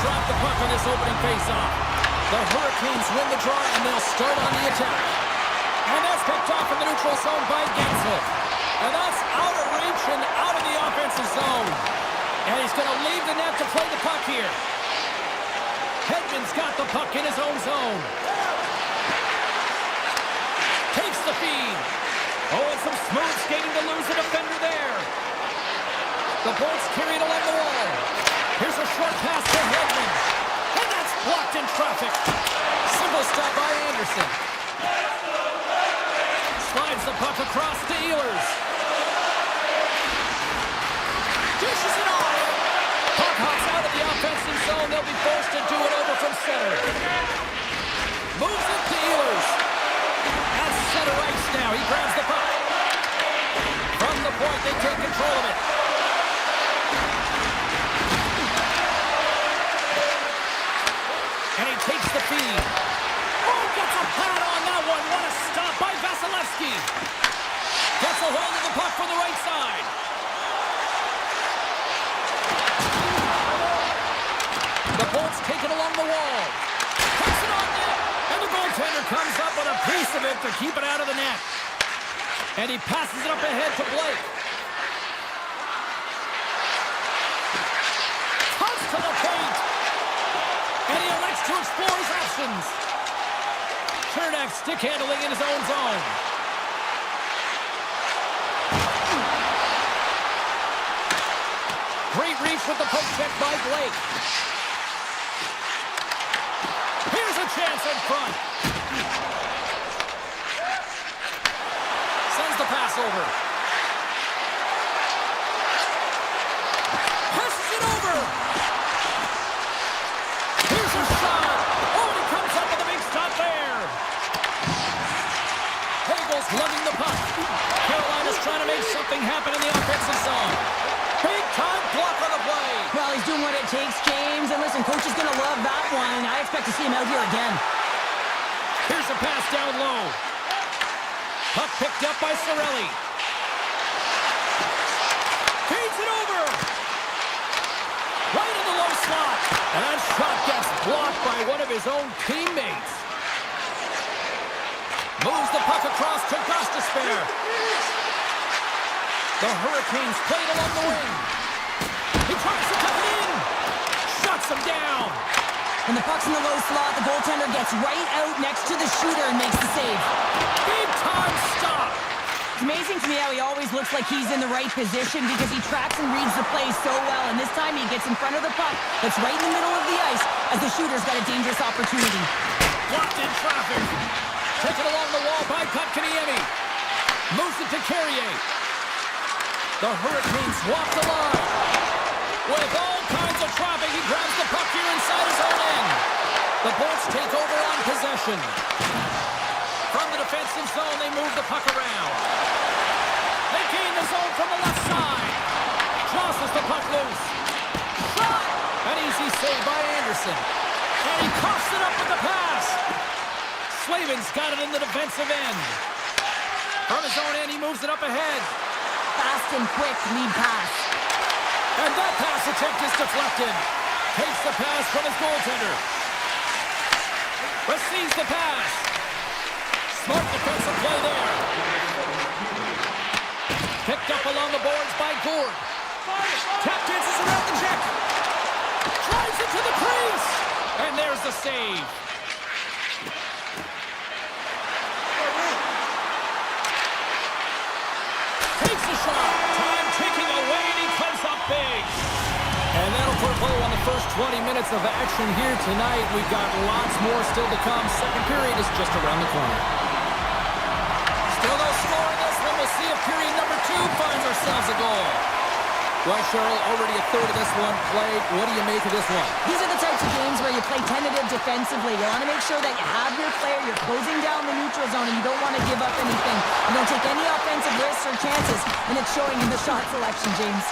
drop the puck on this opening face-off. The Hurricanes win the draw, and they'll start on the attack. And that's picked off in the neutral zone by Gensel. And that's out of reach and out of the offensive zone. And he's going to leave the net to play the puck here. Hedman's got the puck in his own zone. Takes the feed. Oh, and some smooth skating to lose a defender there. The Bolts carry it along the wall. Here's a short pass to Hedman. And that's blocked in traffic. Simple stop by Anderson. Slides the puck across to Ehlers. Dishes it off. Puck hops out of the offensive zone. They'll be forced to do it over from center. Moves it to Ehlers. At center ice now. He grabs the puck. From the point, they take control of it. And he takes the feed. Oh, gets a pad on that one. What a stop by Vasilevsky. Gets a hold of the puck from the right side. The Bolts take it along the wall. Puts it on net. And the goaltender comes up with a piece of it to keep it out of the net. And he passes it up ahead to Blake. Toss to the paint. And he elects to explore his options. Chernak stick handling in his own zone. Great reach with the poke check by Blake. Here's a chance in front. Sends the pass over. Passes it over. Here's a shot. Oh, and he comes up with a big stop there. Hagel's lugging the puck. Carolina's trying to make something happen in the offensive zone. Big time block on the play. Well, he's doing what it takes, James. And listen, coach is going to love that one. I expect to see him out here again. Here's a pass down low. Puck picked up by Cirelli. Feeds it over. Right in the low slot. And that shot gets blocked by one of his own teammates. Moves the puck across to Gostisbehere. The Hurricanes played along the wing. He tries to tuck it in. Shuts him down. When the puck's in the low slot, the goaltender gets right out next to the shooter and makes the save. Big time stop. It's amazing to me how he always looks like he's in the right position because he tracks and reads the play so well. And this time he gets in front of the puck that's right in the middle of the ice as the shooter's got a dangerous opportunity. Blocked in traffic. Taken along the wall by Kotkaniemi. Moves it to Carrier. The Hurricanes walk the line. With all kinds of traffic, he grabs the puck here inside his own end. The Bolts take over on possession. From the defensive zone, they move the puck around. They gain the zone from the left side. Tosses the puck loose. Shot! An easy save by Anderson. And he coughs it up with the pass. Slavin's got it in the defensive end. From his own end, he moves it up ahead. Fast and quick lead pass. And that pass attempt is deflected. Takes the pass from his goaltender. Receives the pass. Smart defensive play there. Picked up along the boards by Gord. Tap dances around the check. Drives it to the crease. And there's the save. Takes the shot. Time ticking away, and he comes up big. And that'll put a bow on the first 20 minutes of action here tonight. We've got lots more still to come. Second period is just around the corner. Still no score in this one. We'll see if period number 2 finds ourselves a goal. Well, Cheryl, already a third of this one played. What do you make of this one? These are the types of games where you play tentative defensively. You want to make sure that you have your player, you're closing down the neutral zone, and you don't want to give up anything. You don't take any offensive risks or chances, and it's showing in the shot selection, James.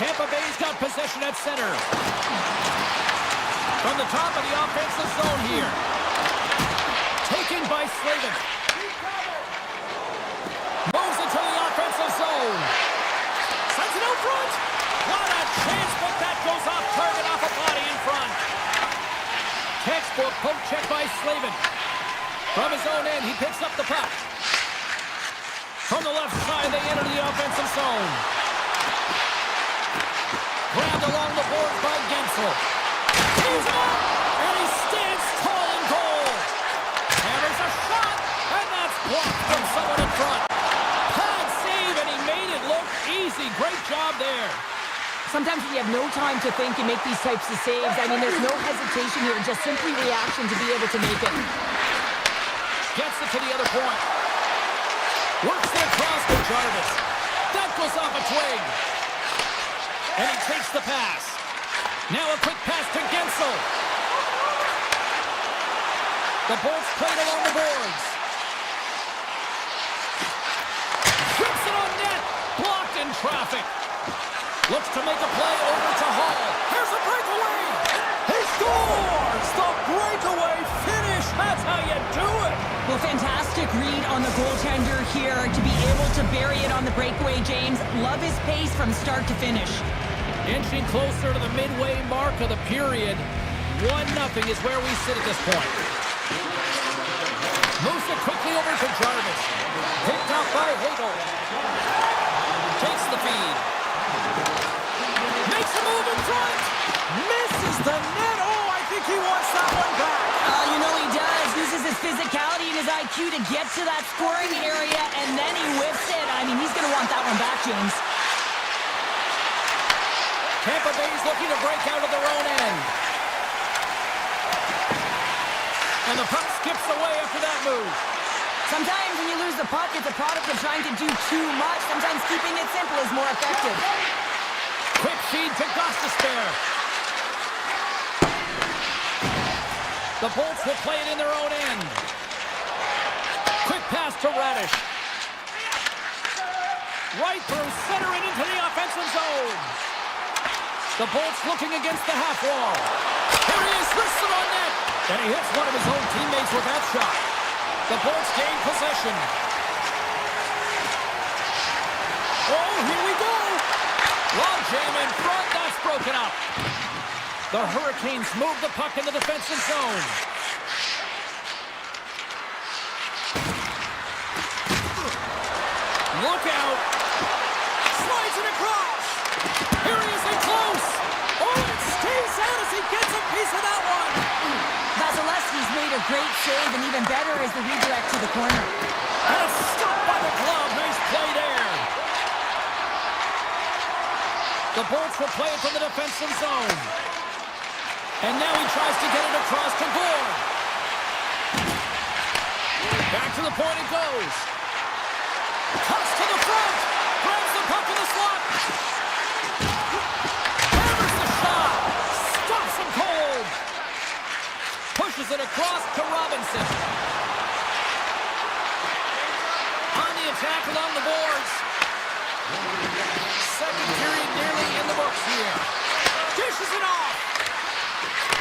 Tampa Bay's got possession at center. From the top of the offensive zone here. Taken by Slavin. Moves into the offensive zone. Sends it out front. What a chance, but that goes off target off a Forceful poke check by Slavin. From his own end, he picks up the puck. From the left side, they enter the offensive zone. Grabbed along the boards by Gensel. He's up, and he stands tall in goal. Hammers a shot, and that's blocked from someone in front. Pad save, and he made it look easy. Great job there. Sometimes when you have no time to think, you make these types of saves. I mean, there's no hesitation here, just simply reaction to be able to make it. Gets it to the other point. Works it across to Jarvis. That goes off a twig. And he takes the pass. Now a quick pass to Gensel. The Bolts played along the boards. Shoots it on net. Blocked in traffic. Looks to make a play over to Hall. Here's a breakaway. He scores! The breakaway finish. That's how you do it. Well, fantastic read on the goaltender here to be able to bury it on the breakaway, James. Love his pace from start to finish. Inching closer to the midway mark of the period. 1-0 is where we sit at this point. Moves it quickly over to Jarvis. Picked up by Hagel. Takes the feed. Makes a move in front. Misses the net. Oh, I think he wants that one back. You know he does. Uses his physicality and his IQ to get to that scoring area, and then he whiffs it. I mean, he's going to want that one back, James. Tampa Bay's looking to break out of their own end. And the puck skips away after that move. Sometimes when you lose the puck, it's a product of trying to do too much. Sometimes keeping it simple is more effective. Quick feed to Gostisbehere. The Bolts will play it in their own end. Quick pass to Radish. Right through center and into the offensive zone. The Bolts looking against the half wall. Here he is, wristed on net. And he hits one of his own teammates with that shot. The Bolts gain possession. Oh, here we go. Long jam in front, that's broken up. The Hurricanes move the puck in the defensive zone. Look out. Slides it across. Here he is in close. Oh, it stays out as he gets a piece of that one. Vasilevsky's made a great save, and even better is the redirect to the corner. And a stop by the glove. Nice play there. The Bolts will play it from the defensive zone. And now he tries to get it across to Gore. Back to the point it goes. Cuts to the front. Grabs the puck in the slot. Hammers the shot. Stops him cold. Pushes it across to Robinson. On the attack along the boards. Second period nearly in the books here. Dishes it off.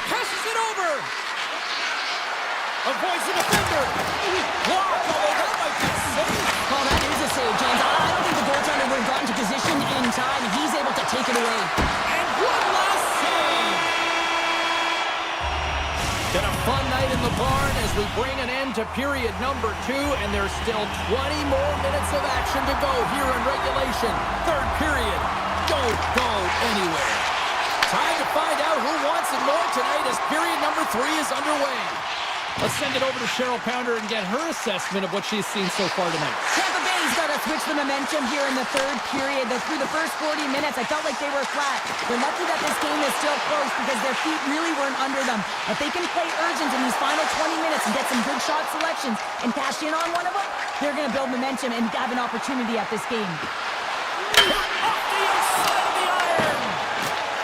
Passes it over. Avoids the defender. Blocked, although that might be safe. Well, that is a save, James. I don't think the goaltender would have gotten to position in time, and he's able to take it away. And one last save. Been a fun night in the barn as we bring an end to period number 2, and there's still 20 more minutes of action to go here in regulation. Third period. Don't go anywhere. Time to find out who wants it more tonight as period number 3 is underway. Let's send it over to Cheryl Pounder and get her assessment of what she's seen so far tonight. Tampa Bay's got to switch the momentum here in the third period. Through the first 40 minutes, I felt like they were flat. They're lucky that this game is still close because their feet really weren't under them. If they can play urgent in these final 20 minutes and get some good shot selections and cash in on one of them, they're going to build momentum and have an opportunity at this game. Off the inside of the iron.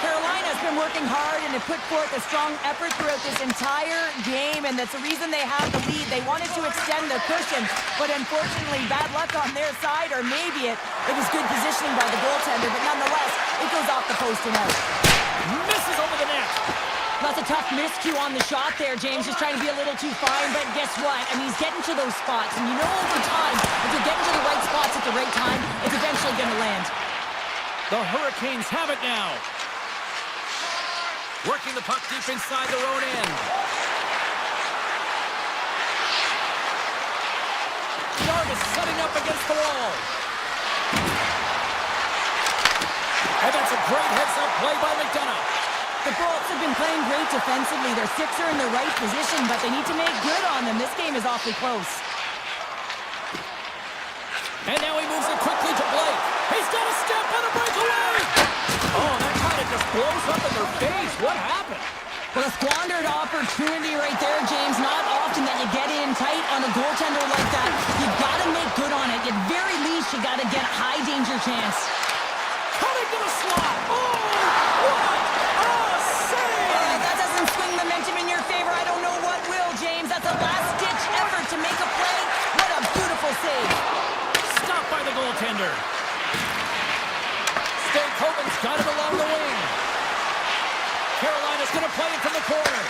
Carolina's been working hard and have put forth a strong effort throughout this entire game, and that's the reason they have the lead. They wanted to extend the cushion, but unfortunately, bad luck on their side, or maybe it was good positioning by the goaltender, but nonetheless, it goes off the post and out. Misses over the net. That's a tough miscue on the shot there, James. Just trying to be a little too fine, but guess what? I mean, he's getting to those spots, and you know over time, if you're getting to the right spots at the right time, it's eventually going to land. The Hurricanes have it now. Working the puck deep inside their own end. up against the wall. And that's a great heads-up play by McDonough. The Bolts have been playing great defensively. Their six are in the right position, but they need to make good on them. This game is awfully close. And now he moves it quickly to Blake. He's got a step and a breakaway. Oh, that kind of just blows up in their face. What happened? Well, a squandered opportunity right there, James. Not often that you get in tight on a goaltender like that. You've got to make good on it. At very least, you got to get a high-danger chance. Cutting to the slot. Oh, what a save! That doesn't swing momentum in your favor. I don't know what will, James. That's a last-ditch effort to make a play. What a beautiful save. Stopped by the goaltender. Stakoven's got it along the wing. Carolina's going to play it from the corner.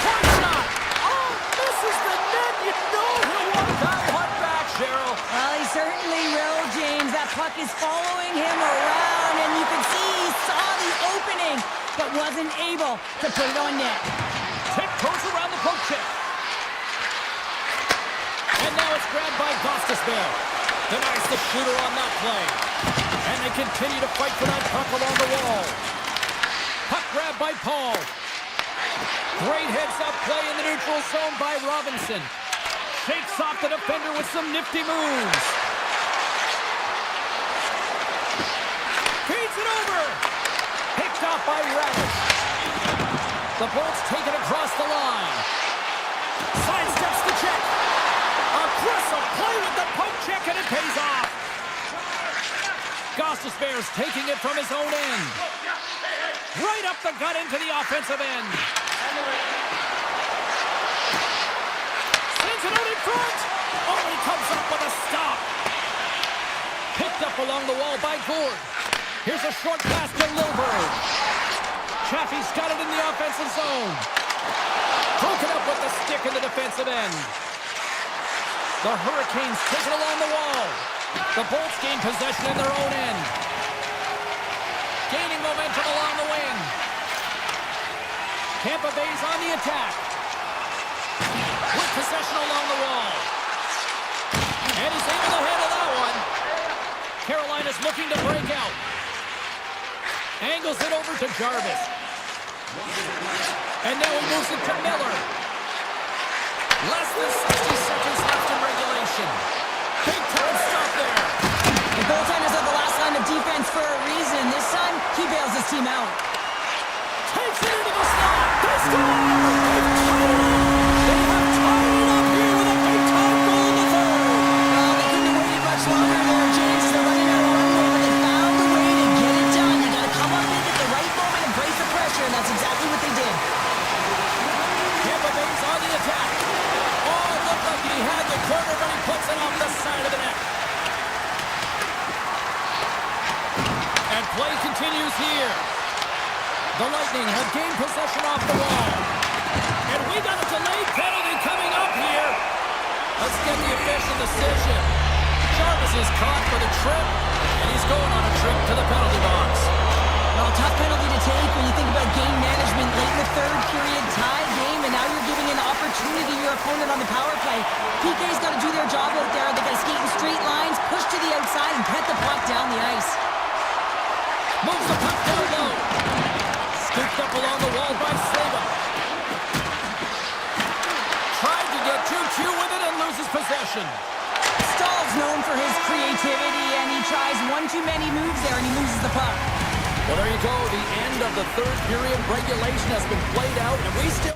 Point shot. Oh, misses the net. You know he'll want that one back, Cheryl. Well, he certainly will, James. That puck is following him around, and you can see he saw the opening, but wasn't able to put it on net. Tip goes around the poke check. And now it's grabbed by Gostisbehere. Denies the shooter on that play. And they continue to fight for that puck along the wall. Puck grab by Paul. Great heads-up play in the neutral zone by Robinson. Shakes off the defender with some nifty moves. Feeds it over. Picked off by Radish. The Bolts take it across the line. Sidesteps the check. Aggressive play with the poke check, and it pays off. Gostisbehere's taking it from his own end. Right up the gut into the offensive end. Sends it out in front. Oh, he comes up with a stop. Picked up along the wall by Gourde. Here's a short pass to Lilburg. Chaffee's got it in the offensive zone. Broken up with the stick in the defensive end. The Hurricanes take it along the wall. The Bolts gain possession in their own end. Gaining momentum along the wing. Tampa Bay's on the attack. With possession along the wall. And he's able to handle that one. Carolina's looking to break out. Angles it over to Jarvis. And now he moves it to Miller. Less than 60 seconds left in regulation. Big time stop there. The goaltenders are the last line of defense for a reason. This time, he bails his team out. Takes it into the slot. They score! They have tied it up here with a big time goal in the third. Well, they couldn't have waited much longer there, James, as they're running out of runway, but they found a way to get it done. You got to come up in at the right moment and brace the pressure, and that's exactly what they did. Tampa Bay's on the attack. Oh, it looked like he had the corner, but he puts it off the side of the net. And play continues here. The Lightning have gained possession off the wall. And we got a delayed penalty coming up here. Let's get the official decision. Jarvis is caught for the trip, and he's going on a trip to the penalty box. Well, tough penalty to take when you think about game management late in the third period, tie game, and now you're giving an opportunity to your opponent on the power play. PK's got to do their job out there. They got to skate in straight lines, push to the outside, and pet the puck down the ice. Moves the puck down low. Scooped up along the wall by Slava. Tried to get 2-2 with it and loses possession. Stahl's known for his creativity, and he tries one too many moves there, and he loses the puck. Well, there you go. The end of the third period. Regulation has been played out, and we still...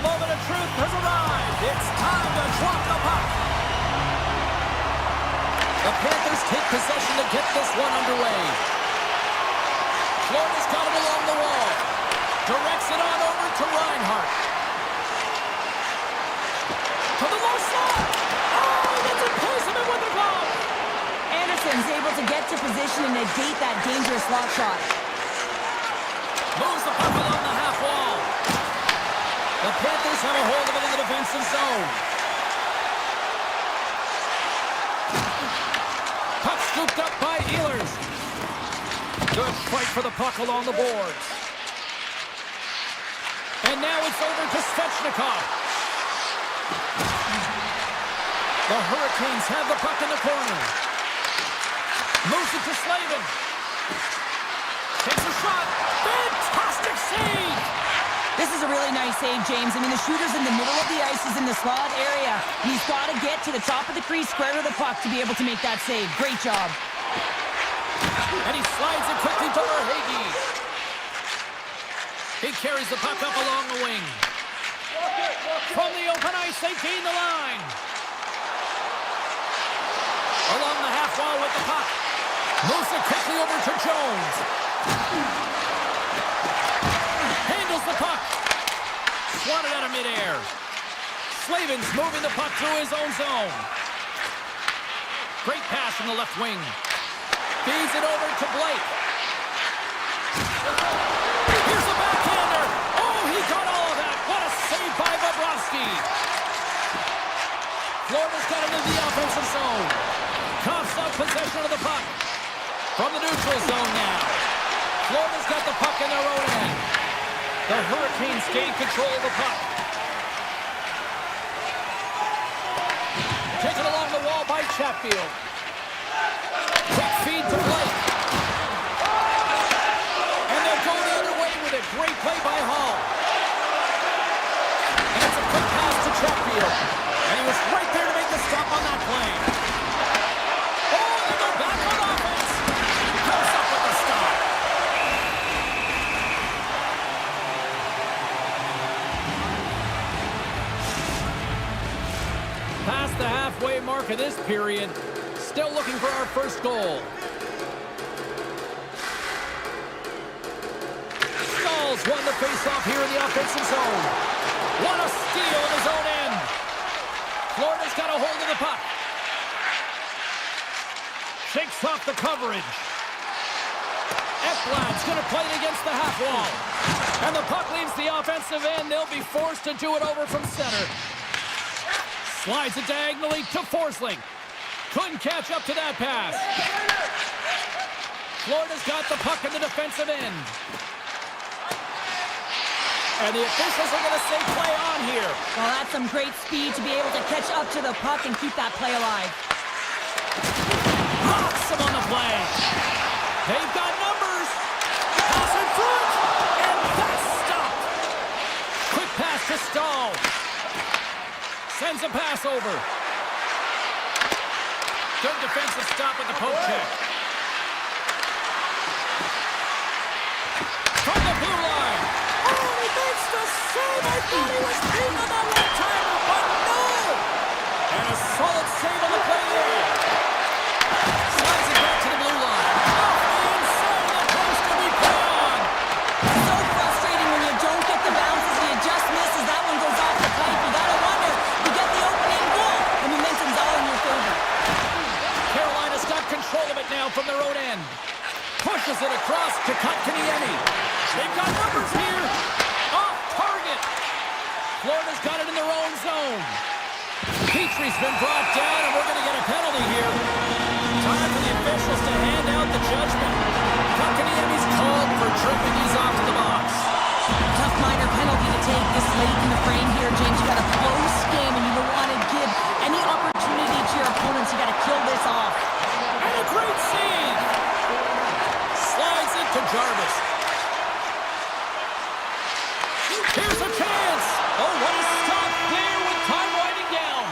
moment of truth has arrived. It's time to drop the puck. The Panthers take possession to get this one underway. Florida's got it along the wall. Directs it on over to Reinhart. To the low slot. Oh, that's imprisonment with the glove. Anderson's able to get to position and negate that dangerous slot shot. Moves the puck along the half wall. The Panthers have a hold of it in the defensive zone. Puck scooped up by Ehlers. Good fight for the puck along the boards. And now it's over to Svechnikov. The Hurricanes have the puck in the corner. Moves it to Slavin. Takes a shot. Fantastic save! This is a really nice save, James. I mean, the shooter's in the middle of the ice. He's in the slot area. And he's got to get to the top of the crease, square to the puck to be able to make that save. Great job. And he slides it quickly to Verhaeghe. He carries the puck up along the wing. From the open ice, they gain the line. Along the half wall with the puck. Moves it quickly over to Jones. Handles the puck. Swatted out of midair. Slavin's moving the puck through his own zone. Great pass from the left wing. Feeds it over to Blake. Here's the backhander. Oh, he got all of that. What a save by Bobrovsky. Florida's got it in the offensive zone. Coughs up possession of the puck. From the neutral zone now. Florida's got the puck in their own end. The Hurricanes gain control of the puck. Taken along the wall by Chatfield. Quick feed to Blake. And they'll go the other way with it. Great play by Hall. And it's a quick pass to Chatfield. And he was right there to make the stop on that play. Oh, they go back on offense. Comes up with the stop. Past the halfway mark of this period. Still looking for our first goal. Stahls won the face-off here in the offensive zone. What a steal in his own end. Florida's got a hold of the puck. Shakes off the coverage. Ekblad's going to play it against the half wall. And the puck leaves the offensive end. They'll be forced to do it over from center. Slides it diagonally to Forsling. Couldn't catch up to that pass. Florida's got the puck in the defensive end. And the officials are going to say play on here. Well, that's some great speed to be able to catch up to the puck and keep that play alive. Rocks him on the play. They've got numbers. Pass in front. And that's stopped. Quick pass to Stahl. Sends a pass over. Good defensive stop with the poke check. From the blue line. Oh, he makes the save. I thought he was beating on that right-timer, but no! And a solid save on the play there. Slides it back to the blue line. Off the inside of the post, and we play on. So frustrating when you don't get the bounces and you just misses. That one goes off the pipe. You gotta wonder, you get the opening goal, and momentum's all in your favor. Carolina's got control of it now from their own end. Pushes it across to Kotkaniemi. They've got numbers here. Off target. Florida's got it in their own zone. Petrie's been brought down, and we're going to get a penalty here. Time for the officials to hand out the judgment. Kotkaniemi's called for tripping. He's off to the box. Tough minor penalty to take this late in the frame here, James. You got a close game, and you don't want to give any opportunity to your opponents. You got to kill this off. And a great save. Slides it to Jarvis. Here's a chance. Oh, what a stop there with time winding down.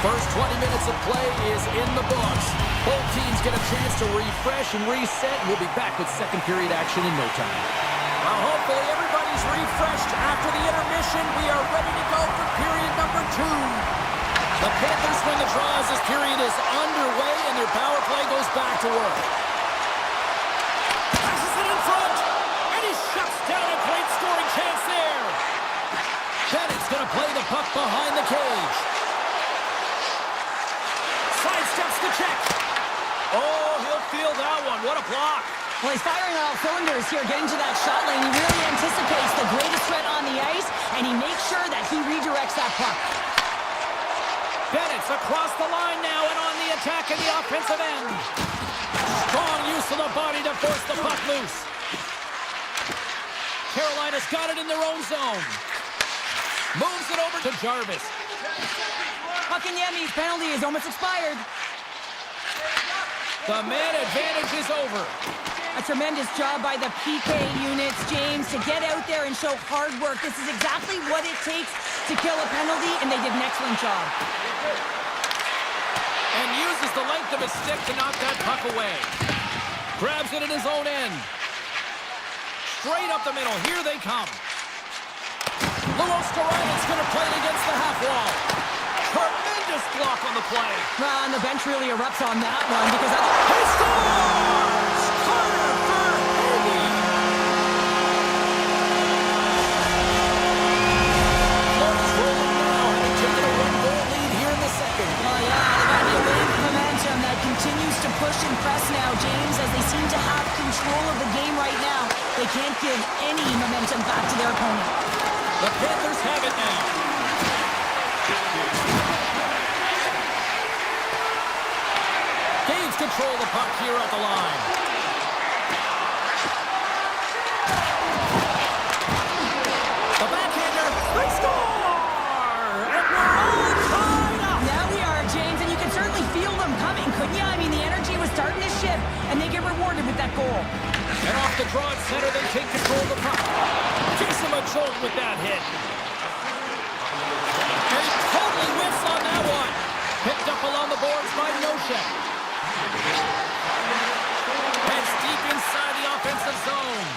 First 20 minutes of play is in the books. Both teams get a chance to refresh and reset. We'll be back with second period action in no time. Well, hopefully everybody's refreshed after the intermission. We are ready to The Panthers win the draw as this period is underway and their power play goes back to work. Passes it in front, and he shuts down a great scoring chance there. Bennett's going to play the puck behind the cage. Sidesteps the check. Oh, he'll feel that one. What a block. Well, he's firing on all cylinders here, getting to that shot lane. He really anticipates the greatest threat on the ice, and he makes sure that he redirects that puck. Bennett's across the line now and on the attack in the offensive end. Strong use of the body to force the puck loose. Carolina's got it in their own zone. Moves it over to Jarvis. Kotkaniemi's penalty is almost expired. The man advantage is over. A tremendous job by the PK units, James, to get out there and show hard work. This is exactly what it takes to kill a penalty, and they did an excellent job. And uses the length of his stick to knock that puck away. Grabs it in his own end. Straight up the middle. Here they come. Luos Skoraila's going to play it against the half wall. Tremendous block on the play. Well, and the bench really erupts on that one because that's... He scores! Carter for Hagee! Florida's rolling now, having taken a 1-goal lead here in the second. Oh, yeah, they got the wave momentum that continues to push and press now, James, as they seem to have control of the game right now. They can't give any momentum back to their opponent. The Panthers have it now. Gains control the puck here at the line. The backhander, they score! And we're all tied up! Now we are, James, and you can certainly feel them coming, couldn't you? I mean, the energy was starting to shift, and they get rewarded with that goal. And off the draw at center, they take control of the puck. Jason Majolt with that hit. And he totally whiffs on that one. Picked up along the boards by Noshek. Heads deep inside the offensive zone.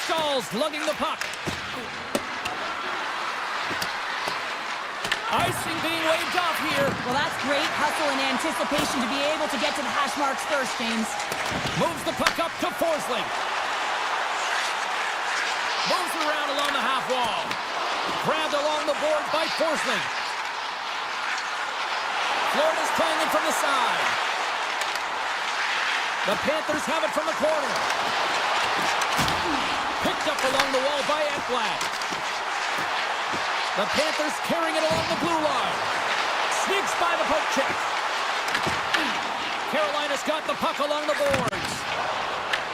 Stalls lugging the puck. Icing being waved off here. Well, that's great hustle and anticipation to be able to get to the hash marks first, James. Moves the puck up to Forsling. Moves around along the half wall. Grabbed along the board by Forsling. Florida's playing it from the side. The Panthers have it from the corner. Picked up along the wall by Ekblad. The Panthers carrying it along the blue line. Sneaks by the poke check. Carolina's got the puck along the boards.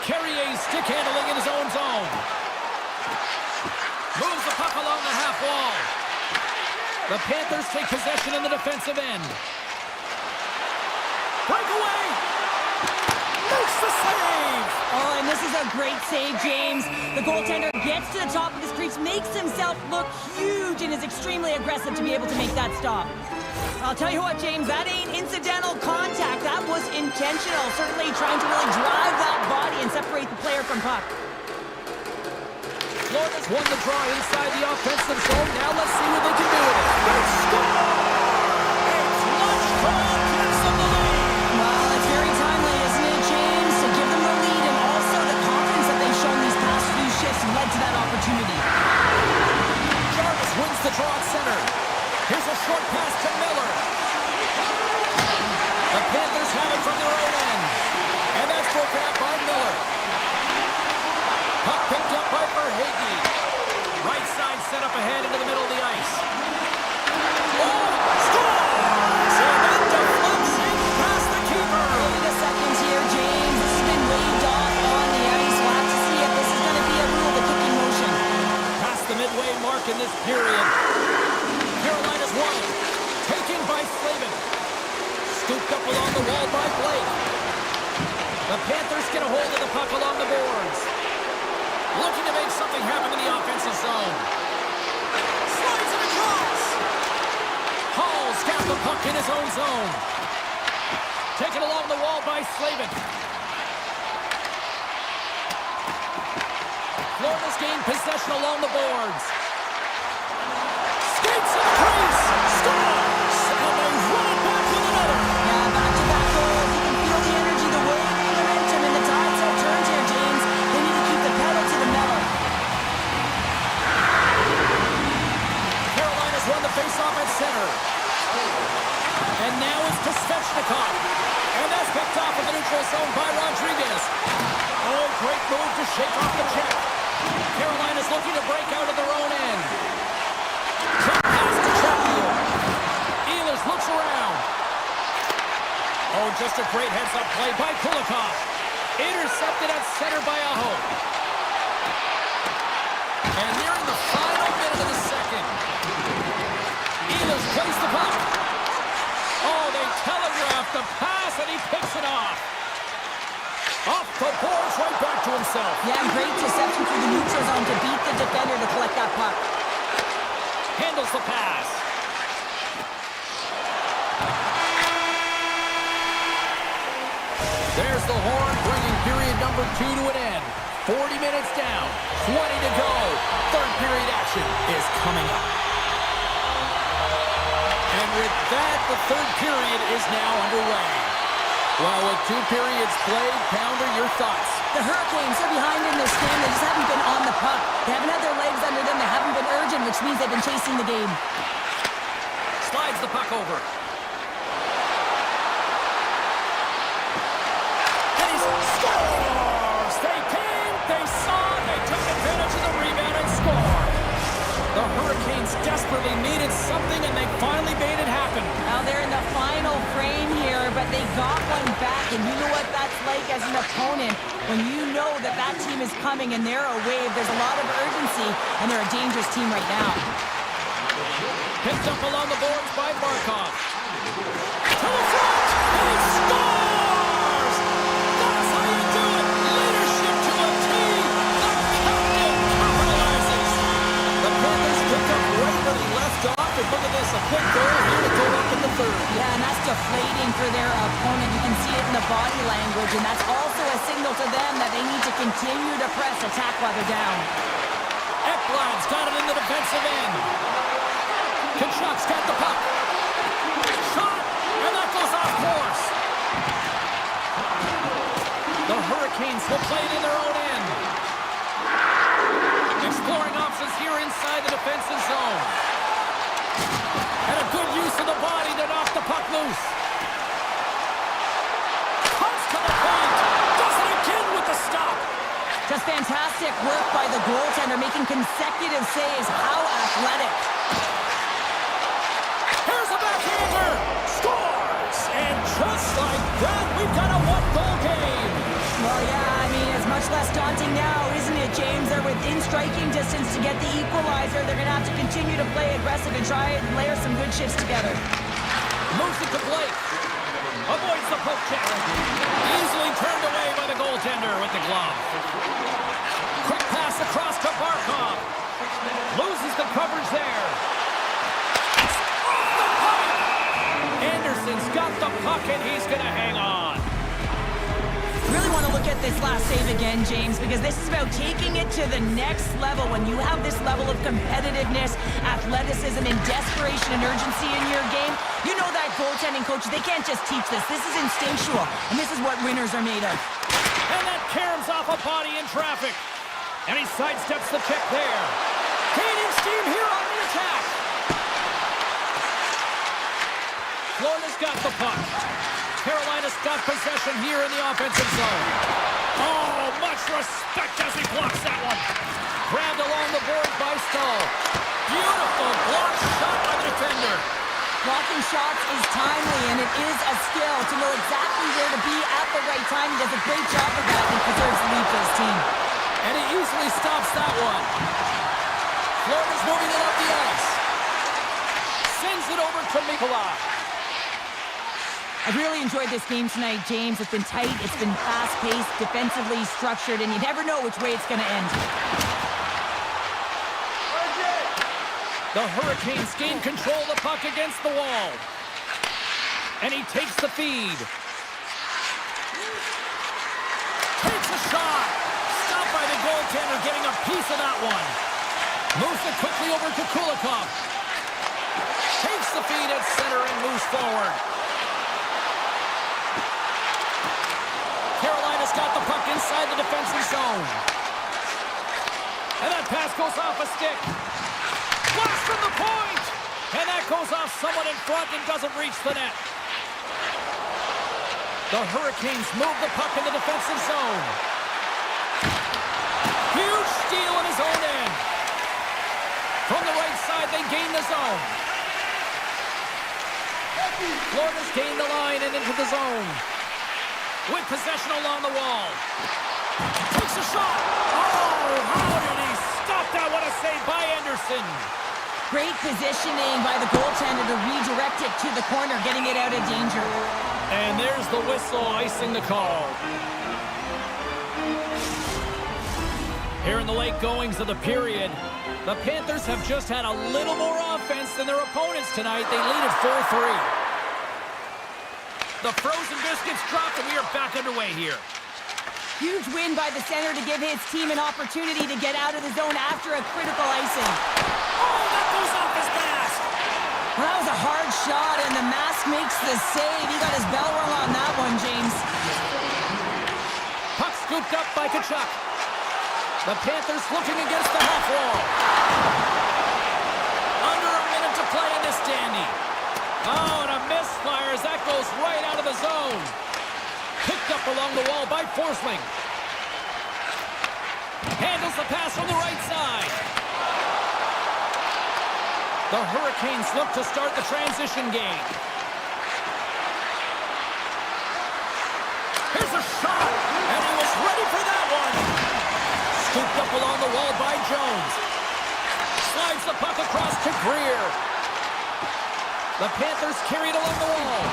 Carrier's stick handling in his own zone. Moves the puck along the half wall. The Panthers take possession in the defensive end. Breakaway! Makes the save! Oh, and this is a great save, James. The goaltender gets to the top of his crease, makes himself look huge, and is extremely aggressive to be able to make that stop. I'll tell you what, James, that ain't incidental contact. That was intentional, certainly trying to really drive that body and separate the player from puck. Florida's won the draw inside the offensive zone. Now let's see what they can do with it. They score! It's lunchtime, gets them the lead! Well, it's very timely, isn't it, James? To give them the lead and also the confidence that they've shown these past few shifts led to that opportunity. Jarvis wins the draw at center. Here's a short pass to Miller. The Panthers have it from their own end. And that's broken up by Miller. Puck picked up by Verhage. Right side set up ahead into the middle of the ice. Oh, scores! And that deflects in past the keeper. Only the seconds here, James. This has been waved off on the ice. We'll have to see if this is going to be a rule of the kicking motion. Past the midway mark in this period. Carolina's won it. Taken by Slavin. Scooped up along the wall by Blake. The Panthers get a hold of the puck along the boards. Looking to make something happen in the offensive zone. Slides it across. Hall's got the puck in his own zone. Taken along the wall by Slavin. Florida's gained possession along the boards. Skates in the crease. Scores! Kulikov. And that's picked off in the neutral zone by Rodriguez. Oh, great move to shake off the check. Carolina's looking to break out of their own end. Quick pass to Chatfield. Ehlers looks around. Oh, just a great heads-up play by Kulikov. Intercepted at center by Aho. And nearing the final minute of the second. Ehlers plays the puck. Oh, they telegraphed the pass, and he picks it off. Off the boards, right back to himself. Yeah, great reception through the neutral zone to beat the defender to collect that puck. Handles the pass. There's the horn, bringing period number 2 to an end. 40 minutes down, 20 to go. Third period action is coming up. And with that, the third period is now underway. Well, with 2 periods played, Pounder, your thoughts? The Hurricanes are behind in this game. They just haven't been on the puck. They haven't had their legs under them. They haven't been urgent, which means they've been chasing the game. Slides the puck over. And he scores! They came, they saw, they took advantage of the rebound and scored. The Hurricanes desperately needed something, and they finally made it happen. Now they're in the final frame here, but they got one back, and you know what that's like as an opponent. When you know that that team is coming and they're a wave, there's a lot of urgency, and they're a dangerous team right now. Picked up along the boards by Barkov. To the front, and he scores! That's how you do it! Leadership to a team! The captain capitalizes! The Panthers picked up right where he left off, and look at this, a quick goal here to go up in the third. Yeah, and that's deflating for their opponent. You can see it in the body language, and that's also a signal to them that they need to continue to press attack while they're down. Ekblad's got it in the defensive end. Kachuk's got the puck. Shot, and that goes off course. The Hurricanes will play it in their own end. Exploring options here inside the defensive zone. And a good use of the body to knock the puck loose. Comes to the point. Does it again with the stop. Just fantastic work by the goaltender, making consecutive saves. How athletic. Here's a backhander. Scores! And just like that, we've got a one-goal game. Well, yeah, I mean, it's much less daunting now, isn't it, James? They're within striking distance to get the equalizer. They're going to have to continue to play aggressive and try and layer some good shifts together. Moves it to Blake. Avoids the poke check. Easily turned away by the goaltender with the glove. Quick pass across to Barkov. Loses the coverage there. Off the puck. Anderson's got the puck, and he's going to hang on. Really want to look at this last save again, James, because this is about taking it to the next level. When you have this level of competitiveness, athleticism, and desperation and urgency in your game, you know that goaltending coaches, they can't just teach this. This is instinctual, and this is what winners are made of. And that caroms off a body in traffic. And he sidesteps the check there. Gaining steam here on the attack. Florida's got the puck. Carolina's got possession here in the offensive zone. Oh, much respect as he blocks that one. Grabbed along the board by Stahl. Beautiful block shot by the defender. Blocking shots is timely, and it is a skill to know exactly where to be at the right time. He does a great job of that and preserves the lead for his team. And he easily stops that one. Florida's moving it up the ice. Sends it over to Nikolai. I've really enjoyed this game tonight, James. It's been tight, it's been fast-paced, defensively structured, and you never know which way it's going to end. The Hurricanes gain control of the puck against the wall. And he takes the feed. Takes a shot. Stopped by the goaltender, getting a piece of that one. Moves it quickly over to Kulikov. Takes the feed at center and moves forward. Carolina's got the puck inside the defensive zone. And that pass goes off a stick. Blast from the point! And that goes off someone in front and doesn't reach the net. The Hurricanes move the puck in the defensive zone. Huge steal in his own end. From the right side, they gain the zone. Florida's gained the line and into the zone. With possession along the wall. Takes a shot. Oh, how did he stop that? What a save by Anderson. Great positioning by the goaltender to redirect it to the corner, getting it out of danger. And there's the whistle icing the call. Here in the late goings of the period, the Panthers have just had a little more offense than their opponents tonight. They lead at 4-3. The frozen biscuits dropped, and we are back underway here. Huge win by the center to give his team an opportunity to get out of the zone after a critical icing. Oh, that goes off his mask. Well, that was a hard shot, and the mask makes the save. He got his bell rung on that one, James. Puck scooped up by Tkachuk. The Panthers looking against the half wall. Under a minute to play in this dandy. Oh, and a misfire as that goes right out of the zone. Picked up along the wall by Forsling. Handles the pass from the right side. The Hurricanes look to start the transition game. Here's a shot, and he was ready for that one. Scooped up along the wall by Jones. Slides the puck across to Greer. The Panthers carry it along the wall.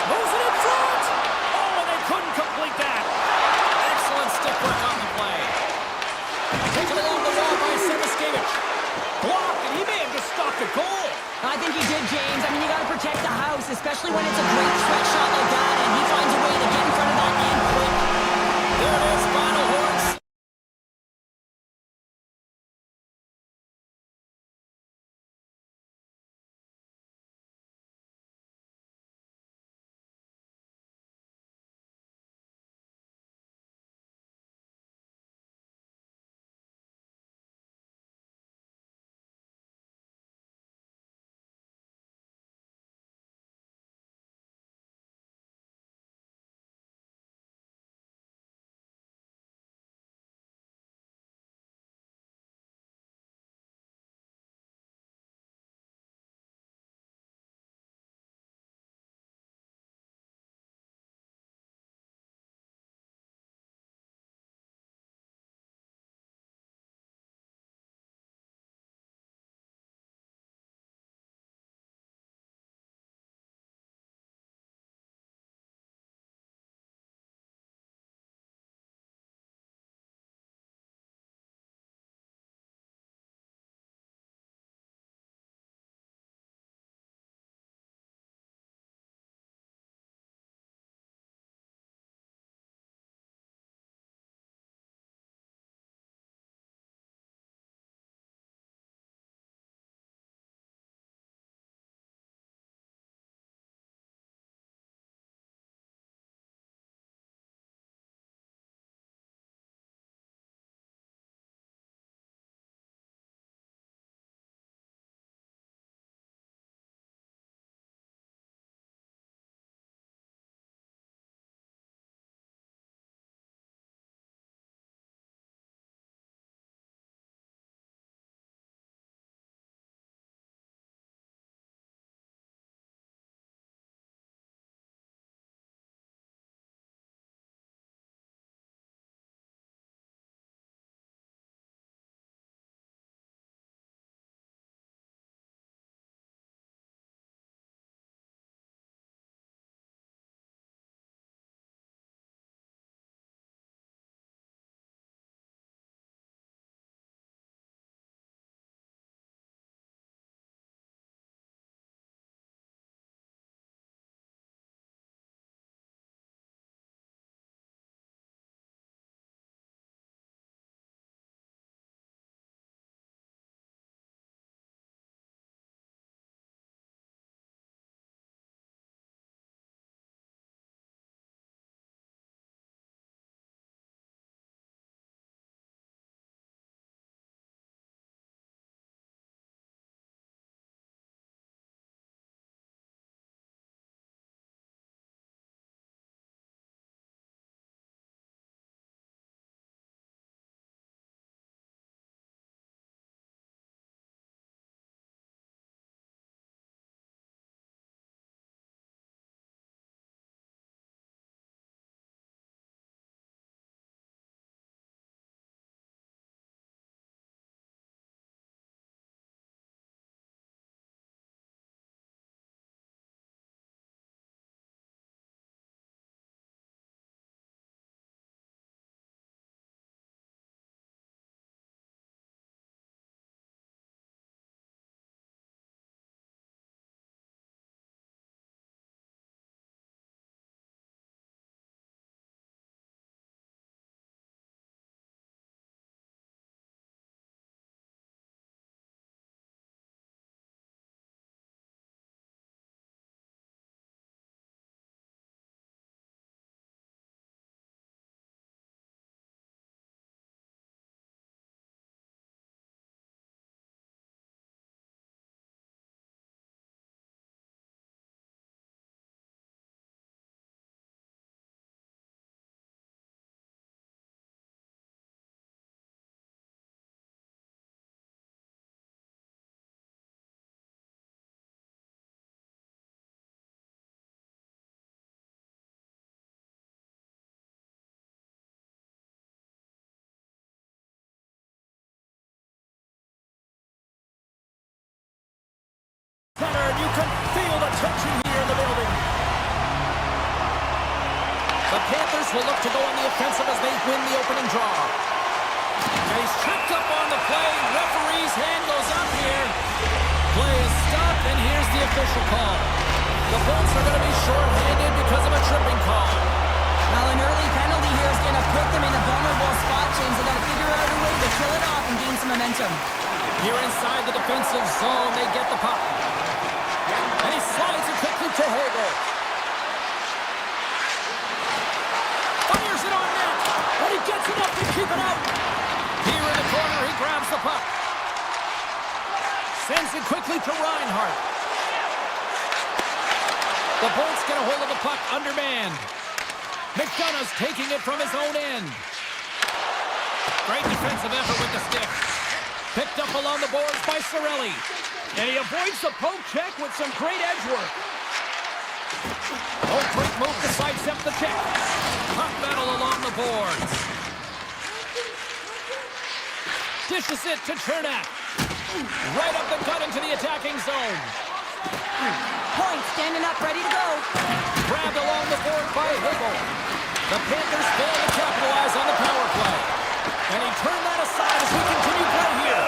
Moves it in front. Oh, and they couldn't complete that. Excellent stick work on the play. Taken along the wall by Semiskevich. Blocked, and he may have just stopped a goal. I think he did, James. I mean, you got to protect the house, especially when it's a great stretch shot like that, and he finds a way to get in front of that man quick. There it is, final horns. Panthers will look to go on the offensive as they win the opening draw. And he's tripped up on the play. Referee's hand goes up here. Play is stopped, and here's the official call. The Bolts are going to be short-handed because of a tripping call. Now, an early penalty here is going to put them in a vulnerable spot, James. They've got to figure out a way to kill it off and gain some momentum. Here inside the defensive zone, they get the puck. And he slides it quickly to Hagel. Fires it on net, but he gets enough to keep it out. Here in the corner, he grabs the puck. Sends it quickly to Reinhardt. The Bolts get a hold of the puck undermanned. McDonough's taking it from his own end. Great defensive effort with the stick. Picked up along the boards by Cirelli. And he avoids the poke check with some great edge work. Oh, great move to sidestep the check. Puck battle along the boards. Dishes it to Chernak. Right up the gut into the attacking zone. Point standing up, ready to go. Grabbed along the board by Hagel. The Panthers fail to capitalize on the power play. And he turned that aside as we continue play here.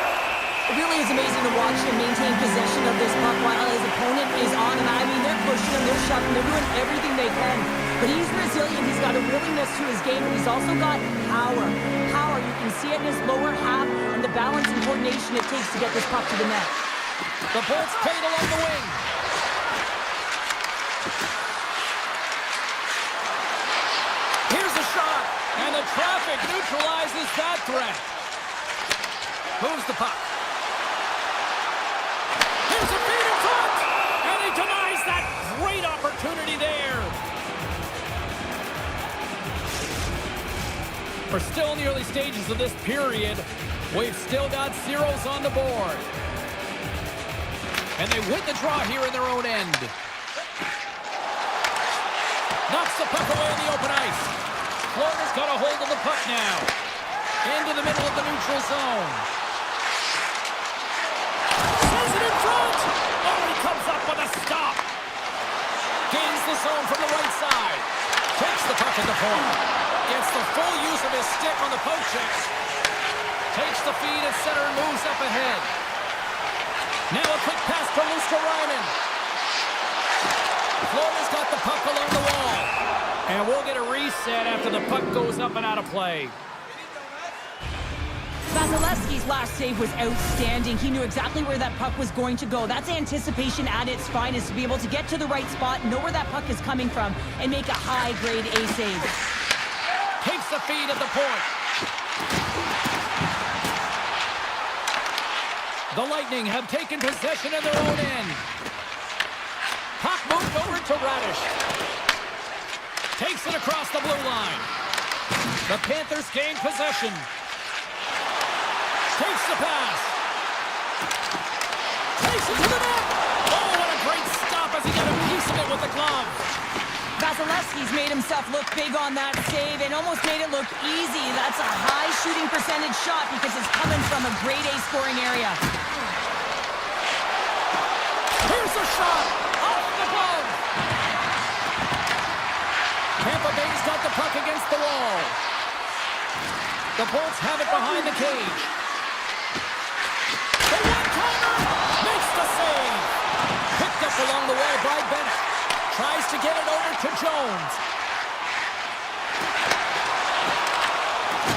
It really is amazing to watch him maintain possession of this puck while his opponent is on. And I mean, they're pushing him, they're shoving, they're doing everything they can. But he's resilient, he's got a willingness to his game, and he's also got power. Power, you can see it in his lower half and the balance and coordination it takes to get this puck to the net. The Bolts played along the wing. Here's a shot, and the traffic neutralizes that threat. Moves the puck. Here's a feed in front, and he denies that great opportunity there. We're still in the early stages of this period. We've still got zeros on the board. And they win the draw here in their own end. Knocks the puck away in the open ice. Florida's got a hold of the puck now. Into the middle of the neutral zone. Sends it in front. Oh, he comes up with a stop. Gains the zone from the right side. Takes the puck at the point. Gets the full use of his stick on the poke check. Takes the feed at center and moves up ahead. Now a quick pass to Ryman. Florida's got the puck along the wall. And we'll get a reset after the puck goes up and out of play. Vasilevsky's last save was outstanding. He knew exactly where that puck was going to go. That's anticipation at its finest, to be able to get to the right spot, know where that puck is coming from, and make a high-grade A save. Takes the feed at the point. The Lightning have taken possession in their own end. Puck moved over to Radish. Takes it across the blue line. The Panthers gain possession. Takes the pass. Takes it to the net. Oh, what a great stop as he got a piece of it with the glove. Vasilevsky's made himself look big on that save and almost made it look easy. That's a high shooting percentage shot because it's coming from a grade A scoring area. Here's a shot off the glove. Tampa Bay's got the puck against the wall. The Bolts have it behind the cage. The one-timer makes the save. Picked up along the wall by Bennett. Tries to get it over to Jones.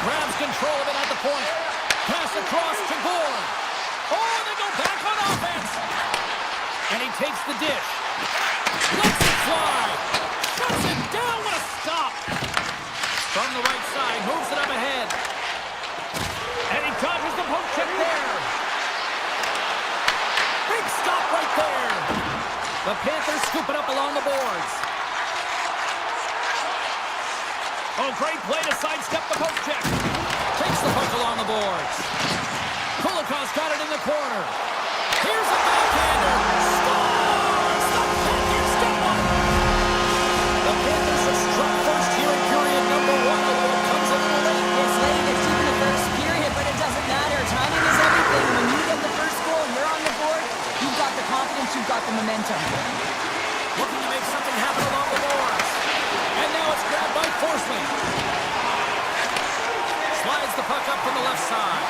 Grabs control of it at the point. Pass across to Gore. Oh, they go back on offense. And he takes the dish. Lets it fly. Shuts it down. What a stop. From the right side, moves it up ahead. And he dodges the poke check there. Big stop right there. The Panthers scoop it up along the boards. Oh, great play to sidestep the poke check. Takes the puck along the boards. Kulikov's got it in the corner. Here's a backhander. Scores! The Panthers get one. The Panthers are struck first here in period number 1, although it comes a little late. It's late, it's deep in the first period, but it doesn't matter. Timing is everything. When you get the first goal, you're on the board. You've got the confidence, you've got the momentum. Looking to make something happen along the boards. And now a it's grabbed by Forsman. Slides the puck up from the left side.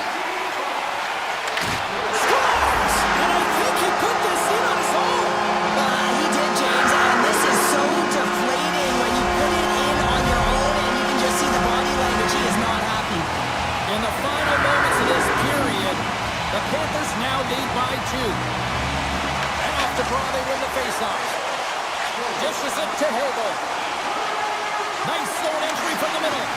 Scores! And I think he put this in on his own. He did, James, and this is so deflating when you put it in on your own and you can just see the body language. He is not happy. In the final moments of this period, the Panthers now lead by 2. And off the draw, they win the faceoff. Dishes it to Hagel. Nice throw entry from the middle.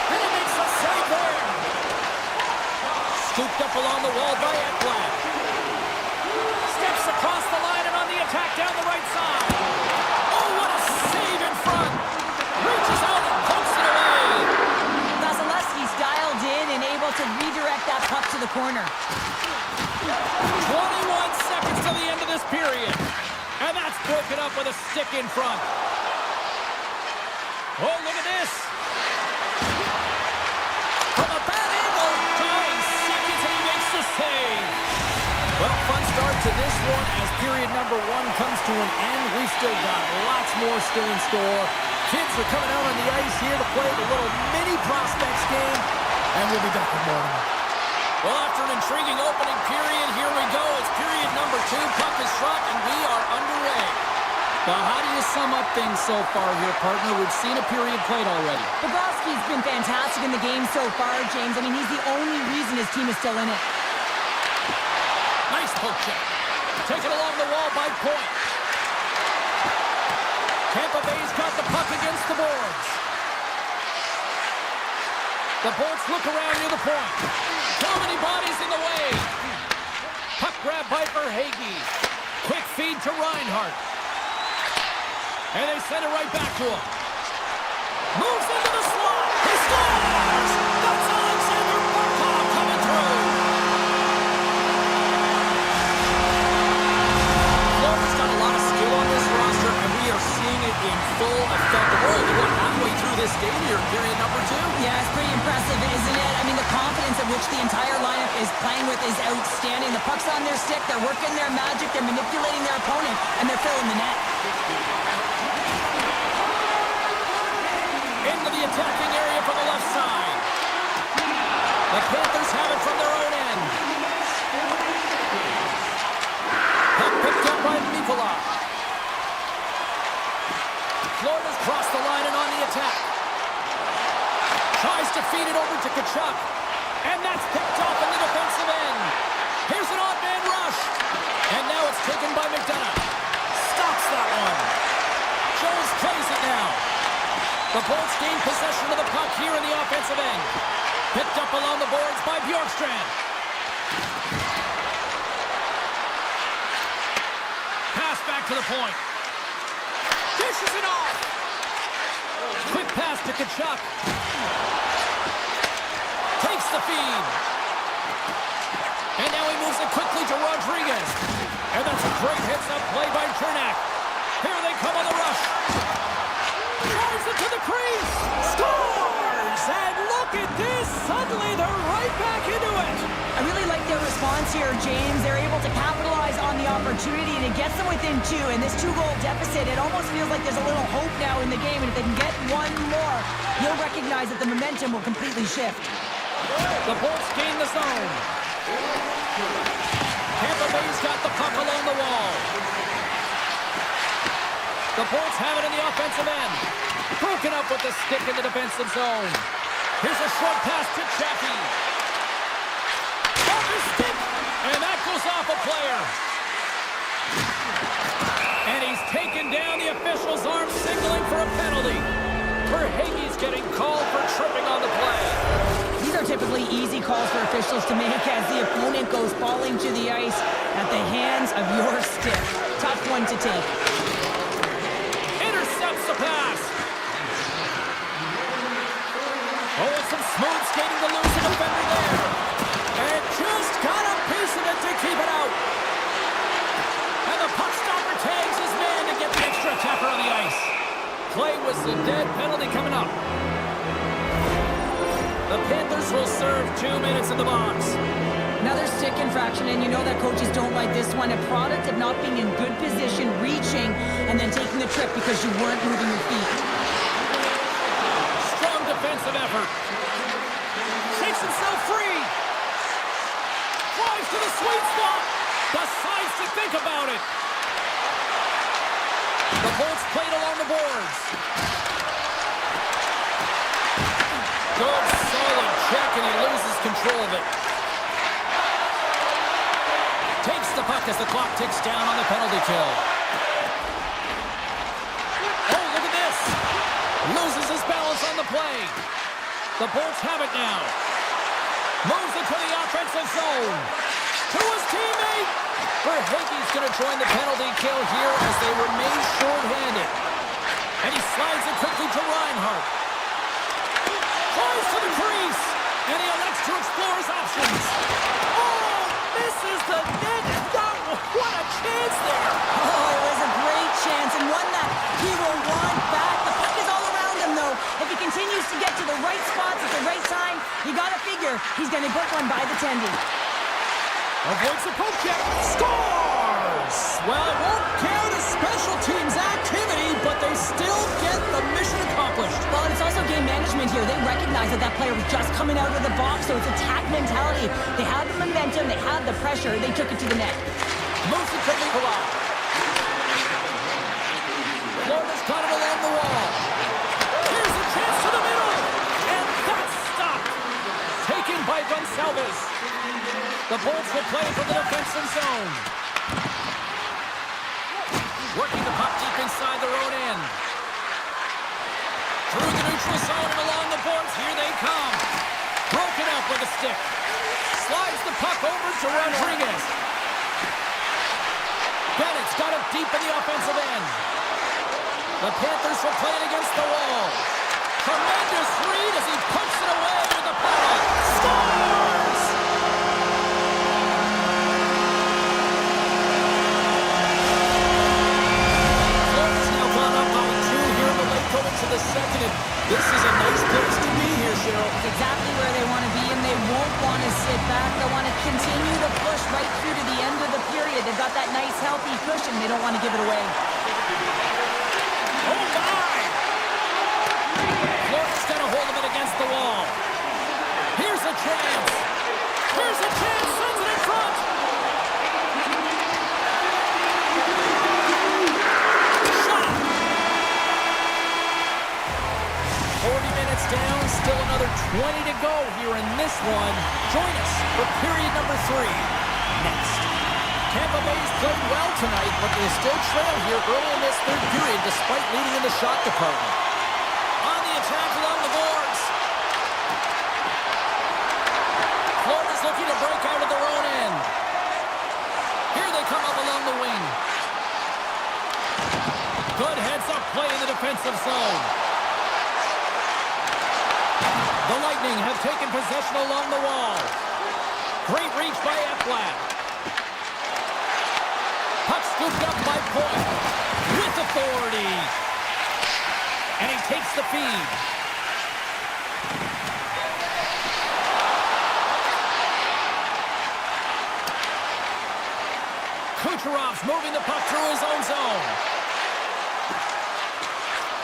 And he makes a save there. Scooped up along the wall by Ekblad. Steps across the line and on the attack down the right side. Oh, what a save in front. Reaches out and pokes it away. Vasilevsky's dialed in and able to redirect that puck to the corner. 21 seconds to the end of this period. And that's broken up with a stick in front. Oh, look at this. From a bad angle, 9 seconds and he makes the save. Well, fun start to this one as period number 1 comes to an end. We've still got lots more still in store. Kids are coming out on the ice here to play the little mini prospects game. And we'll be back with more tonight. Well, after an intriguing opening period, here we go. It's period number 2. Puck is shot, and we are underway. Well, how do you sum up things so far here, partner? We've seen a period played already. Bobrovsky's been fantastic in the game so far, James. I mean, he's the only reason his team is still in it. Nice poke check. Taken along the wall by Point. Tampa Bay's got the puck against the boards. The Bolts look around near the point. Too many bodies in the way. Puck grab by Verhaeghe. Quick feed to Reinhart. And they send it right back to him. Moves into the slot. He scores! That's Alexander Barkov coming through. Florida's got a lot of skill on this roster, and we are seeing it in full effect. We're only halfway through this game here, period number 2. Yeah, it's pretty impressive, isn't it? I mean, the confidence at which the entire lineup is playing with is outstanding. The puck's on their stick, they're working their magic, they're manipulating their opponent, and they're filling the net. Into the attacking area from the left side. The Panthers have it from their own end. Puck picked up by Mikula. Florida's crossed the line and on the attack. Tries to feed it over to Tkachuk. And that's picked off in the defensive end. Here's an odd man rush. And now it's taken by McDonough. Stops that one. Jones plays it now. The Bolts gain possession of the puck here in the offensive end. Picked up along the boards by Bjorkstrand. Pass back to the point. Dishes it off. Quick pass to Tkachuk. Takes the feed. And now he moves it quickly to Rodriguez. And that's a great hits-up play by Chernak. Here they come on the rush. Drives it to the crease. Scores! And look at this. Suddenly they're right back into it. I really like their response here, James. They're able to capitalize on the opportunity, and it gets them within 2. And this 2-goal deficit, it almost feels like there's a little hope now in the game. And if they can get one more, you'll recognize that the momentum will completely shift. The Bolts gain the zone. Tampa Bay's got the puck along the wall. The Bolts have it in the offensive end. Broken up with the stick in the defensive zone. Here's a short pass to Chappie. Off his stick, and that goes off a player. And he's taken down. The official's arm signaling for a penalty. Verhaeghe's getting called for tripping on the play. These are typically easy calls for officials to make as the opponent goes falling to the ice at the hands of your stick. Tough one to take. Intercepts the pass. Oh, and some smooth skating to lose a defender there. And just got a piece of it to keep it out. And the puck stopper tags his man to get the extra attacker on the ice. Play whistle, dead penalty coming up. The Panthers will serve 2 minutes in the box. Another stick infraction, and you know that coaches don't like this one. A product of not being in good position, reaching, and then taking the trip because you weren't moving your feet. Strong defensive effort. Shakes himself free. Drives to the sweet spot. Decides to think about it. The Bolts played along the boards. Good, solid check, and he loses control of it. Takes the puck as the clock ticks down on the penalty kill. Oh, look at this. Loses his balance on the play. The Bolts have it now. Moves it to the offensive zone. To his teammate. Verhaeghe's going to join the penalty kill here as they remain short-handed. And he slides it quickly to Reinhart. Tries to the crease. And he elects to explore his options. Oh, misses the net. What a chance there. Oh, it was a great chance and one that he will want back. The puck is all around him, though. If he continues to get to the right spots at the right time, you got to figure he's going to get one by the tendy. Avoids the poke check. Scores! Well, it won't count as special teams activity, but they still get the mission accomplished. Well, and it's also game management here. They recognize that that player was just coming out of the box, so it's attack mentality. They had the momentum, they had the pressure, they took it to the net. Moves it to Nikolai. Florida's got it along the wall. Here's a chance to the middle. And that's stopped. Taken by Gonsalves. The Bolts will play from the defensive zone. Working the puck deep inside their own end. Through the neutral zone and along the boards. Here they come. Broken up with a stick. Slides the puck over to Rodriguez. Bennett's got it deep in the offensive end. The Panthers will play it against the wall. Tremendous read as he pumps it away with the power. Scores! Florida's now gone up by 2 here in the late going to the second. And this is a nice place to be here, Cheryl. It's exactly where they want to be, and they won't want to sit back. They want to continue to push right through to the end of the period. They've got that nice, healthy cushion. They don't want to give it away. Oh, my! Florida's got a hold of it against the wall. Here's a chance. Here's a chance. Sends it in front. Shot. 40 minutes down. Still another 20 to go here in this one. Join us for period number 3. Next. Tampa Bay's played well tonight, but they still trail here early in this third period despite leading in the shot department. On the attack along the boards. Florida's looking to break out of their own end. Here they come up along the wing. Good heads-up play in the defensive zone. The Lightning have taken possession along the wall. Great reach by Eflat. Puck scooped up by Point with authority. And he takes the feed. Kucherov's moving the puck through his own zone.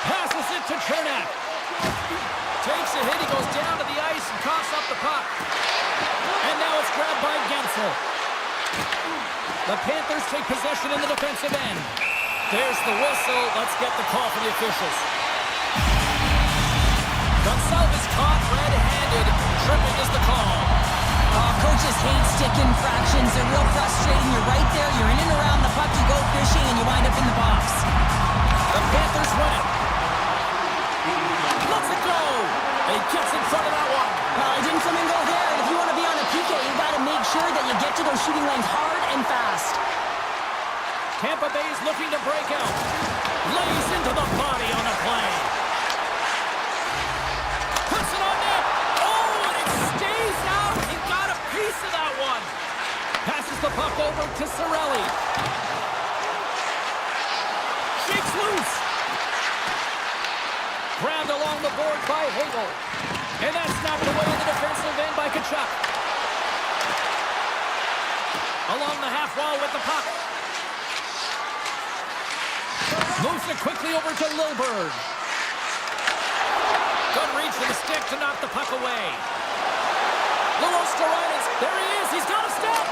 Passes it to Chernak. Takes a hit. He goes down to the ice and coughs up the puck. And now it's grabbed by Gensel. The Panthers take possession in the defensive end. There's the whistle. Let's get the call from the officials. Gonsalves caught red-handed. Tripping is the call. Coaches hate stick infractions. They're real frustrating. You're right there. You're in and around the puck. You go fishing and you wind up in the box. The Panthers win it. Let's it go. He gets in front of that one. Well, he didn't flamingo there. And if you want to be on a PK, you got to make sure that you get to those shooting lanes hard and fast. Tampa Bay is looking to break out. Lays into the body on a play. Puts it on net. Oh, and it stays out. He got a piece of that one. Passes the puck over to Cirelli. Shakes loose. Grabbed along the board by Hagel. And that's knocked away in the defensive end by Tkachuk. Along the half wall with the puck. Moves it quickly over to Lilburn. Good reach for the stick to knock the puck away. Luos Storitis, there he is, he's got a step!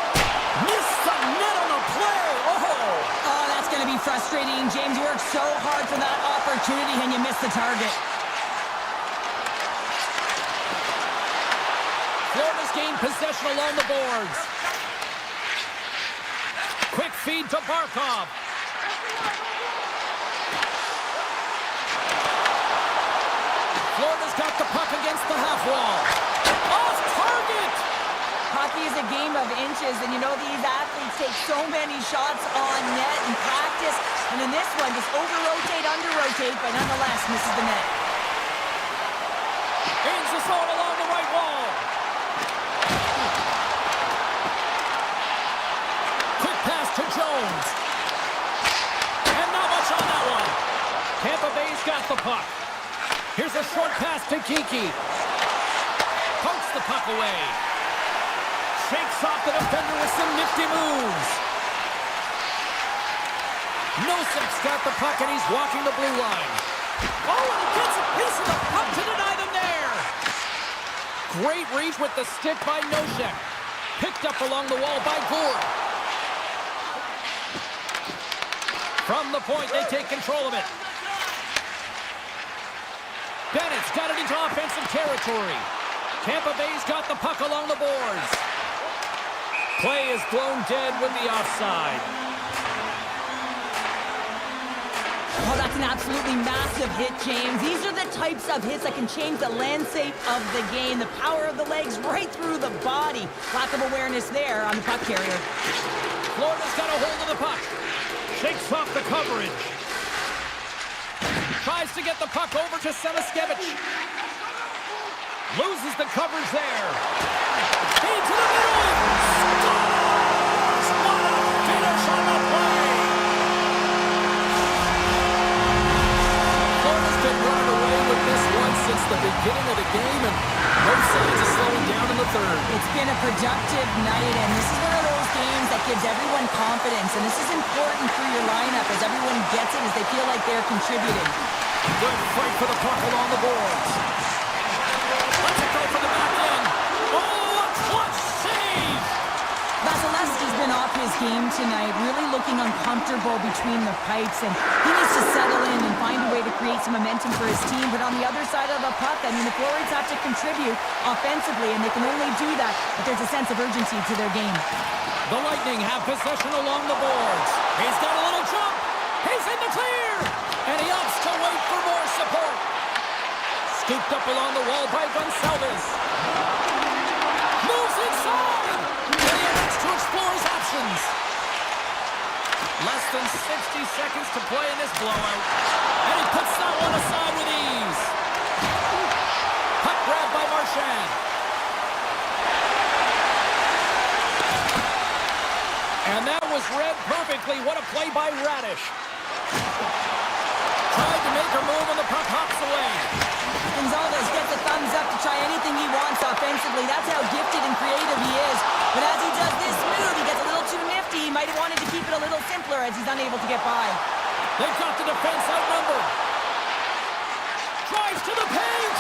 Missed the net on the play! Oh, that's going to be frustrating. James, you worked so hard for that opportunity and you missed the target. Florida's gained possession along the boards. Quick feed to Barkov. Florida's got the puck against the half wall. Off target! Hockey is a game of inches, and you know these athletes take so many shots on net in practice, and in this one, just over-rotate, under-rotate, but nonetheless misses the net. Gains the zone along the right wall. Quick pass to Jones. And not much on that one. Tampa Bay's got the puck. Here's a short pass to Kiki. Pokes the puck away. Shakes off the defender with some nifty moves. Nosek's got the puck and he's walking the blue line. Oh, and he gets a piece of the puck to deny them there. Great reach with the stick by Nosek. Picked up along the wall by Gourde. From the point, they take control of it. Bennett's got it into offensive territory. Tampa Bay's got the puck along the boards. Play is blown dead with the offside. Oh, that's an absolutely massive hit, James. These are the types of hits that can change the landscape of the game. The power of the legs right through the body. Lack of awareness there on the puck carrier. Florida's got a hold of the puck. Shakes off the coverage. Tries to get the puck over to Semaskevich. Loses the coverage there. Into the middle. Scores! What a finish on the play! Florida's been running away with this one since the beginning of the game, and no signs of slowing down in the third. It's been a productive night, and this is one of those games that gives everyone confidence, and this is important for your lineup as everyone gets it, as they feel like they're contributing. Good fight for the puck along the boards. Let's go for the back end. Oh, a clutch save! Vasilevsky's been off his game tonight, really looking uncomfortable between the pipes, and he needs to settle in and find a way to create some momentum for his team. But on the other side of the puck, I mean, the Florids have to contribute offensively, and they can only do that if there's a sense of urgency to their game. The Lightning have possession along the boards. He's got a little jump. He's in the clear. And he opts to wait for more support. Scooped up along the wall by Gonçalves. Moves inside. And he wants to explore his options. Less than 60 seconds to play in this blowout. And he puts that one aside with ease. Puck grab by Marchand. And that was read perfectly. What a play by Radish. Tried to make her move and the puck hops away. Gonçalves gets a thumbs up to try anything he wants offensively. That's how gifted and creative he is. But as he does this move, he gets a little too nifty. He might have wanted to keep it a little simpler as he's unable to get by. They've got the defense outnumbered. Drives to the paint.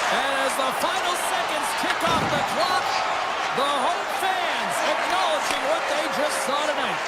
And as the final seconds tick off the clock, the home fans acknowledging what they just saw tonight.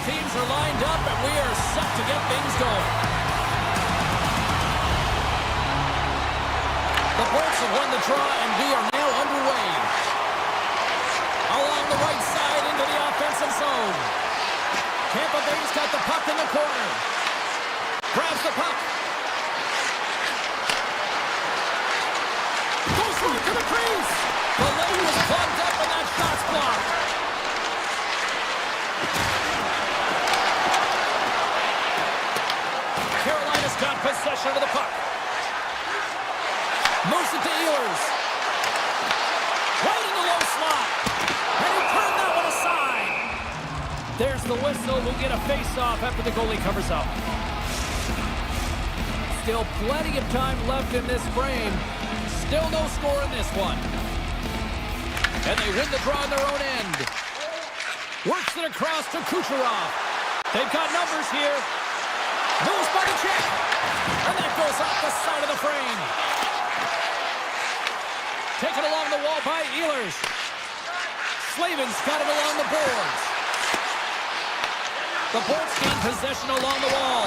teams are lined up, and we are set to get things going. The Bolts have won the draw, and we are now underway. Along the right side into the offensive zone. Tampa Bay's got the puck in the corner. Grabs the puck. Goes through to the crease. The lane was plugged up, and that shot's blocked. Carolina's got possession of the puck. Moves it to Ehlers. Right in the low slot. And he turned that one aside. There's the whistle. We'll get a face-off after the goalie covers up. Still plenty of time left in this frame. Still no score in this one. And they win the draw on their own end. Works it across to Kucherov. They've got numbers here. Moves by the check. And that goes off the side of the frame. Taken along the wall by Ehlers. Slavin's got it along the boards. The Bolts gain possession along the wall.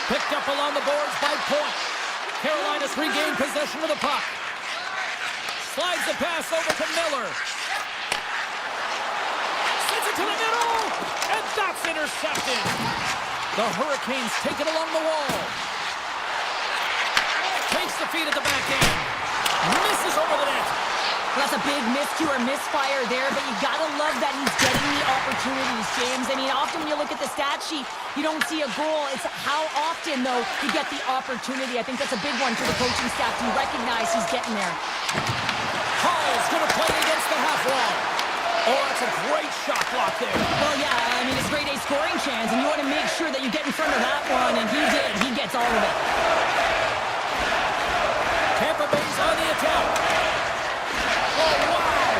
Picked up along the boards by Point. Carolina's regained possession of the puck. Slides the pass over to Miller. Sends it to the middle. And that's intercepted. The Hurricanes take it along the wall. Takes the feed at the back end. Misses over the net. That's a big miscue or misfire there, but you gotta love that he's getting the opportunities, James. I mean, often when you look at the stat sheet, you don't see a goal. It's how often, though, you get the opportunity. I think that's a big one for the coaching staff to recognize he's getting there. Hall's gonna play against the half wall. Oh, that's a great shot block there. Well, yeah, I mean, it's grade A scoring chance, and you want to make sure that you get in front of that one, and he did. He gets all of it. Tampa Bay's on the attack. Oh, wow!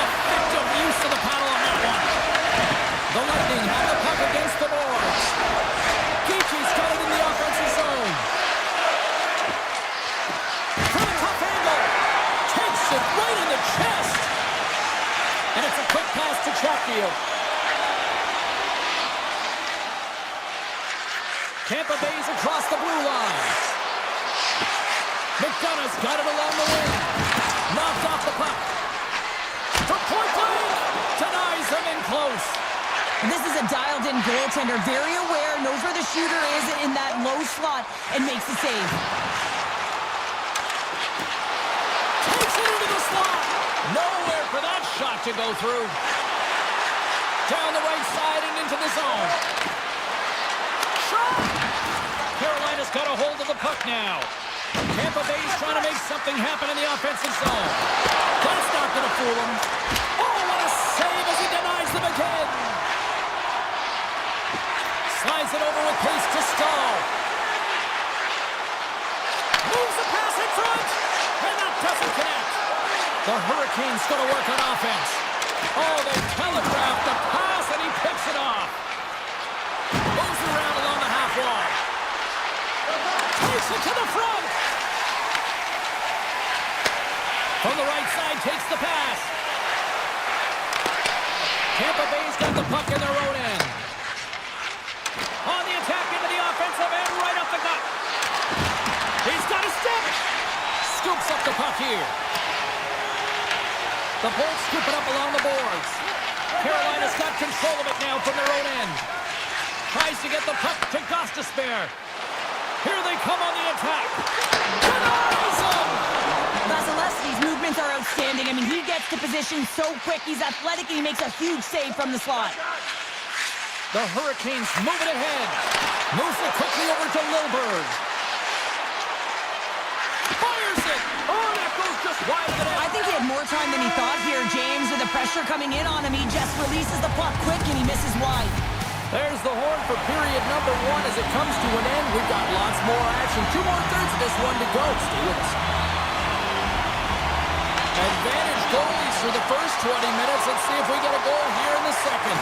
Effective use of the paddle on that one. The Lightning have the puck against the boards. Geechie's got it in the offensive zone. From a tough angle. Takes it right in the chest. And it's a quick pass to Chatfield. Tampa Bay's across the blue line. McDonough's got it along the wing. Knocked off the puck. From point blank. Denies him in close. This is a dialed-in goaltender. Very aware, knows where the shooter is in that low slot, and makes the save. Takes it into the slot. Nowhere for that shot to go through. Down the right side and into the zone. Shot! Carolina's got a hold of the puck now. Tampa Bay's trying to make something happen in the offensive zone. That's not going to fool him. Oh, what a save as he denies them again. Slides it over with pace to Stahl. Moves the pass in front. And that doesn't connect. The Hurricanes going to work on offense. Oh, they telegraphed the pass and he picks it off. Moves around along the half wall. Takes it to the front. From the right side, takes the pass. Tampa Bay's got the puck in their own end. On the attack into the offensive end, right up the gut. He's got a step. Scoops up the puck here. The Bolts scoop it up along the boards. Carolina's got control of it now from their own end. Tries to get the puck to Gostisbehere. Here they come on the attack. Denies him! Vasilevsky's movements are outstanding. I mean, he gets to position so quick. He's athletic, and he makes a huge save from the slot. The Hurricanes move it ahead. Moves it quickly over to Lilburg. Fires it! Oh, that goes just wide of the net. I think he had more time than he thought here, James. With the pressure coming in on him, he just releases the puck quick, and he misses wide. There's the horn for period number 1 as it comes to an end. We've got lots more action. 2 more thirds of this one to go. Stay with us. Advantage goalies for the first 20 minutes. Let's see if we get a goal here in the second.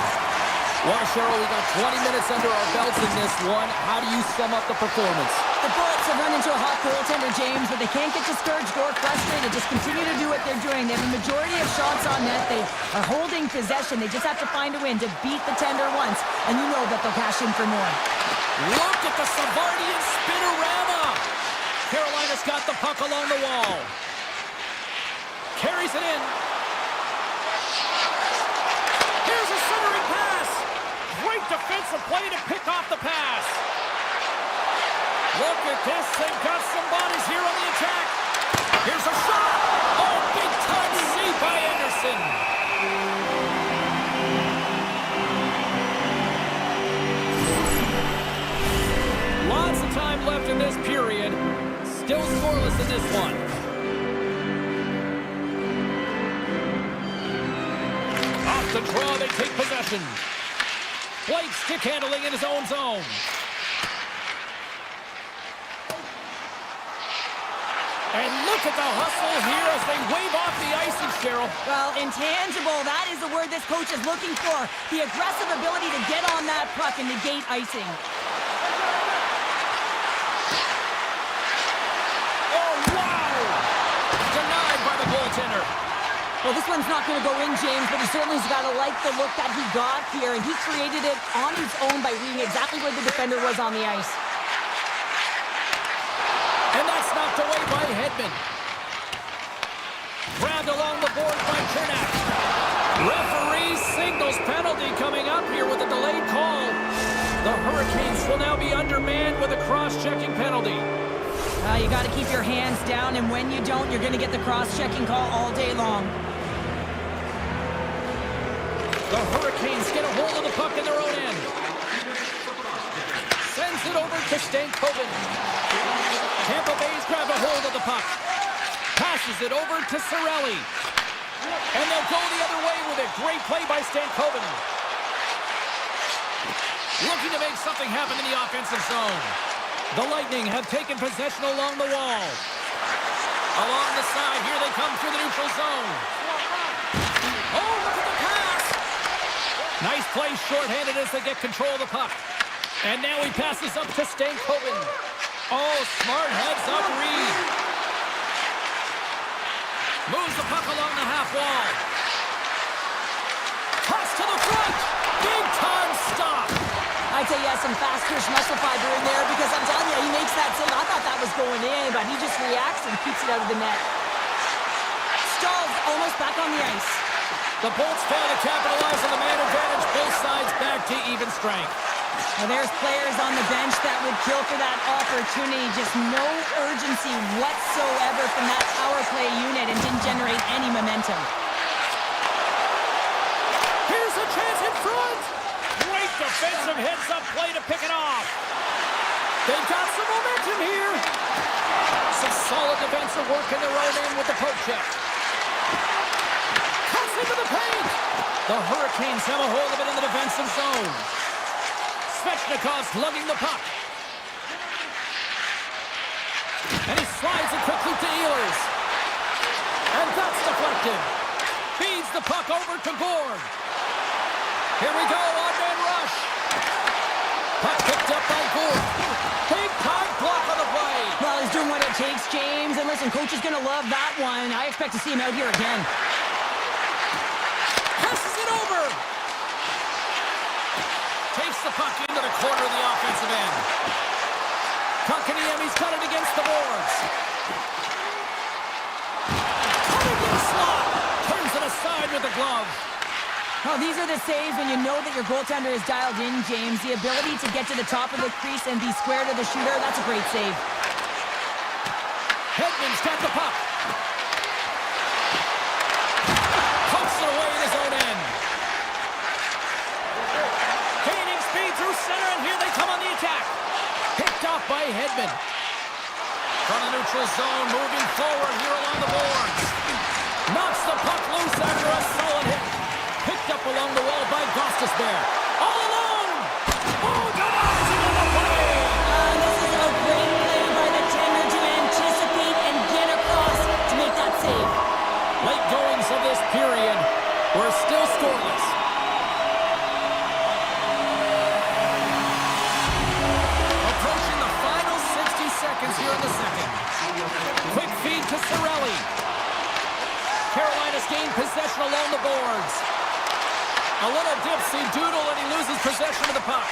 Well, Cheryl, we got 20 minutes under our belts in this one. How do you sum up the performance? The Bolts have run into a hot goaltender, James, but they can't get discouraged or frustrated. Just continue to do what they're doing. They have a majority of shots on net. They are holding possession. They just have to find a win to beat the tender once, and you know that they'll cash in for more. Look at the Savardian spinorama! Carolina's got the puck along the wall. Carries it in. Here's a centering pass. Great defensive play to pick off the pass. Look at this. They've got some bodies here on the attack. Here's a shot. Oh, big time save by Anderson. Lots of time left in this period. Still scoreless in this one. Off the draw, they take possession. Blake stick handling in his own zone. And look at the hustle here as they wave off the icing, Cheryl. Well, intangible, that is the word this coach is looking for. The aggressive ability to get on that puck and negate icing. Oh, wow! Denied by the goaltender. Well, this one's not going to go in, James, but he certainly's got to like the look that he got here, and he created it on his own by reading exactly where the defender was on the ice. And that's knocked away by Hedman. Grabbed along the board by Chernak. Referee signals penalty coming up here with a delayed call. The Hurricanes will now be undermanned with a cross-checking penalty. You got to keep your hands down, and when you don't, you're going to get the cross-checking call all day long. The Hurricanes get a hold of the puck in their own end. Sends it over to Stankoven. Tampa Bay's grabbed a hold of the puck. Passes it over to Cirelli. And they'll go the other way with it. Great play by Stankoven. Looking to make something happen in the offensive zone. The Lightning have taken possession along the wall. Along the side, here they come through the neutral zone. Oh, look at the pass! Nice play shorthanded as they get control of the puck. And now he passes up to Stankoven. Oh, smart heads-up read. Moves the puck along the half wall. Toss to the front. Big-time stop. I'd say he has some fast twitch muscle fiber in there because I'm telling you, he makes that save. I thought that was going in, but he just reacts and keeps it out of the net. Stahl's almost back on the ice. The Bolts fail to capitalize on the man advantage. Both sides back to even strength. Now there's players on the bench that would kill for that opportunity. Just no urgency whatsoever from that power play unit and didn't generate any momentum. Here's a chance in front. Great defensive heads-up play to pick it off. They've got some momentum here. Some solid defensive work in their own end with the poke check. Cuts into the paint. The Hurricanes have a hold of it in the defensive zone. Svechnikov's lugging the puck. And he slides it quickly to Ehlers. And that's deflected. Feeds the puck over to Gord. Here we go, odd-man rush. Puck picked up by Gord. Big time block on the play. Well, he's doing what it takes, James. And listen, coach is going to love that one. I expect to see him out here again. Passes it over. Takes the puck into the corner of the offensive end. Kotkaniemi's cut it against the boards. Coming in slot. Turns it aside with the glove. Well, these are the saves when you know that your goaltender is dialed in, James. The ability to get to the top of the crease and be square to the shooter, that's a great save. Hedman's got the puck. Pumps it away in his own end. Gaining speed through center, and here they come on the attack. Picked off by Hedman. From the neutral zone, moving forward here along the boards. Knocks the puck loose after a solid hit. Picked up along the wall by Gostisbehere. All alone! Oh, denies it on the play! This is a great play by the tender to anticipate and get across to make that save. Late goings of this period were still scoreless. Approaching the final 60 seconds here possession along the boards. A little dipsy-doodle and he loses possession of the puck.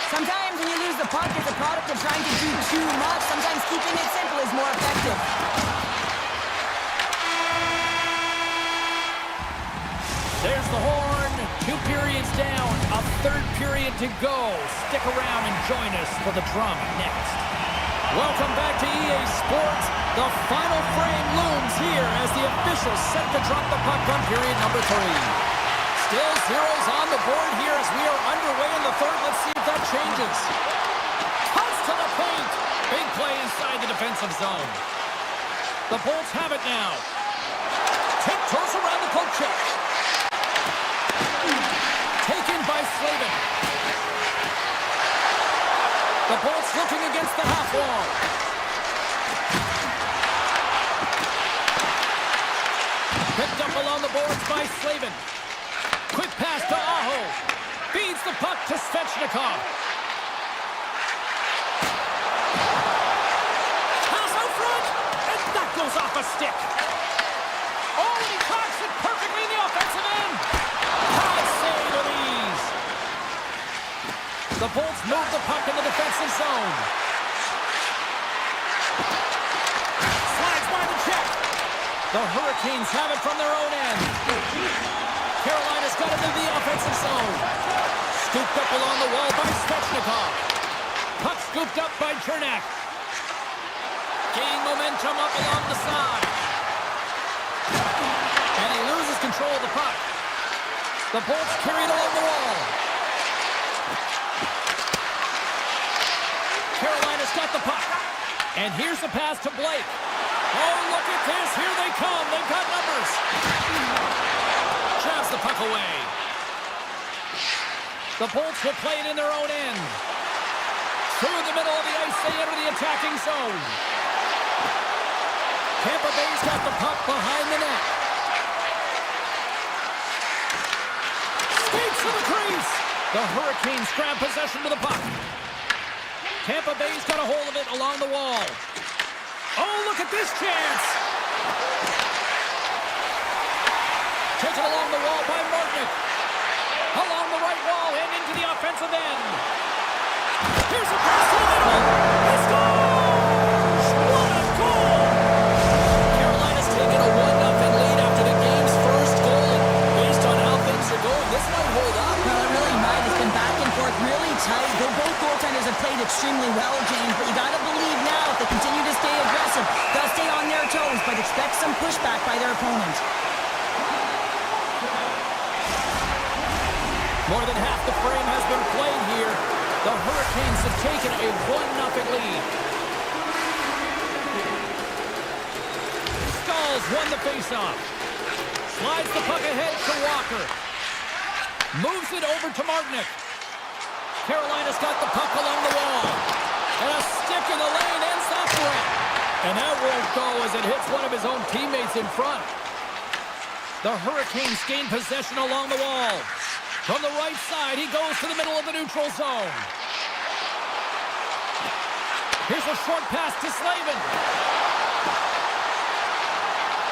Sometimes when you lose the puck, it's a product of trying to do too much. Sometimes keeping it simple is more effective. There's the horn. 2 periods down. A 3rd period to go. Stick around and join us for the drama next. Welcome back to EA Sports. The final frame looms here as the officials set to drop the puck on period number 3. Still zeros on the board here as we are underway in the 3rd. Let's see if that changes. Toss to the paint. Big play inside the defensive zone. The Bolts have it now. Tiptoes around the poke check. Taken by Slavin. The Bolts looking against the half wall. Picked up along the boards by Slavin. Quick pass to Aho. Feeds the puck to Svechnikov. Pass out front, and that goes off a stick. Oh, and he cocks it perfectly in the offensive end. High save with ease. The Bolts move the puck in the defensive zone. Slides by the check. The Hurricanes have it from their own end. Carolina's got it into the offensive zone. Scooped up along the wall by Svechnikov. Puck scooped up by Chernak. Gain momentum up along the side. And he loses control of the puck. The Bolts carry it along the wall. Carolina's got the puck. And here's the pass to Blake. Oh, look at this. Here they come. They've got numbers. Jabs the puck away. The Bolts will play it in their own end. Through the middle of the ice, they enter the attacking zone. Tampa Bay's got the puck behind the net. Skates to the crease. The Hurricanes grab possession to the puck. Tampa Bay's got a hold of it along the wall. Oh, look at this chance. Taken along the wall by Martinick. Along the right wall and into the offensive end. Here's a pass to the middle. He scores! What a goal! Carolina's taken a 1-0 lead after the game's first goal. Based on how things are going, this might hold up. Well, it really might. It's been back and forth, really tight. Both goaltenders have played extremely well, James, but you got to believe now if they continue to stay aggressive, they'll stay on their toes, but expect some pushback by their opponent. More than half the frame has been played here. The Hurricanes have taken a 1-0 lead. Stalls won the faceoff. Slides the puck ahead to Walker. Moves it over to Martinick. Carolina's got the puck along the wall. And a stick in the lane ends that threat. And that won't go as it hits one of his own teammates in front. The Hurricanes gain possession along the wall. From the right side, he goes to the middle of the neutral zone. Here's a short pass to Slavin.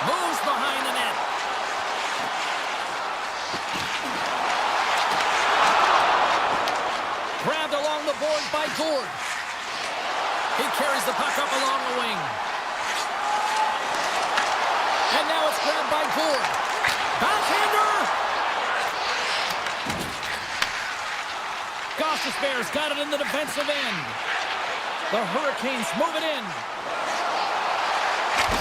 Moves behind the net. Grabbed along the board by Gord. He carries the puck up along the wing. And now it's grabbed by Gord. Backhander! Goss's Bears got it in the defensive end. The Hurricanes move it in.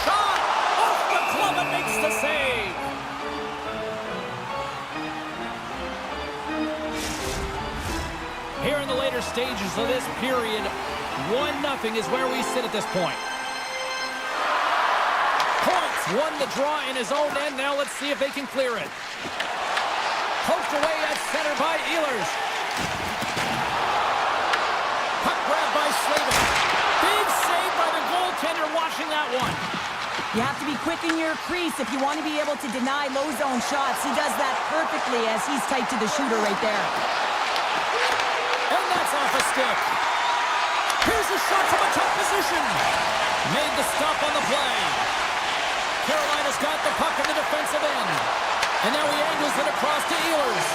Shot! Off the glove and makes the save. Here in the later stages of this period, 1-0 is where we sit at this point. Points won the draw in his own end. Now let's see if they can clear it. Poked away at center by Ehlers. Puck grabbed by Slavin. Big save by the goaltender watching that one. You have to be quick in your crease if you want to be able to deny low zone shots. He does that perfectly as he's tight to the shooter right there. And that's off a stick. Here's a shot from a tough position. Made the stop on the play. Carolina's got the puck in the defensive end. And now he angles it across to Ehlers.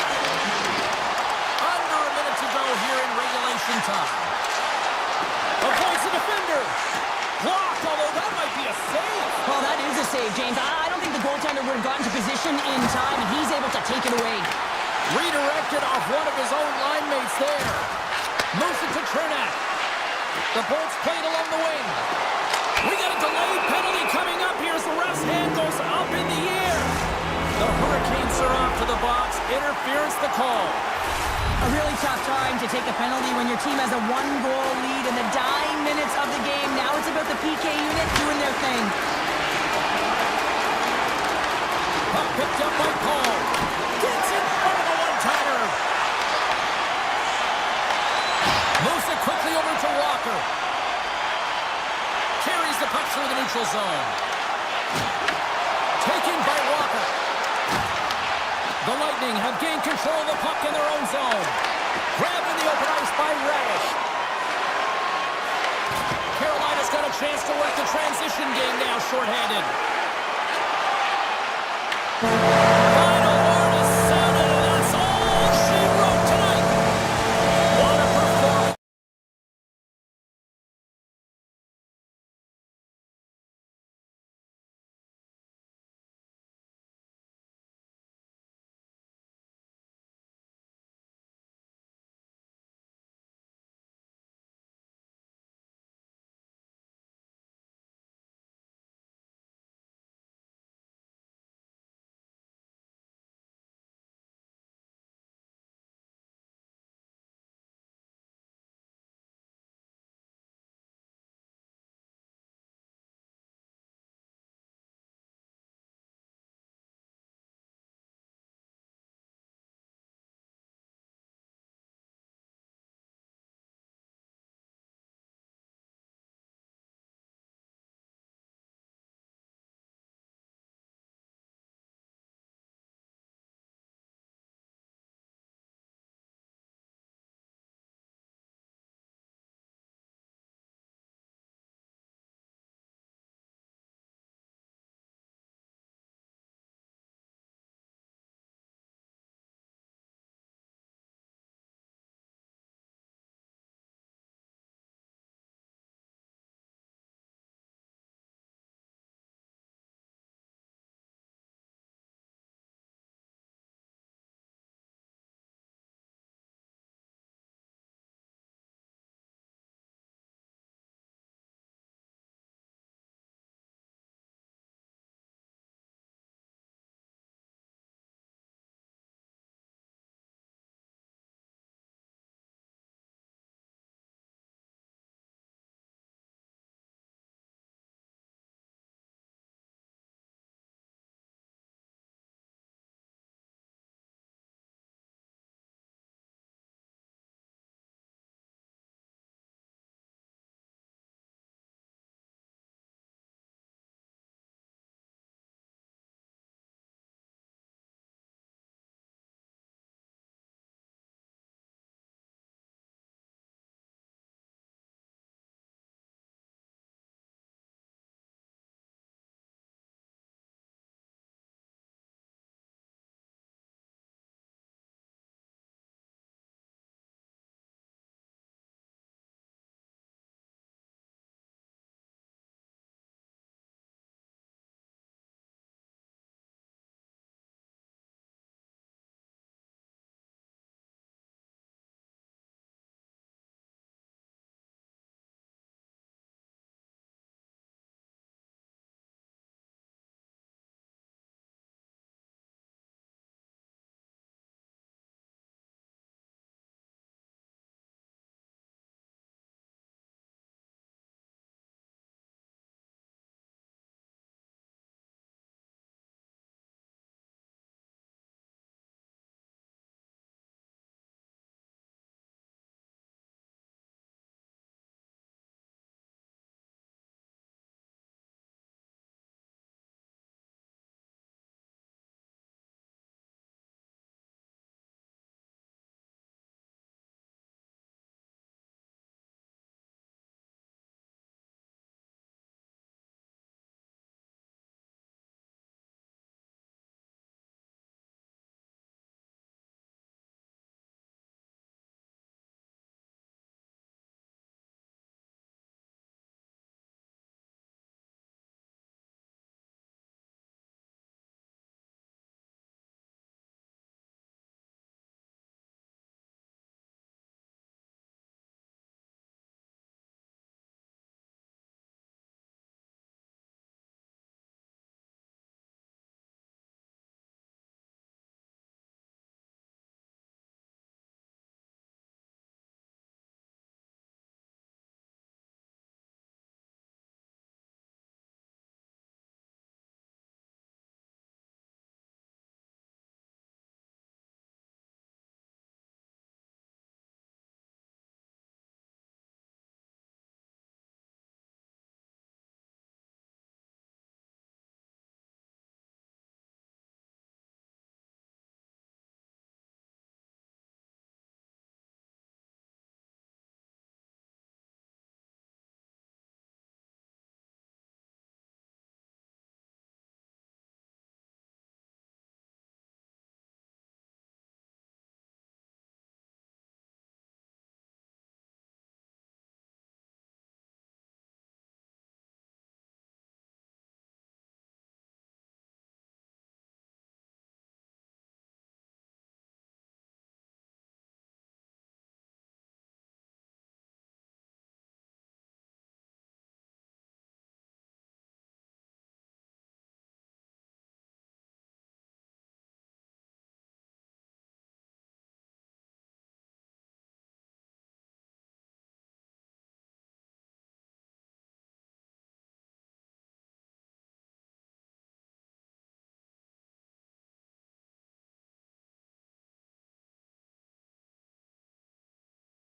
Under a minute to go here in regulation time. Avoids the defender. Blocked, although that might be a save. Well, that is a save, James. I don't think the goaltender would have gotten to position in time, and he's able to take it away. Redirected off one of his own line mates there. Moves it to Chernak. The Bolts played along the wing. We got a delayed penalty coming up here as the ref's hand goes up in the air. The Hurricanes are off to the box. Interference the call. A really tough time to take a penalty when your team has a one-goal lead in the dying minutes of the game. Now it's about the PK unit doing their thing. Puck picked up by Paul. Gets in front of the one-timer. Moves it quickly over to Walker. Carries the puck through the neutral zone. Taken by Walker. The Lightning have gained control of the puck in their own zone. Grabbed in the open ice by Radish. Carolina's got a chance to work the transition game now shorthanded.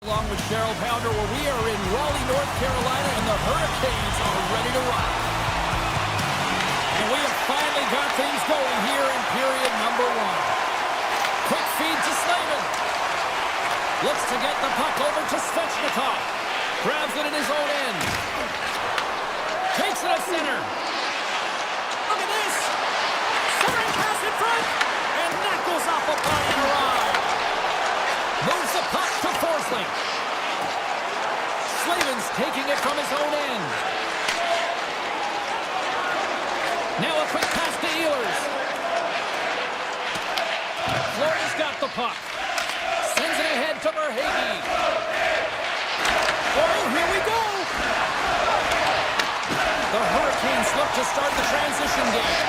Along with Cheryl Pounder, where we are in Raleigh, North Carolina, and the Hurricanes are ready to rock. And we have finally got things going here in period number 1. Quick feed to Slavin. Looks to get the puck over to Svechnikov. Grabs it in his own end. Takes it at center. Look at this. Centering pass in front. And that goes off a body and ride. Moves the puck to Forsling. Slavin's taking it from his own end. Now a quick pass to Ehlers. Florida's got the puck. Sends it ahead to Verhaeghe. Oh, here we go! The Hurricanes look to start the transition game.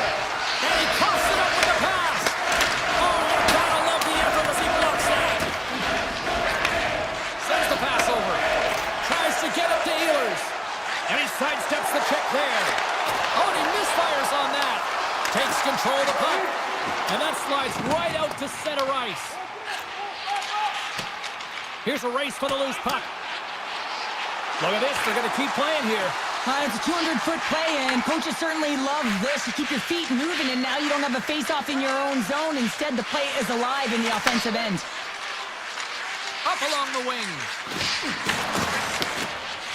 And he coughs it up with the pass. Oh, you gotta love the effort as he blocks that. Sends the pass over. Tries to get it to Ehlers. And he sidesteps the check there. Oh, and he misfires on that. Takes control of the puck. And that slides right out to center ice. Here's a race for the loose puck. Look at this. They're going to keep playing here. It's a 200-foot play, and coaches certainly love this. You keep your feet moving, and now you don't have a face-off in your own zone. Instead, the play is alive in the offensive end. Up along the wing.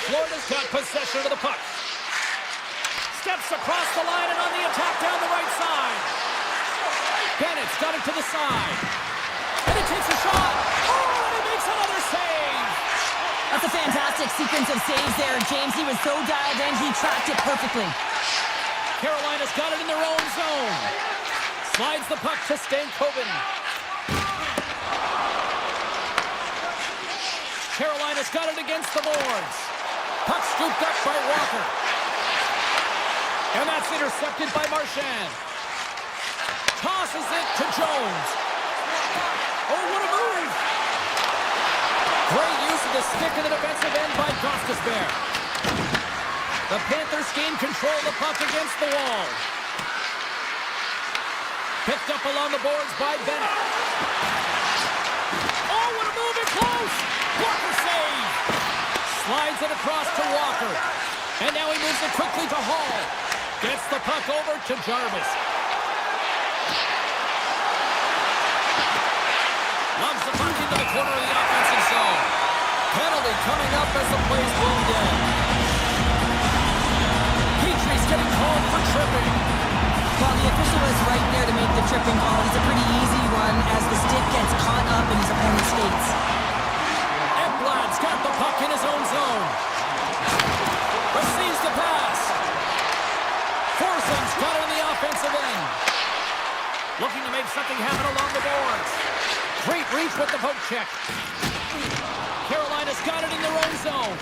Florida's got possession of the puck. Steps across the line and on the attack down the right side. Bennett's got it to the side. And he takes a shot. Oh, and he makes another save. That's a fantastic sequence of saves there, James. He was so dialed in, he tracked it perfectly. Carolina's got it in their own zone. Slides the puck to Stankoven. Carolina's got it against the boards. Puck scooped up by Walker. And that's intercepted by Marchand. Tosses it to Jones. Oh, what a move! Great use of the stick in the defensive end by Gostisbehere. The Panthers gain control of the puck against the wall. Picked up along the boards by Bennett. Oh, what a move in close! Walker save! Slides it across to Walker. And now he moves it quickly to Hall. Gets the puck over to Jarvis. Loves the puck into the corner of the offensive zone. Penalty coming up as the play's blown dead. Petrie's getting called for tripping. Well, the official was right there to make the tripping call. It's a pretty easy one as the stick gets caught up in his opponent's skates. Ekblad's got the puck in his own zone. Receives the pass. Forson's got it on the offensive end. Looking to make something happen along the boards. Great reach with the poke check. Carolina's got it in their own zone.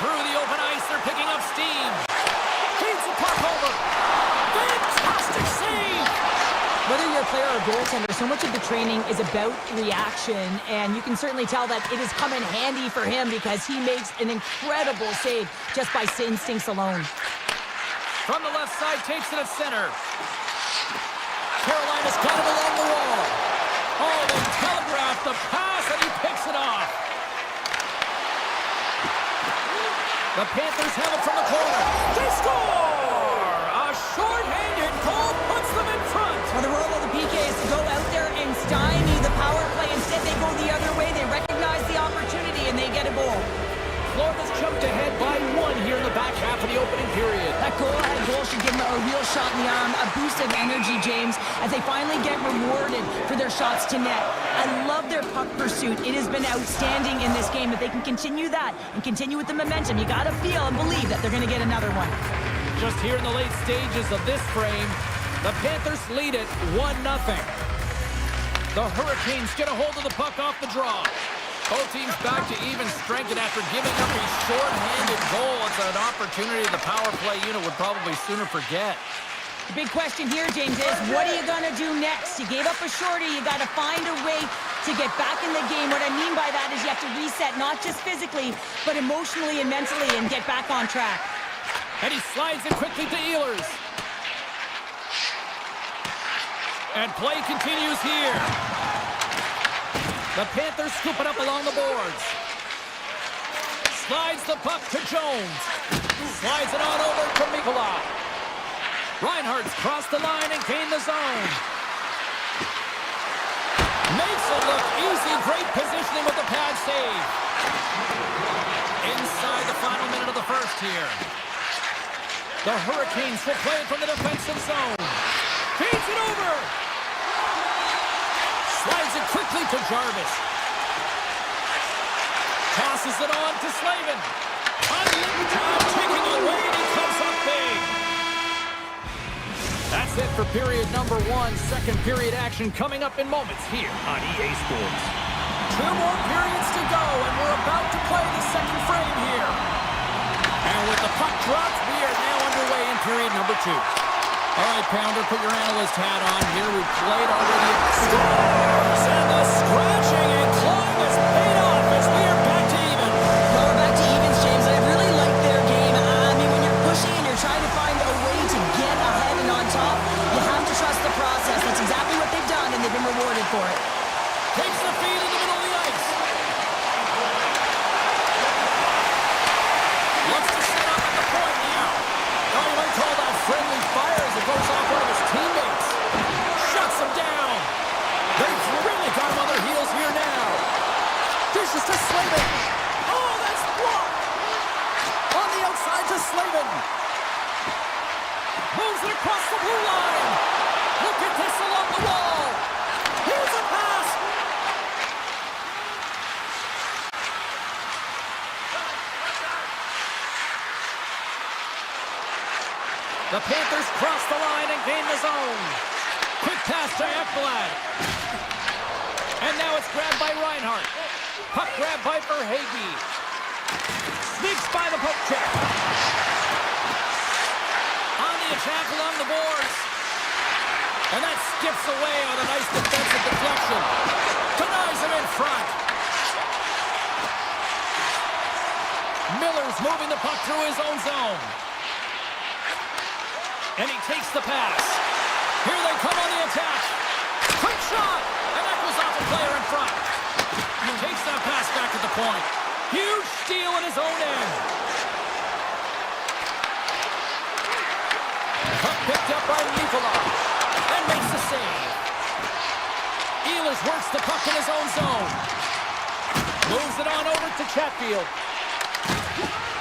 Through the open ice, they're picking up steam. Feeds the puck over. Fantastic save! Whether you're a player or goaltender, so much of the training is about reaction, and you can certainly tell that it has come in handy for him because he makes an incredible save just by instincts alone. From the left side, takes it at center. Carolina's got it along the wall. Oh, they telegraphed the pass, and he picks it off. The Panthers have it from the corner. They score! A short-handed goal puts them in front. Well, the role of the PK is to go out there and stymie the power play. Instead, they go the other way. They recognize the opportunity, and they get a goal. Florida's jumped ahead by 1 here in the back half of the opening period. That goal should give them a real shot in the arm, a boost of energy, James, as they finally get rewarded for their shots to net. I love their puck pursuit. It has been outstanding in this game. If they can continue that and continue with the momentum, you got to feel and believe that they're going to get another one. Just here in the late stages of this frame, the Panthers lead it 1-0. The Hurricanes get a hold of the puck off the draw. Both teams back to even strength, and after giving up a short-handed goal, it's an opportunity the power play unit would probably sooner forget. The big question here, James, is what are you going to do next? You gave up a shorty. You got to find a way to get back in the game. What I mean by that is you have to reset, not just physically, but emotionally and mentally, and get back on track. And he slides it quickly to Ehlers. And play continues here. The Panthers scoop it up along the boards. Slides the puck to Jones. Slides it on over to Mikola. Reinhardt's crossed the line and gained the zone. Makes it look easy. Great positioning with the pad save. Inside the final minute of the first here. The Hurricanes will play it from the defensive zone. Feeds it over. Slides it quickly to Jarvis. Tosses it on to Slavin. Unlimited time taking away, and he comes up big. That's it for period number one. Second period action coming up in moments here on EA Sports. 2 more periods to go, and we're about to play the second frame here. And with the puck dropped, we are now underway in period number 2. All right, Pounder, put your analyst hat on here. We've played already. Scores! And the scratching and clawing has paid off as we are back to even. Well, we're back to evens, James. I really like their game. I mean, when you're pushing and you're trying to find a way to get ahead and on top, you have to trust the process. That's exactly what they've done, and they've been rewarded for it. Takes the feed in the middle of the ice. Looks to set up at the point now. Oh, you might call that friendly fire as it goes off one of his teammates. Shuts him down. They've really got him on their heels here now. Dishes to Slavin. Oh, that's blocked. On the outside to Slavin. Moves it across the blue line. Look at this along the wall. Here's a pass. The Panthers cross the line and gain the zone. Quick pass to Ekblad. And now it's grabbed by Reinhardt. Puck grab by Verhaeghe. Sneaks by the poke check. On the attack along the boards. And that skips away on a nice defensive deflection. Denies him in front. Miller's moving the puck through his own zone. And he takes the pass. Here they come on the attack. Quick shot! And that goes off a player in front. He takes that pass back at the point. Huge steal in his own end. Puck picked up by Mikola. And makes the save. Ehlers works the puck in his own zone. Moves it on over to Chatfield.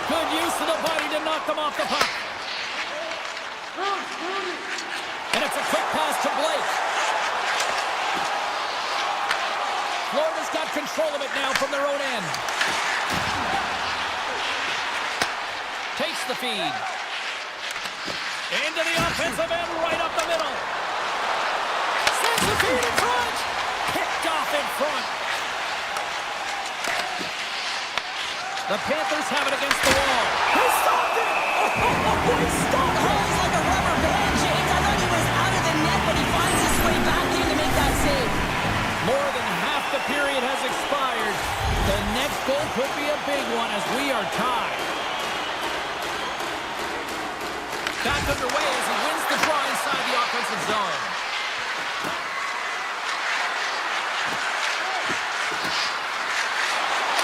Good use of the body to knock them off the puck. And it's a quick pass to Blake. Florida's got control of it now from their own end. Takes the feed. Into the offensive end, right up the middle. Sends the feed in front. Picked off in front. The Panthers have it against the wall. He stopped it! Oh, he stopped it! He's like a rubber band, James. I thought he was out of the net, but he finds his way back in to make that save. More than half the period has expired. The next goal could be a big one as we are tied. Back underway as he wins the draw inside the offensive zone.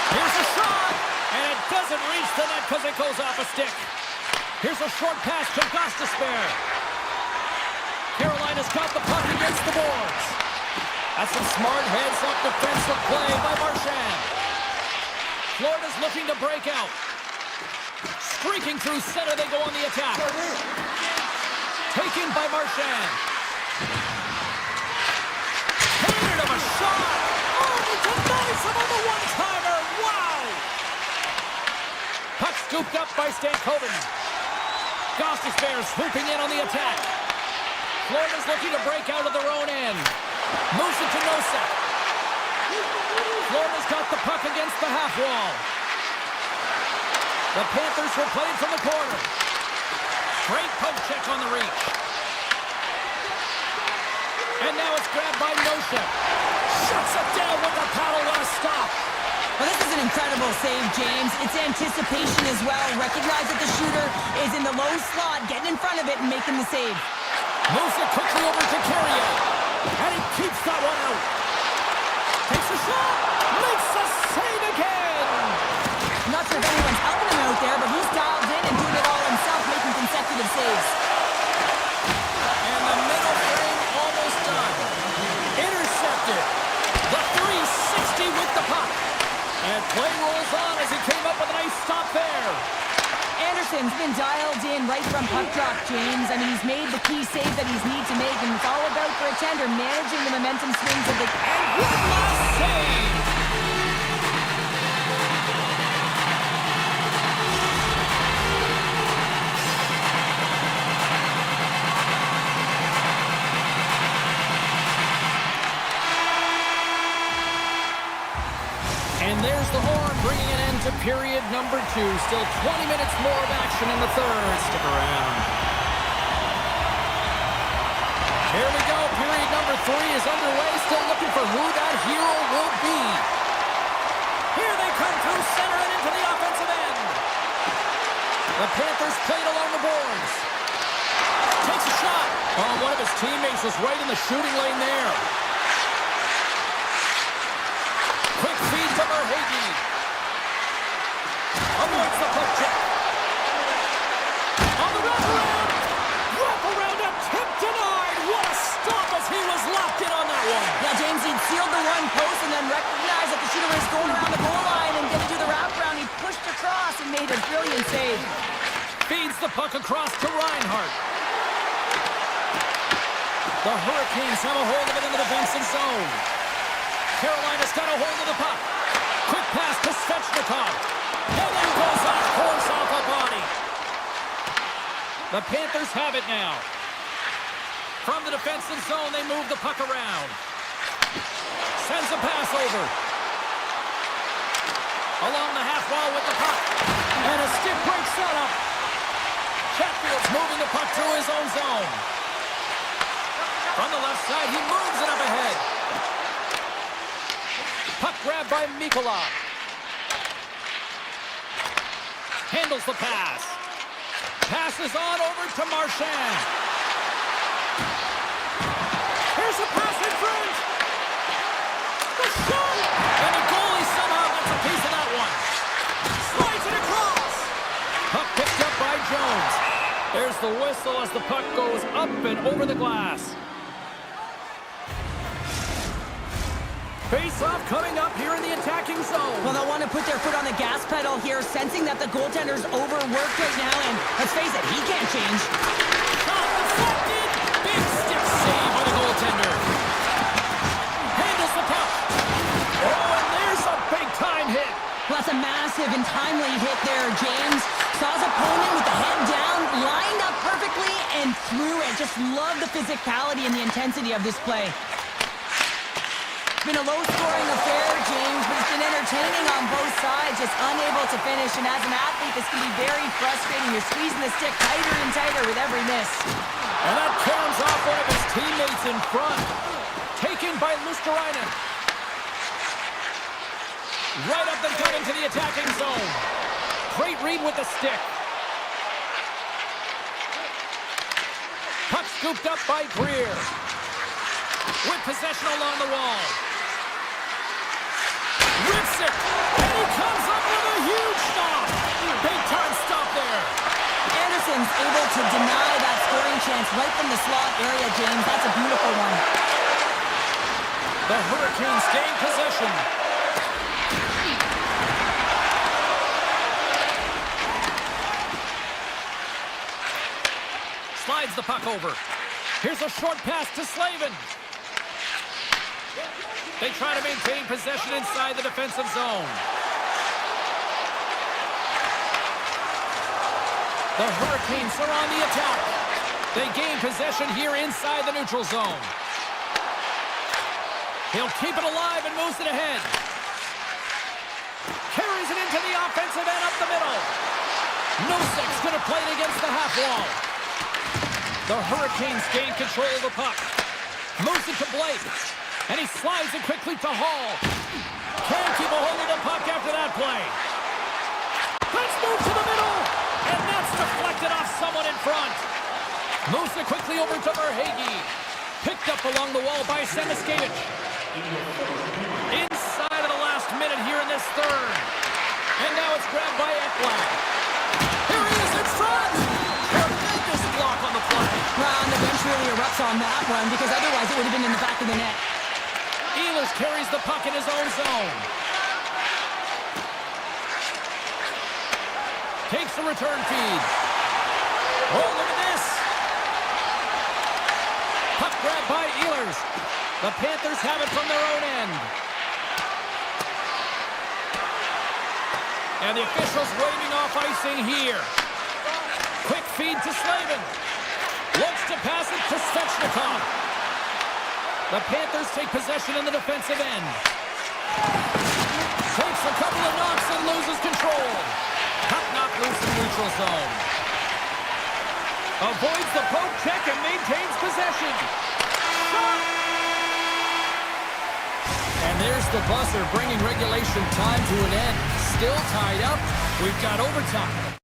Here's a shot, and it doesn't reach the net because it goes off a stick. Here's a short pass to Gostisbehere. Carolina's got the puck against the boards. That's some smart heads-up defensive play by Marchand. Florida's looking to break out. Streaking through center, they go on the attack. Taken by Marchand. Hated of a shot. Oh, he denies him on the one-timer. Wow! Puck scooped up by Stankoven. Gostisbehere swooping in on the attack. Florida's looking to break out of their own end. Moves it to Nosek. Florida's got the puck against the half wall. The Panthers were played from the corner. Great poke check on the reach. And now it's grabbed by Nosek. Shuts it down with the paddle. What a stop. Well, this is an incredible save, James. It's anticipation as well. Recognize that the shooter is in the low slot, getting in front of it and making the save. Moves it quickly over to Carrier. And he keeps that one out. Takes a shot. Makes a save again. I'm not sure if anyone's helping him out there, but he's dialed in and doing it all himself, making consecutive saves. And the middle frame almost done. Intercepted. The 360 with the puck. And play rolls on as he came up with a nice stop there. Anderson's been dialed in right from puck drop, James. I mean, he's made the key save that he's needed to make, and it's all about for a tender managing the momentum swings of the... And one last save. And there's the horn, bringing an end to period number 2. Still 20 minutes more of action in the third. Stick around. Here we go. Period number 3 is underway. Still looking for who that hero will be. Here they come through center and into the offensive end. The Panthers played along the boards. Takes a shot. Oh, one of his teammates was right in the shooting lane there. Quick feed to Verhage. Avoids the puck check. On the wraparound. Wraparound attempt denied. What a stop as he was locked in on that one. Yeah, James, he'd sealed the one post and then recognized that the shooter was going around the goal line and going to do the wraparound. He pushed across and made a brilliant save. Feeds the puck across to Reinhart. The Hurricanes have a hold of it in the defensive zone. Carolina's got a hold of the puck. Quick pass to Svechnikov. And then goes off course off a body. The Panthers have it now. From the defensive zone, they move the puck around. Sends a pass over. Along the half wall with the puck. And a stick break setup. Chatfield's moving the puck through his own zone. From the left side, he moves it up ahead. Puck grabbed by Mikula. Handles the pass. Passes on over to Marchand. Here's a pass in front. The shot! And the goalie somehow gets a piece of that one. Slides it across. Puck picked up by Jones. There's the whistle as the puck goes up and over the glass. Face-off coming up here in the attacking zone. Well, they'll want to put their foot on the gas pedal here, sensing that the goaltender's overworked right now, and let's face it, he can't change. Shot deflected. Big stick save by the goaltender. Handles the puck. Oh, and there's a big-time hit. Well, that's a massive and timely hit there, James. Saw his opponent with the head down, lined up perfectly, and threw it. Just love the physicality and the intensity of this play. It's been a low-scoring affair, James, but it's been entertaining on both sides, just unable to finish. And as an athlete, this can be very frustrating. You're squeezing the stick tighter and tighter with every miss. And that comes off one of his teammates in front. Taken by Lusterainen. Right up the gut into the attacking zone. Great read with the stick. Puck scooped up by Greer. With possession along the wall. Rips it, and he comes up with a huge stop. Big-time stop there. Anderson's able to deny that scoring chance right from the slot area, James. That's a beautiful one. The Hurricanes gain possession. Slides the puck over. Here's a short pass to Slavin. They try to maintain possession inside the defensive zone. The Hurricanes are on the attack. They gain possession here inside the neutral zone. He'll keep it alive and moves it ahead. Carries it into the offensive end up the middle. Nosek's going to play it against the half wall. The Hurricanes gain control of the puck. Moves it to Blake. And he slides it quickly to Hall. Can't keep a hold of the puck after that play. Let's move to the middle. And that's deflected off someone in front. Moves it quickly over to Verhage. Picked up along the wall by Semiskevich. Inside of the last minute here in this third. And now it's grabbed by Ekblad. Here he is in front! Tremendous block on the play. Well, and the bench really erupts on that one because otherwise it would have been in the back of the net. Ehlers carries the puck in his own zone. Takes the return feed. Oh, look at this. Puck grab by Ehlers. The Panthers have it from their own end. And the officials waving off icing here. Quick feed to Slavin. Looks to pass it to Svechnikov. The Panthers take possession in the defensive end. Takes a couple of knocks and loses control. Puck knocked loose in neutral zone. Avoids the poke check and maintains possession. And there's the buzzer, bringing regulation time to an end. Still tied up. We've got overtime.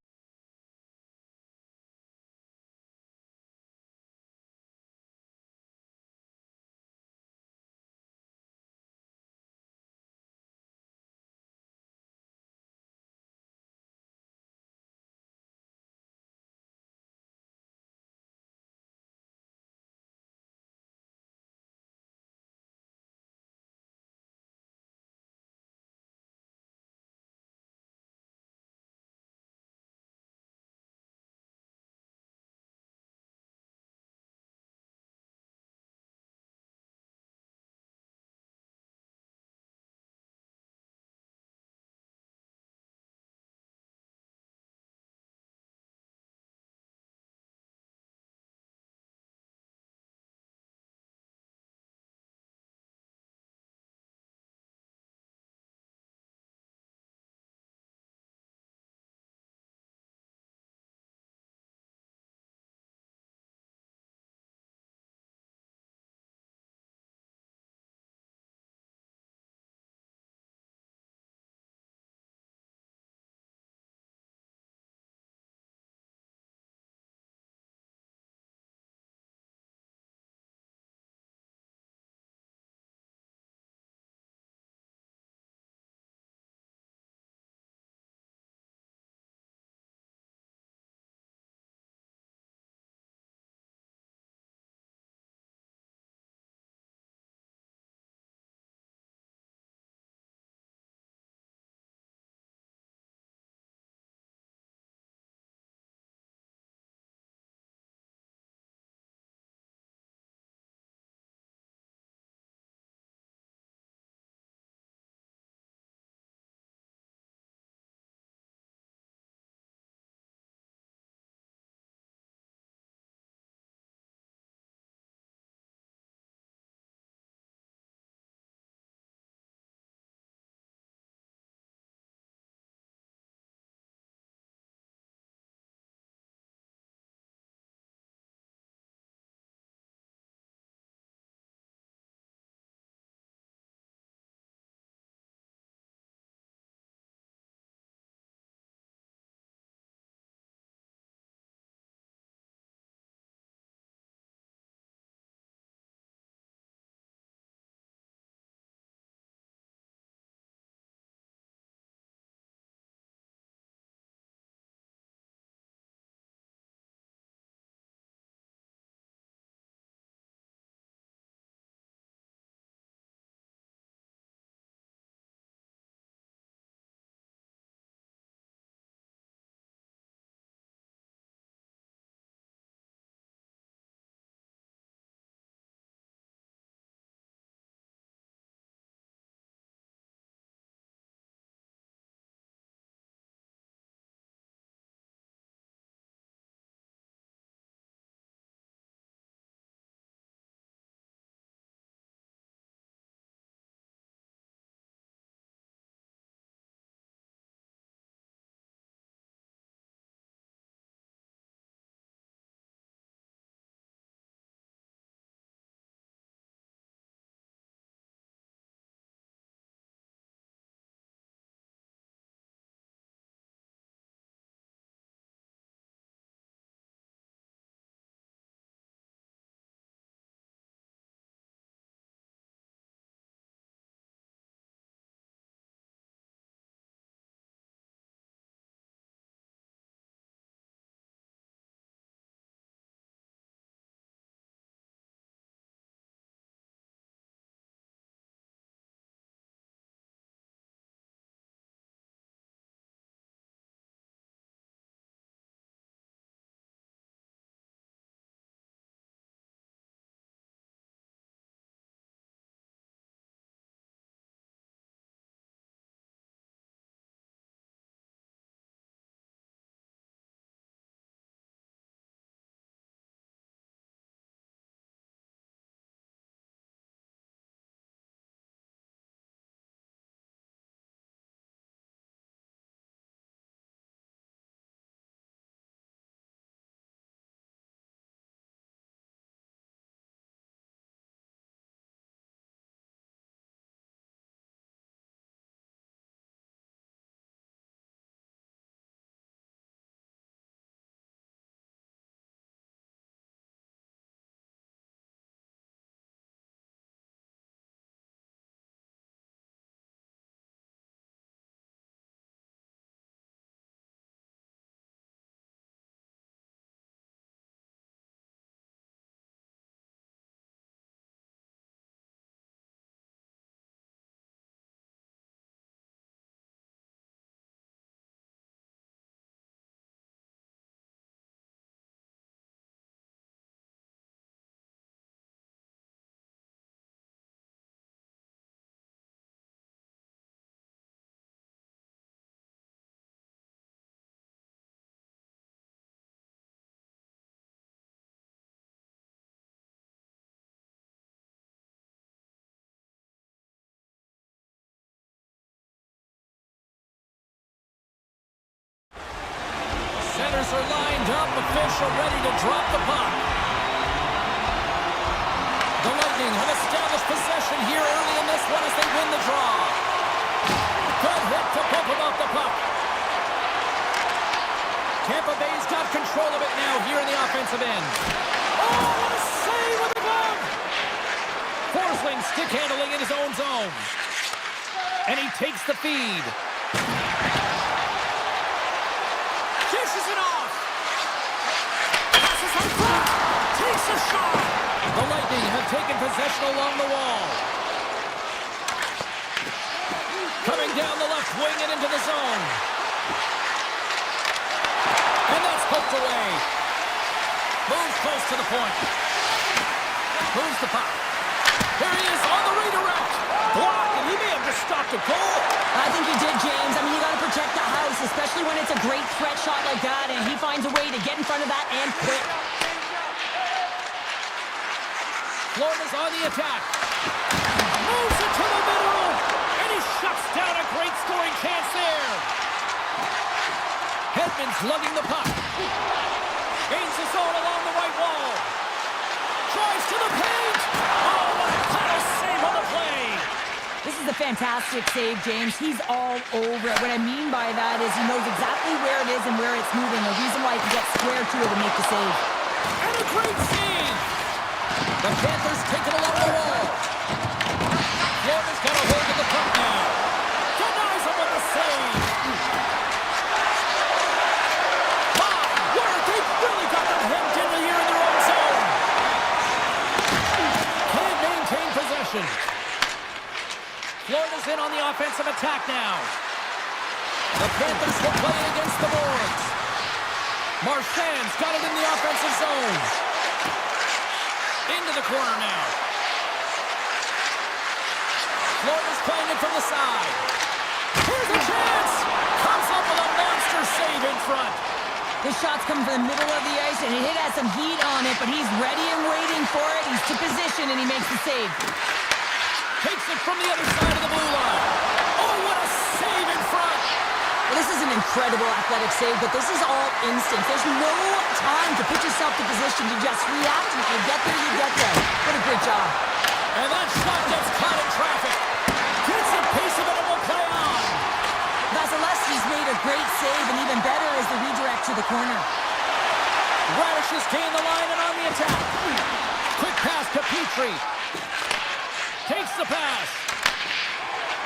Defenders are lined up, official ready to drop the puck. The Lightning have established possession here early in this one as they win the draw. Good hit to bump him off the puck. Tampa Bay's got control of it now here in the offensive end. Oh, what a save with the glove! Forsling stick handling in his own zone. And he takes the feed. Dishes it off. Passes on front. Takes a shot. The Lightning have taken possession along the wall. Coming down the left wing and into the zone. And that's hooked away. Moves close to the point. Moves the puck. There he is on the redirect. Blocked, and he may have just stopped a goal. I think he did, James. I mean, you got to protect the house, especially when it's a great threat shot like that, and he finds a way to get in front of that and quick. Florida's on the attack. Moves it to the middle, and he shuts down a great scoring chance there. Hedman's lugging the puck. Gains the zone along the right wall. Drives to the paint. Oh, what a title save on the play. This is a fantastic save, James. He's all over it. What I mean by that is he knows exactly where it is and where it's moving. The reason why he can get square to it and make the save. And a great save. The Panthers take it along the wall. Florida's got a hold of the puck now. Denies him with the save. My word, they've really got them hemmed in here in their own zone. Can't maintain possession. Florida's in on the offensive attack now. The Panthers will play against the boards. Marchand's got it in the offensive zone. Into the corner now. Florida's playing it from the side. Here's a chance. Comes up with a monster save in front. This shot's coming from the middle of the ice, and it has some heat on it, but he's ready and waiting for it. He's to position, and he makes the save. Takes it from the other side of the blue line. Oh, what a save in front. Well, this is an incredible athletic save, but this is all instant. There's no time to put yourself to position to just react. If you get there, you get there. What a great job. And that shot gets caught in traffic. Gets a piece of it and will play on. Vasilevsky's made a great save, and even better is the redirect to the corner. Radish has gained the line and on the attack. Quick pass to Petrie. Takes the pass.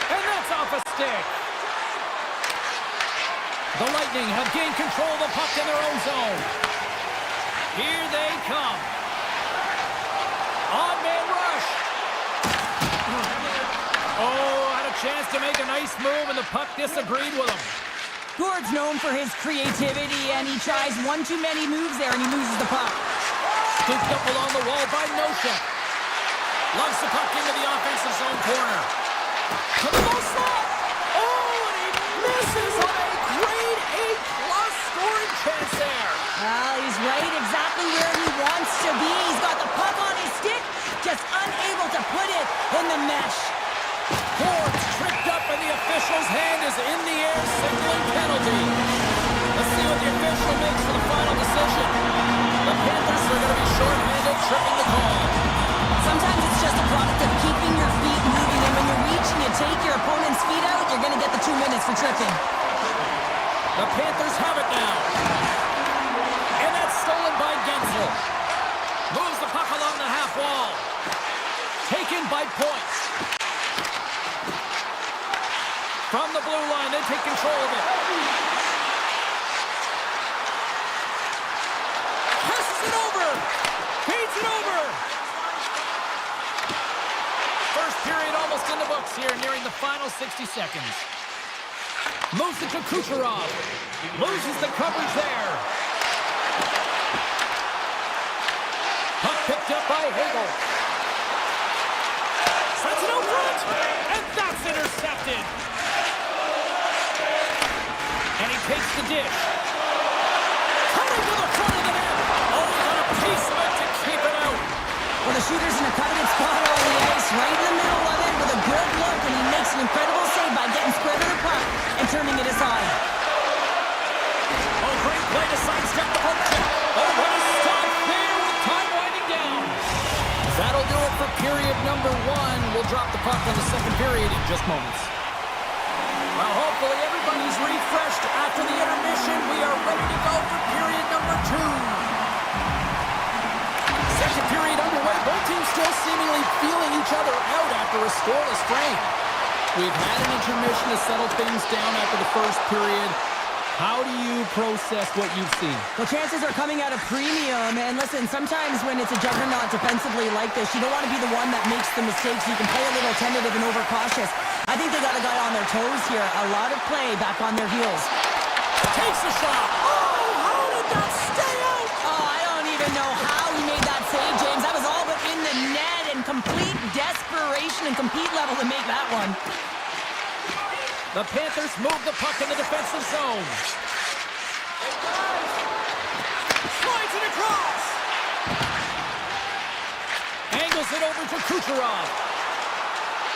And that's off a stick. The Lightning have gained control of the puck in their own zone. Here they come. On-man rush. Oh, had a chance to make a nice move, and the puck disagreed with him. Gord's known for his creativity, and he tries one too many moves there, and he loses the puck. Scooped up along the wall by Nosek. Loves the puck into the offensive zone corner. To the low slot. Oh, and he misses on a grade A+ scoring chance there. Well, he's right exactly where he wants to be. He's got the puck on his stick, just unable to put it in the mesh. Gord's tripped up, and the official's hand is in the air, signaling penalty. Let's see what the official makes for the final decision. The Panthers are going to be short-handed, tripping the call. Sometimes it's just a product of keeping your feet moving, and when you reach and you take your opponent's feet out, you're going to get the 2 minutes for tripping. The Panthers have it now. And that's stolen by Gensel. Moves the puck along the half wall. Taken by Point. From the blue line, they take control of it. Passes it over. Feeds it over. First period almost in the books here, nearing the final 60 seconds. Moves it to Kucherov. Loses the coverage there. Puck picked up by Hagel. Sends it out front. And that's intercepted. And he takes the dish. Coming to the front of the net. Oh, got a piece of it to keep it out. Well, the shooter's in a coveted spot on the ice, right in the middle of it, with a good look, and he makes an incredible save by getting square to the puck and turning it aside. Oh, great Play to sidestep the poke check. Oh, what a stop there with time winding down. That'll do it for period number 1. We'll drop the puck on the second period in just moments. Well, hopefully everybody's refreshed after the intermission. We are ready to go for period number 2. Second period underway. Both teams still seemingly feeling each other out after a scoreless frame. We've had an intermission to settle things down after the first period. How do you process what you've seen? Well, chances are coming at a premium. And listen, sometimes when it's a juggernaut defensively like this, you don't want to be the one that makes the mistakes. You can play a little tentative and overcautious. I think they got a guy on their toes here. A lot of play back on their heels. Takes a shot. Oh, how did that stay out? Oh, I don't even know how he made that save, James. That was all but in the net and complete desperation and compete level to make that one. The Panthers move the puck in the defensive zone. Slides it across. Angles it over to Kucherov.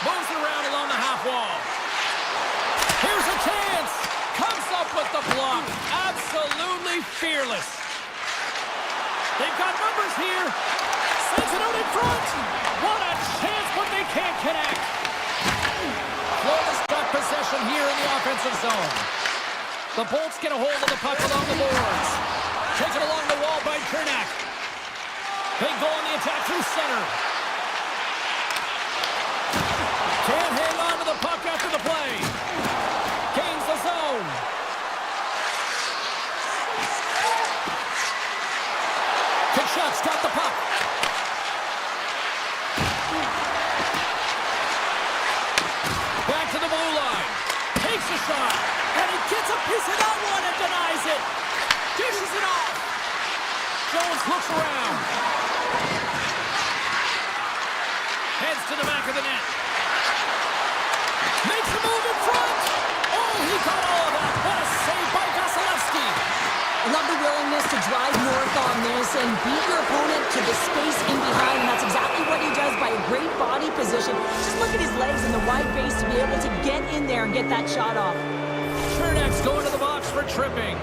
Moves it around along the half wall. Here's a chance. Comes up with the block. Absolutely fearless. They've got numbers here. Sends it out in front. What a chance, but they can't connect. Florida's got possession here in the offensive zone. The Bolts get a hold of the puck along the boards. Taken along the wall by Kernak. They go on the attack through center. Can't hang on to the puck after the play. Gains the zone. Kachuk's got the puck. Back to the blue line. Takes a shot. And he gets a piece of that one and denies it. Dishes it off. Jones looks around. Heads to the back of the net. Makes a move in front. Oh, he got all of that. What a save by Vasilevsky. I love the willingness to drive north on this and beat your opponent to the space in behind. And that's exactly what he does by a great body position. Just look at his legs and the wide base to be able to get in there and get that shot off. Kernak's going to the box for tripping.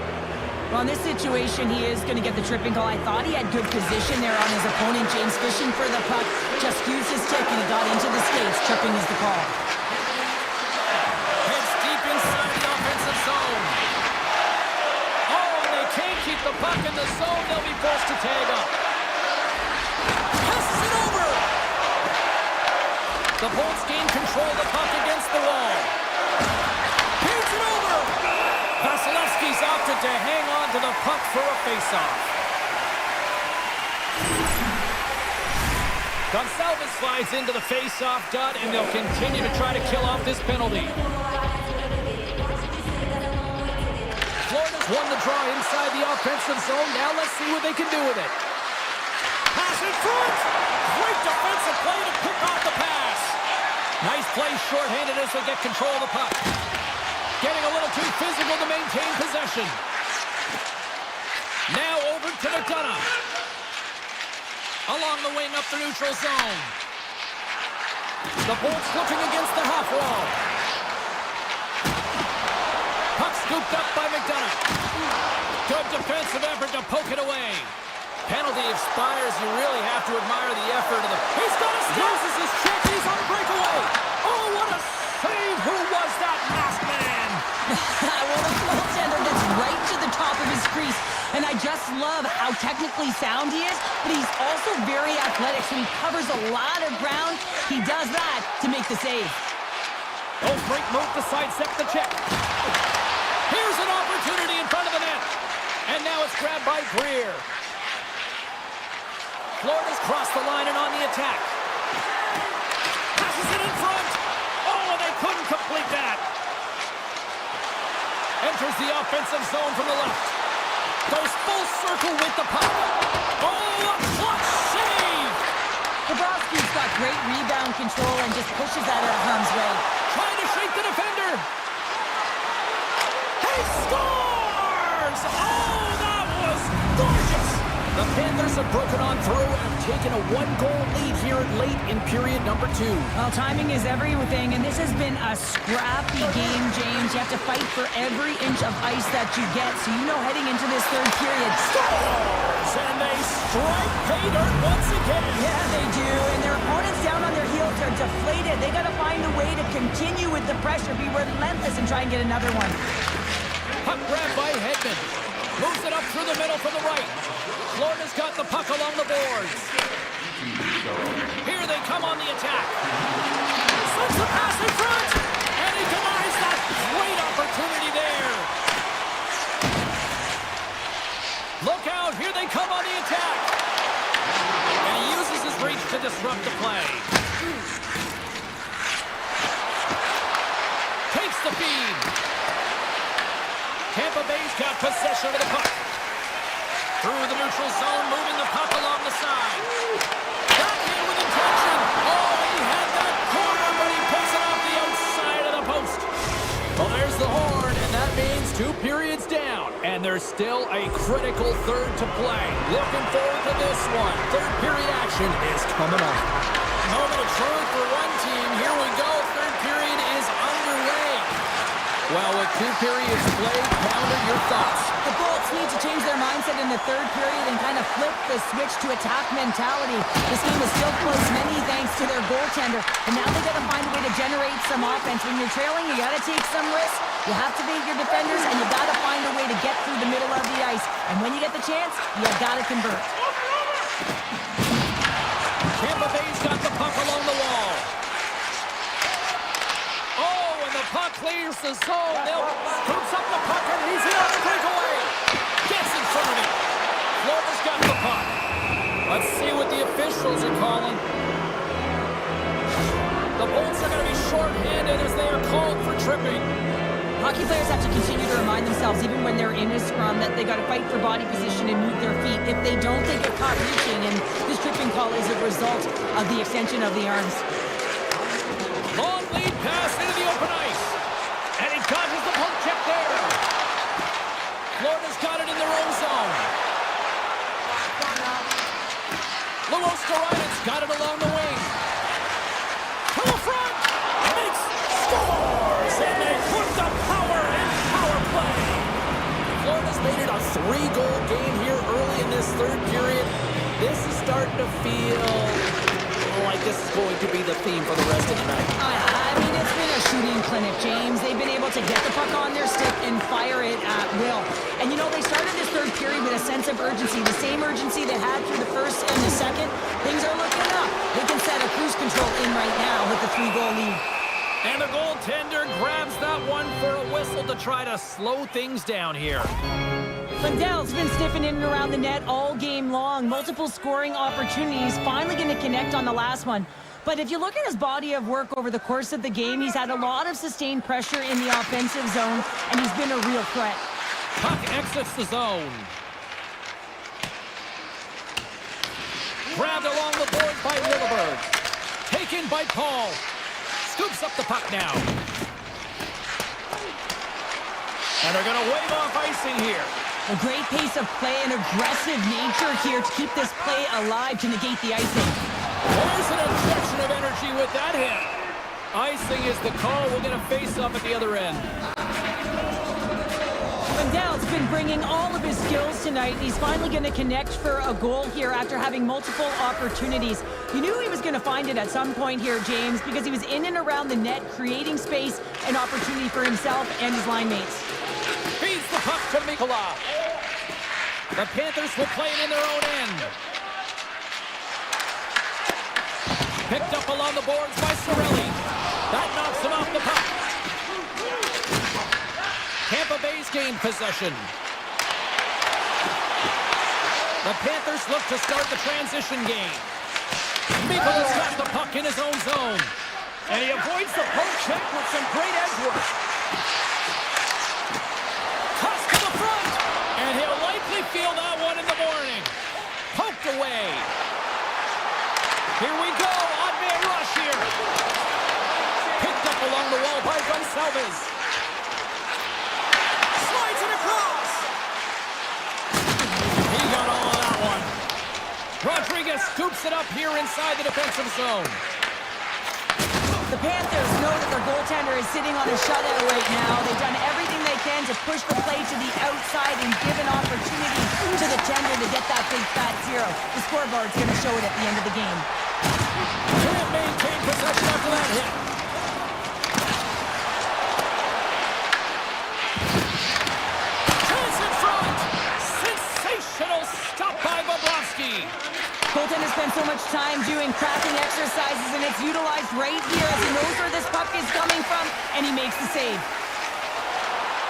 Well, in this situation, he is going to get the tripping call. I thought he had good position there on his opponent. James fishing for the puck. Just used his stick and he got into the skates. Tripping is the call. Heads deep inside the offensive zone. Oh, and they can't keep the puck in the zone. They'll be forced to tag up. Passes it over. The Bolts gain control of the puck against the wall. Hands it over. Vasilevsky's opted to hang on to the puck for a faceoff. Gonçalves slides into the faceoff dot, and they'll continue to try to kill off this penalty. Florida's won the draw inside the offensive zone. Now let's see what they can do with it. Pass in front. Great defensive play to pick off the pass. Nice play shorthanded as they get control of the puck. Getting a little too physical to maintain possession. Now over to McDonough. Along the wing up the neutral zone. The Bolts looking against the half wall. Puck scooped up by McDonough. Good defensive effort to poke it away. Penalty expires. You really have to admire the effort of the... He's got a stop. Loses his check. He's on breakaway. Oh, what a save. Who was that masked man? Well, the goaltender gets right to the top of his crease. And I just love how technically sound he is, but he's also very athletic, so he covers a lot of ground. He does that to make the save. Oh, great move to sidestep the check. Here's an opportunity in front of the net. And now it's grabbed by Greer. Florida's crossed the line and on the attack. Passes it in front. Oh, and they couldn't complete that. Enters the offensive zone from the left. Goes full circle with the puck. Oh, a clutch save! Bobrovsky's got great rebound control and just pushes that out of harm's way. Trying to shake the defender. He scores! Oh, that was gorgeous! The Panthers have broken on through and have taken a one-goal lead here late in period number 2. Well, timing is everything, and this has been a scrappy game, James. You have to fight for every inch of ice that you get, so you know heading into this third period. Scores! And they strike pay dirt once again. Yeah, they do, and their opponents down on their heels are deflated. They got to find a way to continue with the pressure, be relentless, and try and get another one. Puck grabbed by Hedman. Moves it up through the middle from the right. Florida's got the puck along the boards. Here they come on the attack. Slips the pass in front. And he denies that great opportunity there. Look out. Here they come on the attack. And he uses his reach to disrupt the play. Takes the feed. Tampa Bay's got possession of the puck. Through the neutral zone, moving the puck along the side. Back in with intention. Oh, he had that corner, but he picks it off the outside of the post. Well, there's the horn, and that means 2 periods down. And there's still a critical third to play. Looking forward to this one. Third period action is coming up. Moment of truth for one team. Here we go. Third period is underway. Well, with 2 periods played, Pounder, your thoughts? The Bullets need to change their mindset in the third period and kind of flip the switch to attack mentality. This game is still close, many thanks to their goaltender. And now they got to find a way to generate some offense. When you're trailing, you got to take some risks. You have to beat your defenders, and you got to find a way to get through the middle of the ice. And when you get the chance, you got to convert. Tampa Bay's got the puck along the wall. Oh, and the puck clears the zone. They'll scoops up the puck, and he's in on the breakaway. Gets in front of it. Florida's got the puck. Let's see what the officials are calling. The Bolts are going to be short-handed as they are called for tripping. Hockey players have to continue to remind themselves, even when they're in a scrum, that they got to fight for body position and move their feet. If they don't, they get caught reaching, and this tripping call is a result of the extension of the arms. Long lead pass into the open ice. And he dodges the poke check there. Florida's got it in their own zone. Luos Karayan's got it along the wing. To the front. Makes scores. And they put the power in power play. Florida's made it a 3-goal game here early in this third period. This is starting to feel like this is going to be the theme for the rest of the night. I mean, it's been a shooting clinic, James. They've been able to get the puck on their stick and fire it at will. And, you know, they started this third period with a sense of urgency, the same urgency they had through the first and the second. Things are looking up. They can set a cruise control in right now with the 3-goal lead. And the goaltender grabs that one for a whistle to try to slow things down here. Lundell's been sniffing in and around the net all game long. Multiple scoring opportunities. Finally going to connect on the last one. But if you look at his body of work over the course of the game, he's had a lot of sustained pressure in the offensive zone, and he's been a real threat. Puck exits the zone. Grabbed along the board by Lilleberg. Taken by Paul. Scoops up the puck now. And they're going to wave off icing here. A great pace of play and aggressive nature here to keep this play alive to negate the icing. There's an injection of energy with that hit. Icing is the call. We'll get a face-off at the other end. Lundell's been bringing all of his skills tonight. He's finally going to connect for a goal here after having multiple opportunities. You knew he was going to find it at some point here, James, because he was in and around the net, creating space and opportunity for himself and his line mates. Feeds the puck to Mikula. The Panthers will play it in their own end. Picked up along the boards by Cirelli. That knocks him off the puck. Tampa Bay's gained possession. The Panthers look to start the transition game. Mikula's got the puck in his own zone. And he avoids the poke check with some great edge work. Toss to the front. And he'll likely feel that one in the morning. Poked away. Here we go. Odd man rush here. Picked up along the wall by Gonçalves. Slides it across. He got all of that one. scoops it up here inside the defensive zone. The Panthers know that their goaltender is sitting on a shutout right now. They've done everything they can to push the play to the outside and give an opportunity to the tender to get that big fat zero. The scoreboard's going to show it at the end of the game. Can't maintain possession after that hit. Chance in front. Sensational stop by Bobrovsky. Goaltender spends so much time doing crafting exercises, and it's utilized right here as he knows where this puck is coming from, and he makes the save.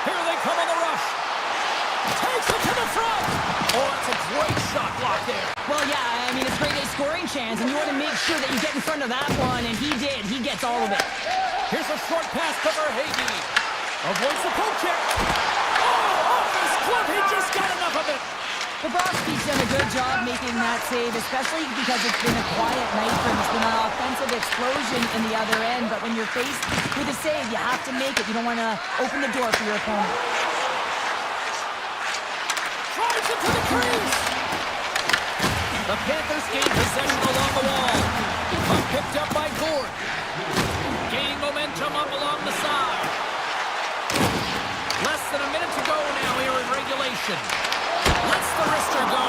Here they come on the rush. Takes it to the front. Oh, it's a great shot block there. Well, yeah, I mean, it's grade A scoring chance, and you want to make sure that you get in front of that one, and he did. He gets all of it. Here's a short pass to Verhaeghe. Avoids the poke check. Oh, off his glove. He just got enough of it. Bobrovsky's done a good job making that save, especially because it's been a quiet night for him. It's been an offensive explosion in the other end, but when you're faced with a save, you have to make it. You don't want to open the door for your opponent. Drives it to the crease. The Panthers gain possession along the wall. Puck picked up by Gord. Gaining momentum up along the side. Less than a minute to go now here in regulation. Lets the wrister go.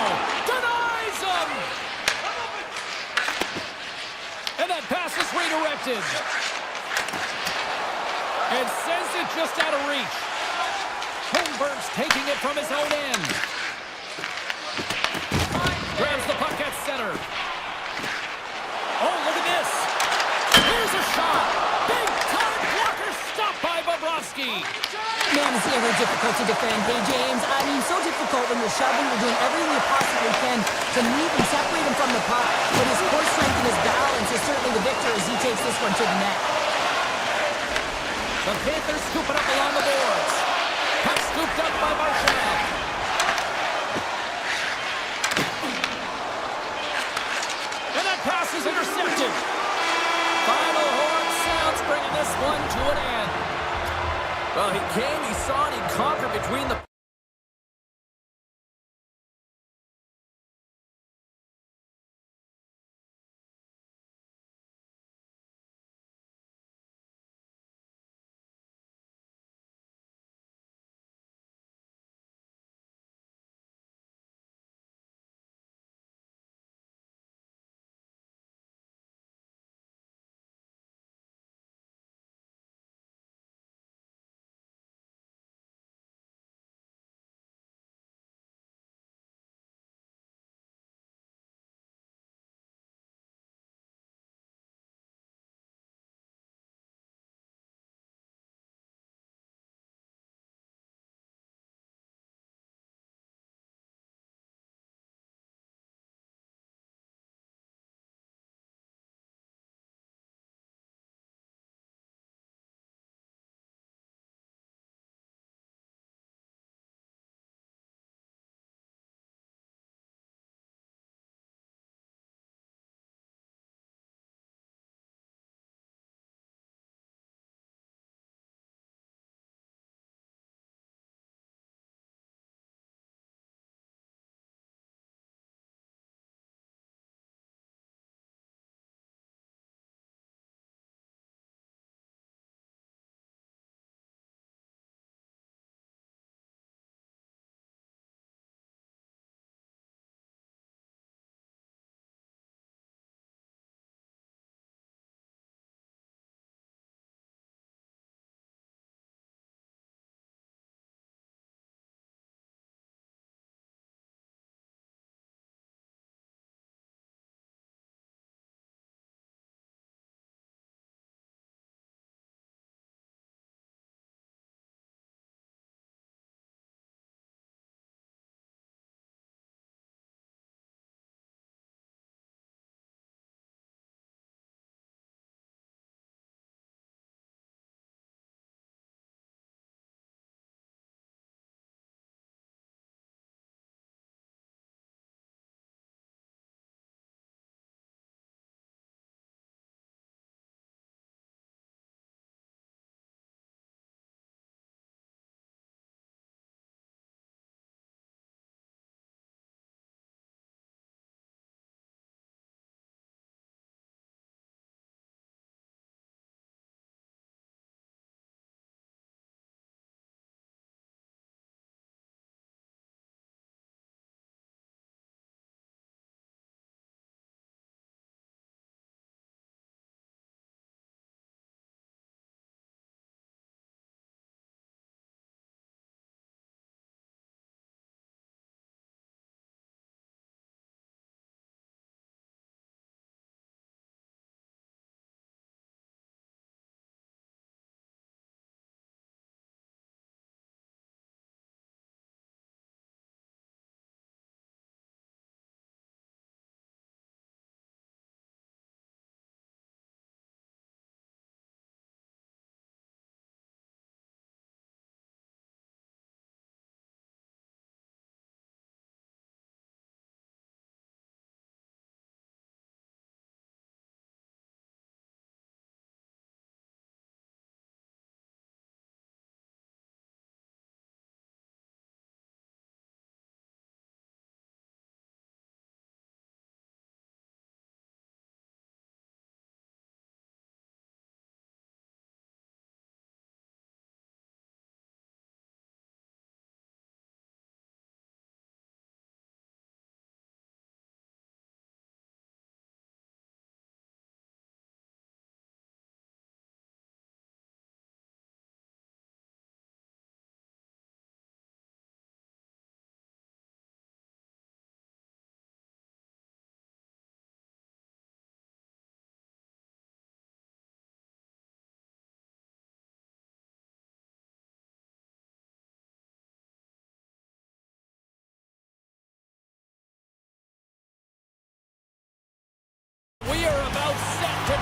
Denies him. And that pass is redirected. And sends it just out of reach. Holmberg's taking it from his own end. Grabs the puck at center. Oh, look at this. Here's a shot. Big time blocker stopped by Bobrovsky. Man, is he ever difficult to defend. Hey, James, I mean, so difficult when you're shoving, you're doing everything you possibly can to meet and separate him from the puck. But his core strength and his balance is certainly the victor as he takes this one to the net. The Panthers scoop it up along the boards. Puck scooped up by Marshall. And that pass is intercepted. Final horn sounds, bringing this one to an end. Well, he came, he saw, and he conquered between the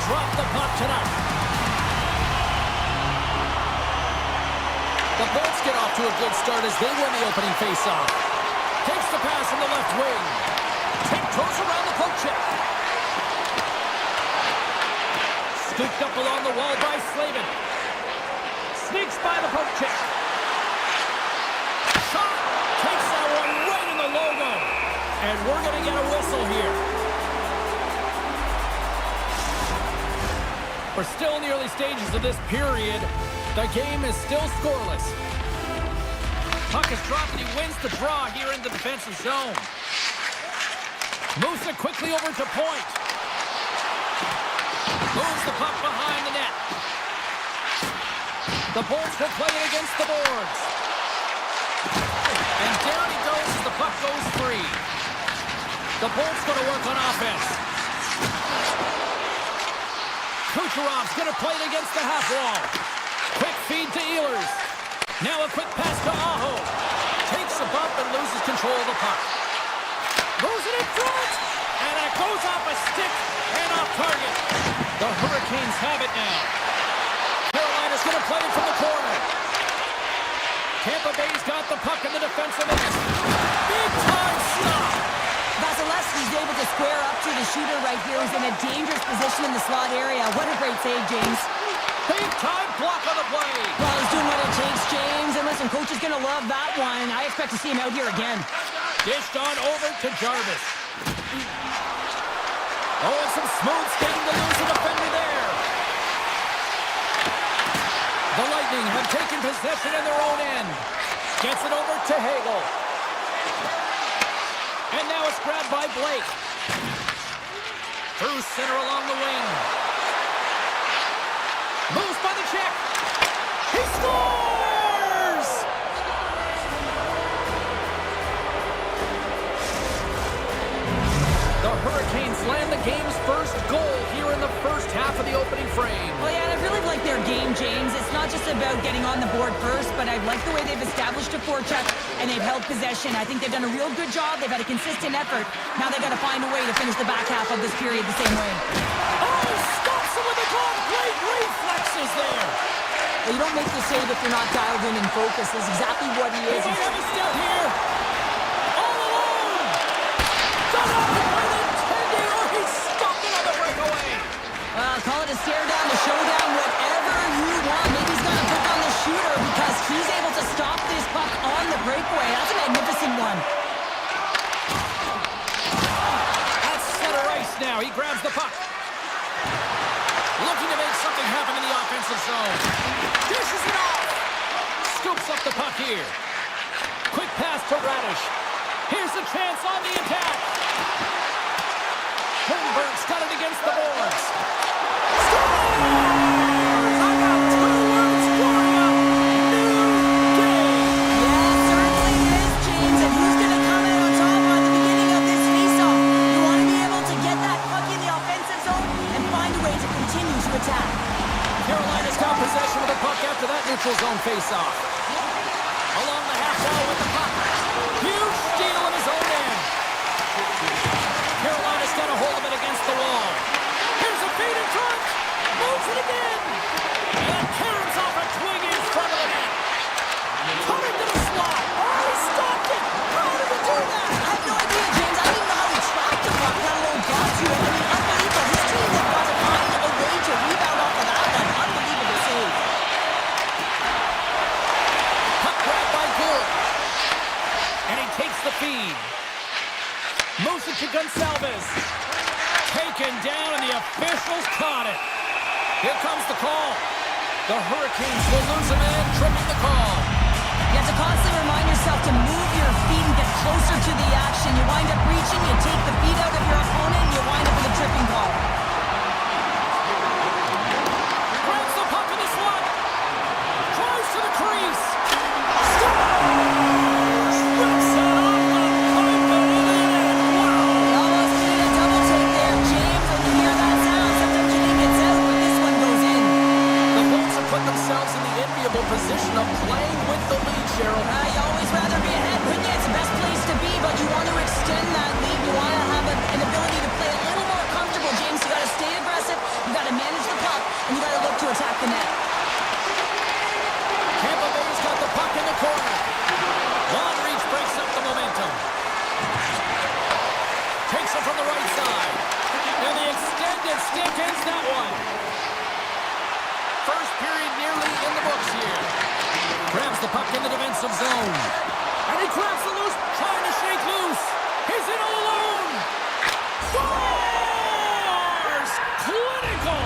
drop the puck tonight. The Bolts get off to a good start as they win the opening faceoff. Takes the pass in the left wing. Tiptoes around the poke check. Scooped up along the wall by Slavin. Sneaks by the poke check. Shot! Takes that one right in the logo. And we're going to get a whistle here. We're still in the early stages of this period. The game is still scoreless. Puck is dropped and he wins the draw here in the defensive zone. Moves it quickly over to point. Moves the puck behind the net. The Bolts will play it against the boards. And down he goes as the puck goes free. The Bolts going to work on offense. Kucherov's going to play it against the half wall. Quick feed to Ehlers. Now a quick pass to Aho. Takes a bump and loses control of the puck. Moves it in front. And it goes off a stick and off target. The Hurricanes have it now. Carolina's going to play it from the corner. Tampa Bay's got the puck in the defensive end. Big time stop. Vasilevsky's able to square up to the shooter right here, who's in a dangerous position in the slot area. What a great save, James. Big time block on the play. Well, he's doing what it takes, James. And listen, coach is going to love that one. I expect to see him out here again. Dished on over to Jarvis. Oh, and some smooth skating to lose a defender there. The Lightning have taken possession in their own end. Gets it over to Hagel. And now it's grabbed by Blake. Through center along the wing. Moves by the check. He scores! The Hurricanes land the game's first goal here in the first half of the opening frame. Well, yeah, and I really like their game, James. It's not just about getting on the board first, but I like the way they've established a forecheck and they've held possession. I think they've done a real good job. They've had a consistent effort. Now they've got to find a way to finish the back half of this period the same way. Oh, stops him with a glove. Great reflexes there. Well, you don't make the save if you're not dialed in and focused. That's exactly what he is. He might have a step here. All alone. Done up by the Tendy, or he's stopped it on the breakaway. Call it a stare down, a showdown, whatever you want. Maybe he's going to pick on the shooter because he's able to stop this puck on the breakaway. That's a magnificent one. That's center ice now. He grabs the puck. Looking to make something happen in the offensive zone. Dishes it off. Scoops up the puck here. Quick pass to Radish. Here's a chance on the attack. Holmberg's got it against the boards. Scores! I got 2 words for you. New game. Yeah, certainly is, James. And who's going to come out on top at the beginning of this faceoff? You want to be able to get that puck in the offensive zone and find a way to continue to attack. Carolina's got possession of the puck after that neutral zone faceoff. Along the half wall with the puck. Huge steal in his own end. Carolina's got a hold of it against the wall. Here's a feed in front. Moves it again. And caroms off a twig in front of the net. Coming to the slot. Oh, he stopped it. How did he do that? I have no idea, James. I don't even know how he tracked the puck, let alone got to it. I mean, unbelievable. His team has got to find a way to rebound off of that one. Unbelievable save. Puck grabbed by Good. And he takes the feed. Moves it to Gonsalves. Taken down, and the officials caught it. Here comes the call. The Hurricanes will lose a man, tripping the call. You have to constantly remind yourself to move your feet and get closer to the action. You wind up reaching, you take the feet out of your opponent, and you wind up with a tripping call. Grabs the puck in the slot. Drives to the crease. Scores! Rips it off the pipe and in the net. Wow! He almost did a double take there, James. When you hear that sound, sometimes you think it's out, but this one goes in. The Bolts have put themselves in the enviable position of playing with the lead, Cheryl. You always rather be ahead, wouldn't you? It's the best place to be, but you want to stick ends that one. First period nearly in the books here. Grabs the puck in the defensive zone. And he grabs the loose, trying to shake loose. He's in all alone. Scores! Clinical!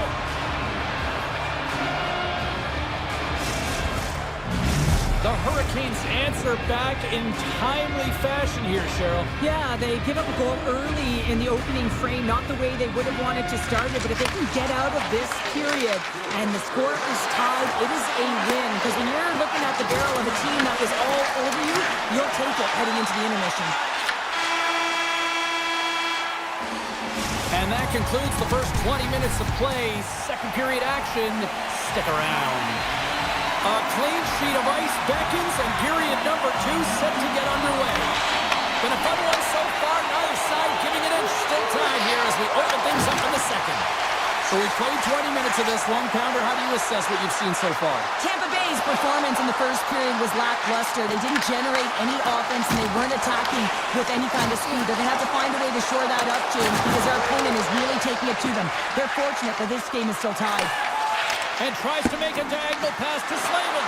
The Hurricanes answer back in timely fashion here, Cheryl. Yeah, they give up a goal early in the opening frame, not the way they would have wanted to start it, but if they can get out of this period and the score is tied, it is a win. Because when you're looking at the barrel of a team that was all over you, you'll take it heading into the intermission. And that concludes the first 20 minutes of play. Second period action. Stick around. A clean sheet of ice beckons, and period number 2 set to get underway. Been a fun one so far, neither side giving an inch. Still tied here as we open things up in the second. So we've played 20 minutes of this. Long Pounder, how do you assess what you've seen so far? Tampa Bay's performance in the first period was lackluster. They didn't generate any offense, and they weren't attacking with any kind of speed. They're going to have to find a way to shore that up, James, because their opponent is really taking it to them. They're fortunate that this game is still tied. And tries to make a diagonal pass to Slavin.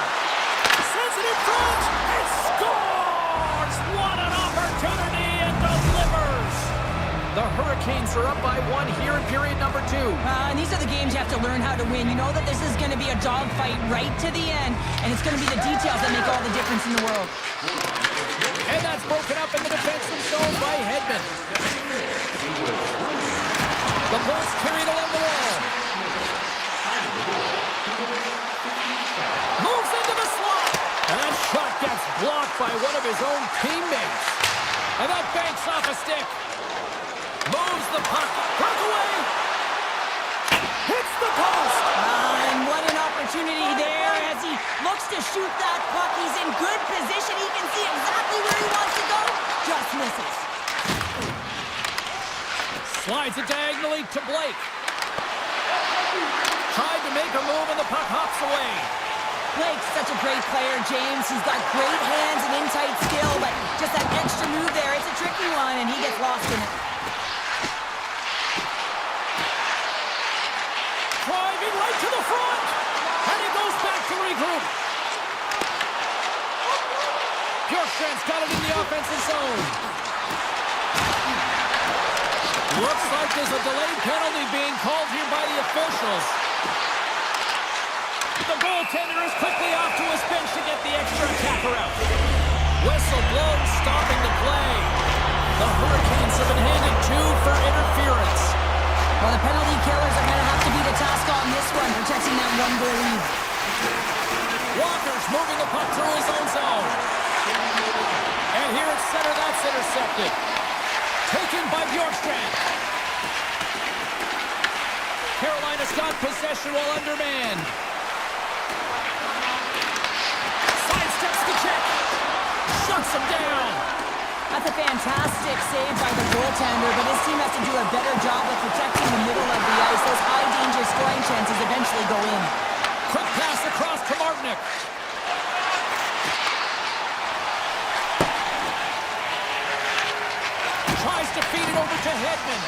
Sends it in front and scores! What an opportunity, and delivers! The Hurricanes are up by 1 here in period number 2. And these are the games you have to learn how to win. You know that this is going to be a dogfight right to the end, and it's going to be the details that make all the difference in the world. And that's broken up in the defensive zone by Hedman. The ball's carried along the wall. Moves into the slot. And that shot gets blocked by one of his own teammates. And that banks off a stick. Moves the puck. Broke away. Hits the post. And what an opportunity there as he looks to shoot that puck. He's in good position. He can see exactly where he wants to go. Just misses. Slides it diagonally to Blake. Tried to make a move and the puck hops away. Blake's such a great player, James. He's got great hands and in-tight skill, but just that extra move there, it's a tricky one, and he gets lost in it. Driving right to the front, and he goes back to regroup. Bjorkstrand's got it in the offensive zone. Looks like there's a delayed penalty being called here by the officials. The goaltender is quickly off to his bench to get the extra attacker out. Whistle blows, stopping the play. The Hurricanes have been handed 2 for interference. Well, the penalty killers are going to have to be the task on this one, protecting that 1-goal lead. Walker's moving the puck through his own zone. And here at center, that's intercepted. Taken by Bjorkstrand. Carolina's got possession while undermanned. Sidesteps the check. Shuts him down. That's a fantastic save by the goaltender, but his team has to do a better job of protecting the middle of the ice. Those high-danger scoring chances eventually go in. Quick pass across to Martinick. Tries to feed it over to Hedman.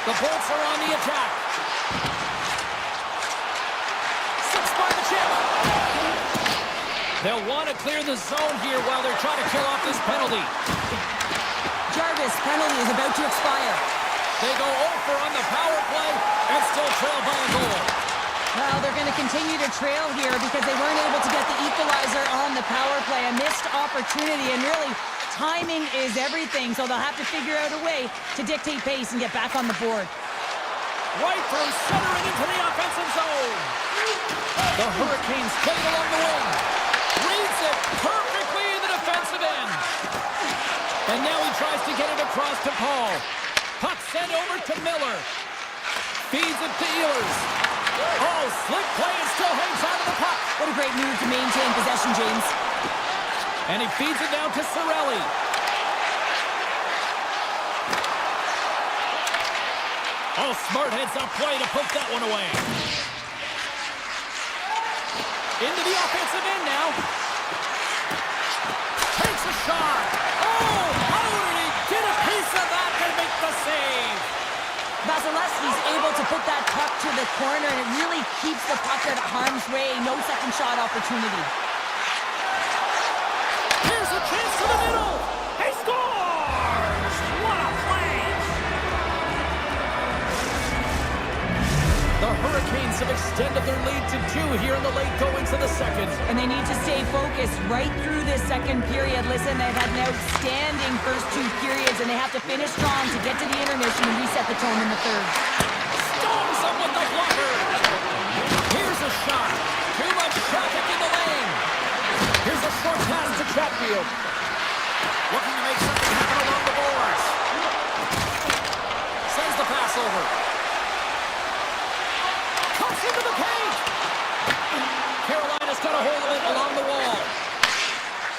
The Bolts are on the attack. Six by the chip. They'll want to clear the zone here while they're trying to kill off this penalty. Jarvis, penalty is about to expire. They go over on the power play and still trail by a goal. Well, they're going to continue to trail here because they weren't able to get the equalizer on the power play. A missed opportunity, and really, timing is everything, so they'll have to figure out a way to dictate pace and get back on the board. Right from center and into the offensive zone. The Hurricanes play it along the wing. Reads it perfectly in the defensive end. And now he tries to get it across to Paul. Puck sent over to Miller. Feeds it to Ehlers. Oh, slick play and still hangs on to the puck. What a great move to maintain possession, James. And he feeds it down to Cirelli. Oh, smart heads up play to poke that one away. Into the offensive end now. Takes a shot. Oh, how did he get a piece of that to make the save? Vasilevsky's able to put that the corner, and it really keeps the puck out of harm's way. No second shot opportunity. Here's a chance to the middle. He scores! What a play! The Hurricanes have extended their lead to 2 here in the late goings of the second. And they need to stay focused right through this second period. Listen, they've had an outstanding first 2 periods, and they have to finish strong to get to the intermission and reset the tone in the third. Storms up with the blocker. Here's a shot. Too much traffic in the lane. Here's a short pass to Chatfield. Looking to make something happen along the boards. Sends the pass over. Comes into the paint. Carolina's got a hold of it along the wall.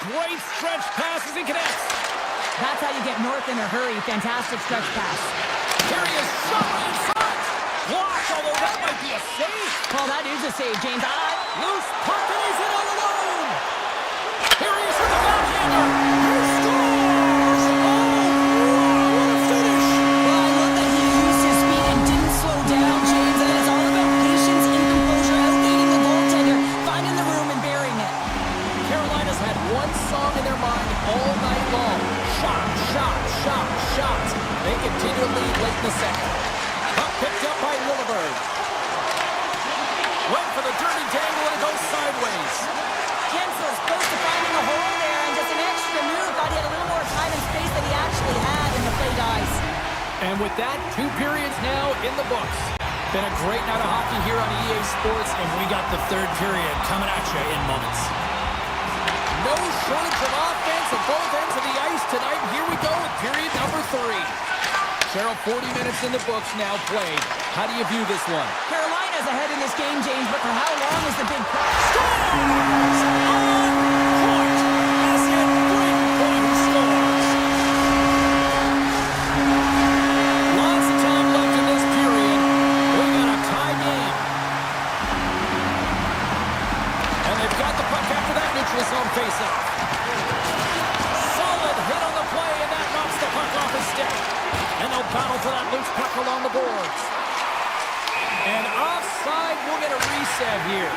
Great stretch passes and connects. That's how you get north in a hurry. Fantastic stretch pass. Here he is, shot in front. Blocked, although that might be a save. Well, that is a save, James. Loose puck, and he's in all alone. Here he is with the backhander. He scores! Oh, what a finish! Well, I love that he used his speed and didn't slow down, James. And it's all about patience and composure, outleading the goaltender, finding the room and burying it. Carolina's had one song in their mind all night long. Shot, shot, shot, shot. They continue to lead late in the second. Puck picked up by Lilleberg. Went for the dirty dangle and it goes sideways. Gensel's close to finding a hole there, and just an extra move. Thought he had a little more time and space than he actually had in the play ice. And with that, 2 periods now in the books. Been a great night of hockey here on EA Sports, and we got the third period coming at you in moments. No shortage of offense at both ends of the ice tonight. Here we go with period number 3. Cheryl, 40 minutes in the books now played. How do you view this one? Carolina's ahead in this game, James, but for how long is the big play? Scores! On point! As in three-point scores. Lots of time left in this period. We got a tie game. And they've got the puck after that neutral zone faceoff. Solid hit on the play, and that knocks the puck off his stick. And they'll battle for that loose puck along the boards. And offside, we'll get a reset here.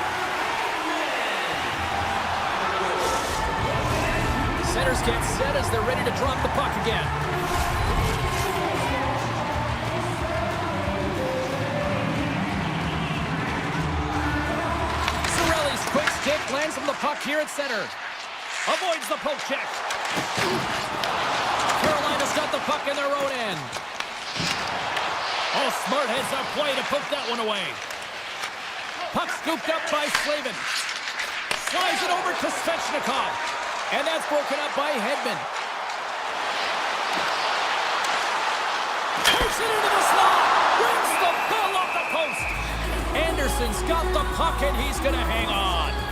Centers get set as they're ready to drop the puck again. Cirelli's quick stick lands from the puck here at center. Avoids the poke check. Carolina's got the puck in their own end. Oh, smart heads-up play to poke that one away. Puck scooped up by Slavin. Slides it over to Svechnikov. And that's broken up by Hedman. Takes it into the slot. Brings the ball off the post. Anderson's got the puck, and he's going to hang on.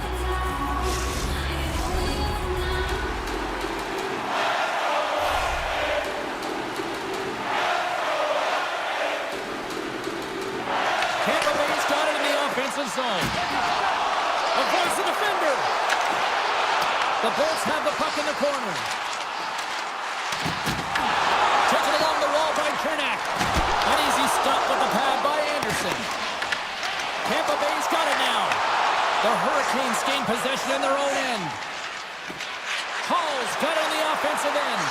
Zone. Avoids the defender. The Bolts have the puck in the corner. Taken along the wall by Chernak. An easy stop with the pad by Anderson. Tampa Bay's got it now. The Hurricanes gain possession in their own end. Hall's got it on the offensive end.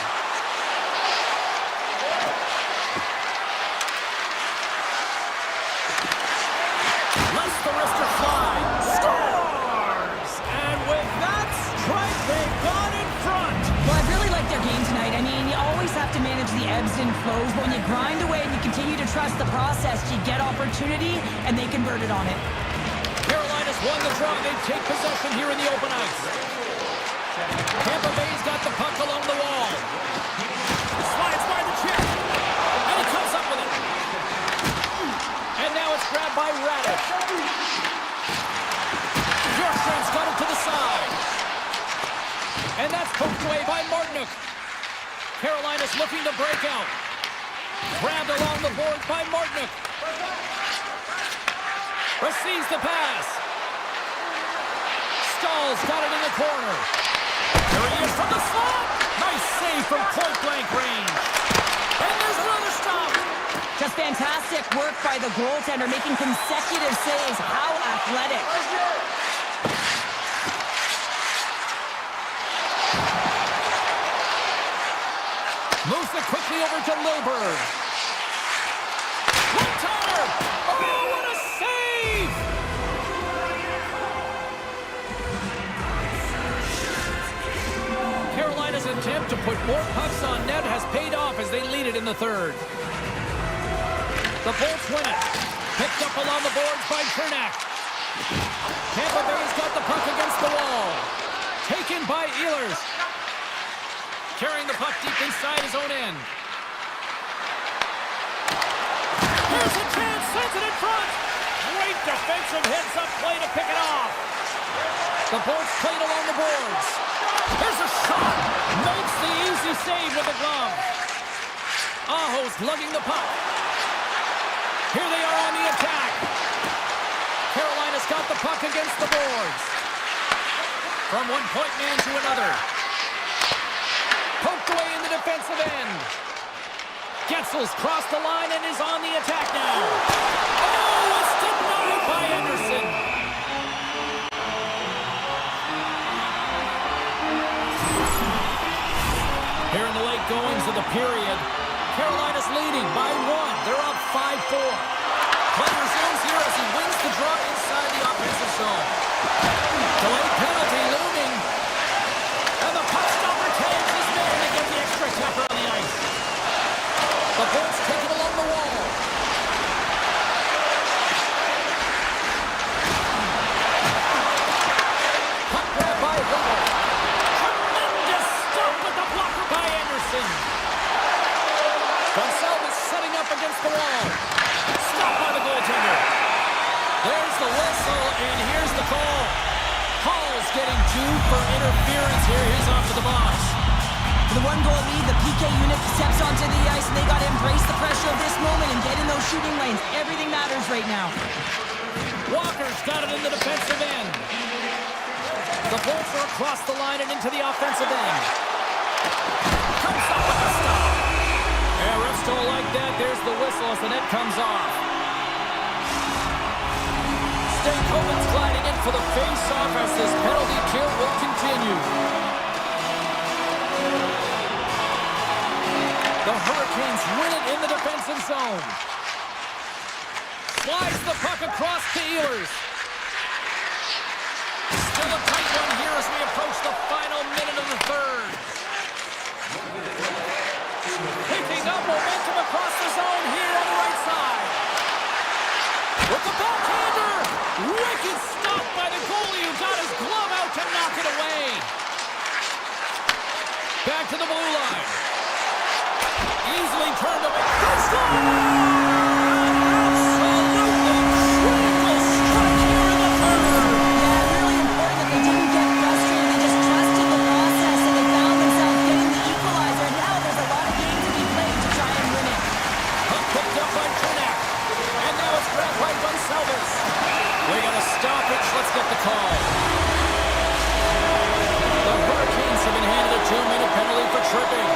The wrister fly. Scores! And with that strike, they've gone in front. Well, I really like their game tonight. I mean, you always have to manage the ebbs and flows, but when you grind away and you continue to trust the process, you get opportunity, and they converted on it. Carolina's won the draw. They take possession here in the open ice. Tampa Bay's got the puck along the wall. Slides by the chip. And he comes up with it. And now it's grabbed by Radek. Bjorkstrand's got it to the side. And that's poked away by Martinook. Carolina's looking to break out. Grabbed along the board by Martinook. Receives the pass. Stahl's got it in the corner. There he is from the slot. Nice save from point-blank range. And there's another stop. Just fantastic work by the goaltender, making consecutive saves. How athletic. Moves it quickly over to Lilburn. One-timer! Oh, what a save! Carolina's attempt to put more pucks on net has paid off as they lead it in the third. The Bolts win it. Picked up along the boards by Chernak. Tampa Bay's got the puck against the wall. Taken by Ehlers. Carrying the puck deep inside his own end. Here's a chance, sends it in front. Great defensive heads-up play to pick it off. The Bolts played along the boards. Here's a shot. Makes the easy save with the glove. Aho's lugging the puck. Here they are on the attack. Carolina's got the puck against the boards. From one point man to another. Poked away in the defensive end. Getzel's crossed the line and is on the attack now. Oh, it's denied by Anderson. Here in the late goings of the period, Carolina's leading by 1. They're up 5-4. Play resumes here as he wins the draw inside the offensive zone. Delayed penalty looming. And the puck stopper tags his man to get the extra tapper on the ice. The Bolts take it along the wall. Puck grab by Hubble. Tremendous stop with the blocker by Anderson. Gonçalves setting up against the wall. Stopped by the goaltender. There's the whistle, and here's the call. Hall's getting 2 for interference here. He's off to the box. For the one-goal lead, the PK unit steps onto the ice, and they got to embrace the pressure of this moment and get in those shooting lanes. Everything matters right now. Walker's got it in the defensive end. The Bolts are across the line and into the offensive end. Comes up with the stop. Yeah, refs don't like that. There's the whistle as the net comes off. Stankoven's gliding in for the face-off as this penalty kill will continue. The Hurricanes win it in the defensive zone. Slides the puck across to Ehlers. Still a tight one here as we approach the final minute of the third. Picking up momentum across the zone here on the right side. With the backhander. Wicked stop by the goalie who got his glove out to knock it away. Back to the blue line. Easily turned away. Absolutely critical strike here in the third. Yeah, really important that they didn't get frustrated. They just trusted the process, and they found themselves getting the equalizer. And now there's a lot of games to be played to try and win it. Picked up by Chernak. And now it's grabbed by Gonçalves. We got a stoppage. Let's get the call. The Hurricanes have been handed a 2-minute penalty for tripping.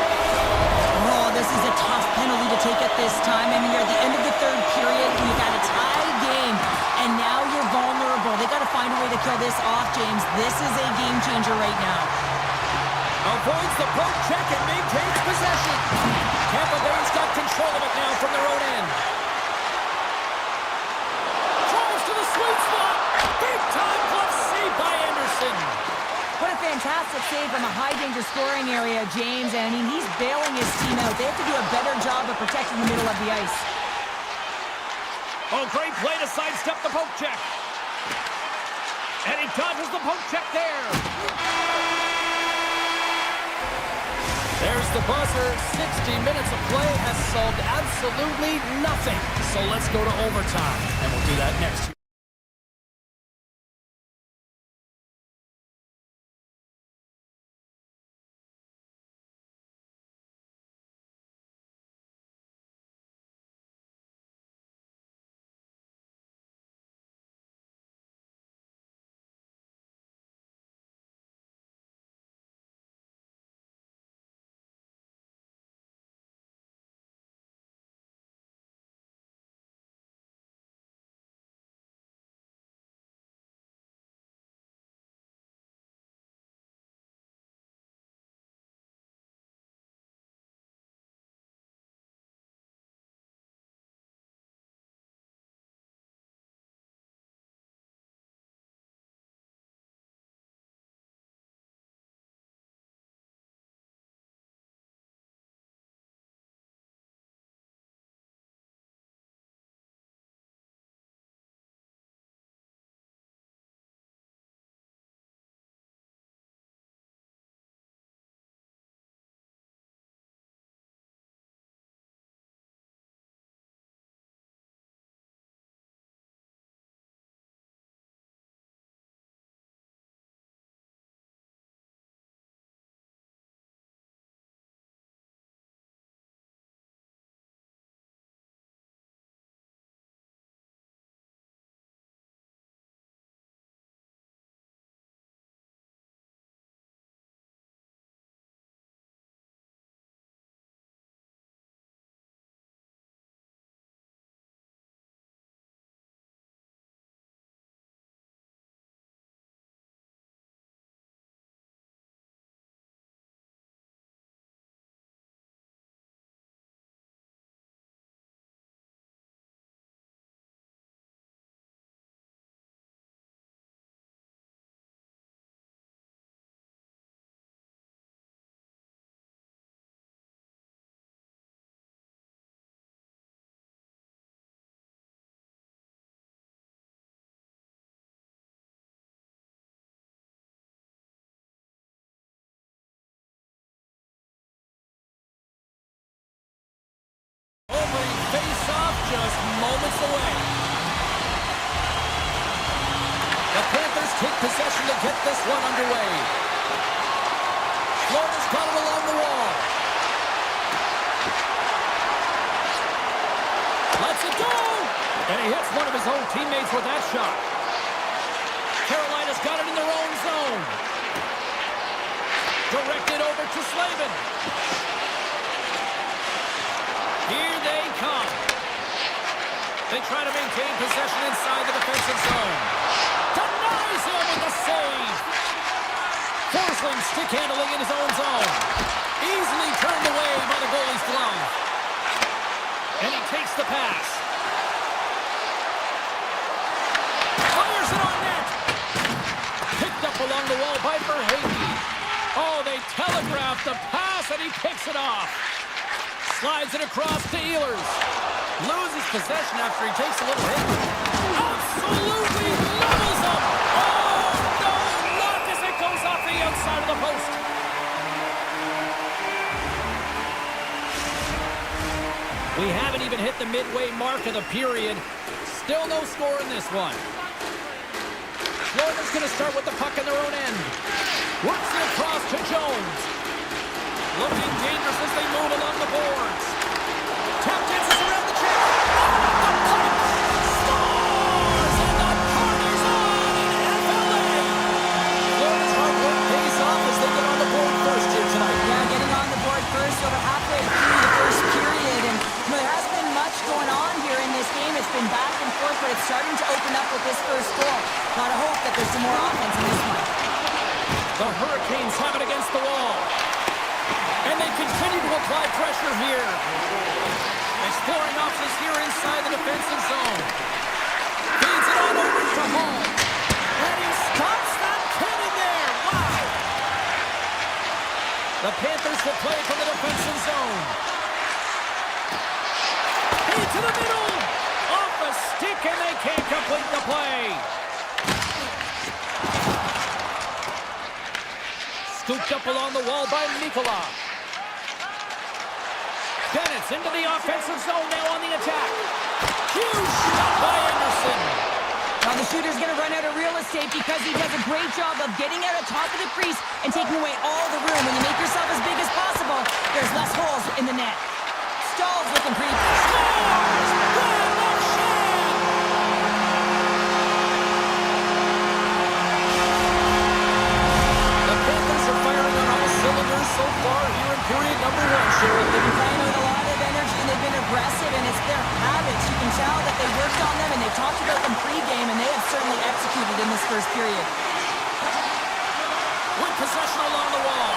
Oh, this is a tough penalty to take at this time. I mean, you're at the end of the third period, and you've got a tie game, and now you're vulnerable. They got to find a way to kill this off, James. This is a game changer right now. Avoids the poke check and maintains possession. Tampa Bay's got control of it now from their own end. Drives to the sweet spot. Big time glove save by Anderson. What a fantastic save from a high-danger scoring area, James. And, I mean, he's bailing his team out. They have to do a better job of protecting the middle of the ice. Oh, great play to sidestep the poke check. And he dodges the poke check there. There's the buzzer. 60 minutes of play has solved absolutely nothing. So let's go to overtime. And we'll do that next. just moments away. The Panthers take possession to get this one underway. Florida's got it along the wall. Lets it go! And he hits one of his own teammates with that shot. Carolina's got it in their own zone. Directed over to Slavin. Here they come. They try to maintain possession inside the defensive zone. Denies him with the save. Forsling stick handling in his own zone. Easily turned away by the goalie's glove. And he takes the pass. Fires it on net. Picked up along the wall by Verhaeghe. Oh, they telegraphed the pass and he picks it off. Slides it across to Ehlers. Loses possession after he takes a little hit. Absolutely levels him. Oh, no luck as it goes off the outside of the post. We haven't even hit the midway mark of the period. Still no score in this one. Florida's going to start with the puck in their own end. Works it across to Jones. Looking dangerous as they move along the boards. Tap dances around the chest. The puck scores! And the party's on in FLA! Florida's hard work pays off as they get on the board first here tonight. Yeah, getting on the board first over halfway through the first period. And there hasn't been much going on here in this game. It's been back and forth, but it's starting to open up with this first goal. Gotta hope that there's some more offense in this one. The Hurricanes have it against the wall. And they continue to apply pressure here. Exploring options here inside the defensive zone. Feeds it on over to Hall. And he stops that cannon there. Wow. The Panthers will play from the defensive zone. Into the middle. Off a stick and they can't complete the play. Scooped up along the wall by Mikkola. Bennett's into the offensive zone now on the attack. Huge shot by Anderson. Now the shooter's going to run out of real estate because he does a great job of getting out of top of the crease and taking away all the room. When you make yourself as big as possible, there's less holes in the net. Stahl's looking pretty. Scores! Brad Marchand! The Panthers are firing on all cylinders so far here in period number one, Sherry. They've been playing with a lot of energy and they've been aggressive, and it's their habits. You can tell that they worked on them and they talked about them pre-game, and they have certainly executed in this first period. With possession along the wall.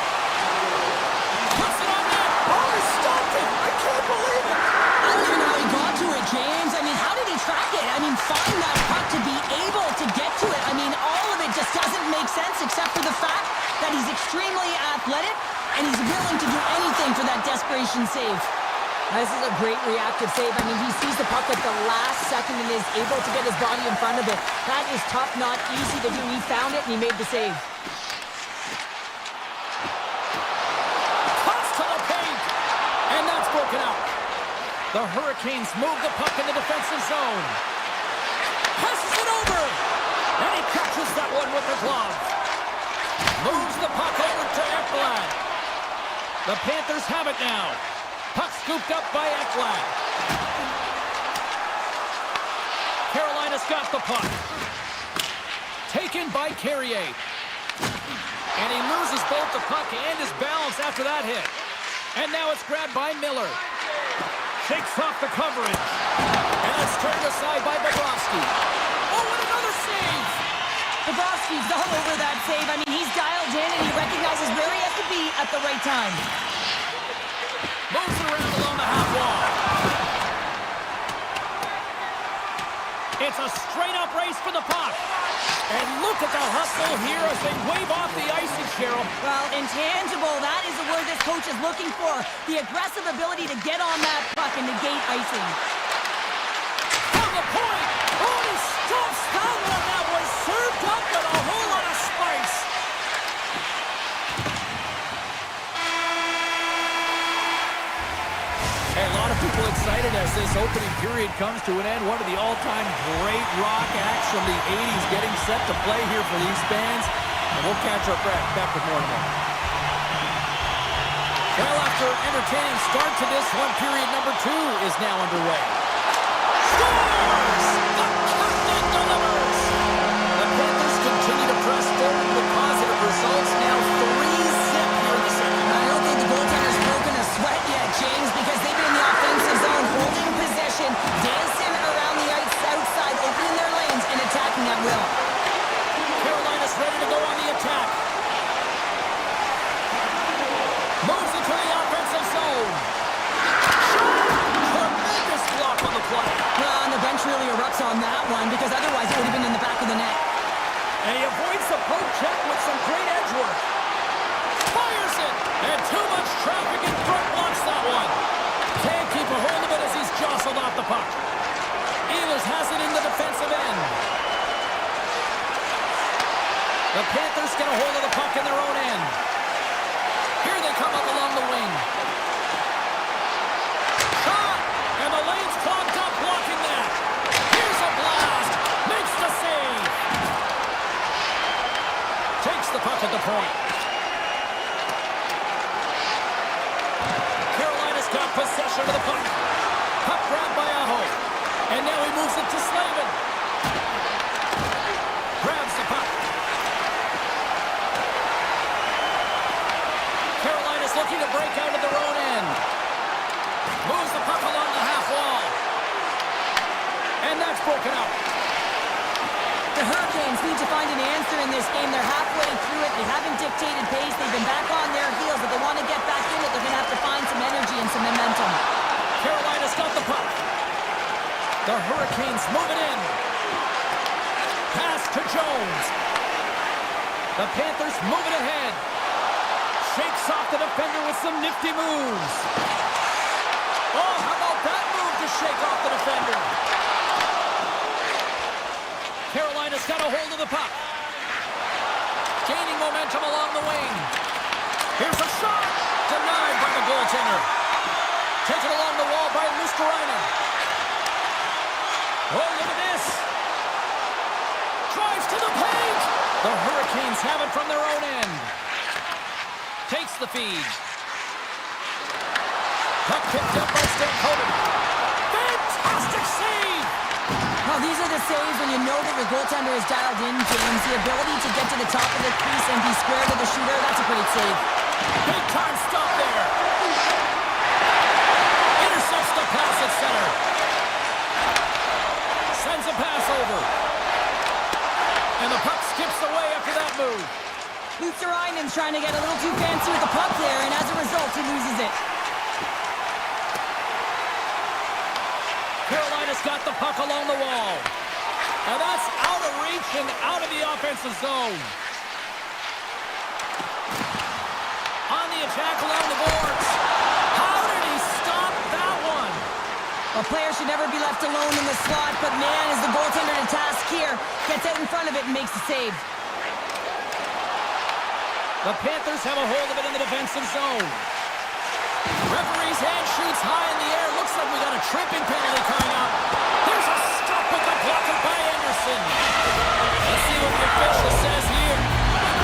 Puts it on net. Oh, he stopped it. I can't believe it. I don't even know how he got to it, James. I mean, how did he track it? I mean, find that puck to be able to get to it. I mean, all of it just doesn't make sense except for the fact that he's extremely athletic and he's willing to do anything for that desperation save. This is a great reactive save. I mean, he sees the puck at the last second and is able to get his body in front of it. That is tough, not easy to do. He found it and he made the save. Toss to the paint. And that's broken out. The Hurricanes move the puck in the defensive zone. Passes it over. And he catches that one with the glove. Moves the puck over to Ekblad. The Panthers have it now. Puck scooped up by Ekblad. Carolina's got the puck. Taken by Carrier. And he loses both the puck and his balance after that hit. And now it's grabbed by Miller. Shakes off the coverage. And it's turned aside by Bobrovsky. Oh, and another save! Bobrovsky's all over that save. I mean, he's dialed in and he recognizes where he has to be at the right time. Moves it around along the half wall. It's a straight-up race for the puck. And look at the hustle here as they wave off the icing, Cheryl. Well, intangible, that is the word this coach is looking for. The aggressive ability to get on that puck and negate icing. From the point. Oh, he stomps that one. That was served up with a whole lot of spice. Hey, a lot of people excited as this opening period comes to an end. One of the all-time great rock acts from the 80s getting set to play here for these fans. And we'll catch our breath. Back with more in a moment. Well, after an entertaining start to this one, period number 2 is now underway. Scores! The captain delivers! The Panthers continue to press forward with positive results. Now 3-zip here in the second. I don't think the goaltender's broken a sweat yet, James, because they've been in the offensive zone, holding possession, dancing around the ice outside, opening their lanes, and attacking at will. Carolina's ready to go on the attack. Moves into the offensive zone. Tremendous block on the play. Well, and the bench really erupts on that one, because otherwise it would have been in the back of the net. And he avoids the poke check with some great edge work. Fires it! And too much traffic in front blocks that one. Can't keep a hold of it as he's jostled off the puck. Ehlers has it in the defensive end. The Panthers get a hold of the puck in their own end. Here they come up along the wing. Shot! And the lane's clogged up, blocking that. Here's a blast. Makes the save. Takes the puck at the point. Carolina's got possession of the puck. Puck grabbed by Aho. And now he moves it to Slavin. Grabs the puck. Carolina's looking to break out of their own end. Moves the puck along the half wall. And that's broken out. The Hurricanes need to find an answer in this game. They're halfway through it. They haven't dictated pace. They've been back on their heels. If they want to get back in it, they're going to have to find some energy and some momentum. Carolina's got the puck. The Hurricanes move it in. Pass to Jones. The Panthers move it ahead. Shakes off the defender with some nifty moves. Oh, how about that move to shake off the defender? Carolina's got a hold of the puck. Gaining momentum along the wing. Here's a shot. Denied by the goaltender. Taken along the wall by Luskerainen. Oh, look at this. Drives to the paint. The Hurricanes have it from their own end. Takes the feed. Puck picked up by Stankoven. Fantastic save! Well, these are the saves when you know that your goaltender is dialed in, James. The ability to get to the top of the crease and be square to the shooter, that's a great save. Big time stop there. Intercepts the pass at center. Sends a pass over. And the puck skips away after that move. Luskerainen's trying to get a little too fancy with the puck there, and as a result, he loses it. Carolina's got the puck along the wall. And that's out of reach and out of the offensive zone. On the attack along the boards. How did he stop that one? A player should never be left alone in the slot, but man, is the goaltender to task here. Gets out in front of it and makes the save. The Panthers have a hold of it in the defensive zone. Referee's hand shoots high in the air. Looks like we got a tripping penalty coming up. There's a stop with the blocker by Anderson. Let's see what the official says here.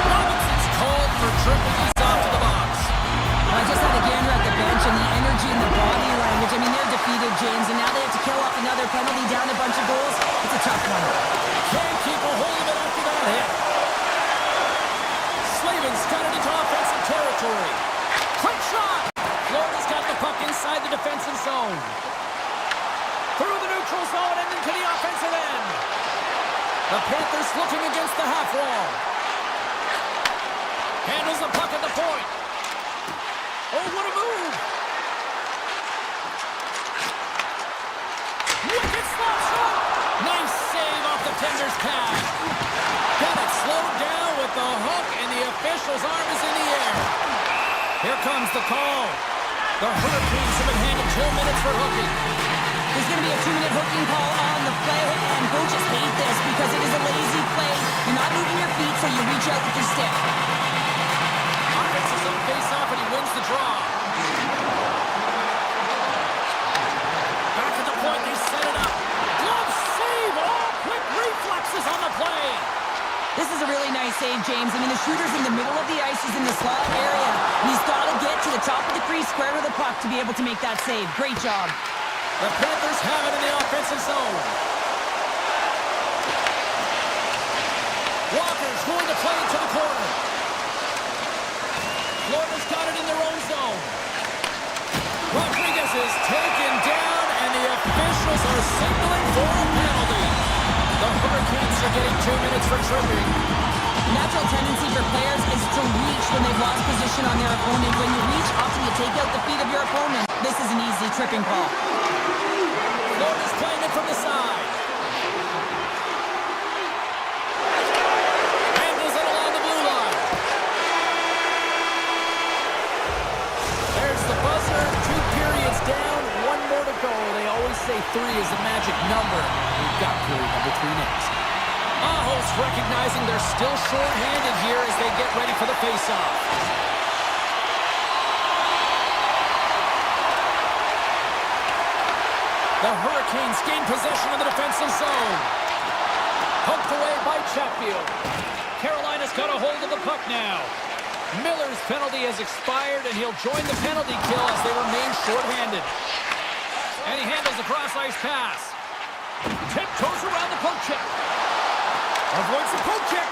Robinson's called for tripping. He's off to the box. I just had a gander at the bench, and the energy and the body language. I mean, they're defeated, James, and now they have to kill off another penalty, down a bunch of goals. It's a tough one. Can't keep a hold of it after that hit. Slavin's got it into offensive territory. Quick shot! Florida's got the puck inside the defensive zone. Through the neutral zone and into the offensive end. The Panthers looking against the half wall. Handles the puck at the point. Oh, what a move! Wicked slap shot! Nice save off the tender's pad. Got it slowed down with the hook, and the official's arm is in the air. Here comes the call. The Hurricanes have been handed 2 minutes for hooking. There's going to be a 2-minute hooking call on the play, and coaches hate this because it is a lazy play. You're not moving your feet, so you reach out with your stick. Offense is on face-off, and he wins the draw. save, James. I mean, the shooter's in the middle of the ice. He's in the slot area. And he's got to get to the top of the crease, square to the puck to be able to make that save. Great job. The Panthers have it in the offensive zone. Walker's going to play it to the corner. Florida's got it in their own zone. Rodriguez is taken down, and the officials are signaling for a penalty. The Hurricanes are getting 2 minutes for tripping. The natural tendency for players is to reach when they've lost position on their opponent. When you reach, often you take out the feet of your opponent. This is an easy tripping call. Florida's playing it from the side. Handles it along the blue line. There's the buzzer. 2 periods down, 1 more to go. They always say 3 is the magic number. We've got period number 3 next. Aho's recognizing they're still short-handed here as they get ready for the face-off. The Hurricanes gain possession of the defensive zone. Poked away by Chatfield. Carolina's got a hold of the puck now. Miller's penalty has expired, and he'll join the penalty kill as they remain short-handed. And he handles a cross-ice pass. Tiptoes around the poke check. Avoids the poke check.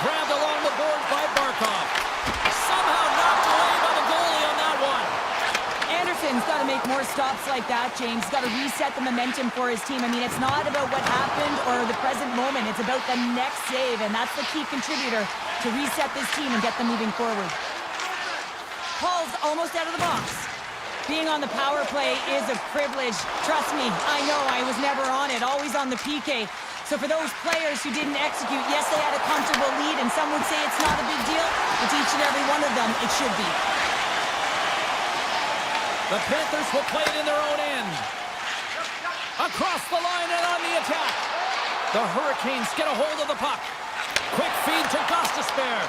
Grabbed along the boards by Barkov. Somehow knocked away by the goalie on that one. Anderson's got to make more stops like that, James. He's got to reset the momentum for his team. I mean, it's not about what happened or the present moment. It's about the next save, and that's the key contributor to reset this team and get them moving forward. Paul's almost out of the box. Being on the power play is a privilege. Trust me, I know I was never on it, always on the PK. So for those players who didn't execute, yes, they had a comfortable lead, and some would say it's not a big deal, but to each and every one of them, it should be. The Panthers will play it in their own end. Across the line and on the attack. The Hurricanes get a hold of the puck. Quick feed to Gostisbehere.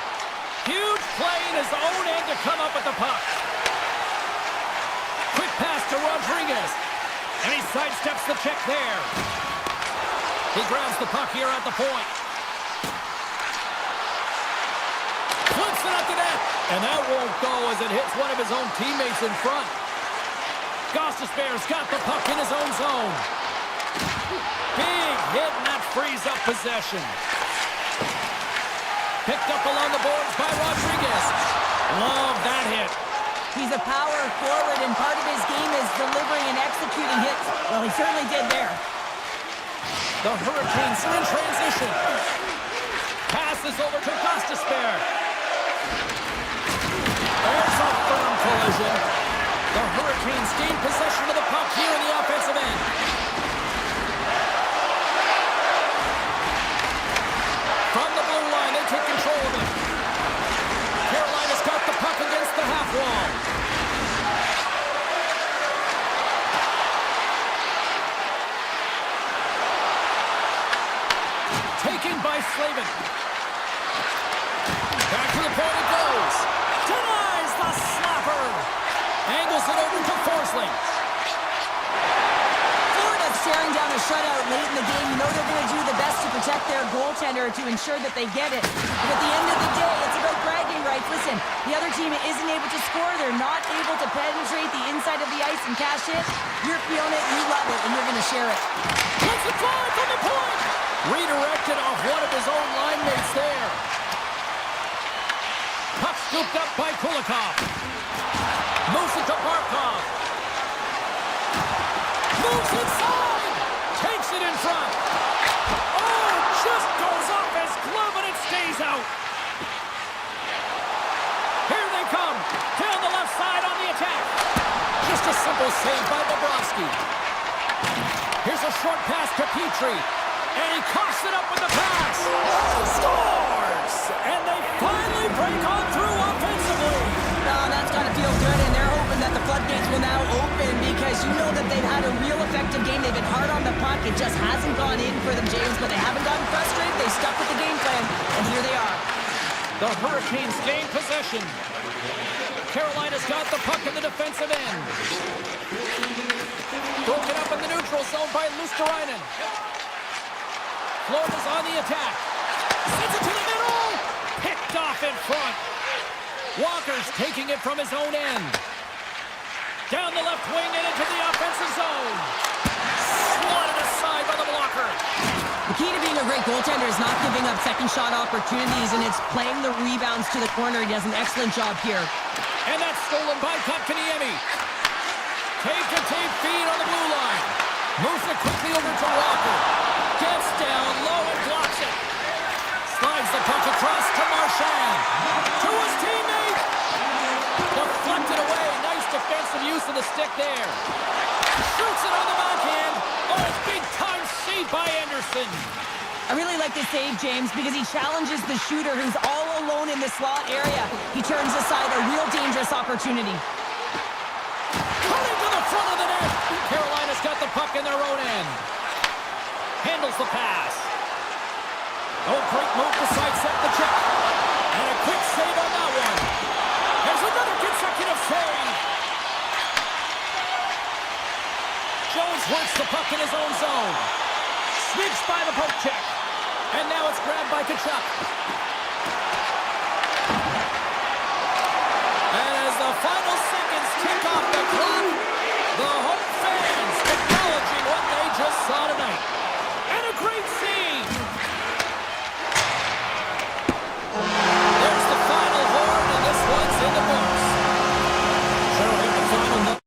Huge play in his own end to come up with the puck. Quick pass to Rodriguez. And he sidesteps the check there. He grabs the puck here at the point. Flips it up to net. And that won't go as it hits one of his own teammates in front. Gostisbehere's got the puck in his own zone. Big hit, and that frees up possession. Picked up along the boards by Rodriguez. Love that hit. He's a power forward, and part of his game is delivering and executing hits. Well, he certainly did there. The Hurricanes are in transition. Passes over to Gostisbehere. There's a firm collision. The Hurricanes gain possession of the puck here in the offensive end. From the blue line, they take control of it. Carolina's got the puck against the half wall. Taken by Slavin. Back to the point it goes. Denies the slapper. Angles it over to Forsling. Florida's staring down a shutout late in the game. You know they're going to do the best to protect their goaltender to ensure that they get it. But at the end of the day, it's about bragging rights. Listen, the other team isn't able to score. They're not able to penetrate the inside of the ice and cash it. You're feeling it, you love it, and you're going to share it. Puts it forward from the point. Redirected off one of his own line mates there. Puck scooped up by Kulikov. Moves it to Barkov. Moves inside. Takes it in front. Oh, just goes off his glove and it stays out. Here they come. Down the left side on the attack. Just a simple save by Bobrovsky. Here's a short pass to Petrie. And he coughs it up with the pass. Scores! And they finally break on through offensively. Oh, that's got to feel good, and they're hoping that the floodgates will now open because you know that they've had a real effective game. They've been hard on the puck. It just hasn't gone in for them, James, but they haven't gotten frustrated. They stuck with the game plan, and here they are. The Hurricanes gain possession. Carolina's got the puck in the defensive end. Broken up in the neutral zone by Luosterainen. Florida's on the attack. Sends it to the middle. Picked off in front. Walker's taking it from his own end. Down the left wing and into the offensive zone. Swatted aside by the blocker. The key to being a great goaltender is not giving up second shot opportunities, and it's playing the rebounds to the corner. He does an excellent job here. And that's stolen by Kotkaniemi. Tape-to-tape feed on the blue line. Moves it quickly over to Walker. Gets down low and blocks it. Slides the puck across to Marchand. To his teammate. Deflected away. Nice defensive use of the stick there. Shoots it on the backhand. Oh, it's big time saved by Anderson. I really like the save, James, because he challenges the shooter who's all alone in the slot area. He turns aside a real dangerous opportunity. Cutting to the front of the net. Carolina's got the puck in their own end. Handles the pass. Oh, great move to sidestep the check. And a quick save on that one. There's another consecutive save. Jones works the puck in his own zone. Switched by the poke check. And now it's grabbed by Tkachuk. And as the final seconds tick off the clock, the home fans acknowledging what they just saw tonight. And a great scene. There's the final horn, and this one's in the books. Sure, hit the final note.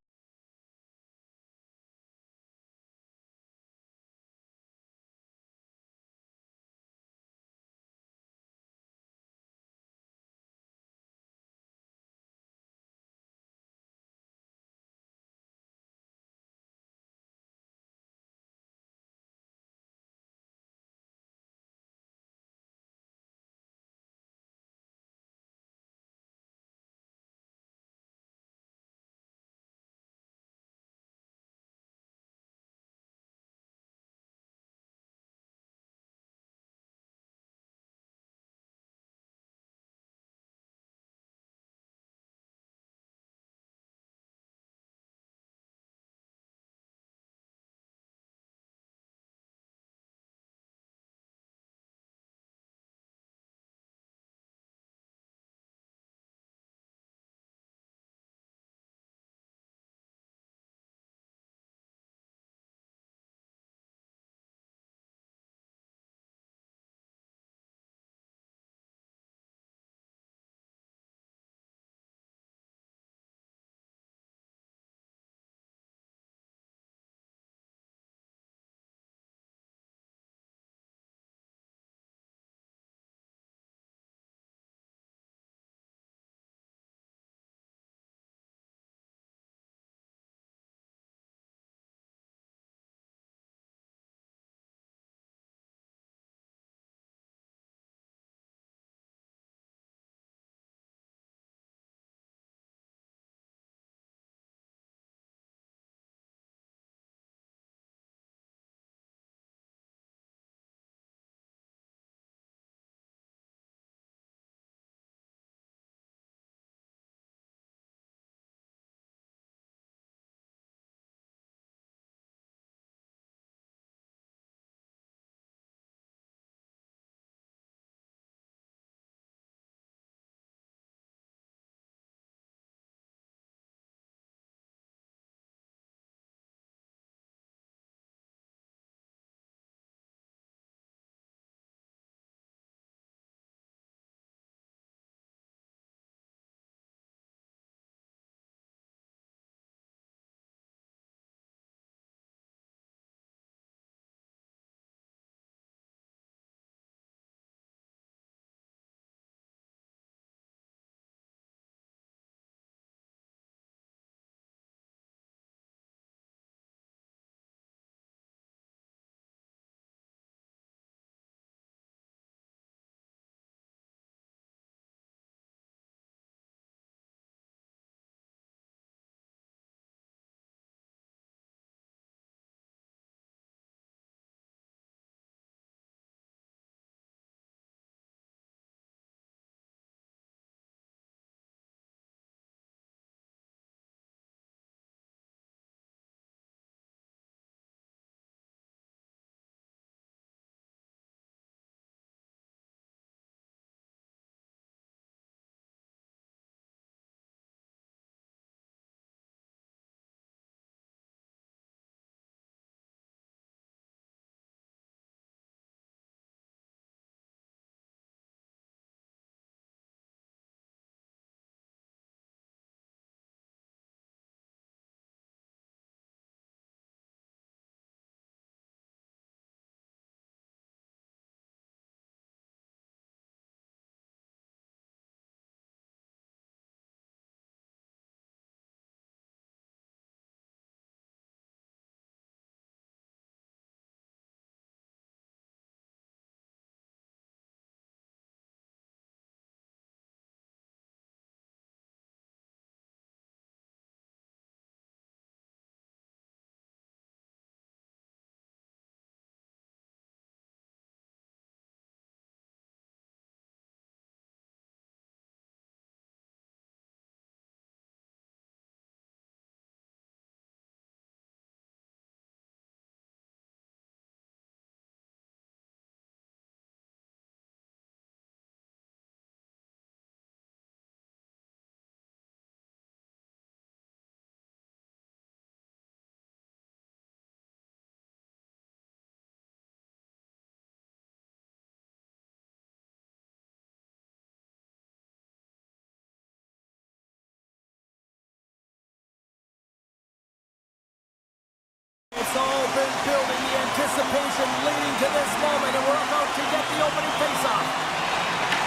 It's all been building, the anticipation leading to this moment, and we're about to get the opening faceoff.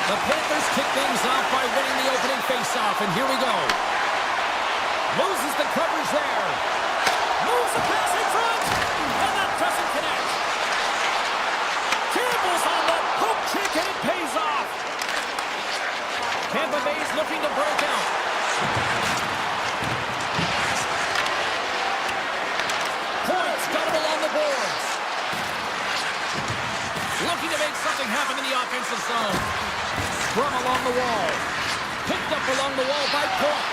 The Panthers kick things off by winning the opening faceoff, and here we go. Loses the coverage there. Moves the pass in front, and that doesn't connect. Campbell's on the hook check, and it pays off. Tampa Bay's looking to break out. Points got him along the boards. Looking to make something happen in the offensive zone. Scrum along the wall. Picked up along the wall by Point.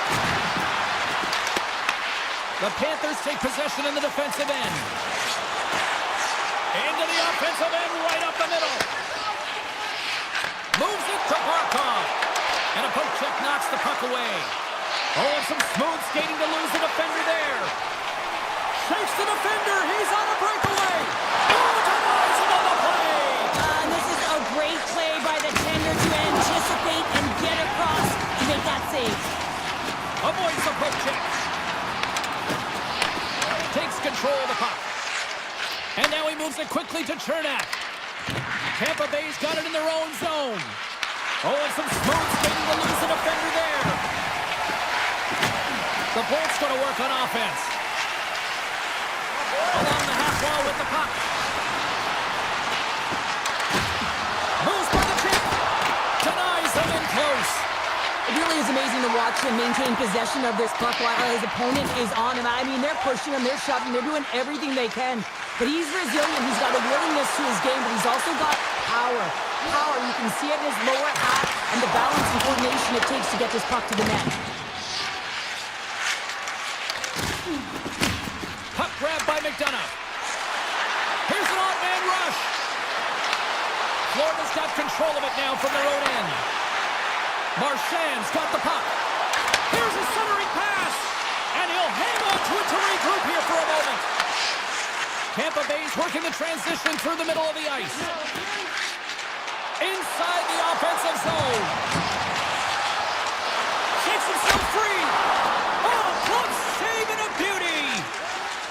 The Panthers take possession in the defensive end. Into the offensive end, right up the middle. Moves it to Barkov. And a poke check knocks the puck away. Oh, and some smooth skating to lose the defender there. Shakes the defender. He's on a breakaway. Oh, denies him on the play. This is a great play by the tender to anticipate and get across to make that save. Avoids the poke check. Takes control of the puck. And now he moves it quickly to Chernak. Tampa Bay's got it in their own zone. Oh, and some smooth skating to lose the defender there. The Bolts going to work on offense. Along the half wall with the puck. Moves by the chip. Denies them in close. It really is amazing to watch him maintain possession of this puck while his opponent is on him. I mean, they're pushing him, they're shoving, they're doing everything they can. But he's resilient, he's got a willingness to his game, but he's also got power. Power, you can see it in his lower half and the balance and coordination it takes to get this puck to the net. Puck grab by McDonough. Here's an odd man rush. Florida's got control of it now from their own end. Marchand's got the puck. Here's a centering pass. And he'll hang on to it to regroup here for a moment. Tampa Bay's working the transition through the middle of the ice. Inside the offensive zone. Shakes himself free. Oh, close save and a beauty.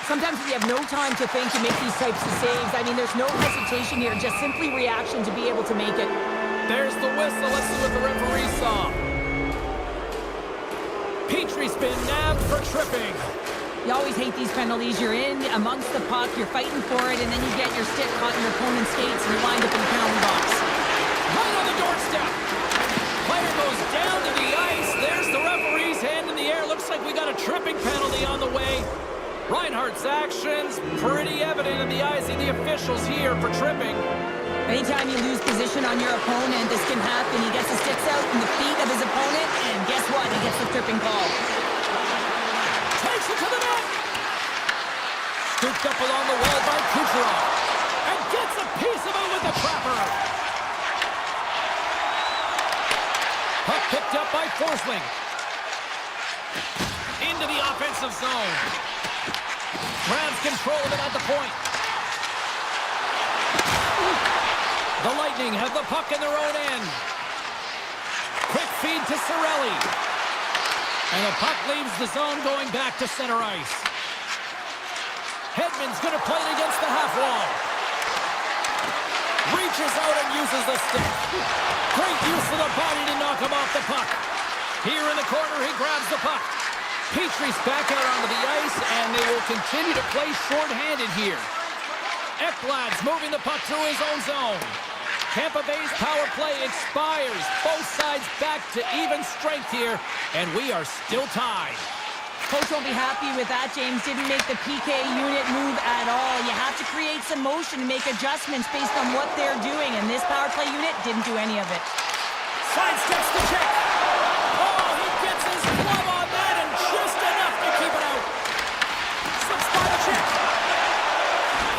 Sometimes if you have no time to think to make these types of saves, I mean, there's no hesitation here, just simply reaction to be able to make it. There's the whistle. Let's see what the referee saw. Petrie's been nabbed for tripping. You always hate these penalties. You're in amongst the puck, you're fighting for it, and then you get your stick caught in your opponent's skates, and you wind up in the penalty box. Right on the doorstep. Player goes down to the ice. There's the referee's hand in the air. Looks like we got a tripping penalty on the way. Reinhardt's actions pretty evident in the eyes of the officials here for tripping. Anytime you lose position on your opponent, this can happen. He gets the sticks out in the feet of his opponent, and guess what? He gets the tripping call. Takes it to the net. Scooped up along the wall by Kucherov. And gets a piece of it with the trapper. Puck picked up by Forsling. Into the offensive zone. Grabs control of it at the point. The Lightning have the puck in their own end. Quick feed to Cirelli. And the puck leaves the zone going back to center ice. Hedman's going to play it against the half wall. Reaches out and uses the stick. Great use of the body to knock him off the puck. Here in the corner, he grabs the puck. Petrie's back out onto the ice, and they will continue to play shorthanded here. Ekblad's moving the puck through his own zone. Tampa Bay's power play expires. Both sides back to even strength here, and we are still tied. Coach won't be happy with that. James didn't make the PK unit move at all. You have to create some motion and make adjustments based on what they're doing, and this power play unit didn't do any of it. Sidesteps the check. Oh, he gets his glove on that, and just enough to keep it out. Slips by the check.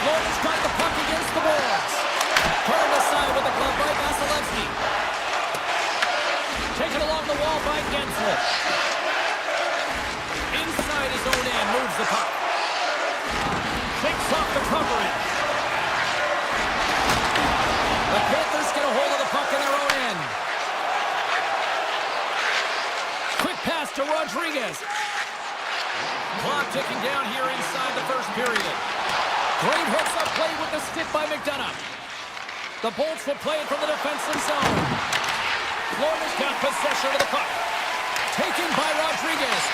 Florida's got the puck against the boards. Turned aside with the glove by Vasilevsky. Taken along the wall by Gensler. Inside his own end, moves the puck. Shakes off the coverage. The Panthers get a hold of the puck in their own end. Quick pass to Rodriguez. Clock ticking down here inside the first period. Great hooks up play with the stick by McDonough. The Bolts will play it from the defensive zone. Florida's got possession of the puck. Taken by Rodriguez.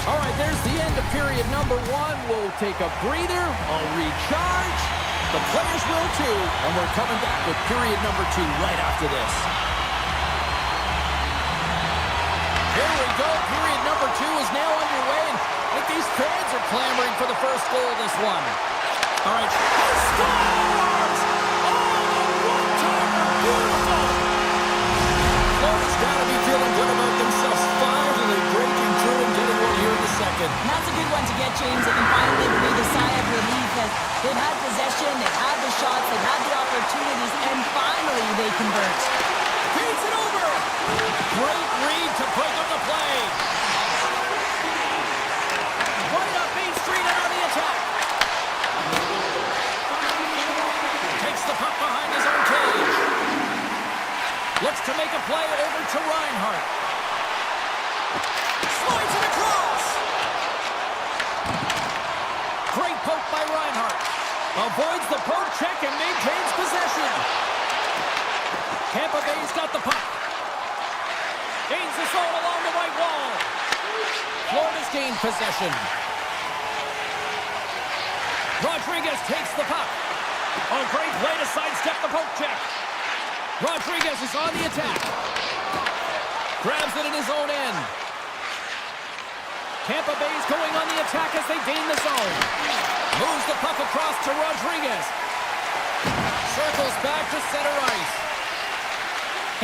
All right, there's the end of period number one. We'll take a breather, I'll recharge. The players will too, and we're coming back with period number two right after this. Here we go. Period number two is now underway, and I think these fans are clamoring for the first goal of this one. All right. He scores! Oh, one-timer! Beautiful! Florida's got to be feeling good about themselves, finally breaking through and getting one here in the second. And that's a good one to get, James. They can finally breathe a sigh of relief as they've had possession, they've had the shots, they've had the opportunities, and finally they convert. Feeds it over! Great read to break up the play. Right up Main Street and on the attack. Takes the puck behind his own cage. Looks to make a play over to Reinhart. Slides it across. Great poke by Reinhart. Avoids the poke check and maintains possession. Tampa Bay's got the puck. Gains the zone along the right wall. Florida's gained possession. Rodriguez takes the puck. A great play to sidestep the poke check. Rodriguez is on the attack. Grabs it in his own end. Tampa Bay's going on the attack as they gain the zone. Moves the puck across to Rodriguez. Circles back to center ice.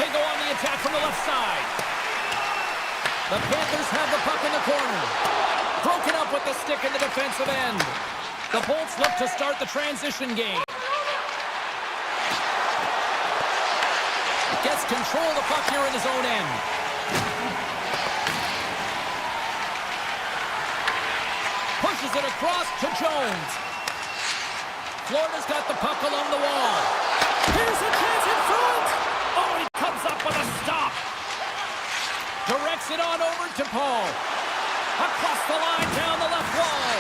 They go on the attack from the left side. The Panthers have the puck in the corner. Broken up with the stick in the defensive end. The Bolts look to start the transition game. Gets control of the puck here in his own end. Pushes it across to Jones. Florida's got the puck along the wall. Here's a chance in front. Oh, he comes up with a stop. Directs it on over to Paul. Across the line, down the left wall.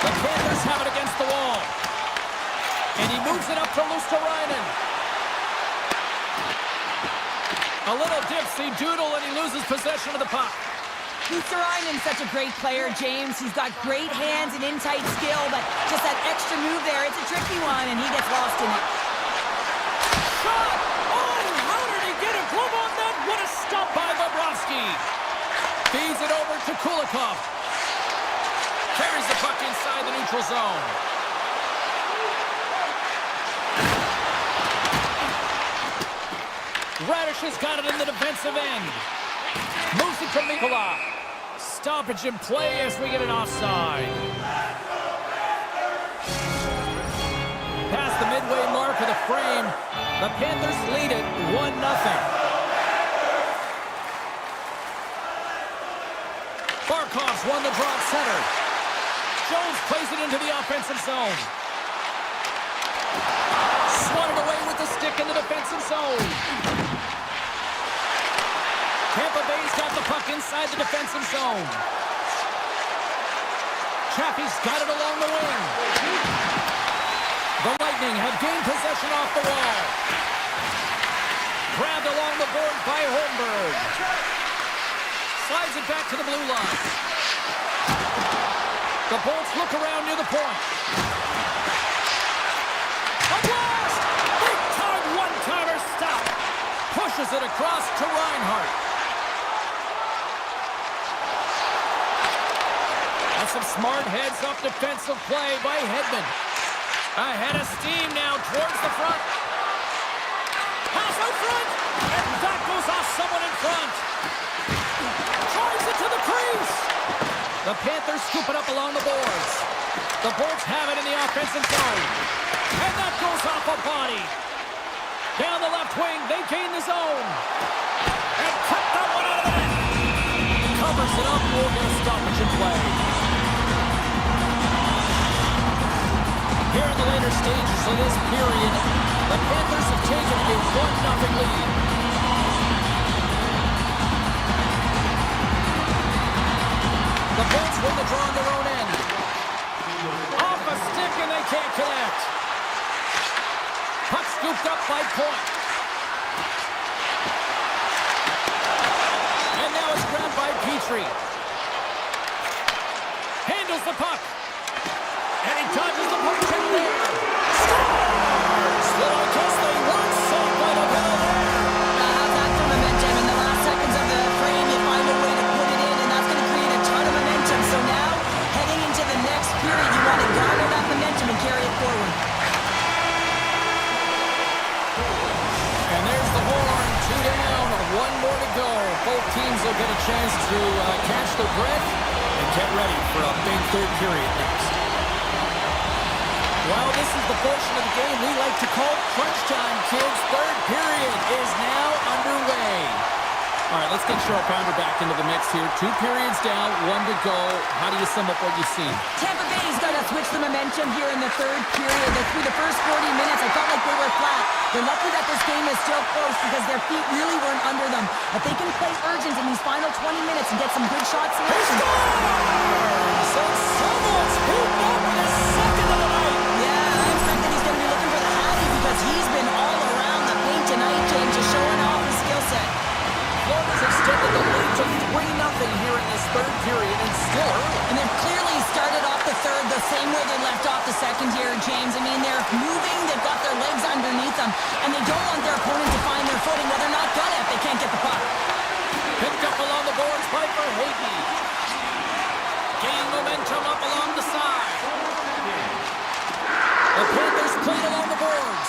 The Panthers have it against the wall. And he moves it up to Luosterainen. A little dipsy doodle and he loses possession of the puck. Luosterainen's such a great player, James. He's got great hands and in-tight skill, but just that extra move there, it's a tricky one, and he gets lost in it. Shot! Oh, how did he get a glove on that? What a stop by Bobrovsky. Feeds it over to Kulikov. Carries the puck inside the neutral zone. Radish has got it in the defensive end. Moves it to Mikula. Stoppage in play as we get an offside. Past the midway mark of the frame, the Panthers lead it 1-0. Barkov's won the draw center. Jones plays it into the offensive zone. Swatted away with the stick in the defensive zone. Tampa Bay's got the puck inside the defensive zone. Chaffee's got it along the wing. The Lightning have gained possession off the wall. Grabbed along the board by Holmberg. Slides it back to the blue line. The Bolts look around near the point. A blast! Big-time one-timer stop. Pushes it across to Reinhart. That's some smart heads-up defensive play by Hedman. Ahead of steam now towards the front. Pass out front, and that goes off someone in front. Tries it to the crease. The Panthers scoop it up along the boards. The Bolts have it in the offensive zone. And that goes off a body. Down the left wing, they gain the zone. And cut that one out of the net. Covers it up, we'll get a stoppage in play. Here in the later stages of this period, the Panthers have taken a 1-0 lead. Scooped up by Point. And now it's grabbed by Petrie. Handles the puck. And he dodges the puck check there. Scores! Well, I guess they weren't sold by the middle there. How's that for momentum? In the last seconds of the frame, you find a way to put it in, and that's going to create a ton of momentum. So now, heading into the next period, you want to garner that momentum and carry it forward. And there's the horn. 2 down, 1 more to go. Both teams will get a chance to catch their breath and get ready for a big third period next. Well, this is the portion of the game we like to call crunch time, kids. Third period is now underway. All right, let's get Cheryl Pounder back into the mix here. 2 periods down, 1 to go. How do you sum up what you've seen? Tampa Bay's got to switch the momentum here in the third period. Through the first 40 minutes, I felt like they were flat. They're lucky that this game is still close because their feet really weren't under them. But they can play urgent in these final 20 minutes and get some good shots. He scores! So someone's hooped up in his second of the night. Yeah, I expect that he's going to be looking for the Hattie because he's been all around the paint tonight, James, just showing off his skill set. Florida's extended the lead to 3-0 here in this third period, and still early. And they've clearly started off the third the same way they left off the second here, James. I mean, they're moving, they've got their legs underneath them, and they don't want their opponent to find their footing. Well, they're not gonna if they can't get the puck. Picked up along the boards by Verhaeghe. Gaining momentum up along the side. The Panthers played along the boards.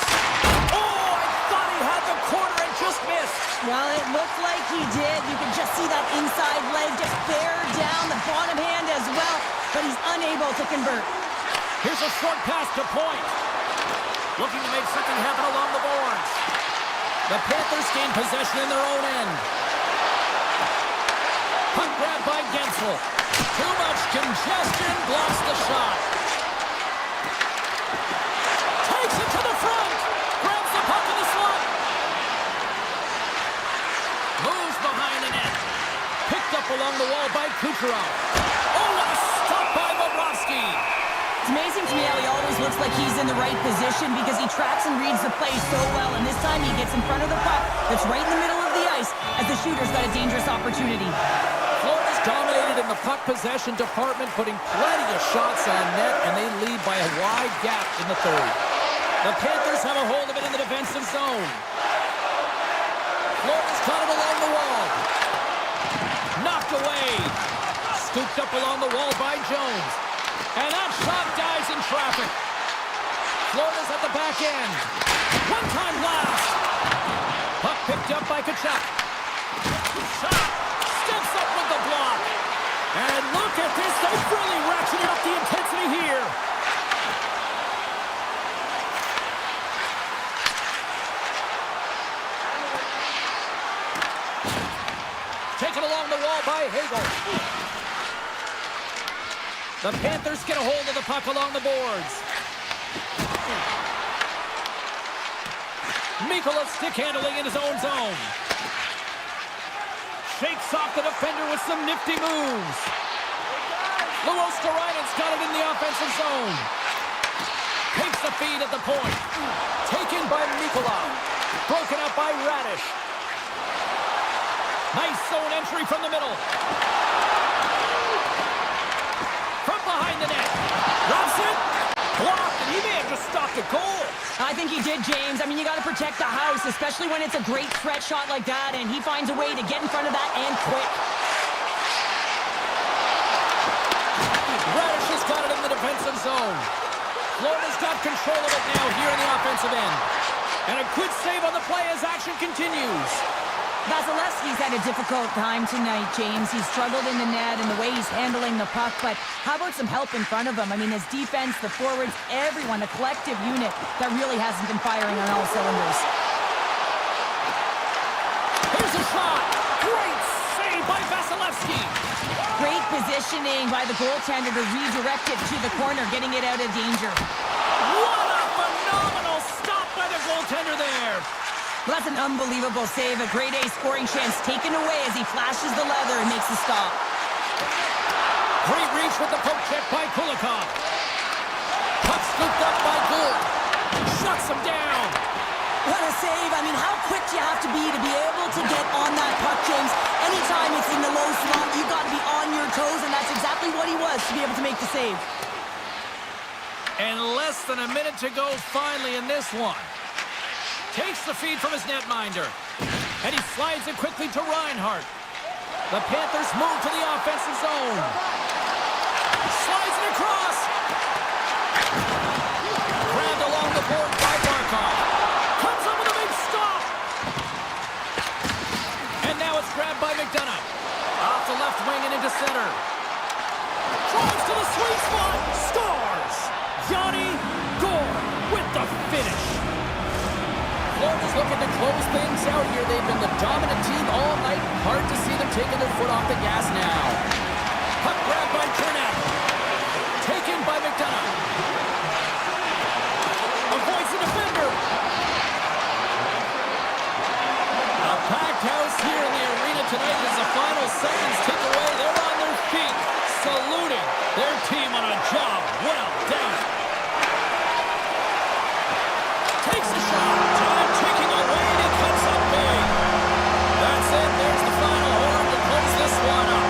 Oh, I thought he had the corner and just missed. Well, it looked like he did. You can just see that inside leg just bear down the bottom hand as well, but he's unable to convert. Here's a short pass to Point. Looking to make something happen along the boards. The Panthers gain possession in their own end. Puck grab by Gensel. Too much congestion, blocks the shot. Takes it to the front. Grabs the puck in the slot. Moves behind the net. Picked up along the wall by Kucherov. Oh, what a stop by Bobrovsky. It's amazing to me how he always looks like he's in the right position because he tracks and reads the play so well, and this time he gets in front of the puck that's right in the middle of the ice as the shooter's got a dangerous opportunity. Florida's dominated in the puck possession department, putting plenty of shots on net, and they lead by a wide gap in the third. The Panthers have a hold of it in the defensive zone. Florida's caught it along the wall. Knocked away. Scooped up along the wall by Jones. And that shot dies in traffic. Florida's at the back end. One-time blast. Puck picked up by Tkachuk. Shot. Steps up with the block. And look at this. They've really ratcheted up the intensity here. Taken along the wall by Hagel. The Panthers get a hold of the puck along the boards. Mikula stick handling in his own zone. Shakes off the defender with some nifty moves. Luosterainen's got it in the offensive zone. Takes the feed at the point. Taken by Mikula. Broken up by Radish. Nice zone entry from the middle. From behind the net. Robson. Blocked, and he may have just stopped a goal. I think he did, James. I mean, you got to protect the house, especially when it's a great threat shot like that, and he finds a way to get in front of that and quick. Radish has got it in the defensive zone. Florida's got control of it now here in the offensive end. And a good save on the play as action continues. Vasilevsky's had a difficult time tonight, James. He's struggled in the net and the way he's handling the puck, but how about some help in front of him? I mean, his defense, the forwards, everyone, a collective unit that really hasn't been firing on all cylinders. Here's a shot. Great save by Vasilevsky. Great positioning by the goaltender to redirect it to the corner, getting it out of danger. What a phenomenal stop by the goaltender there. Well, that's an unbelievable save. A grade A scoring chance taken away as he flashes the leather and makes the stop. Great reach with the poke check by Kulikov. Puck scooped up by Gould. Shuts him down. you have to be able to get on that puck, James. Anytime it's in the low slot, you got to be on your toes, and that's exactly what he was to be able to make the save. And less than a minute to go finally in this one. Takes the feed from his netminder. And he slides it quickly to Reinhardt. The Panthers move to the offensive zone. Slides it across. Grabbed along the board by Barkov. Comes up with a big stop. And now it's grabbed by McDonough. Off the left wing and into center. Drives to the sweet spot. Scores. Yanni Gore with the finish. Florida's looking to close things out here. They've been the dominant team all night. Hard to see them taking their foot off the gas now. Puck grab by Burnett. Taken by McDonough. Avoids the defender. A packed house here in the arena tonight as the final seconds tick away. They're on their feet, saluting their team on a job well done. Takes a shot. Time ticking away, and he cuts up big. That's it. There's the final horn to close this one up.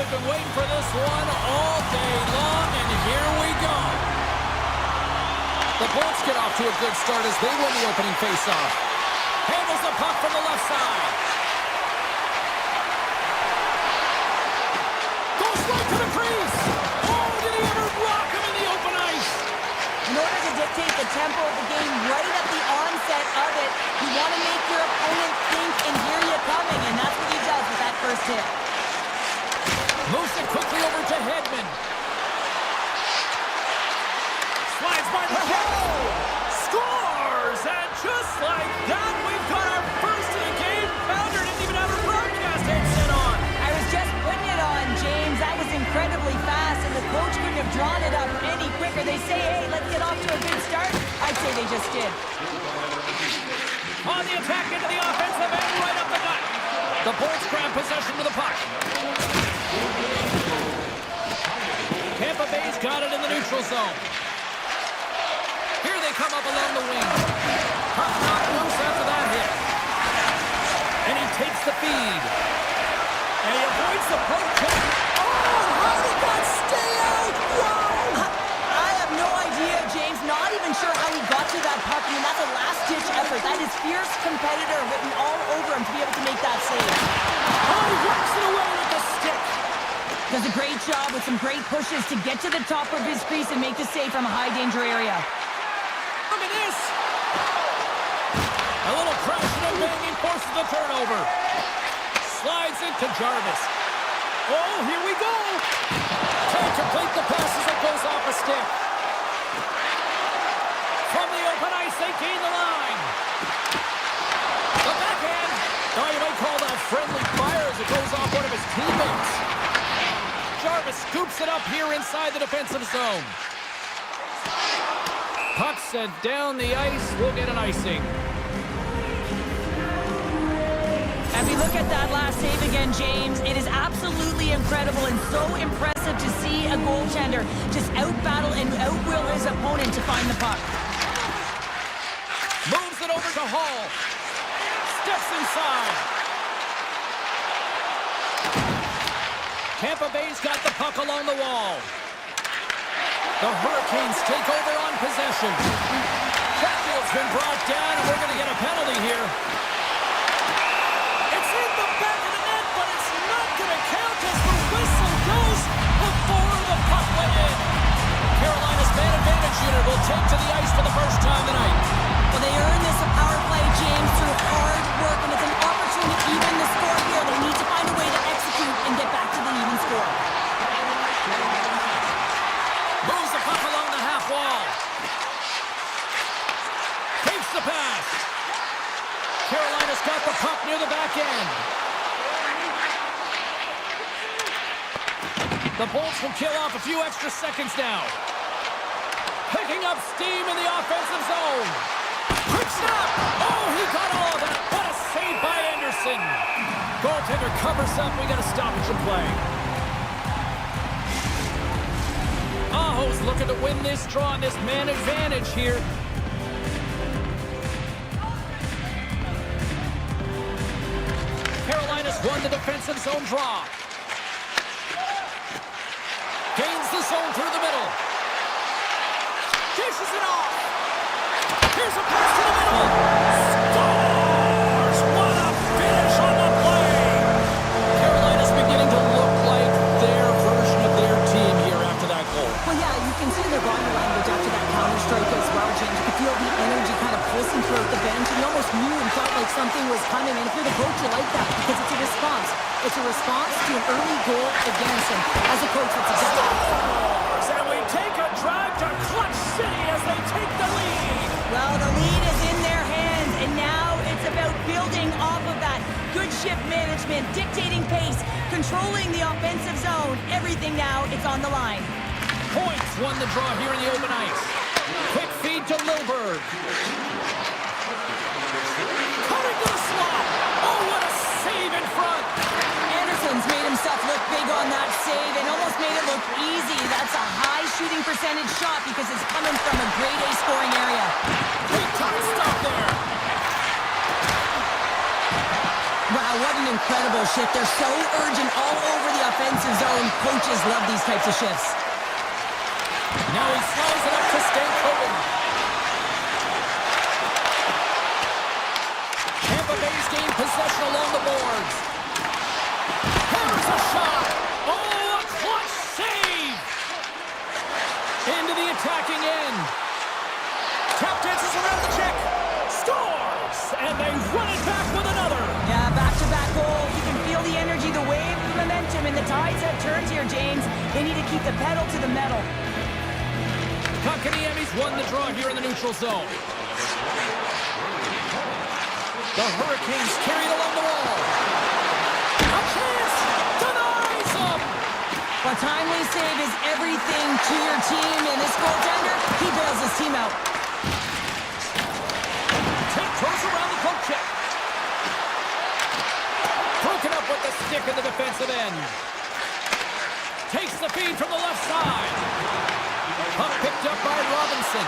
we've been waiting for this one all day long, and here we go. The Bolts get off to a good start as they win the opening faceoff. Handles the puck from the left side. Goes right to the crease. Oh, did he ever rock him in the open ice? In order to dictate the tempo of the game right at the onset of it, you want to make your opponent think and hear you coming, and that's what he does with that first hit. Moves it quickly over to Hedman. Slides by the hole. Scores! And just like that, we've got our first of the game. Pounder didn't even have her broadcast headset on. I was just putting it on, James. That was incredibly fast, and the coach couldn't have drawn it up any quicker. They say, hey, let's get off to a good start. I'd say they just did. On the attack into the offensive end, right up the gut. The Bolts grab possession with the puck. Tampa Bay's got it in the neutral zone. Here they come up along the wing. Puck knocked loose after that hit. And he takes the feed. And he avoids the poke check. Oh, how did that stay out? Wow! I have no idea, James. Not even sure how he got to that puck. I mean, that's a last-ditch effort. That is fierce competitor written all over him to be able to make that save. Oh, he works it away with the stick. Does a great job with some great pushes to get to the top of his crease and make the save from a high-danger area. Look at this. A little crashing and banging forces the turnover. Slides into Jarvis. Oh, here we go. Can't complete the pass as it goes off a stick. From the open ice, they gain the line. The backhand. Oh, you might call that friendly fire as it goes off one of his teammates. Jarvis scoops it up here inside the defensive zone. Puck sent down the ice. We'll get an icing. As we look at that last save again, James, it is absolutely incredible and so impressive to see a goaltender just out-battle and out-will his opponent to find the puck. Moves it over to Hall. Steps inside. Tampa Bay's got the puck along the wall. The Hurricanes take over on possession. Chatfield's been brought down, and we're going to get a penalty here. It's in the back of the net, but it's not going to count as the whistle goes before the puck went in. Carolina's man advantage unit will take to the ice for the first time tonight. Well, they earned this a power play, James, through hard work, and it's an opportunity to even the score here. They need to find a way to execute and get back to the even score. Moves the puck along the half wall. Takes the pass. Carolina's got the puck near the back end. The Bolts will kill off a few extra seconds now. Picking up steam in the offensive zone. Quick snap! Oh, he got all of that. What a save by Anderson. Goaltender covers up. We got to stop the play. Aho's looking to win this draw on this man advantage here. Carolina's won the defensive zone draw. Gains the zone through the middle. Dishes it off. Here's a pass to the middle. Scores! What a finish on the play. Carolina's beginning to look like their version of their team here after that goal. Well, yeah, you can see their body language after that counter-strike as well, James. You could feel the energy kind of pulsing throughout the bench, and you almost knew and felt like something was coming. And if you're the coach, you like that because it's a response. It's a response to an early goal against him. As a coach, it's exactly. And we take a drive to Clutch City as they take the lead. Well, the lead is in their hands, and now it's about building off of that. Good shift management, dictating pace, controlling the offensive zone. Everything now, it's on the line. Points won the draw here in the open ice. Quick feed to Milberg. Cutting to the slot. Oh, what a save in front. Anderson's made himself look big on that save and almost made it look easy. That's a high shooting percentage shot because it's coming from a grade A scoring area. Big time stop there. Wow, what an incredible shift. They're so urgent all over the offensive zone. Coaches love these types of shifts. Now he slows it up to Stankoven. Tampa Bay's gained possession along the boards. Hammers a shot. Oh, a clutch save. Into the attacking end. Tap dances around the check. Scores! And they run it back with another. Yeah, back-to-back goals. You can feel the energy, the wave, the momentum, and the tides have turned here, James. They need to keep the pedal to the metal. Kotkaniemi's won the draw here in the neutral zone. The Hurricanes carried along the wall. A chance! Denies them! A timely save is everything to your team, and this goaltender, he bails his team out. Throws around the poke check. Broken up with the stick in the defensive end. Takes the feed from the left side. Puck picked up by Robinson.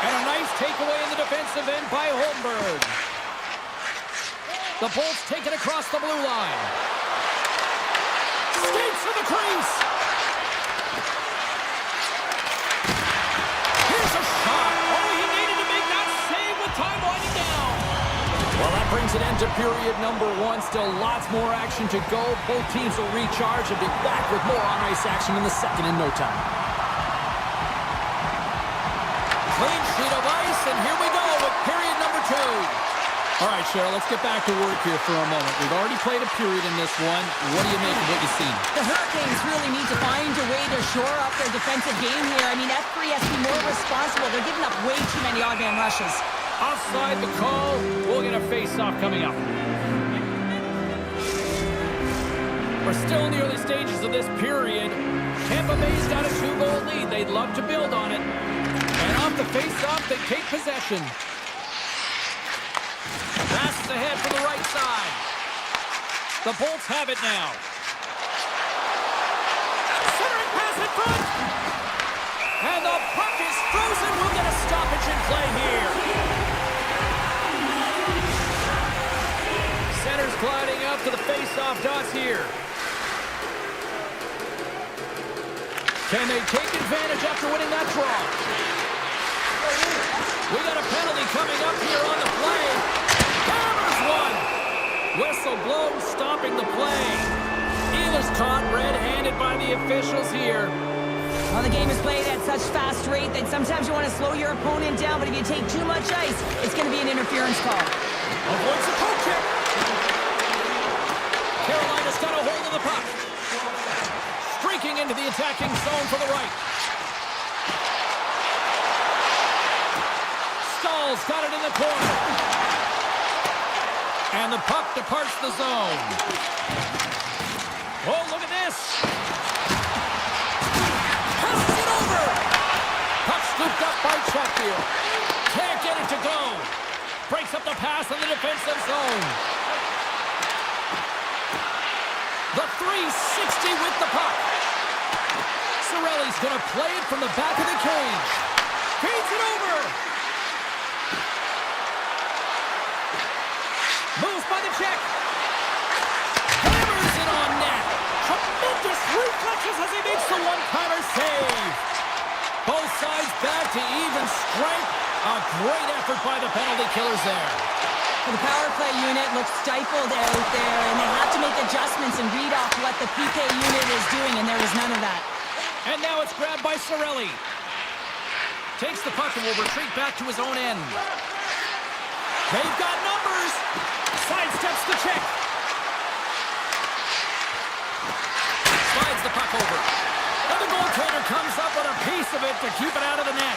And a nice takeaway in the defensive end by Holmberg. The Bolts take it across the blue line. Skates to the crease. Here's a shot. Oh, he needed to make that save with time winding down. Well, that brings an end to period number one. Still lots more action to go. Both teams will recharge and be back with more on-ice action in the second in no time. Clean sheet of ice, and here we go with period number two. All right, Cheryl, let's get back to work here for a moment. We've already played a period in this one. What do you make of what you've seen? The Hurricanes really need to find a way to shore up their defensive game here. I mean, F3 has to be more responsible. They're giving up way too many odd man rushes. Offside the call. We'll get a face-off coming up. We're still in the early stages of this period. Tampa Bay's got a 2-goal lead. They'd love to build on it. And off the face-off, they take possession. Passes ahead from the right side. The Bolts have it now. Centering pass in front. And the puck is frozen. We'll get a stoppage in play here. Center's gliding up to the face-off dots here. Can they take advantage after winning that draw? We got a penalty coming up here on the play. Hammers one. Whistle blows, stopping the play. Either's caught red-handed by the officials here. Well, the game is played at such fast rate that sometimes you want to slow your opponent down, but if you take too much ice, it's going to be an interference call. Avoids the poke check. Carolina's got a hold of the puck. Streaking into the attacking zone for the right. Stahl's got it in the corner. And the puck departs the zone. Oh, look at this. Passes it over. Puck scooped up by Chatfield. Can't get it to go. Breaks up the pass in the defensive zone. The 360 with the puck. Cirelli's going to play it from the back of the cage. Feeds it over. Moves by the check. Hammers it on net. Tremendous reflexes as he makes the one-timer save. Both sides back to even strength. A great effort by the penalty killers there. The power play unit looks stifled out there, and they have to make adjustments and read off what the PK unit is doing, and there was none of that. And now it's grabbed by Cirelli. Takes the puck and will retreat back to his own end. They've got numbers. Sidesteps the check. Slides the puck over. And the goaltender comes up with a piece of it to keep it out of the net.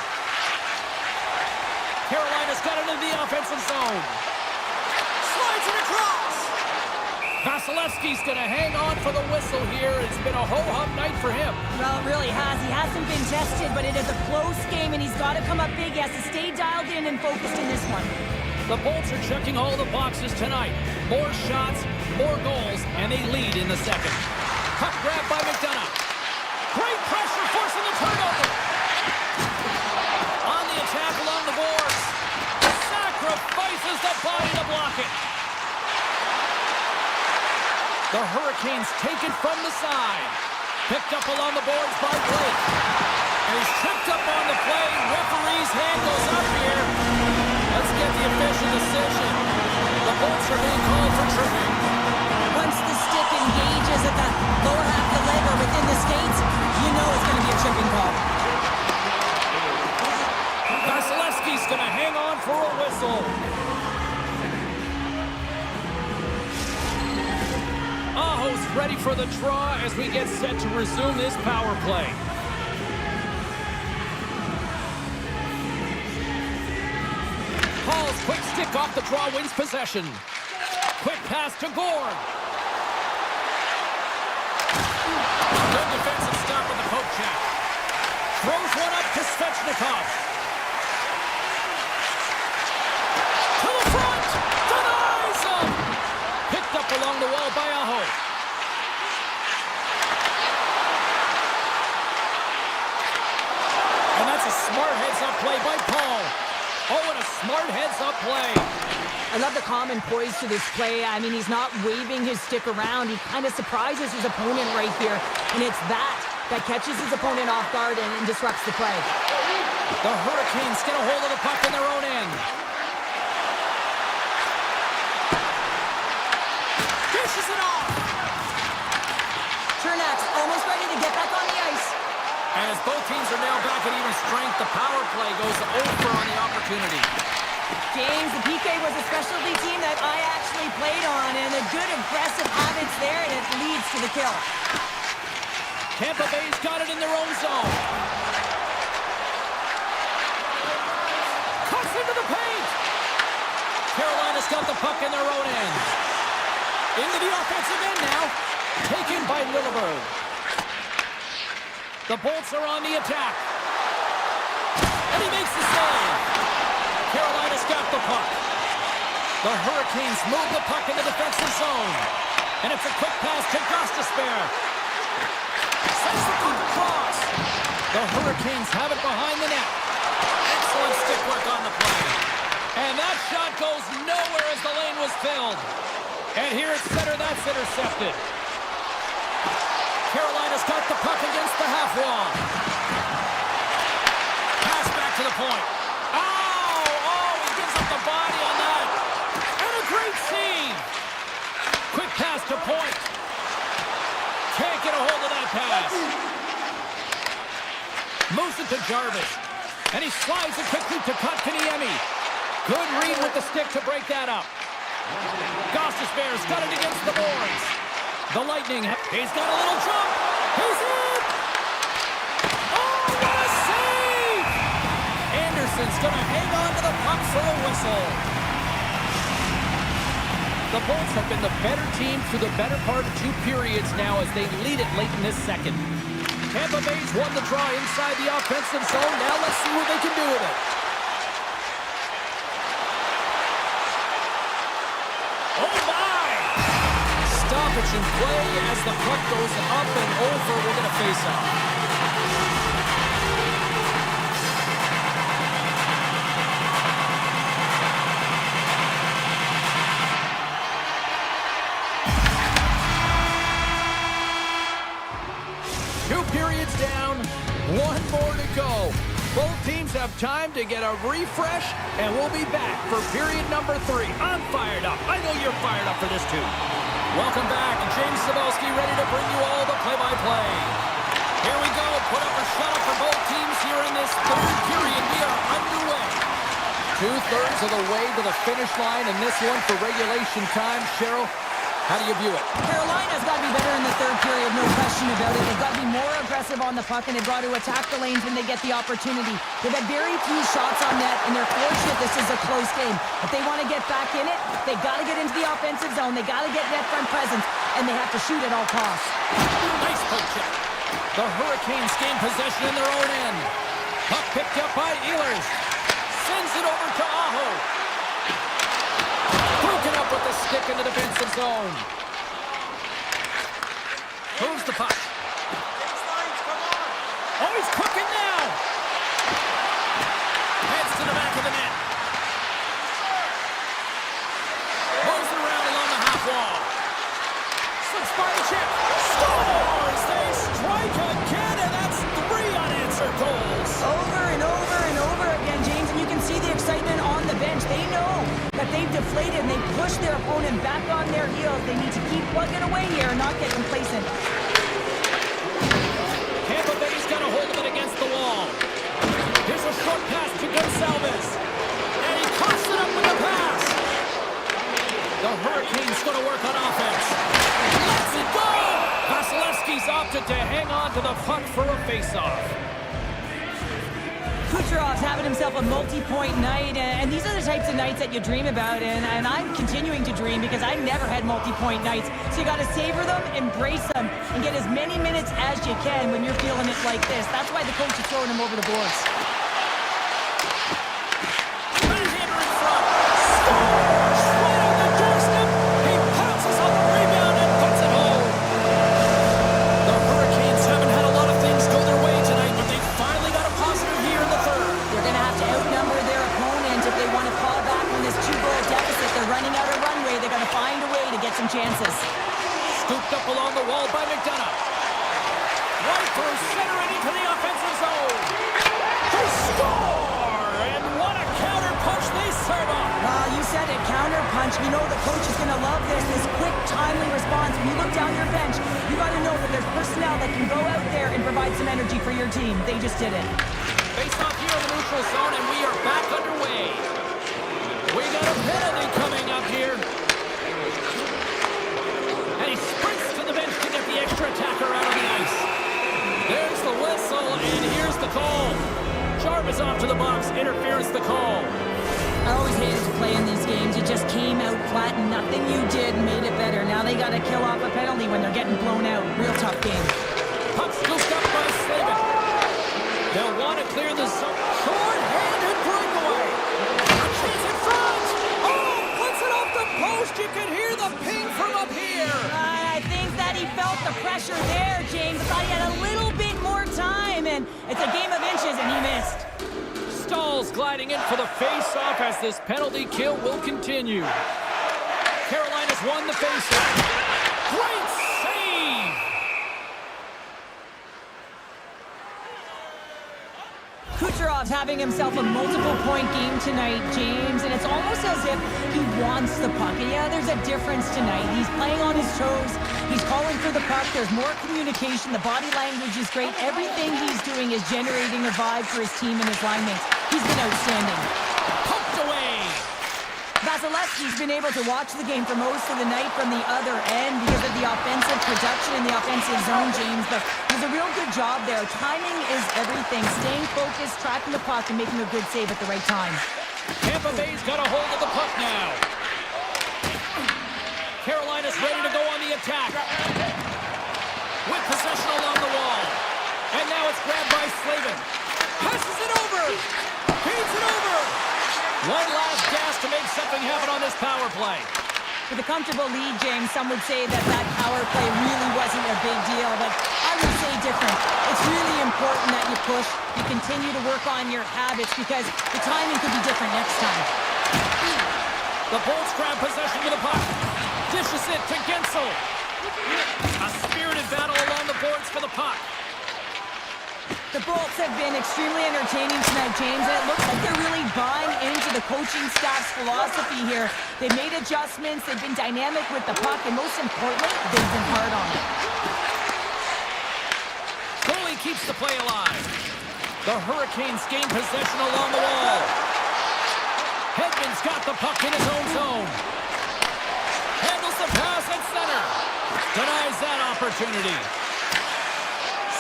Carolina's got it in the offensive zone. Slides it across. Vasilevsky's going to hang on for the whistle here. It's been a ho-hum night for him. Well, it really has. He hasn't been tested, but it is a close game, and he's got to come up big. He has to stay dialed in and focused in this one. The Bolts are checking all the boxes tonight. More shots, more goals, and they lead in the second. Puck grab by McDonough. Great pressure forcing the turnover. On the attack along the boards. Sacrifices the body to block it. The Hurricanes take it from the side. Picked up along the boards by Blake. And he's tripped up on the play. Referee's hand goes up here. Let's get the official decision. The Bolts are being called for tripping. Once the stick engages at the lower half of the leg or within the skates, you know it's going to be a tripping call. Vasilevsky's going to hang on for a whistle. Aho's ready for the draw as we get set to resume this power play. Hall's quick stick off the draw wins possession. Quick pass to Gord. Good defensive stop with the poke check. Throws one up to Svechnikov. To the front! Denies him! Picked up along the wall by Aho. And that's a smart heads-up play by Paul. Oh, and a smart heads-up play. I love the calm and poise to this play. I mean, he's not waving his stick around. He kind of surprises his opponent right here. And it's that catches his opponent off guard and disrupts the play. The Hurricanes get a hold of the puck in their own end. Dishes it off. Chernak's almost ready to get back on the ice. As both teams are now back at even strength, the power play goes over on the opportunity. James, the PK was a specialty team that I actually played on, and a good aggressive habits there, and it leads to the kill. Tampa Bay's got it in their own zone. Cuts into the paint. Carolina's got the puck in their own end. Into the offensive end now. Taken by Lilleberg. The Bolts are on the attack. And he makes the save. Carolina's got the puck. The Hurricanes move the puck in the defensive zone. And it's a quick pass to Gostisbehere. Sends the puck across. The Hurricanes have it behind the net. Excellent stick work on the play. And that shot goes nowhere as the lane was filled. And here at center, that's intercepted. Carolina's got the puck against the half wall. Pass back to the point. Oh, he gives up the body on that. And a great save. Quick pass to point. Can't get a hold of that pass. Moves it to Jarvis. And he slides it quickly to Kotkaniemi. Good read with the stick to break that up. Gostisbehere's got it against the boards. The Lightning, he's got a little jump. He's in. Oh, what a save! Anderson's going to hang on to the puck for a whistle. The Bolts have been the better team through the better part of 2 periods now as they lead it late in this second. Tampa Bay's won the draw inside the offensive zone. Now let's see what they can do with it. Oh, my! Stoppage in play as the puck goes up and over. We're going to face up. Down, 1 more to go. Both teams have time to get a refresh, and we'll be back for period number 3. I'm fired up. I know you're fired up for this too. Welcome back. James Cybulski ready to bring you all the play-by-play. Here we go. Put up a shot for both teams here in this 3rd period. We are underway. 2/3 of the way to the finish line in this one for regulation time. Cheryl, how do you view it? Carolina's got to be better in the 3rd period, no question about it. They've got to be more aggressive on the puck, and they've got to attack the lanes when they get the opportunity. They've had very few shots on net, and they're fortunate this is a close game. If they want to get back in it, they've got to get into the offensive zone. They've got to get net front presence, and they have to shoot at all costs. Nice poke check. The Hurricanes gain possession in their own end. Puck picked up by Ehlers. Sends it over to Aho. Broken up with the stick in the defensive zone. Moves the puck. Oh, he's cooking now. Heads to the back of the net. Moves it around along the half wall. Slips deflated and they push their opponent back on their heels. They need to keep plugging away here and not get complacent. Tampa Bay's got a hold of it against the wall. Here's a short pass to Gonsalves. And he coughs it up with a pass. The Hurricanes going to work on offense. Let's it go! Vasilevsky's opted to hang on to the puck for a face-off. Kucherov's having himself a multi-point night, and these are the types of nights that you dream about, and I'm continuing to dream because I never had multi-point nights. So you got to savor them, embrace them, and get as many minutes as you can when you're feeling it like this. That's why the coach is throwing him over the boards. Right-hander in front. Scores! Right on the doorstep. He pounces on the rebound and puts it home. The Hurricanes haven't had a lot of things go their way tonight, but they finally got a positive here in the third. They're going to have to outnumber their opponent if they want to claw back from this 2-goal deficit. They're running out of runway. They're going to find a way to get some chances. Scooped up along the wall by McDonough. Right through center and into the offensive zone. They score! And what a counter punch they serve up. You said it, counter punch. You know the coach is going to love this quick, timely response. When you look down your bench, you got to know that there's personnel that can go out there and provide some energy for your team. They just did it. Face off here in the neutral zone, and we are back underway. We got a penalty coming up here. And he sprints to the bench to get the extra attacker out of the ice. There's the whistle, and here's the call. Jarvis off to the box, interference the call. I always hated to play in these games. You just came out flat and nothing you did made it better. Now they got to kill off a penalty when they're getting blown out. Real tough game. Puck scooped up by Slavin. They'll want to clear the zone. Short-handed breakaway. A chance in front. Oh, puts it off the post. You can hear the ping from up here. I think that he felt the pressure there, James. Thought he had a little bit more time, and it's a game of inches, and he missed. Stahl's gliding in for the face-off as this penalty kill will continue. Carolina's won the face-off. Great save! Kucherov's having himself a multiple-point game tonight, James, and it's almost as if he wants the puck. And yeah, there's a difference tonight. He's playing on his toes. He's calling for the puck. There's more communication. The body language is great. Everything he's doing is generating a vibe for his team and his line mates. He's been outstanding. Poked away! Vasilevsky's been able to watch the game for most of the night from the other end because of the offensive production in the offensive zone, James. But there's a real good job there. Timing is everything. Staying focused, tracking the puck, and making a good save at the right time. Tampa Bay's got a hold of the puck now. Carolina's ready to go on the attack. With possession along the wall. And now it's grabbed by Slavin. Passes it over! Feeds it over! One last gas to make something happen on this power play. With a comfortable lead, James, some would say that that power play really wasn't a big deal, but I would say different. It's really important that you push, you continue to work on your habits because the timing could be different next time. The Bolts grab possession with the puck. Dishes it to Gensel. A spirited battle along the boards for the puck. The Bolts have been extremely entertaining tonight, James, and it looks like they're really buying into the coaching staff's philosophy here. They've made adjustments, they've been dynamic with the puck, and most importantly, they've been hard on it. Goalie keeps the play alive. The Hurricanes gain possession along the wall. Hedman's got the puck in his own zone. Handles the pass at center. Denies that opportunity.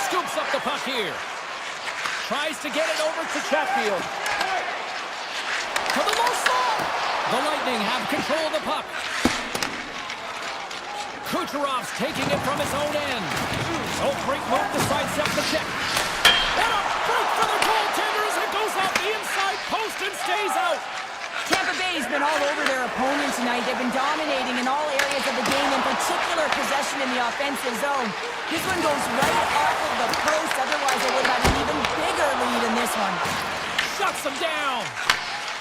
Scoops up the puck here. Tries to get it over to Chatfield. To the low slot. The Lightning have control of the puck. Kucherov's taking it from his own end. Oh, great move to sidestep the check. What a break for the goaltender as it goes off the inside post and stays out. Tampa Bay's been all over their opponent tonight. They've been dominating in all areas of the game, in particular possession in the offensive zone. This one goes right off of the post. Otherwise, they would have had an even bigger lead in this one. Shuts them down.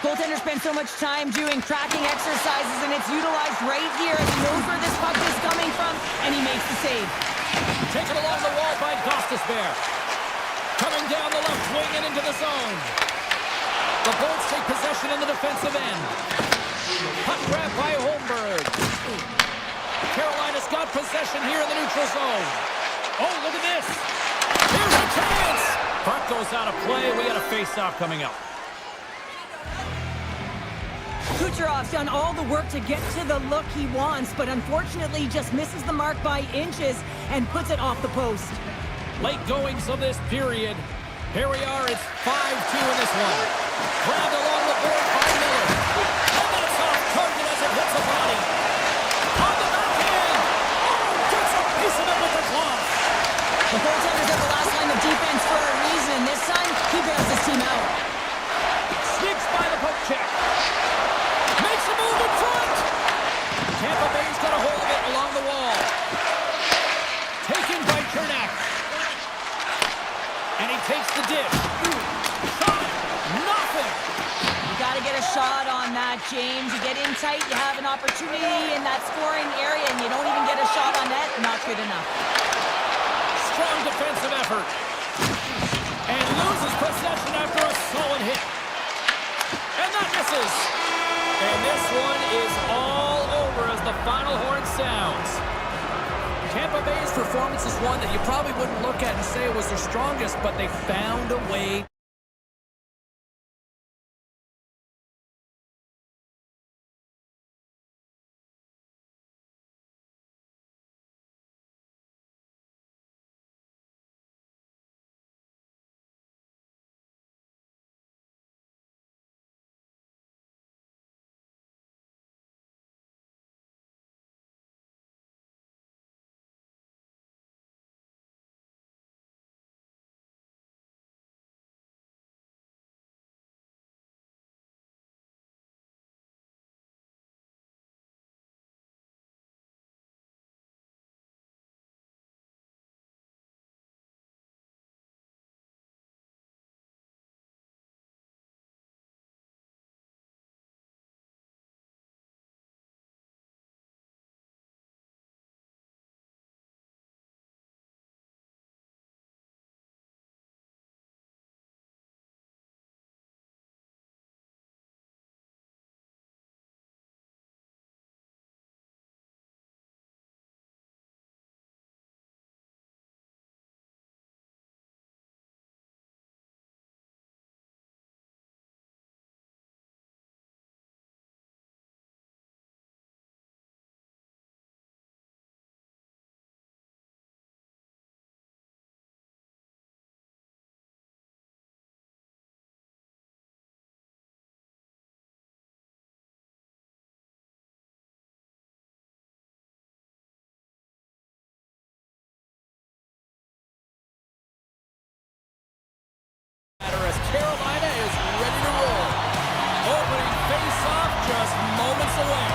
Goaltender spends so much time doing tracking exercises, and it's utilized right here as he knows where this puck is coming from, and he makes the save. Taken along the wall by Gostisbehere. Coming down the left wing and into the zone. The Bolts take possession in the defensive end. Puck grab by Holmberg. Carolina's got possession here in the neutral zone. Oh, look at this. Here's a chance. Puck goes out of play. We got a face-off coming up. Kucherov's done all the work to get to the look he wants, but unfortunately just misses the mark by inches and puts it off the post. Late goings of this period. Here we are, it's 5-2 in this one. Grabbed along the board by Miller. And that's off target as it hits the body. On the backhand. Oh, gets a piece of it with the glove. The goaltender's at the last line of defense for a reason. This time, he bails his team out. Sneaks by the poke check. Makes a move in front. Tampa Bay's got a hold of it along the wall. Taken by Kernak. And he takes the dish. Shot. Nothing. You got to get a shot on that, James. You get in tight, you have an opportunity in that scoring area, and you don't even get a shot on net. Not good enough. Strong defensive effort. And loses possession after a solid hit. And that misses. And this one is all over as the final horn sounds. Tampa Bay's performance is one that you probably wouldn't look at and say it was their strongest, but they found a way. Carolina is ready to roll. Opening face-off just moments away.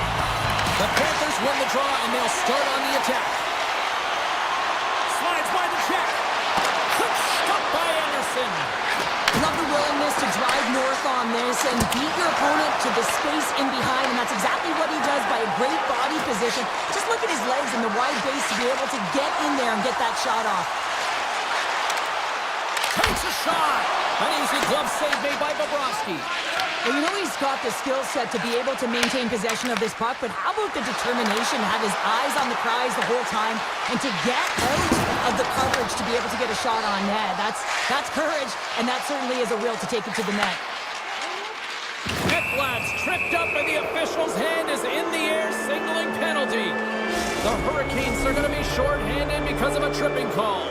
The Panthers win the draw and they'll start on the attack. Slides by the check. Quick stop by Anderson. Love the willingness to drive north on this and beat your opponent to the space in behind, and that's exactly what he does by a great body position. Just look at his legs and the wide base to be able to get in there and get that shot off. Takes a shot. An easy glove save made by Bobrovsky. Well, you know he's got the skill set to be able to maintain possession of this puck, but how about the determination to have his eyes on the prize the whole time and to get out of the coverage to be able to get a shot on net? That's courage, and that certainly is a will to take it to the net. Ekblad's tripped up and the official's hand is in the air, signaling penalty. The Hurricanes are going to be shorthanded because of a tripping call.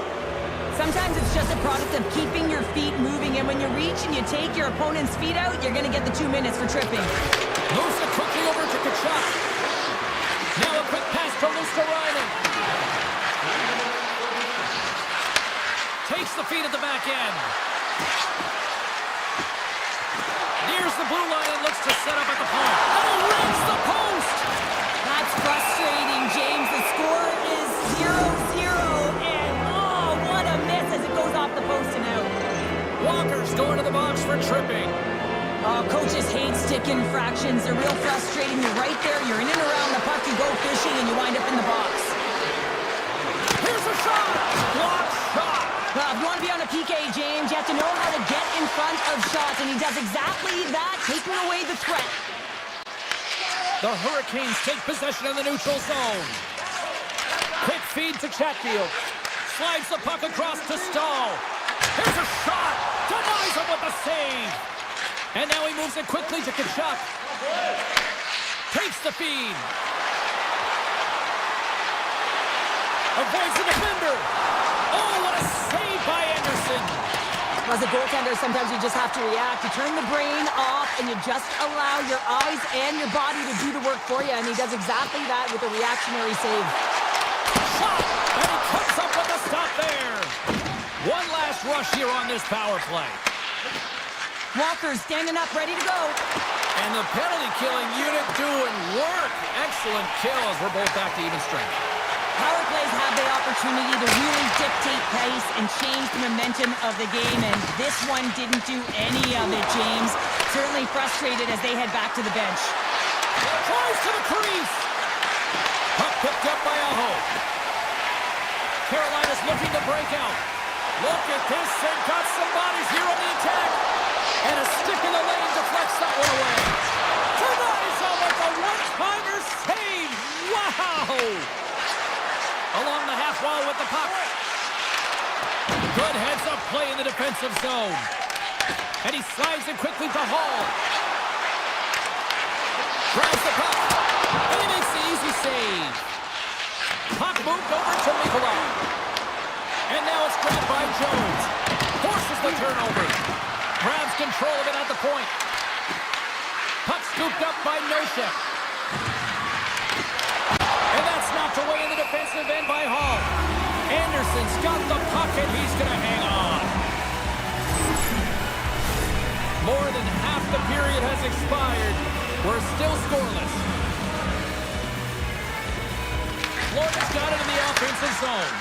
Sometimes it's just a product of keeping your feet moving, and when you reach and you take your opponent's feet out, you're going to get the 2 minutes for tripping. Moves it quickly over to Kachuk. Now a quick pass to Luosterainen. Takes the feet at the back end. Nears the blue line and looks to set up at the point. And rings the post! That's frustrating, James. The score is 0-0, and oh, what a miss as it goes off the post and out. Walker's going to the box for tripping. Oh, coaches hate stick infractions. They're real frustrating. You're right there. You're in and around the puck. You go fishing, and you wind up in the box. Here's a shot! Block shot! Well, if you want to be on a PK, James, you have to know how to get in front of shots, and he does exactly that, taking away the threat. The Hurricanes take possession of the neutral zone. Quick feed to Chatfield. Slides the puck across to Stahl. Here's a shot. Denies him with the save. And now he moves it quickly to Tkachuk. Takes the feed. Avoids the defender. Oh, what a save by Anderson. As a goaltender, sometimes you just have to react. You turn the brain off and you just allow your eyes and your body to do the work for you. And he does exactly that with a reactionary save. Shot! And he comes up with a stop there. One last rush here on this power play. Walker's standing up, ready to go. And the penalty killing unit doing work. Excellent kills. We're both back to even strength. Power plays have the opportunity to really dictate pace and change the momentum of the game, and this one didn't do any of it, James. Certainly frustrated as they head back to the bench. Tries to the crease. Puck picked up by Aho. Carolina's looking to break out. Look at this, they've got some bodies here on the attack. And a stick in the lane deflects that one away. Tonight with a one-timer save. Wow! Along the half wall with the puck. Good heads-up play in the defensive zone. And he slides it quickly to Hall. Grabs the puck. And he makes the easy save. Puck moved over to Nikolai. And now it's grabbed by Jones. Forces the turnover. Grabs control of it at the point. Puck scooped up by Noshek. And that's knocked away in the defensive end by Hall. Anderson's got the puck and he's going to hang on. More than half the period has expired. We're still scoreless. Florida's got it in the offensive zone.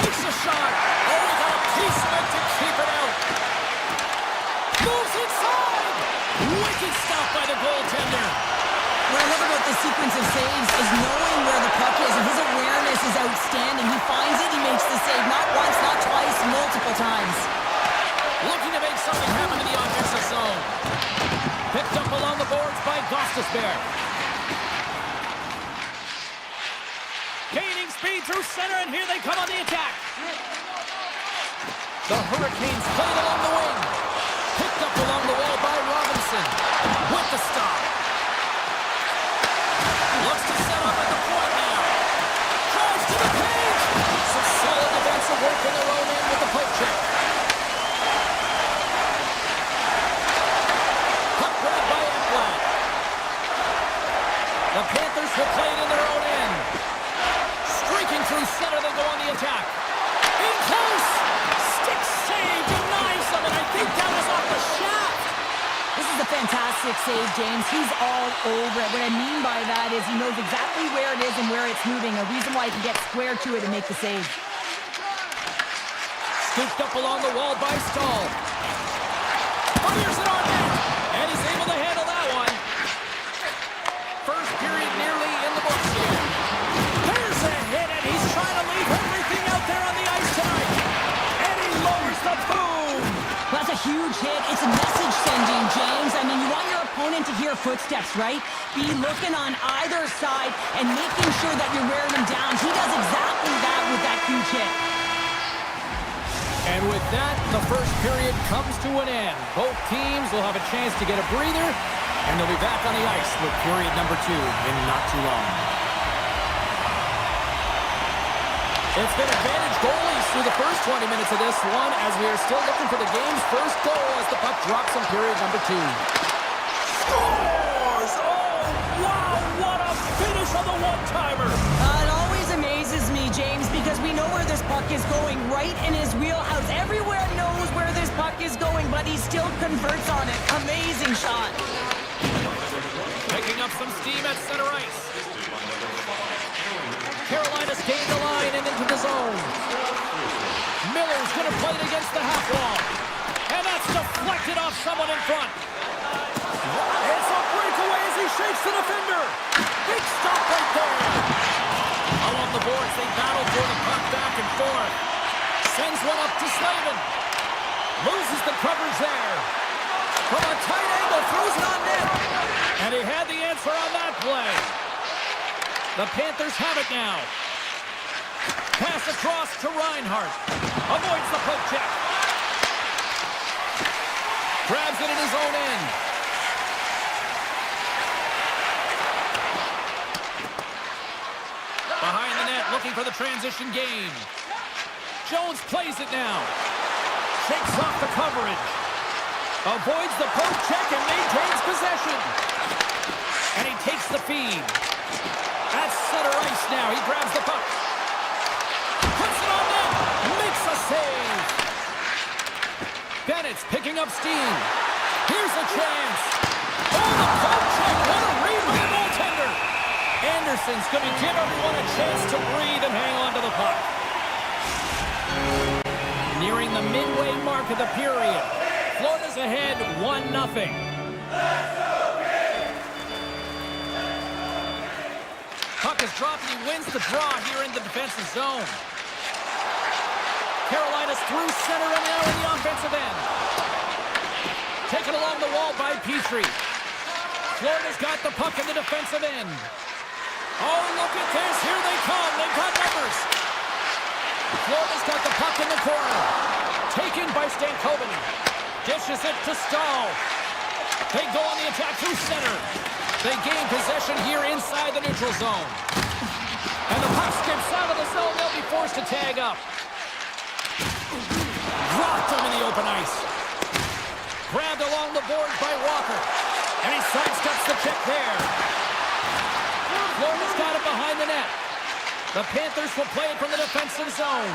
Takes a shot. Oh, he got a piece of it to keep it out. Moves inside. Wicked stop by the goaltender. What I love about the sequence of saves is knowing where the puck is, and his awareness is outstanding. He finds it, he makes the save not once, not twice, multiple times. Looking to make something happen in the offensive zone. Picked up along the boards by Gostisbehere. Gaining speed through center, and here they come on the attack. The Hurricanes played along the wing. Picked up along the wall by Robinson. With the stop. Looks to set up at the point now. Tries to the cage. Some solid defensive work in their own end with the poke check. Puck grabbed by Ekblad. The Panthers will play it in their own end. Streaking through center, they go on the attack. In close. Stick save, denies them, and I think that was off the shaft. This is a fantastic save, James. He's all over it. What I mean by that is he knows exactly where it is and where it's moving. A reason why he can get square to it and make the save. Scooped up along the wall by Stahl. Fires it on net. And he's able to handle that one. First period nearly in the books here. There's a hit, and he's trying to leave everything out there on the ice tonight. And he lowers the boom. That's a huge hit. It's a message sending, James. I mean, you want your opponent to hear footsteps, right? Be looking on either side and making sure that you're wearing them down. He does exactly that with that huge hit. And with that, the first period comes to an end. Both teams will have a chance to get a breather, and they'll be back on the ice with period number 2 in not too long. It's been advantage goalies through the first 20 minutes of this one, as we are still looking for the game's first goal as the puck drops in period number 2. Scores! Oh, wow, what a finish on the one-timer! It always amazes me, James, because we know where this puck is going, right in his wheelhouse. Everywhere knows where this puck is going, but he still converts on it. Amazing shot. Picking up some steam at center ice. Carolina's gained the line and into the zone. Miller's going to play it against the half wall. And that's deflected off someone in front. It's a breakaway as he shakes the defender. Big stop right there. Along the boards, they battle for the puck back and forth. Sends one up to Slavin. Loses the coverage there. From a tight angle, throws it on net. And he had the answer on that play. The Panthers have it now. Pass across to Reinhardt. Avoids the poke check. Grabs it in his own end. Behind the net, looking for the transition game. Jones plays it now. Shakes off the coverage. Avoids the poke check and maintains possession. And he takes the feed. At center ice now. He grabs the puck. Puts it on net. Makes a save. Bennett's picking up steam. Here's a chance. Oh, the poke check. What a read by the goaltender. Anderson's going to give everyone a chance to breathe and hang on to the puck. Nearing the midway mark of the period. Florida's ahead 1-0. Puck is dropped and he wins the draw here in the defensive zone. Carolina's through center and now in the offensive end. Taken along the wall by Petrie. Florida's got the puck in the defensive end. Oh, look at this. Here they come. They've got numbers. Florida's got the puck in the corner. Taken by Stankoven. Dishes it to Stahl. They go on the attack through center. They gain possession here inside the neutral zone. And the puck skips out of the zone. They'll be forced to tag up. Dropped him in the open ice. Grabbed along the boards by Walker. And he sidesteps the check there. Florida's got it behind the net. The Panthers will play it from the defensive zone.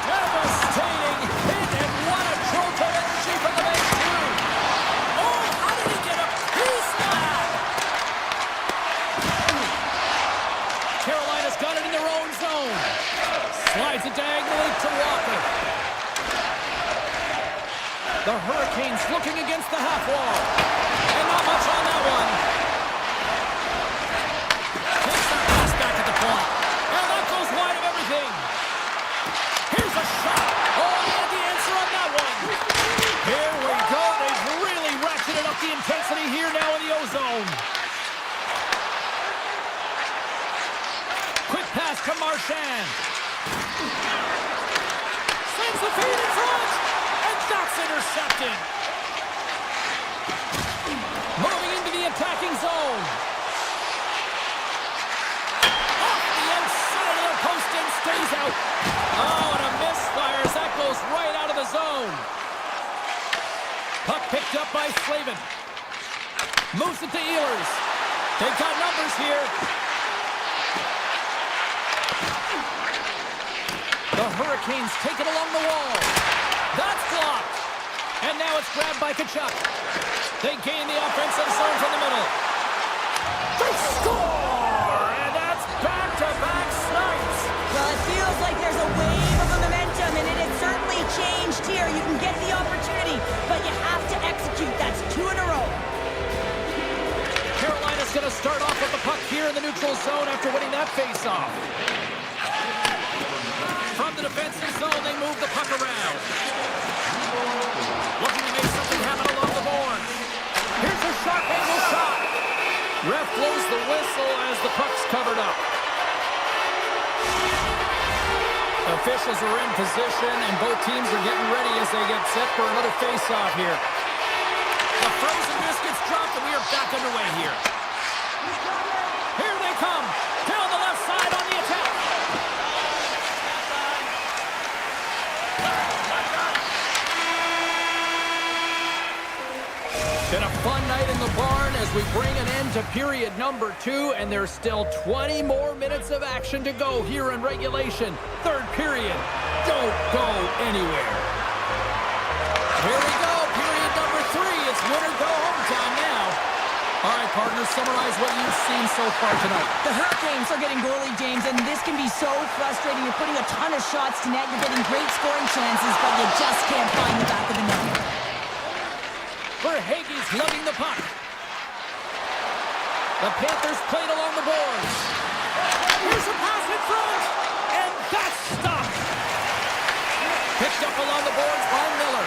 Devastating hit, and what a jolt of energy from the bench, too. Oh, how did he get a piece of that? Carolina's got it in their own zone. Slides it diagonally to Walker. The Hurricanes looking against the half wall. And not much on that one. Takes that pass back at the point. And that goes wide of everything. Here's a shot. Oh, he had the answer on that one. Here we go. They've really ratcheted up the intensity here now in the O-zone. Quick pass to Marchand. Sends the feed in front. And that's intercepted. Moving into the attacking zone. Off the outside of the post and stays out. Oh, and a misfire as that goes right out of the zone. Puck picked up by Slavin. Moves it to Ehlers. They've got numbers here. The Hurricanes take it along the wall. That's blocked. And now it's grabbed by Tkachuk. They gain the offensive zone from the middle. They score! And that's back-to-back snipes. Well, it feels like there's a wave of momentum, and it has certainly changed here. You can get the opportunity, but you have to execute. That's 2 in a row. Carolina's going to start off with the puck here in the neutral zone after winning that face-off. From the defensive zone, they move the puck around. Looking to make something happen along the boards. Here's a sharp angle shot. Ref blows the whistle as the puck's covered up. Officials are in position, and both teams are getting ready as they get set for another face-off here. The frozen biscuits dropped, and we are back underway here. Here they come. Down the left side on the attack. Been a fun night in the barn as we bring an end to period number 2, and there's still 20 more minutes of action to go here in regulation. Third period. Don't go anywhere. Here we go, period number 3. It's win or go home time now. All right, partners, summarize what you've seen so far tonight. The Hurricanes are getting goalie, James, and this can be so frustrating. You're putting a ton of shots to net, you're getting great scoring chances, but you just can't find the back of the net. Verhaeghe's lugging the puck. The Panthers played along the boards. Here's a pass in front, and that's stopped. Picked up along the boards by Miller.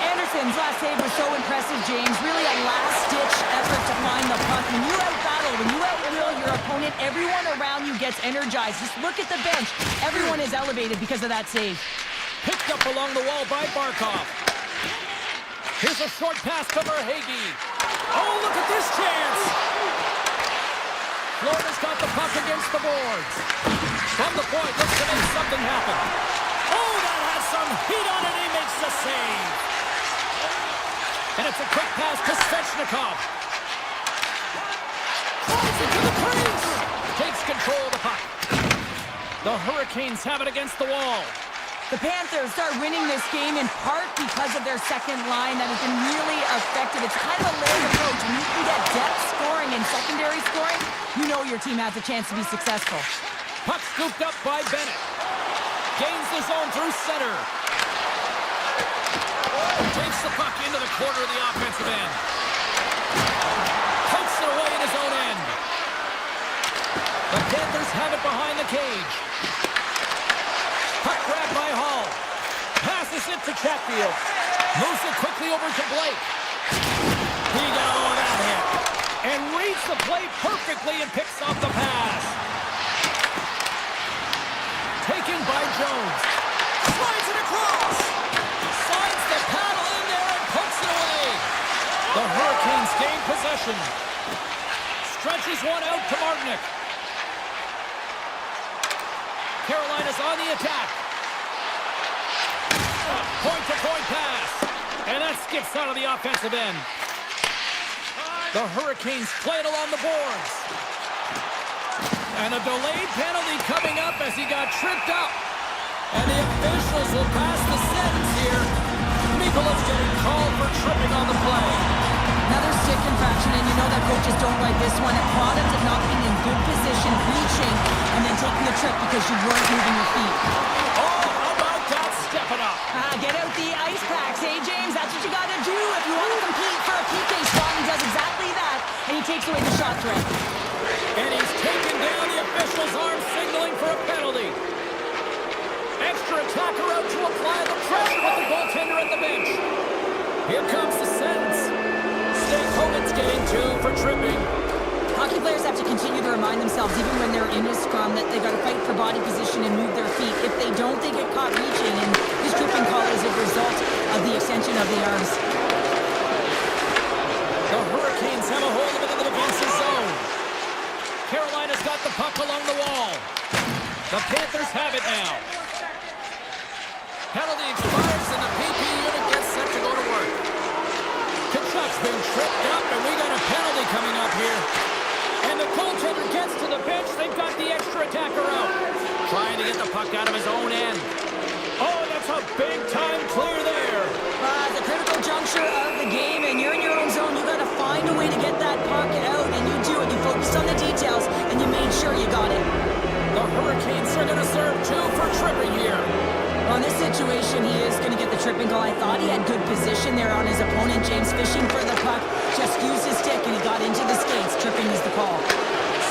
Anderson Hutchinson's last save was so impressive, James. Really a last-ditch effort to find the puck. When you out-battle, when you out-will your opponent, everyone around you gets energized. Just look at the bench. Everyone is elevated because of that save. Picked up along the wall by Barkov. Here's a short pass to Verhaeghe. Oh, look at this chance! Florida's got the puck against the boards. From the point, looks to make something happen. Oh, that has some heat on it. He makes the save. And it's a quick pass to Svechnikov. Flies into the crease. Takes control of the puck. The Hurricanes have it against the wall. The Panthers start winning this game in part because of their second line that has been really effective. It's kind of a layered approach. When you can get depth scoring and secondary scoring, you know your team has a chance to be successful. Puck scooped up by Bennett. Gains the zone through center. Takes the puck into the corner of the offensive end. Pokes it away in his own end. The Panthers have it behind the cage. Puck grabbed by Hall. Passes it to Chatfield. Moves it quickly over to Blake. He got all of that hit. And reads the play perfectly and picks off the pass. Taken by Jones. Slides it across. Slides the paddle in there and pokes it away. The Hurricanes gain possession. Stretches one out to Martinick. Carolina's on the attack. Point-to-point pass. And that skips out of the offensive end. The Hurricanes play it along the boards. And a delayed penalty coming up as he got tripped up. And the officials will pass the sentence here. Mikolov's getting called for tripping on the play. Another stick infraction, and you know that coaches don't like this one. A product of not being in good position, reaching, and then taking the trip because you weren't moving your feet. Oh, how about that? Step it up. Get out the ice packs, hey, James? That's what you got to do if you want to compete for a PK spot. He does exactly that, and he takes away the shot threat. And he's taken down the official's arm, signaling for a penalty. Extra attacker out to apply the pressure with the goaltender at the bench. Here comes the sentence. Stankoven's getting 2 for tripping. Hockey players have to continue to remind themselves, even when they're in a scrum, that they've got to fight for body position and move their feet. If they don't, they get caught reaching, and this tripping call is a result of the extension of the arms. The Hurricanes have a hold of it in the defensive zone. Carolina's got the puck along the wall. The Panthers have it now. Penalty expires and the PP unit gets set to go to work. Kachuk's been tripped up and we got a penalty coming up here. And the goaltender gets to the bench. They've got the extra attacker out. Trying to get the puck out of his own end. Oh, that's a big time clear there. The critical juncture of the game, and you're in your own zone. You got to find a way to get that puck out, and you do it. You focused on the details, and you made sure you got it. The Hurricanes are going to serve 2 for tripping here. Well, in this situation, he is going to get the tripping call. I thought he had good position there on his opponent. James fishing for the puck, just used his stick, and he got into the skates. Tripping is the call.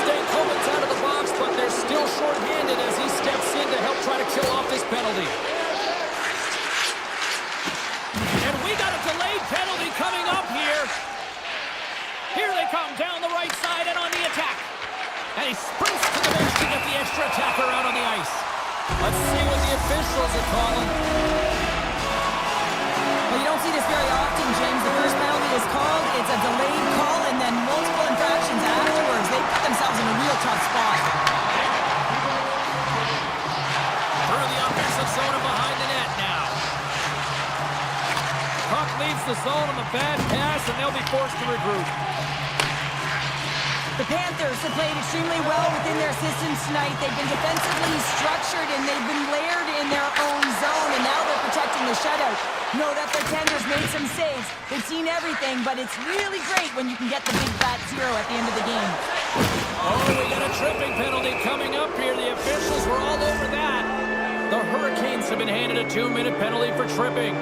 Stankoven's out of the box, but they're still short-handed as he steps in to help try to kill off this penalty. And we got a delayed penalty coming up here. Here they come down the right side and on the attack. And he sprints to the bench to get the extra attacker out on the ice. Let's see what the officials are calling. Well, you don't see this very often, James. The first penalty is called. It's a delayed call, and then multiple infractions afterwards. They put themselves in a real tough spot. Through the offensive zone and behind the net now. Puck leaves the zone on the bad pass, and they'll be forced to regroup. The Panthers have played extremely well within their systems tonight. They've been defensively structured, and they've been layered in their own zone, and now they're protecting the shutout. Know that their tenders made some saves. They've seen everything, but it's really great when you can get the big fat 0 at the end of the game. Oh, we got a tripping penalty coming up here. The officials were all over that. The Hurricanes have been handed a 2-minute penalty for tripping.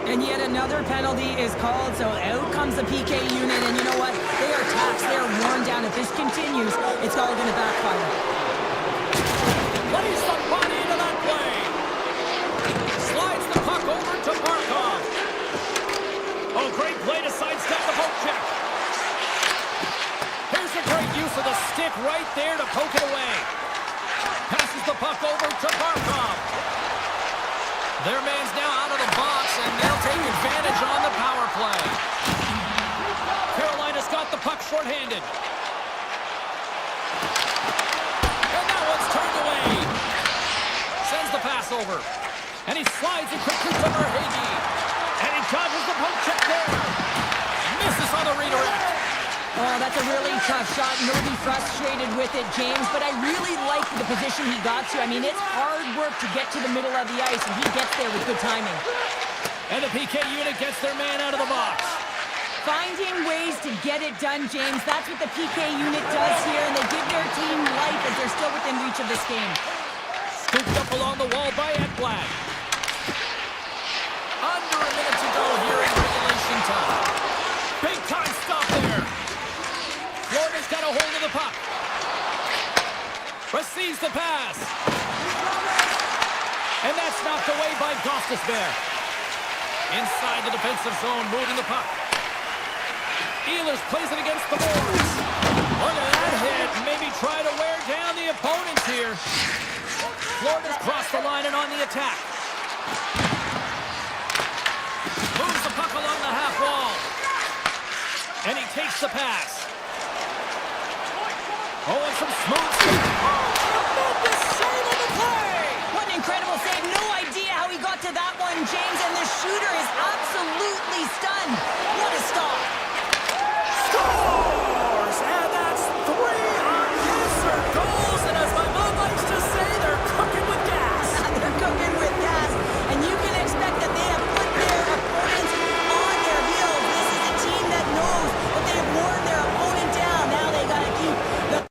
And yet another penalty is called, so out comes the PK unit, and you know what? They are taxed, they are worn down. If this continues, it's all going to backfire. Plays the body into that play. Slides the puck over to Barkov. right there to poke it away. Passes the puck over to Barkov. Their man's now out of the box, and they'll take advantage on the power play. Carolina's got the puck shorthanded. And that one's turned away. Sends the pass over. And he slides it quickly to Verhaeghe. And he dodges the poke check there. Misses on the redirect. Oh, that's a really tough shot, and he'll be frustrated with it, James, but I really like the position he got to. I mean, it's hard work to get to the middle of the ice, and he gets there with good timing. And the PK unit gets their man out of the box. Finding ways to get it done, James. That's what the PK unit does here, and they give their team life as they're still within reach of this game. Scooped up along the wall by Ekblad. Under a minute to go here in regulation time. Big time stop there. Florida's got a hold of the puck. Receives the pass. And that's knocked away by Gostisbehere. Inside the defensive zone, moving the puck. Ehlers plays it against the boards. Look at that hit. Maybe try to wear down the opponents here. Florida's crossed the line and on the attack. Moves the puck along the half wall. And he takes the pass. Oh, and some smooth stuff. Oh, tremendous save on the play! What an incredible save. No idea how he got to that one, James, and the shooter is absolutely stunned. What a stop. Scores! And that's 3 unanswered goals. And as my mom likes to say, they're cooking with gas. They're cooking with gas, and you can expect that they have put their opponents on their heels. This is a team that knows that they have worn their opponent down. Now they got to keep the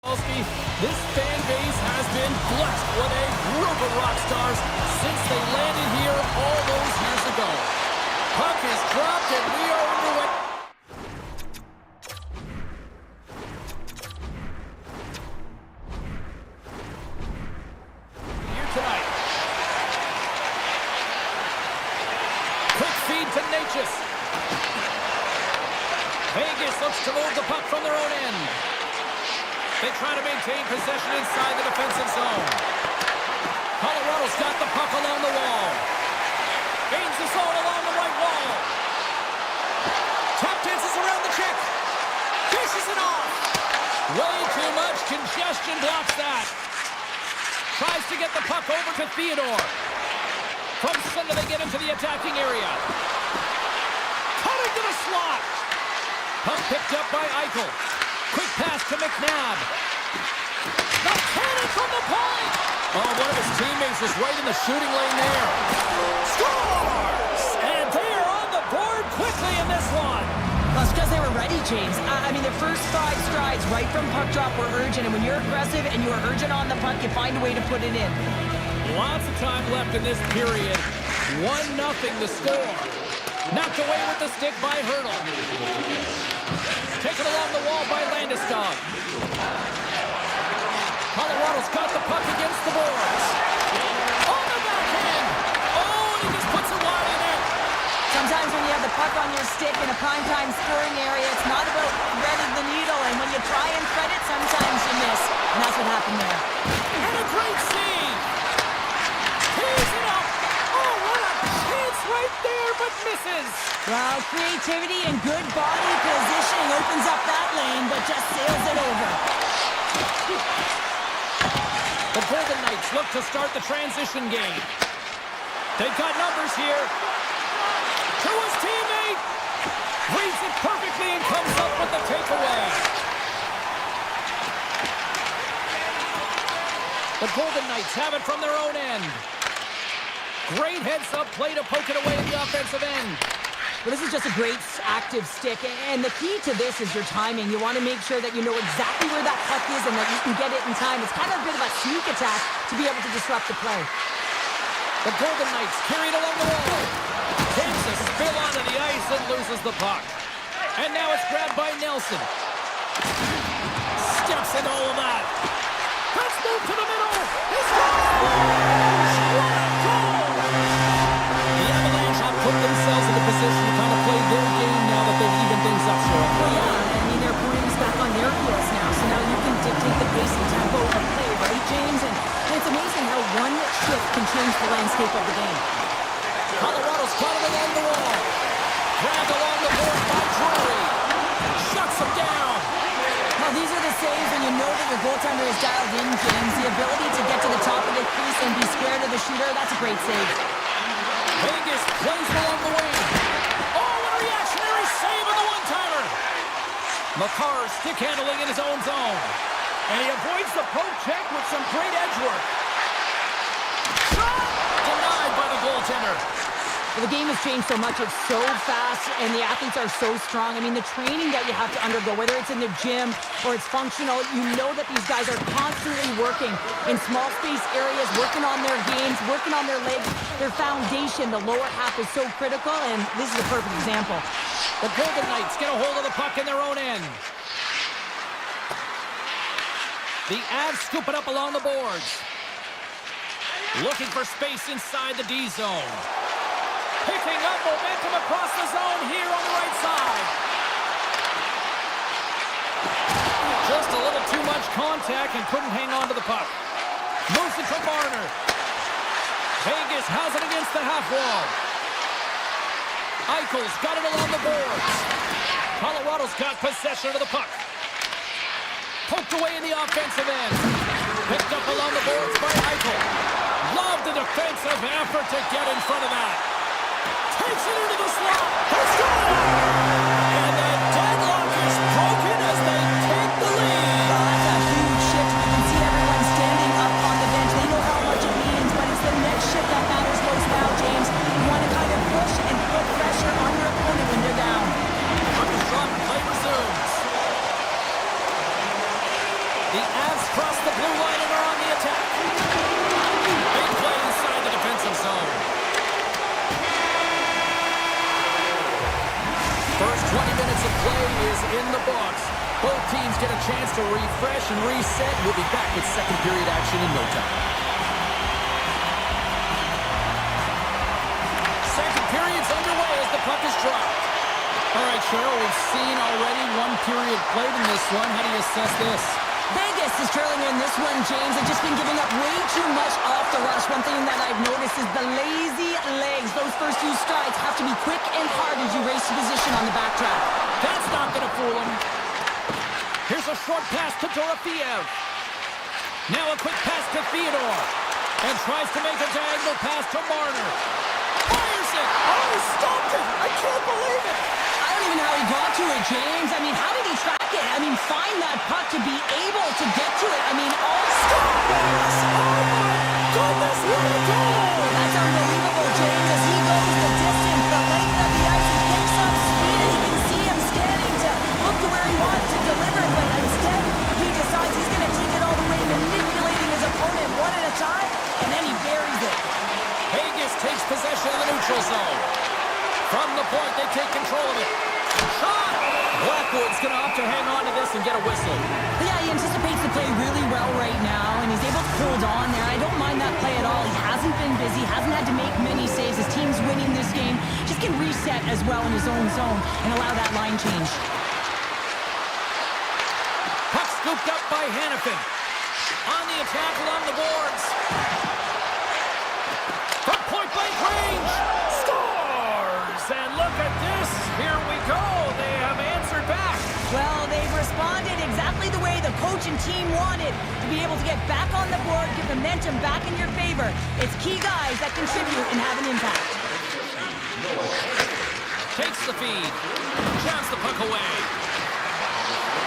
This fan base has been blessed with a group of rock stars since they landed here all those years ago. Puck is dropped and we are underway. Here tonight. Quick feed to Natchez. Vegas looks to move the puck from their own end. They try to maintain possession inside the defensive zone. Colorado's got the puck along the wall. Gains the zone along the right wall. Tap dances around the check. Dishes it off. Way too much congestion blocks that. Tries to get the puck over to Theodore. From center they get into the attacking area. Cutting to the slot. Puck picked up by Eichel. Quick pass to McNabb. The cannon from the point! Oh, one of his teammates is right in the shooting lane there. Scores! And they are on the board quickly in this one. That's because they were ready, James. I mean, the first 5 strides right from puck drop were urgent, and when you're aggressive and you're urgent on the puck, you find a way to put it in. Lots of time left in this period. 1-0 the score. Knocked away with the stick by Hurdle. Taken along the wall by Landeskog. Colorado's got the puck against the boards. On the backhand! Oh, and he just puts it wide in it. Sometimes when you have the puck on your stick in a primetime scoring area, it's not about threading the needle, and when you try and thread it, sometimes you miss. And that's what happened there. And a great save! Tees it up! Oh, what a chance right there, but misses! Well, creativity and good body positioning opens up that lane, but just sails it over. The Golden Knights look to start the transition game. They've got numbers here. To his teammate. Reads it perfectly and comes up with the takeaway. The Golden Knights have it from their own end. Great heads-up play to poke it away in the offensive end. Well, this is just a great active stick, and the key to this is your timing. You want to make sure that you know exactly where that puck is and that you can get it in time. It's kind of a bit of a sneak attack to be able to disrupt the play. The Golden Knights carry it along the wall. Takes a spill onto the ice and loses the puck. And now it's grabbed by Nelson. Steps into all of that. Let's move to the middle. It's goal! What a goal! The Avalanche have put themselves in a position to kind of play their game now that they've evened things up for it. Well, yeah, I mean, their opponent is back on their heels now, so now you can dictate the pace and tempo of play, right, James? And it's amazing how one shift can change the landscape of the game. Colorado's got it along the wall. Grabbed along the board by Drury. Shuts him down. Now, these are the saves when you know that your goaltender is dialed in, James. The ability to get to the top of the crease and be square to the shooter, that's a great save. Vegas plays along the wing. Oh, what a reactionary save on the one-timer. Makar stick handling in his own zone. And he avoids the poke check with some great edge work. Shot! Denied by the goaltender. Well, the game has changed so much. It's so fast, and the athletes are so strong. I mean, the training that you have to undergo, whether it's in the gym or it's functional, you know that these guys are constantly working in small space areas, working on their games, working on their legs, their foundation. The lower half is so critical, and this is a perfect example. The Golden Knights get a hold of the puck in their own end. The Avs scoop it up along the boards. Looking for space inside the D zone. Picking up momentum across the zone here on the right side. Just a little too much contact and couldn't hang on to the puck. Moves it to Marner. Vegas has it against the half wall. Eichel's got it along the boards. Colorado's got possession of the puck. Poked away in the offensive end. Picked up along the boards by Eichel. Love the defensive effort to get in front of that. Takes it into the slot. He's got it! And the deadlock is broken as they take the lead. That's a huge shift. You can see everyone standing up on the bench. They know how much it means, but it's the next shift that matters most now, James. You want to kind of push and put pressure on your opponent when they're down. Puck is dropped. Play resumes. The is in the books. Both teams get a chance to refresh and reset. We'll be back with second period action in no time. Second period's underway as the puck is dropped. All right, Cheryl, we've seen already one period played in this one. How do you assess this? Vegas is trailing in this one, James. They've just been giving up way too much off the rush. One thing that I've noticed is the lazy legs. Those first few strides have to be quick and hard as you race to position on the backtrack. That's not going to fool him. Here's a short pass to Dorofeev. Now a quick pass to Theodore. And tries to make a diagonal pass to Marner. Fires it! Oh, he stopped it! I can't believe it! I don't even know how he got to it, James. I mean, how did he track it? I mean, find that puck to be able to get to it. I mean, all... Stop this! Oh my goodness, what a goal! That's unbelievable, James, as he goes the distance, the length of the ice. He picks up speed, and you can see him standing to look to where he wants to deliver it, but instead, he decides he's going to take it all the way, manipulating his opponent one at a time, and then he buries it. Vegas takes possession of the neutral zone. From the point, they take control of it. Shot! Blackwood's going to opt to hang on to this and get a whistle. Yeah, he anticipates the play really well right now, and he's able to hold on there. I don't mind that play at all. He hasn't been busy, hasn't had to make many saves. His team's winning this game. Just can reset as well in his own zone and allow that line change. Puck scooped up by Hannafin. On the attack along the boards. From point-blank range. Scores! And look at this. Here we go. They have answered back. Well, they've responded exactly the way the coach and team wanted, to be able to get back on the board, get momentum back in your favor. It's key guys that contribute and have an impact. Takes the feed. Jams the puck away.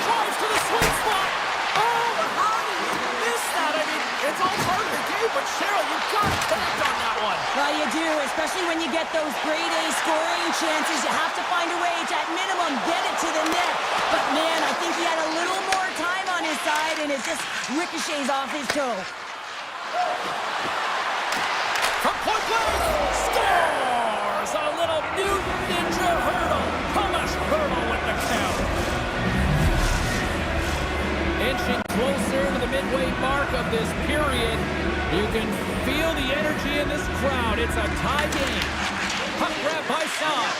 Drives to the sweet spot. Oh, how did you miss that? I mean, it's all part of the game, but Cheryl, you've got to connect on that one. Well, you do, especially when you get those grade A scoring chances. You have to find a way to, at minimum, get it to the net. But, man, I think he had a little more time on his side, and it just ricochets off his toe. From point blank, scores! A little Newton Ninja hurdle. Thomas Hurdle with the count. Inching closer to the midway mark of this period. You can feel the energy in this crowd. It's a tie game. Puck grab by Saad.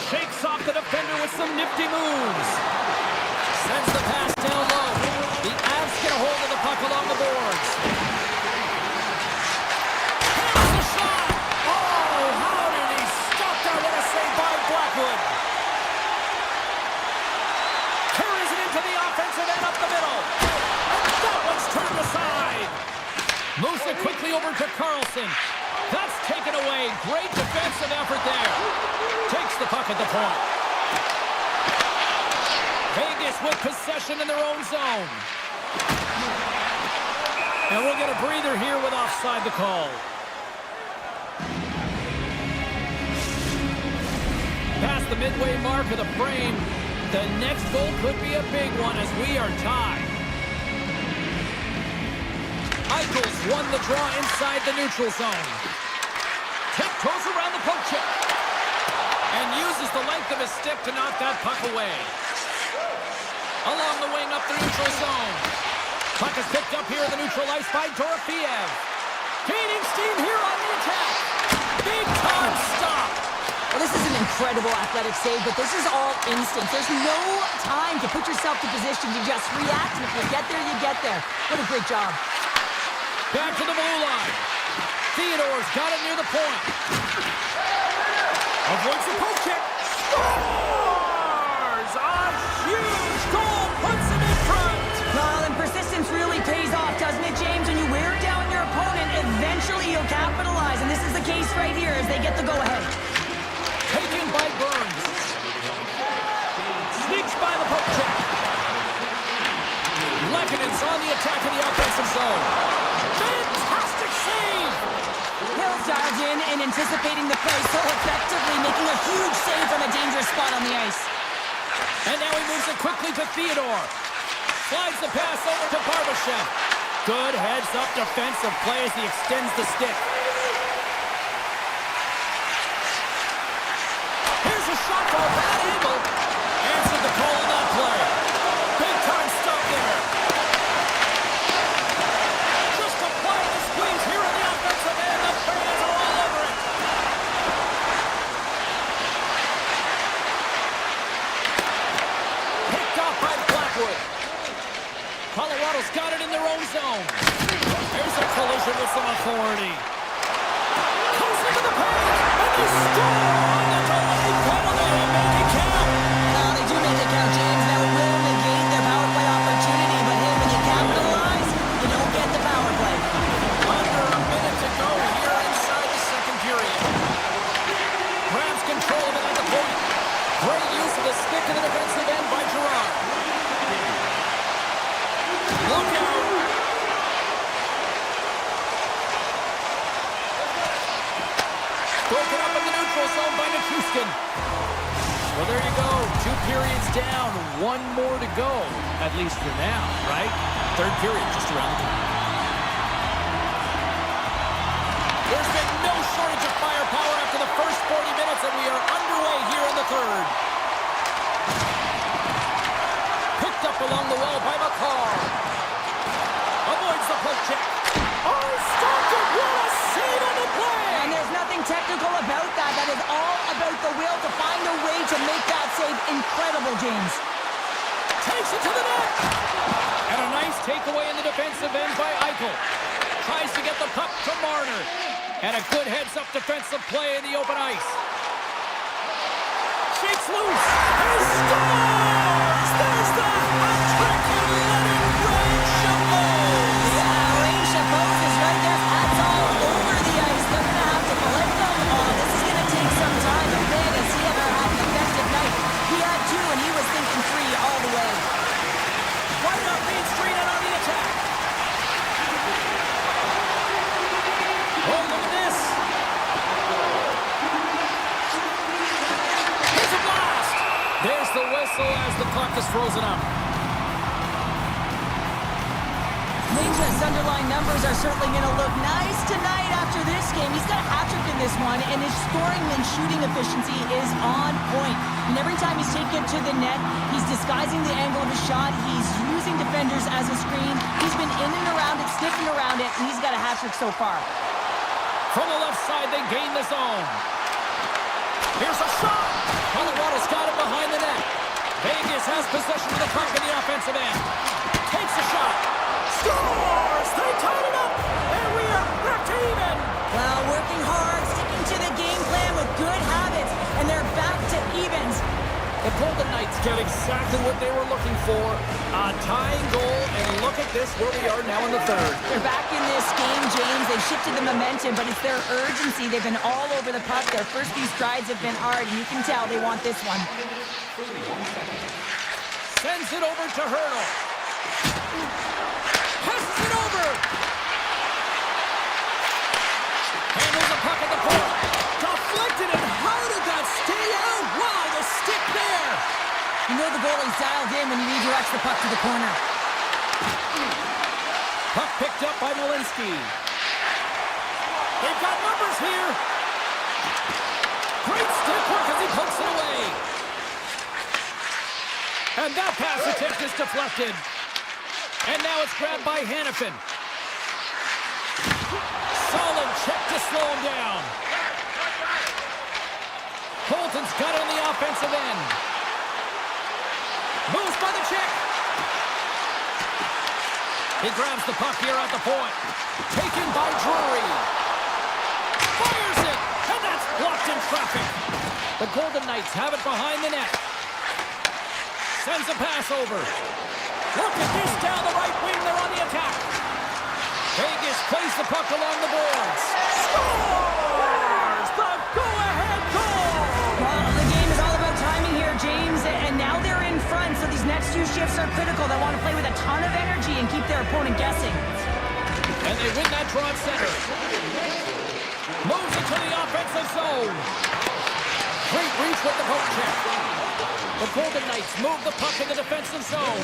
Shakes off the defender with some nifty moves. Sends the pass down low. The Avs get a hold of the puck along the boards. Here's the shot! Oh, how did he stop that? What a save by Blackwood. Carries it into the offensive end up the middle. And that one's turned aside. Moves it quickly over to Carlson. That's taken away. Great defensive effort there. Takes the puck at the point. Vegas with possession in their own zone. And we'll get a breather here with offside the call. Past the midway mark of the frame, the next goal could be a big one as we are tied. Eichels won the draw inside the neutral zone. Tiptoes around the poke check. And uses the length of his stick to knock that puck away. Along the wing up the neutral zone. Puck is picked up here in the neutral ice by Dorofeev. Gaining steam here on the attack. Big time stop. Well, this is an incredible athletic save, but this is all instinct. There's no time to put yourself to position. You just react, and if you get there, you get there. What a great job. Back to the blue line. Theodore's got it near the point. Avoids the poke check. Scores! A huge goal puts him in front. Well, and persistence really pays off, doesn't it, James? When you wear down your opponent, eventually you'll capitalize. And this is the case right here as they get the go-ahead. Taken by Burns. Sneaks by the poke check. Lekkonen's on the attack in the offensive zone. Fantastic save! Hill's dialed in and anticipating the play so effectively, making a huge save from a dangerous spot on the ice. And now he moves it quickly to Theodore. Slides the pass over to Barbashev. Good heads-up defensive play as he extends the stick. Here's a shot for a bad angle. it in their own zone. There's a collision with some authority. Comes into the paint, and they score on the delayed penalty. Make it count. Well, they do make it count, James. Now it will negate their power play opportunity, but hey, when you capitalize, you don't get the power play. Under a minute to go here inside the second period. Grabs control of it at the point. Great use of the stick to the defensive end by Gerard. Look out! Broken up in the neutral zone by Nichushkin. Well, there you go. 2 periods down. 1 more to go. At least for now, right? Third period just around the corner. There's been no shortage of firepower after the first 40 minutes, and we are underway here in the third. Picked up along the wall by McCarr. Avoids the poke check. Oh, stopped it! What a save on the play! And there's nothing technical about that. That is all about the will to find a way to make that save incredible, James. Takes it to the net! And a nice takeaway in the defensive end by Eichel. Tries to get the puck to Marner. And a good heads-up defensive play in the open ice. Shakes loose. He scores! There's the hat-trick and let it rain Chabot! Yeah, Rain Chabot is right there. Hats all over the ice. They're going to have to collect them. Oh, this is going to take some time. But man, has he ever had an effective night. He had 2, and he was thinking 3 all the way. Right up Main Street and on the attack. Oh, look at this. Here's a blast. There's the whistle as the clock is frozen up. Ninja's underlying numbers are certainly going to look nice tonight after this game. He's got a hat-trick in this one, and his scoring and shooting efficiency is on point. And every time he's taken it to the net, he's disguising the angle of his shot. He's using defenders as a screen. He's been in and around it, sniffing around it, and he's got a hat-trick so far. From the left side, they gain the zone. Here's a shot. Colorado's got it behind the net. Vegas has possession of the puck in the offensive end. Takes a shot. Scores! They tied it up, and we are back to even. Well, working hard, sticking to the game plan with good habits, and they're back to evens. The Golden Knights get exactly what they were looking for. A tying goal, and look at this, where we are now in the third. They're back in this game, James. They've shifted the momentum, but it's their urgency. They've been all over the puck. Their first few strides have been hard, and you can tell they want this one. Sends it over to Hurdle. Passes it over. Handles the puck at the point. Deflected, and how did that stay out? Wow, the stick there. You know the goalie's dialed in when he redirects the puck to the corner. Puck picked up by Malinsky. They've got numbers here. Great stick work as he pokes it away. And that pass attempt is deflected. And now it's grabbed by Hannafin. Solid check to slow him down. Colton's got it on the offensive end. Moves by the check. He grabs the puck here at the point. Taken by Drury. Fires it, and that's blocked in traffic. The Golden Knights have it behind the net. Sends a pass over. Look at this down the right wing. They're on the attack. Vegas plays the puck along the boards. Scores! The go-ahead goal! Well, the game is all about timing here, James, and now they're in front, so these next 2 shifts are critical. They want to play with a ton of energy and keep their opponent guessing. And they win that draw at center. Moves it to the offensive zone. Great reach with the poke check. The Golden Knights move the puck in the defensive zone.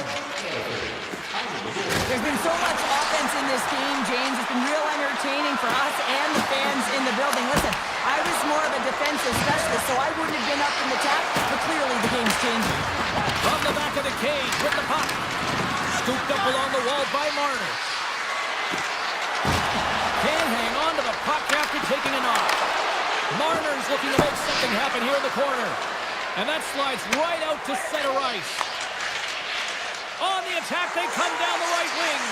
There's been so much offense in this game, James. It's been real entertaining for us and the fans in the building. Listen, I was more of a defensive specialist, so I wouldn't have been up in the attack, but clearly the game's changing. From the back of the cage with the puck. Scooped up along the wall by Marner. Can't hang on to the puck after taking a knock. Marner's looking to make something happen here in the corner. And that slides right out to center ice. On the attack, they come down the right wing.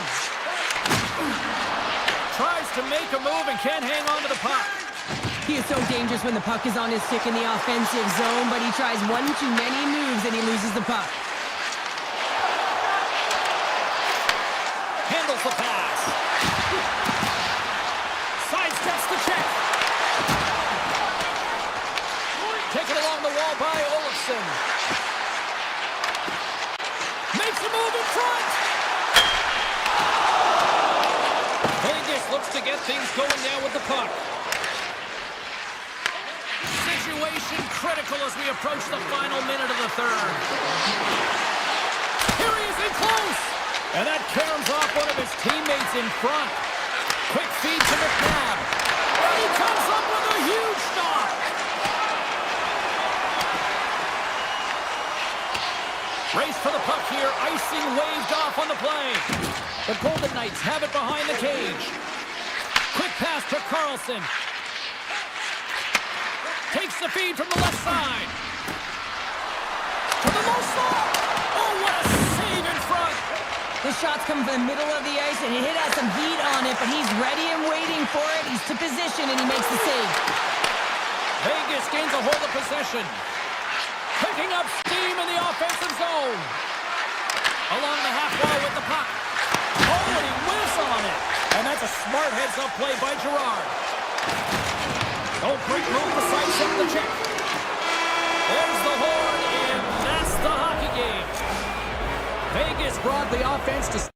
to make a move and can't hang on to the puck. He is so dangerous when the puck is on his stick in the offensive zone, but he tries one too many moves and he loses the puck. Handles the pass. Sidesteps the check. Taken along the wall by Olofsson. Makes a move in front. Vegas looks to get things going now with the puck. Situation critical as we approach the final minute of the third. Here he is in close. And that caroms off one of his teammates in front. Quick feed to McNabb. And he comes up with a huge stop. Race for the puck here. Icing waved off on the play. The Golden Knights have it behind the cage. Quick pass to Carlson. Takes the feed from the left side. To the low slot. Oh, what a save in front. The shots come from the middle of the ice, and he has some heat on it, but he's ready and waiting for it. He's to position, and he makes the save. Vegas gains a hold of possession. Picking up steam in the offensive zone. Along the half wall with the puck. Oh, and he whiffs on it. And that's a smart heads-up play by Gerard. Oh, great move to sidestep the check. There's the horn, and that's the hockey game. Vegas brought the offense to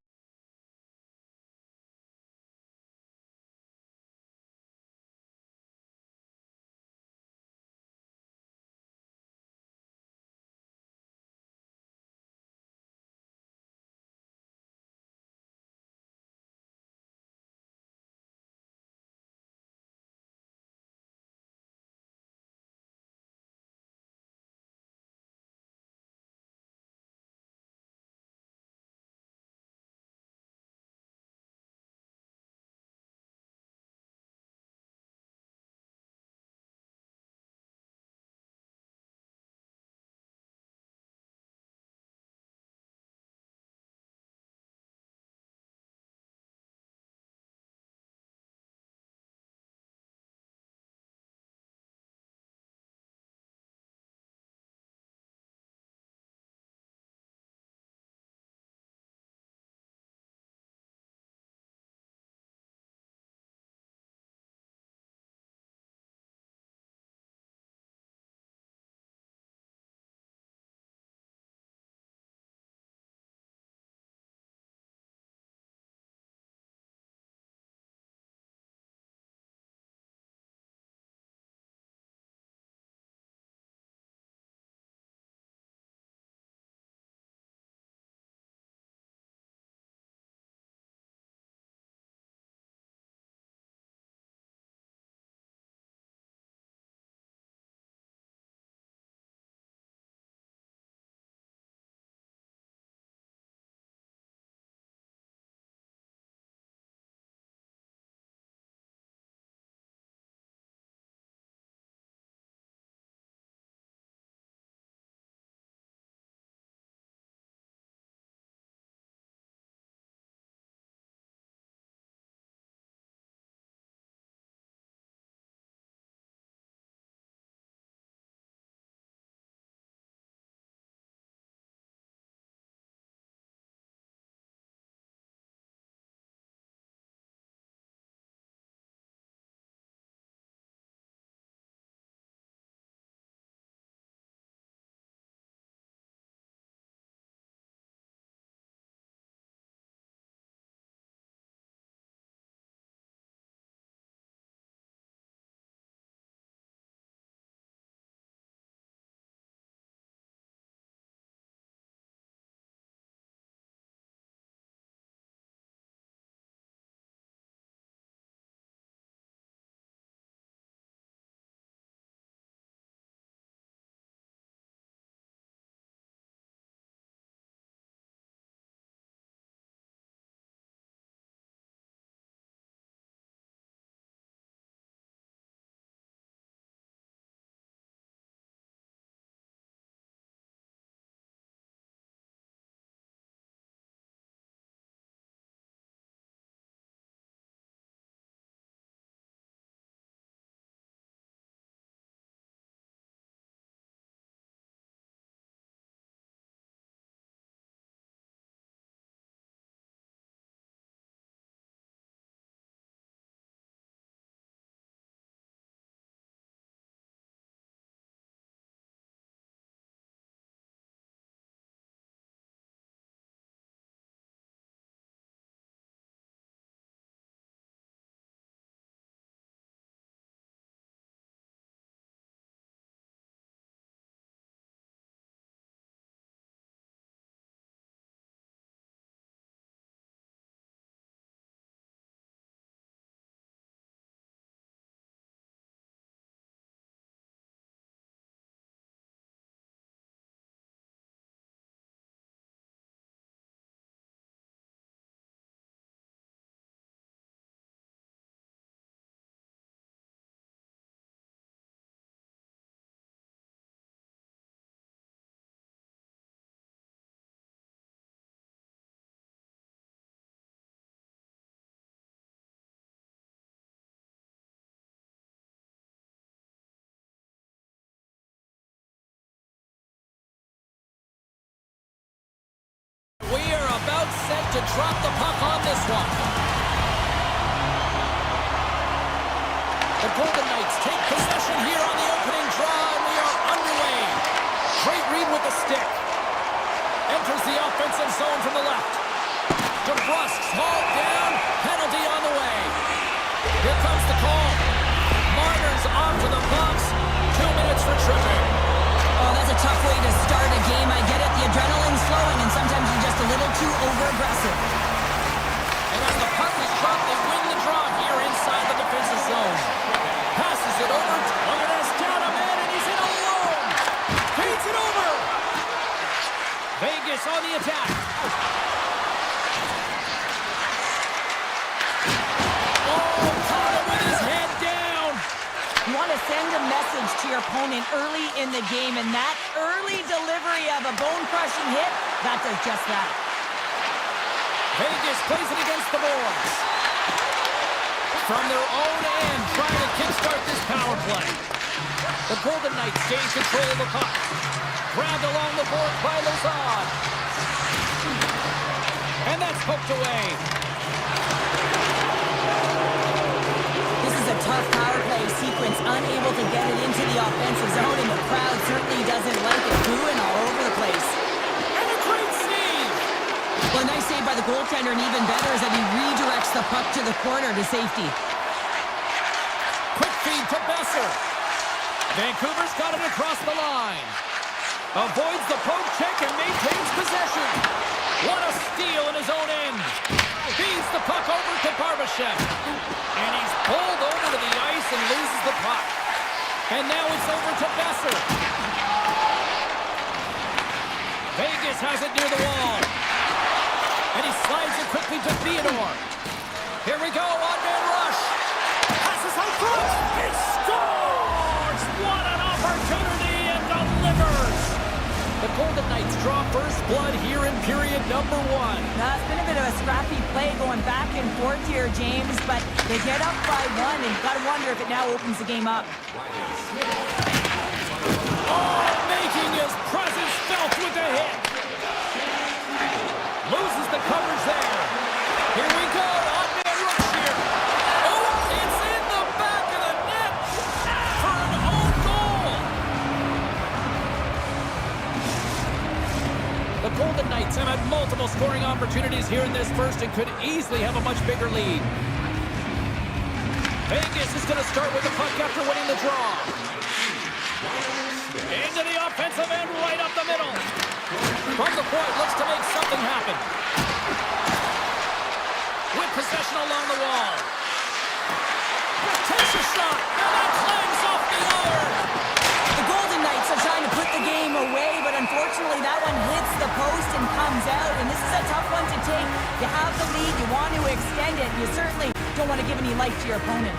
to drop the puck on this one. The Golden Knights take possession here on the opening draw, and we are underway. Great read with the stick. Enters the offensive zone from the left. DeBrusk's hauled down. Penalty on the way. Here comes the call. Marner's off to the box. 2 minutes for tripping. Oh, that's a tough way to start a game. I get it. The adrenaline's flowing, and sometimes you're just a little too over-aggressive. And as the puck is dropped, they win the draw here inside the defensive zone. Passes it over. Look at this. Down a man, and he's in alone. Feeds it over. Vegas on the attack. Oh, caught him with his head down. You want to send a message to your opponent early in the game, and that early delivery of a bone-crushing hit, that does just that. Vegas plays it against the boards. From their own end, trying to kickstart this power play. The Golden Knights gain control of the puck. Grabbed along the board by Lazard. And that's poked away. This is a tough power play sequence, unable to get it into the offensive zone, and the crowd certainly doesn't like it, booing all over the place. And a great save! Well, a nice save by the goaltender, and even better is that he redirects the puck to the corner to safety. Quick feed to Besser. Vancouver's got it across the line. Avoids the poke check and maintains possession. What a steal in his own end. Feeds the puck over to Barbashev. And he's pulled over to the ice and loses the puck. And now it's over to Besser. Vegas has it near the wall. And he slides it quickly to Theodore. Here we go, on-man rush. Passes out front. He scores! What an opportunity, and delivers! The Golden Knights draw first blood here in period number 1. Now, it's been a bit of a scrappy play going back and forth here, James, but they get up by 1, and you've got to wonder if it now opens the game up. Oh, making his presence felt with the hit. Loses the coverage there. Here we go, on-man rush here. Oh, it's in the back of the net for an own goal. The Golden Knights have had multiple scoring opportunities here in this first and could easily have a much bigger lead. Vegas is going to start with the puck after winning the draw. Into the offensive end, right up the middle. From the point, looks to make something happen. With possession along the wall. Takes a shot, and that clangs off the iron. The Golden Knights are trying to put the game away, but unfortunately that one hits the post and comes out, and this is a tough one to take. You have the lead, you want to extend it, you certainly don't want to give any life to your opponent.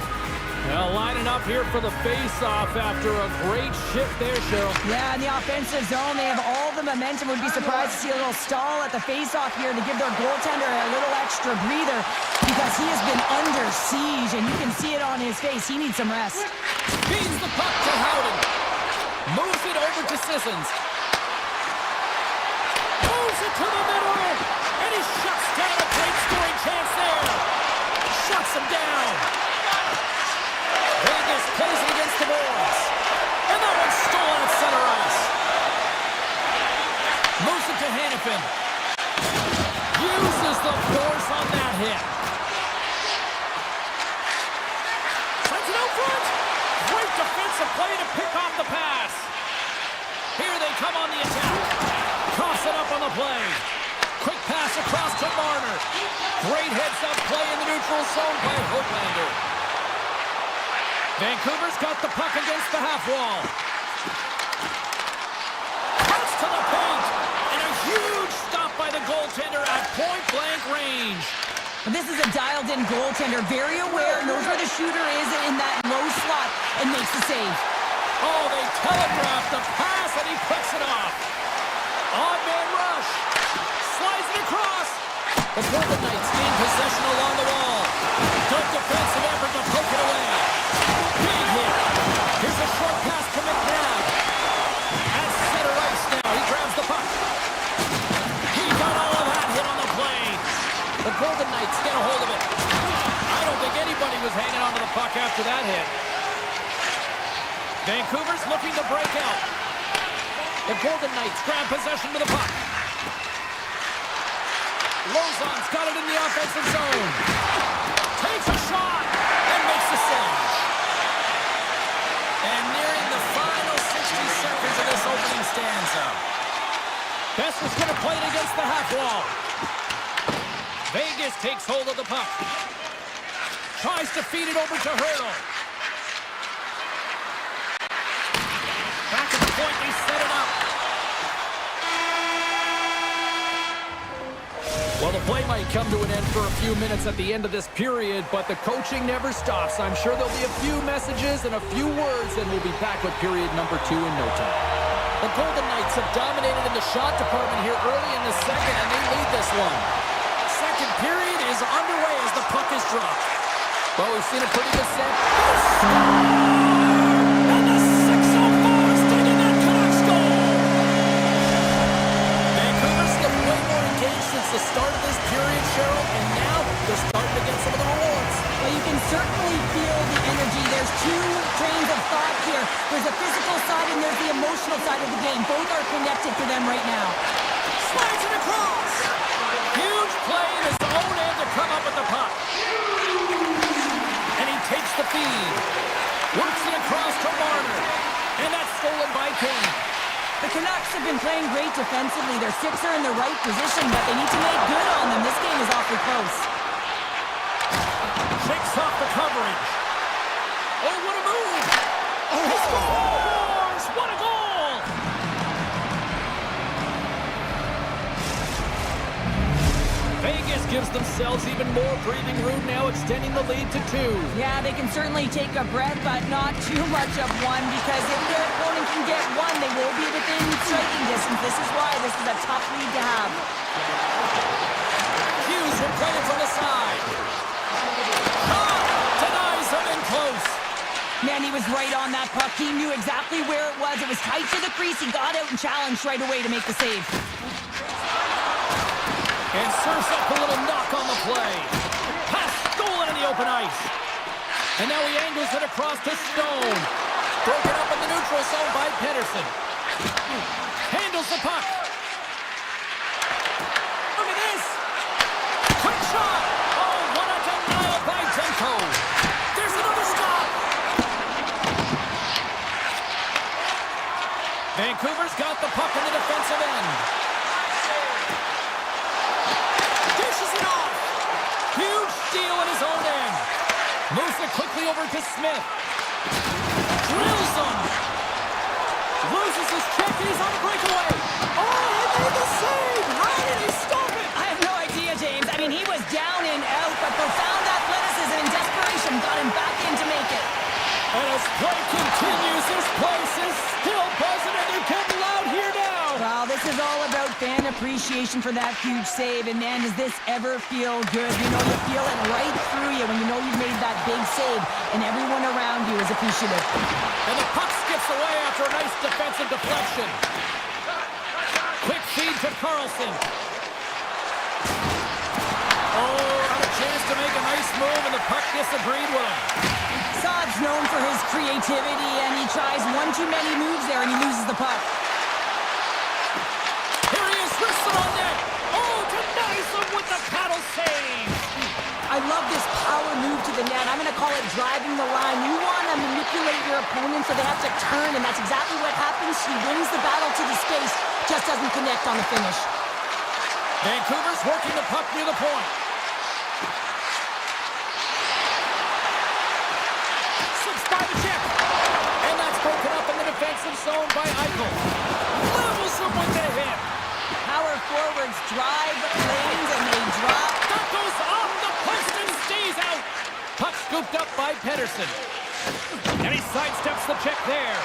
Now lining up here for the face-off after a great shift there, Cheryl. Yeah, in the offensive zone, they have all the momentum. Would be surprised to see a little stall at the face-off here to give their goaltender a little extra breather because he has been under siege, and you can see it on his face. He needs some rest. Feeds the puck to Howden. Moves it over to Sissons. Moves it to the middle, and he shuts down a great scoring chance there. Shuts him down. Vegas plays it against the boards. And that one's stolen at center ice. Moves it to Hannafin. Uses the force on that hit. Sends it out front. Great defensive play to pick off the pass. Here they come on the attack. Toss it up on the play. Quick pass across to Marner. Great heads-up play in the neutral zone by Hoaglander. Vancouver's got the puck against the half wall. Cuts to the paint, and a huge stop by the goaltender at point-blank range. This is a dialed-in goaltender, very aware, knows where the shooter is in that low slot, and makes the save. Oh, they telegraphed the pass, and he picks it off. On-man rush. Slides it across. The Golden Knights gain possession along the wall. Good defensive effort to poke it away. Big hit. Here's a short pass to McNabb. At center ice now. He grabs the puck. He got all of that hit on the play. after that hit. Vancouver's looking to break out. The Golden Knights grab possession to the puck. Lozon's got it in the offensive zone. Takes a shot and makes the save. And nearing the final 60 seconds of this opening stanza. Besser's going to play it against the half wall. Vegas takes hold of the puck. Tries to feed it over to Hurdle. Back at the point, they set it up. Well, the play might come to an end for a few minutes at the end of this period, but the coaching never stops. I'm sure there'll be a few messages and a few words, and we'll be back with period number 2 in no time. The Golden Knights have dominated in the shot department here early in the second, and they lead this one. Second period is underway as the puck is dropped. Well, we've seen a pretty good set. And the 604 is taking that Canucks goal! Vancouver's looked way more engaged since the start of this period, Cheryl, and now they're starting to get some of the rewards. Well, you can certainly feel the energy. There's two trains of thought here. There's a physical side and there's the emotional side of the game. Both are connected to them right now. Slides it across! Huge play in his own end to come up with the puck. And he takes the feed. Works it across to Marner. And that's stolen by Kane. The Canucks have been playing great defensively. Their sticks are in the right position, but they need to make good on them. This game is awfully close. Shakes off the coverage. Oh, what a move! Oh, he scores! What a goal! Vegas gives themselves even more breathing room now, extending the lead to 2. Yeah, they can certainly take a breath, but not too much of one, because if their opponent can get one, they will be within striking distance. This is why this is a tough lead to have. Hughes will play it from the side. Denies him in close. Man, he was right on that puck. He knew exactly where it was. It was tight to the crease. He got out and challenged right away to make the save. And serves up a little knock on the play. Pass stolen in the open ice. And now he angles it across to Stone. Broken up in the neutral zone by Pedersen. Handles the puck. Look at this. Quick shot. Oh, what a denial by Jenko. There's another stop. Vancouver's got the puck in the defensive end. Dishes it off. Huge steal in his own end. Moves it quickly over to Smith. Drills him. Loses his check and he's on the breakaway. Oh, he made the save. How did he stop it? I have no idea, James. I mean, he was down and out, but profound athleticism and desperation got him back in to make it. And as play continues, this place is still buzzing and they're getting loud here now. Well, this is all about fan appreciation for that huge save. And man, does this ever feel good? You know, you feel it right through you when you know you've made that big save and everyone around you is appreciative. And the puck skips away after a nice defensive deflection. Quick feed to Carlson. Oh, had a chance to make a nice move and the puck disagreed with him. Saad's known for his creativity and he tries one too many moves there and he loses the puck. Here he is, wrists it on net. Oh, denies him with the paddle save. I love this power move to the net. I'm going to call it driving the line. You want to manipulate your opponent so they have to turn, and that's exactly what happens. He wins the battle to the space, just doesn't connect on the finish. Vancouver's working the puck near the point. Slips by the chip. And that's broken up in the defensive zone by Eichel. Levels him with the hit. Power forwards drive lanes and they drop. That goes off the post and stays out. Puck scooped up by Pedersen. And he sidesteps the check there.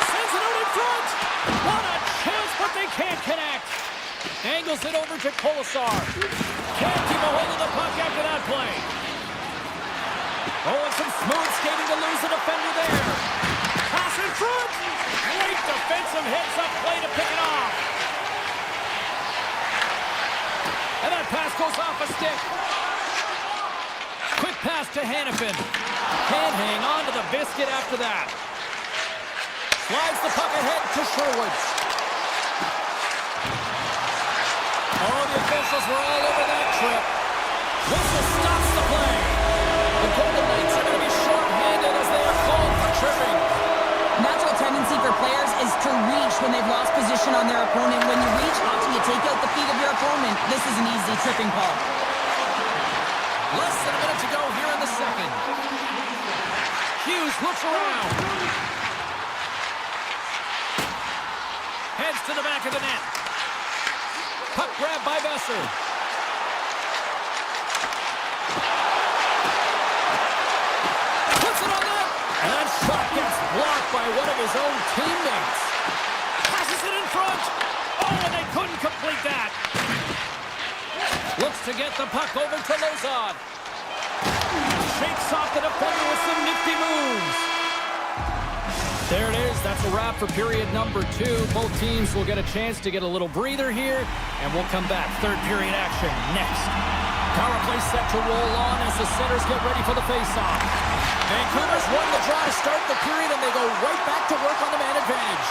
Sends it out in front. What a chance, but they can't connect. Angles it over to Kolesar. Can't keep a hold of the puck after that play. Oh, and some smooth skating to lose the defender there. Pass in front. Great defensive hits up play to pick it off. And that pass goes off a stick. Quick pass to Hannafin. Can't hang on to the biscuit after that. Slides the puck ahead to Sherwood. Oh, the officials were all over that trip. Whistle stops the play. The Golden Knights are going to be short-handed as they are called for tripping. Natural tendency for players is to reach when they've lost position on their opponent. When you reach after you take out the feet of your opponent, this is an easy tripping call. Less than a minute to go here in the second. Hughes looks around. Heads to the back of the net. Puck grab by Besser. Puts it on net. And that shot gets blocked by one of his own teammates. Passes it in front. Oh, and they couldn't complete that. Looks to get the puck over to Lozon. Shakes off the defender with some nifty moves. There it is. That's a wrap for period number 2. Both teams will get a chance to get a little breather here, and we'll come back. Third period action next. Power play set to roll on as the centers get ready for the face-off. Vancouver's won the draw to start the period, and they go right back to work on the man advantage.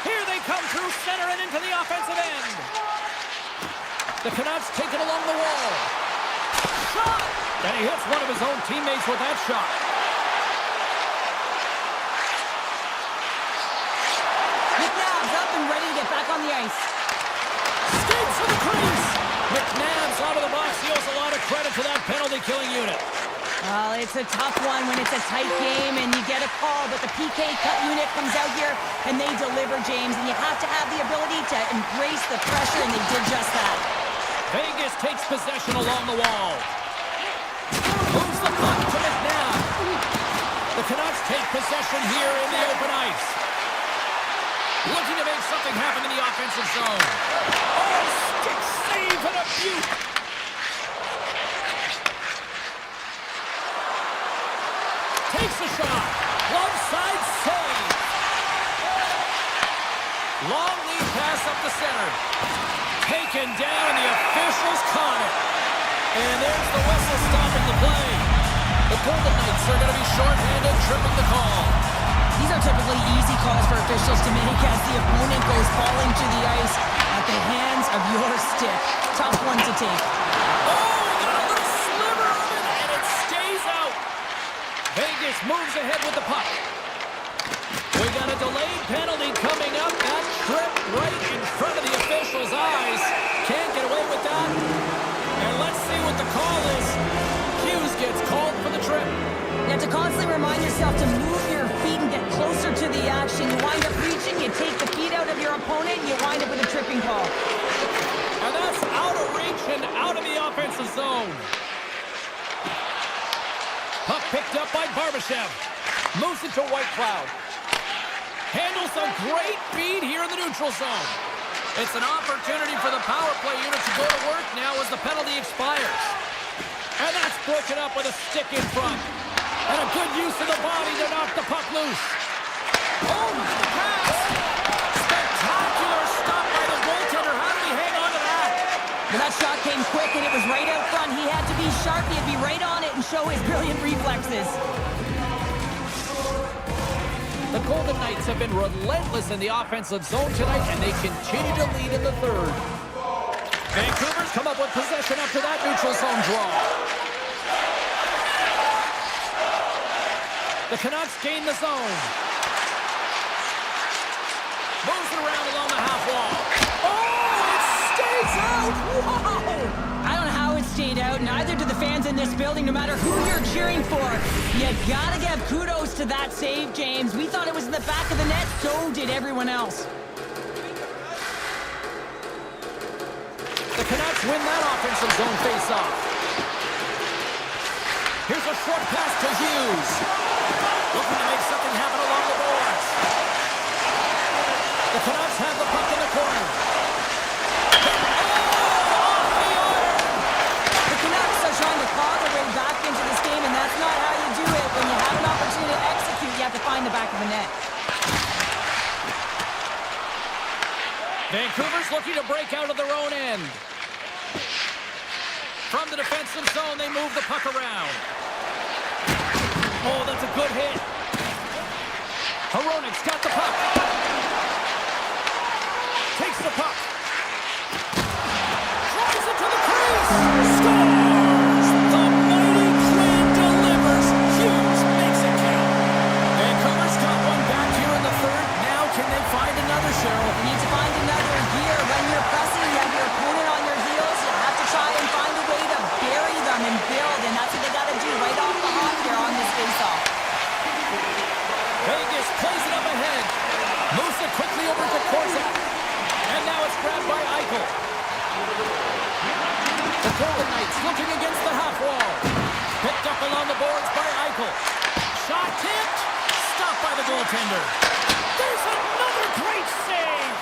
Here they come through center and into the offensive end. The Canucks take it along the wall. Shot! And he hits one of his own teammates with that shot. McNabb's up and ready to get back on the ice. Skates for the crease. McNabb's out of the box. He owes a lot of credit to that penalty-killing unit. Well, it's a tough one when it's a tight game and you get a call, but the PK cut unit comes out here and they deliver, James, and you have to have the ability to embrace the pressure, and they did just that. Vegas takes possession along the wall. Moves the puck to McNabb. The Canucks take possession here in the open ice. Looking to make something happen in the offensive zone. Oh, stick save and a beaut. Takes a shot. Glove side save. Long lead pass up the center. Taken down, the officials caught it. And there's the whistle stopping the play. The Golden Knights are going to be shorthanded, tripping the call. These are typically easy calls for officials to make as the opponent goes falling to the ice at the hands of your stick. Tough one to take. Oh, we got a little sliver of it, and it stays out. Vegas moves ahead with the puck. We got a delayed penalty coming up. That trip right in front of the officials' eyes. Can't get away with that. And let's see what the call is. Hughes gets called for the trip. You have to constantly remind yourself to move your feet and get closer to the action. You wind up reaching, you take the feet out of your opponent, and you wind up with a tripping call. And that's out of reach and out of the offensive zone. Puck picked up by Barbashev. Moves it to White Cloud. Handles a great feed here in the neutral zone. It's an opportunity for the power play unit to go to work now as the penalty expires. And that's broken up with a stick in front. And a good use of the body to knock the puck loose. Oh, the pass! Spectacular stop by the goaltender. How did he hang on to that? Well, that shot came quick and it was right out front. He had to be sharp. He had to be right on it and show his brilliant reflexes. The Golden Knights have been relentless in the offensive zone tonight, and they continue to lead in the third. Vancouver's come up with possession after that neutral zone draw. The Canucks gain the zone. Moves it around along the half wall. Oh, it stays out! Whoa! I don't know how it stayed out. Neither do the fans in this building, no matter who you're cheering for. You gotta give kudos to that save, James. We thought it was in the back of the net, so did everyone else. The Canucks win that offensive zone face-off. Here's a short pass to Hughes. Looking to make something happen along the boards. The Canucks have the puck in the corner. The Canucks are trying to claw their way back into this game, and that's not how you do it. When you have an opportunity to execute, you have to find the back of the net. Vancouver's looking to break out of their own end. From the defensive zone, they move the puck around. Oh, that's a good hit. Hronik's got the puck. Takes the puck. Drives it to the crease. Scores! The mighty Quinn delivers. Hughes makes it count. Vancouver's got one back here in the third. Now can they find another, Cheryl? You need to find another gear. When you're pressing, you have your opponent on your heels. You have to try and find a way to bury them and build, and that's what they got to do right off the hop here on this face-off. Vegas plays it up ahead. Moves it quickly over to Korzak. And now it's grabbed by Eichel. The Golden Knights looking against the half wall. Picked up along the boards by Eichel. Shot tipped. Stopped by the goaltender. There's another great save.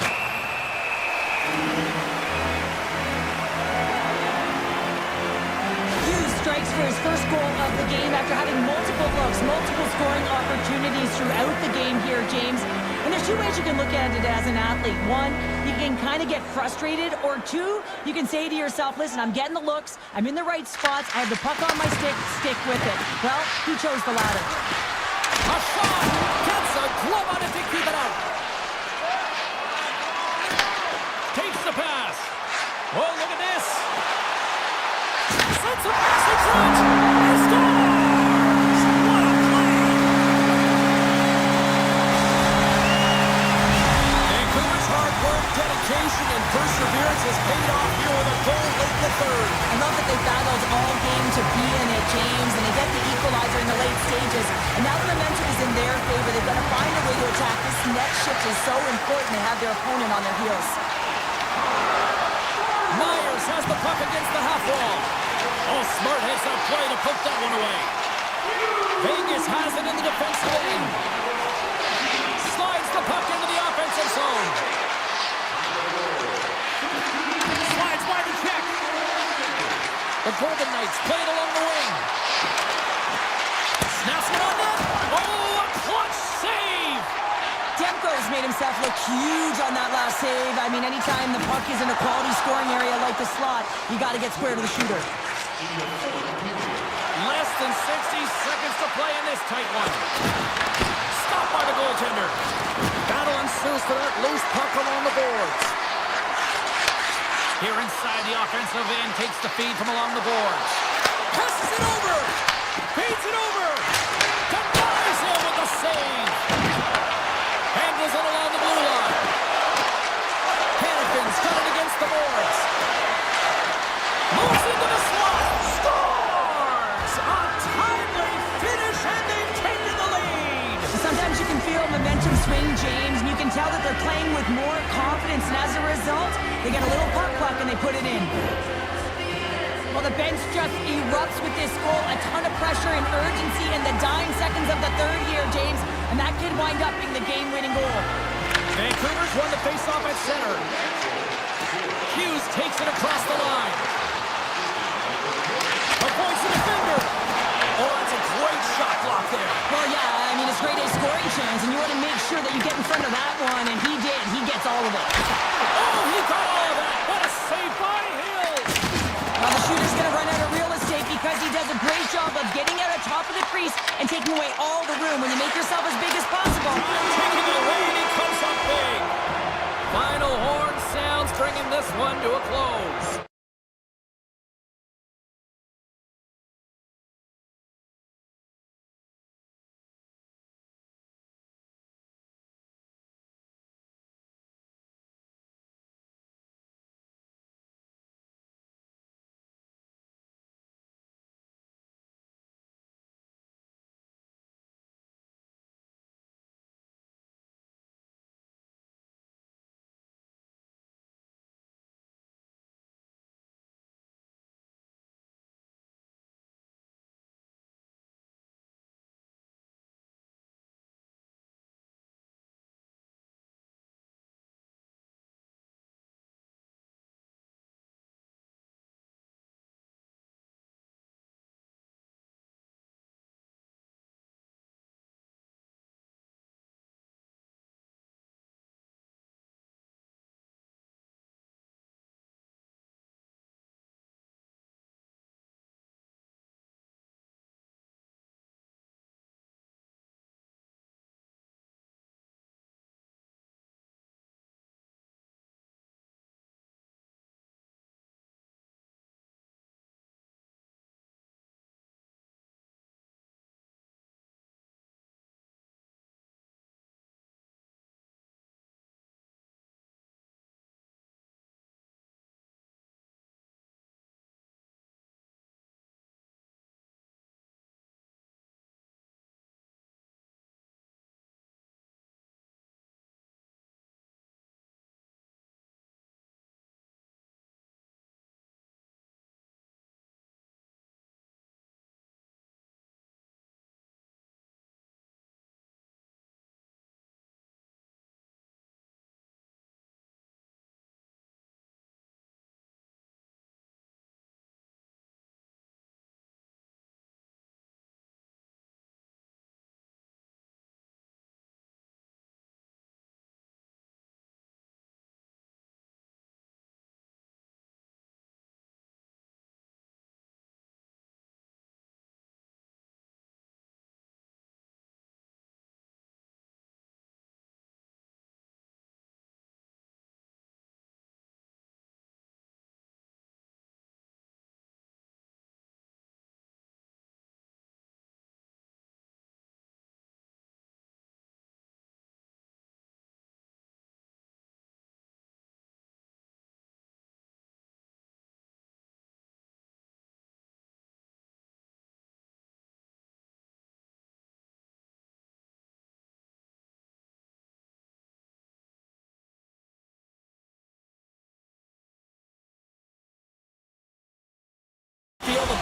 Hughes strikes for his first goal of the game after having multiple looks, multiple scoring opportunities throughout the game here, James. And there's two ways you can look at it as an athlete. One, you can kind of get frustrated, or two, you can say to yourself, listen, I'm getting the looks, I'm in the right spots, I have the puck on my stick with it. Well, he chose the latter. A shot! Gets a glove on it to keep it out. Takes the pass. Oh, look at this. Sends a message out. He scores! What a play! Vancouver's hard work, dedication, and perseverance has paid off here with a goal late in the third. I love that they battled all game to be in it, James, and they get the equalizer in the late stages. And now the momentum is in their favor. They've got to find a way to attack. This next shift is so important to have their opponent on their heels. Myers has the puck against the half wall. Oh, smart heads-up play to poke that one away. Vegas has it in the defensive end. Slides the puck into the offensive zone. Slides by the check. The Golden Knights play it along the wing. Snaps it on net. Oh, a clutch save! Demko's made himself look huge on that last save. I mean, anytime the puck is in a quality scoring area like the slot, you got to get square to the shooter. Less than 60 seconds to play in this tight one. Stopped by the goaltender. Battle ensues for that loose puck along the boards. Here inside the offensive end, takes the feed from along the boards. Passes it over. Feeds it over. Denies him with the save. Handles it along the blue line. Hannifin's got it against the boards. Moves into the slot. Scores! A timely finish, and they've taken the lead. Sometimes you can feel momentum swing, James, and you can tell that they're playing with more confidence, and as a result, they get a little puck and they put it in. Well, the bench just erupts with this goal. A ton of pressure and urgency in the dying seconds of the third here, James, and that could wind up being the game-winning goal. Vancouver's won the faceoff at center. Hughes takes it across the line. Avoids the defender. Oh, that's a great shot block there. Well, yeah, I mean, it's grade A scoring chance, and you want to make sure that you get in front of that one, and he did. He gets all of it. Oh, he got all of that. What a save by Hill. Well, the shooter's going to run out of real estate because he does a great job of getting out of top of the crease and taking away all the room. When you make yourself as big as possible, Taking it away, and he comes up big. Final horn sounds, bringing this one to a close.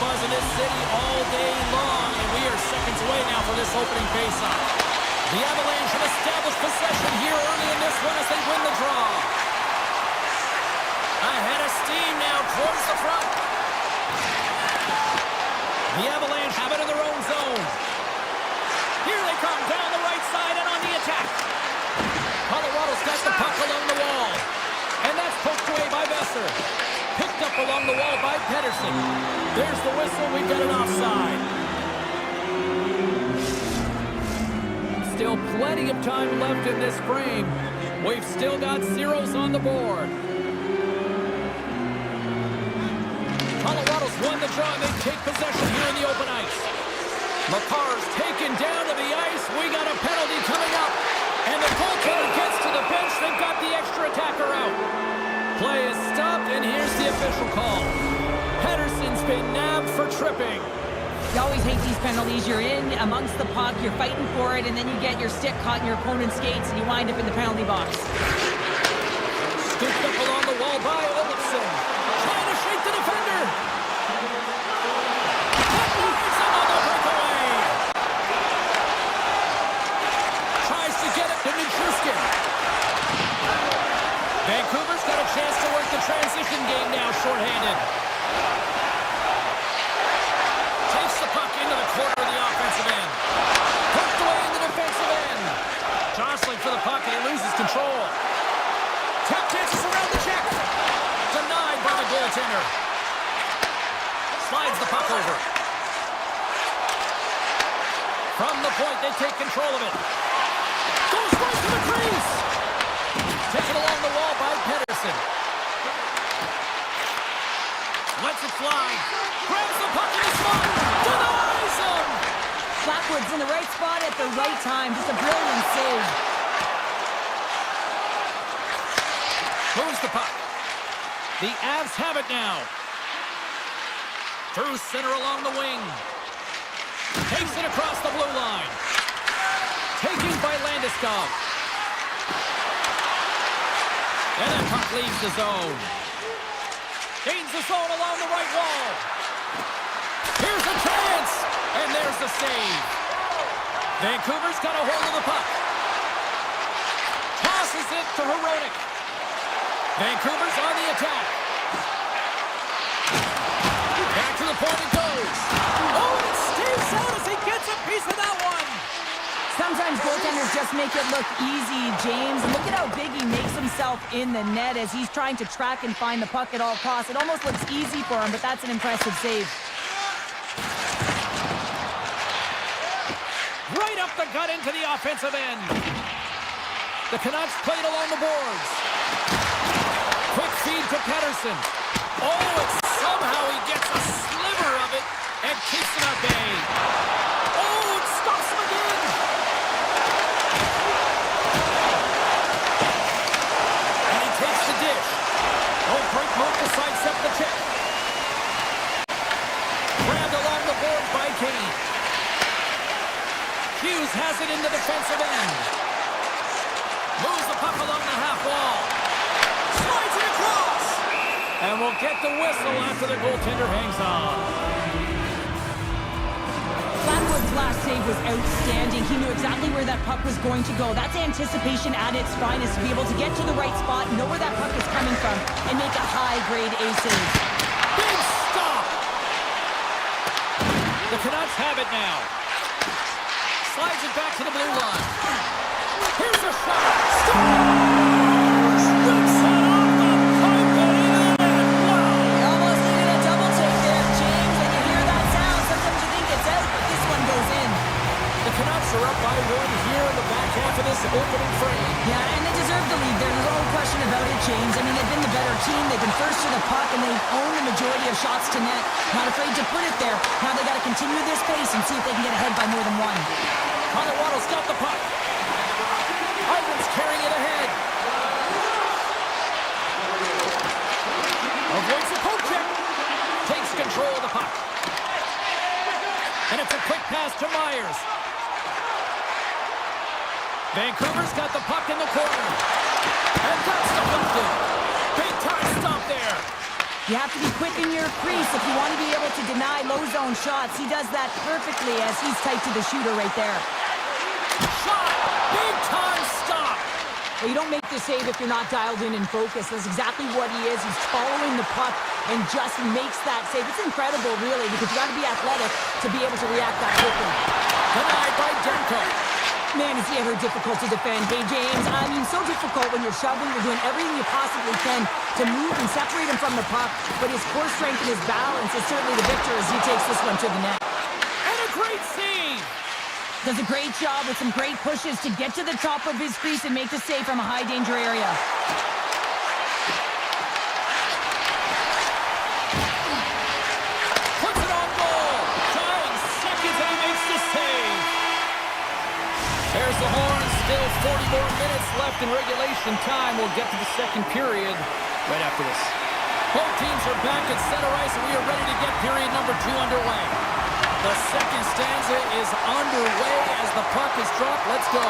buzz in this city all day long, and we are seconds away now for this opening faceoff. The Avalanche have established possession here early in this one as they win the draw. Ahead of steam now towards the front. The Avalanche have it in their own zone. Here they come down the right side and on the attack. Colorado's got the puck along the wall. And that's poked away by Besser. Picked up along the wall by Pedersen. There's the whistle. We've got an offside. Still plenty of time left in this frame. We've still got zeros on the board. Colorado's won the draw and they take possession here in the open ice. McCarr's taken down to the ice. We got a penalty coming up. And the goaltender gets to the bench. They've got the extra attacker out. Play is stopped, and here's the official call. Pedersen's been nabbed for tripping. You always hate these penalties. You're in amongst the puck, you're fighting for it, and then you get your stick caught in your opponent's skates, and you wind up in the penalty box. Scooped up along the wall by Olofsson. Trying to shake the defender. That leads him on the breakaway. Tries to get it to Nichushkin. Vancouver's got a chance to work the transition game now, shorthanded. Takes the puck into the corner of the offensive end. Poked away in the defensive end. Jostling for the puck, and he loses control. Tap dances around the check. Denied by the goaltender. Slides the puck over. From the point, they take control of it. Goes right to the crease. Taken along the wall by Pedersen. Lets it fly. Grabs the puck in the slot. Denies him. Blackwood's in the right spot at the right time. Just a brilliant save. Moves the puck. The Avs have it now. Through center along the wing. Takes it across the blue line. Taken by Landeskog. And that puck leaves the zone. Gains the zone along the right wall. Here's a chance. And there's the save. Vancouver's got a hold of the puck. Tosses it to Hronek. Vancouver's on the attack. Back to the point it goes. Oh, and it stays out as he gets a piece of that one. Sometimes goaltenders just make it look easy, James. Look at how big he makes himself in the net as he's trying to track and find the puck at all costs. It almost looks easy for him, but that's an impressive save. Right up the gut into the offensive end. The Canucks played along the boards. Quick feed to Pedersen. Oh, and somehow he gets a sliver of it and keeps it at bay. Oh, it stops him again. And he takes the dish. Oh, great move to sidestep the check. Grabbed along the board by Kane. Hughes has it in the defensive end. Moves the puck along the half wall. Slides it across. And we'll get the whistle after the goaltender hangs on. Blackwood's last save was outstanding. He knew exactly where that puck was going to go. That's anticipation at its finest, to be able to get to the right spot, know where that puck is coming from, and make a high-grade A save. Big stop. The Canucks have it now. Slides it back to the blue line. Here's a shot. Scores! Rips it off the pipe and in. Wow! You almost needed a double take there, James, and you hear that sound. Sometimes you think it's out, but this one goes in. The Canucks are up by one here in the back half of this opening frame. Yeah, and they deserve the lead. There's no question about it, James. I mean, they've been the better team. They've been first to the puck, and they've owned the majority of shots to net. Not afraid to put it there. Now they got to continue this pace and see if they can get ahead by more than one. Colorado's got the puck. Ivan's carrying it ahead. Avoids the poke check. Takes control of the puck. And it's a quick pass to Myers. Vancouver's got the puck in the corner. And that's deflected. Big time stop there. You have to be quick in your crease if you want to be able to deny low zone shots. He does that perfectly as he's tight to the shooter right there. Shot! Big time stop! Well, you don't make the save if you're not dialed in and focused. That's exactly what he is. He's following the puck and just makes that save. It's incredible, really, because you got to be athletic to be able to react that quickly. Denied by Demko. Man, is he ever difficult to defend. Hey, James, I mean, so difficult when you're shoving. You're doing everything you possibly can to move and separate him from the puck. But his core strength and his balance is certainly the victor as he takes this one to the net. And a great save! Does a great job with some great pushes to get to the top of his crease and make the save from a high-danger area. Puts it on goal! Dying seconds and he makes the save! There's the horn. Still 40 more minutes left in regulation time. We'll get to the second period right after this. Both teams are back at center ice and we are ready to get period number 2 underway. The second stanza is underway as the puck is dropped. Let's go.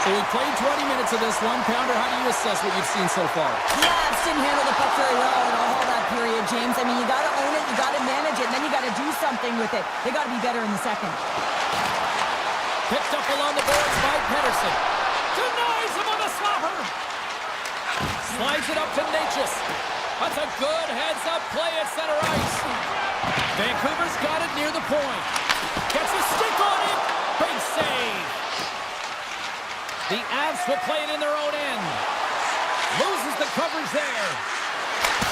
So we played 20 minutes of this one. Pounder, how do you assess what you've seen so far? The Avs didn't handle the puck very well in all that period, James. I mean, you got to own it, you got to manage it, and then you got to do something with it. They got to be better in the second. Picked up along the boards by Pedersen. Denies him on the slapper. Slides it up to Natchez. That's a good heads-up play at center ice. Vancouver's got it near the point. Gets a stick on it. Big save. The Avs will play it in their own end. Loses the coverage there.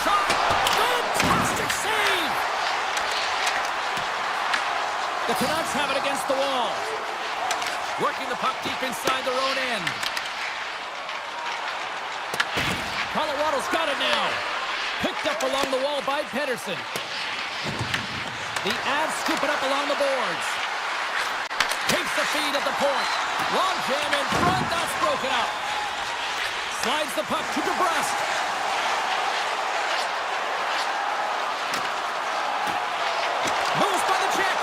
Shot. Fantastic save. The Canucks have it against the wall. Working the puck deep inside their own end. Colorado's got it now. Picked up along the wall by Pedersen. The Avs scoop it up along the boards. Takes the feed at the point. Long jam in front. That's broken up. Slides the puck to DeBrusque. Moves by the check.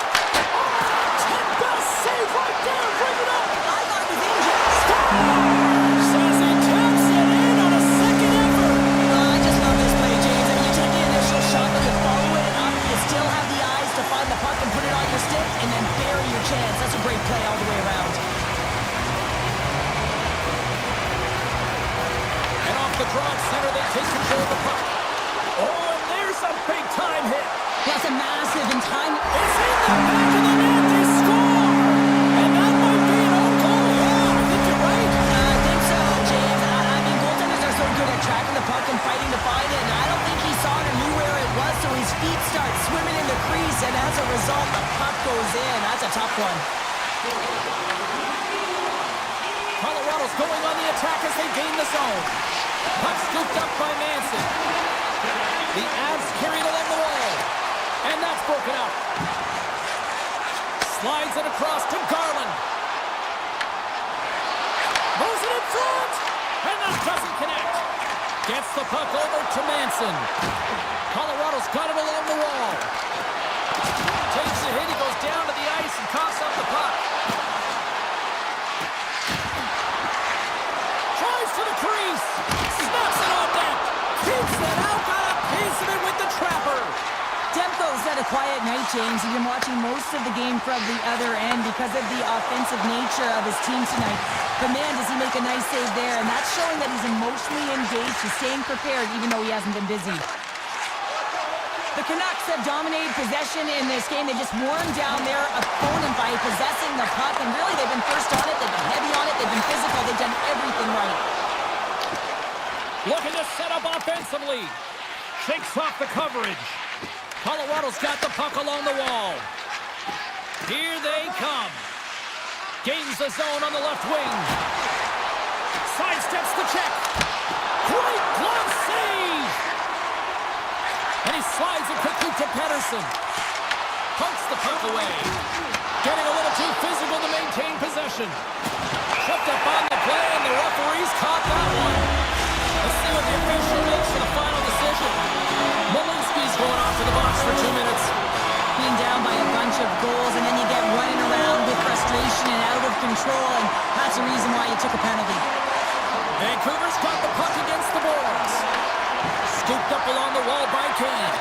Best save right there. Bring it up. I thought he was injured. Says he taps it in on a second effort. I just love this play, James. I mean, you take the initial shot, but you follow it up. You still have the eyes to find the puck and put it on your stick, and then bury your chance. That's a great play all the way around. And off the draw at center, they take control of the puck. Oh, and there's a big-time hit. That's a massive and time. It's in the back of the net. They score. And that might be an own goal. Yeah, I think you're right. I think so, James. I mean, goaltenders are so good at tracking the puck and fighting to find it, and I don't think he saw it or knew where it was, so his feet start swimming in the crease, and as a result, the puck goes in. That's a tough one. Colorado's going on the attack as they gain the zone. Puck scooped up by Manson. The Avs carried along the wall. And that's broken up. Slides it across to Garland. Moves it in front. And that doesn't connect. Gets the puck over to Manson. Colorado's got it along the wall. Takes the hit. He goes down to the ice and coughs up the puck. Tries to the crease. Snaps it on net. Keeps it out. Got a piece of it with the trapper. Demko's had a quiet night, James. He's been watching most of the game from the other end because of the offensive nature of his team tonight. But man, does he make a nice save there, and that's showing that he's emotionally engaged. He's staying prepared even though he hasn't been busy. The Canucks have dominated possession in this game. They just worn down their opponent by possessing the puck, and really they've been first on it, they've been heavy on it, they've been physical, they've done everything right. Looking to set up offensively. Shakes off the coverage. Colorado's got the puck along the wall. Here they come. Gains the zone on the left wing. Sidesteps the check. Great glove save! And he slides it quickly to Pedersen. Pokes the puck away. Getting a little too physical to maintain possession. Tripped up on the play, and the referees caught that one. Let's see what the official makes for the final decision. Malinsky's going off to the box for 2 minutes. Being down by a bunch of goals, and then you get running around with frustration and out of control, and that's the reason why you took a penalty. Vancouver's got the puck against the boards. Scooped up along the wall by Kane.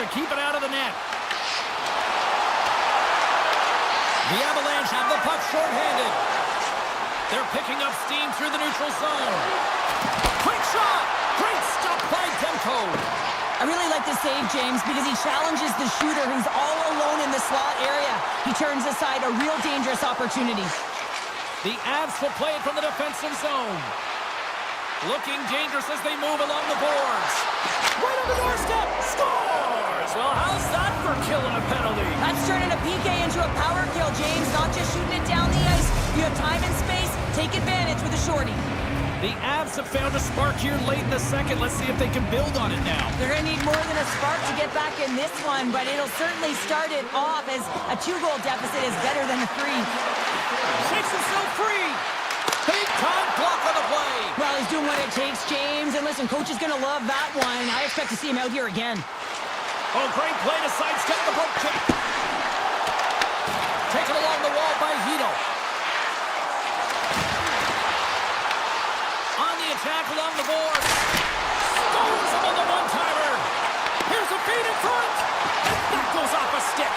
to keep it out of the net. The Avalanche have the puck shorthanded. They're picking up steam through the neutral zone. Quick shot! Great stop by Demko. I really like the save, James, because he challenges the shooter who's all alone in the slot area. He turns aside a real dangerous opportunity. The Avs will play it from the defensive zone. Looking dangerous as they move along the boards. Right on the doorstep. Scores! Well, how's that for killing a penalty? That's turning a PK into a power kill, James. Not just shooting it down the ice. You have time and space. Take advantage with a shorty. The Avs have found a spark here late in the second. Let's see if they can build on it now. They're going to need more than a spark to get back in this one, but it'll certainly start it off as a 2-goal deficit is better than a 3. Shakes himself free. Big time block on the play. Well, he's doing what it takes, James. And listen, coach is going to love that one. I expect to see him out here again. Oh, great play to sidestep the poke check. Taken along the wall by Hito. On the attack along the board. Stones him on the one-timer. Here's a feed in front. And that goes off a stick.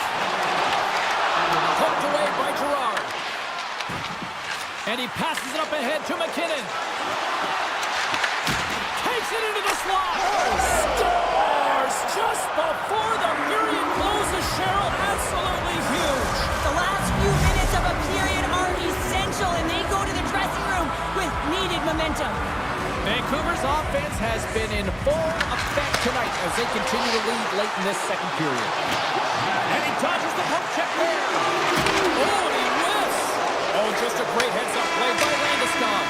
Poked away by Gerard. And he passes it up ahead to McKinnon. Takes it into the slot. Scores just before the period closes, Cheryl. Absolutely huge. The last few minutes of a period are essential, and they go to the dressing room with needed momentum. Vancouver's offense has been in full effect tonight as they continue to lead late in this second period. And he dodges the poke check there. Oh, he whiffs. Oh, just a great heads-up play by Landeskog.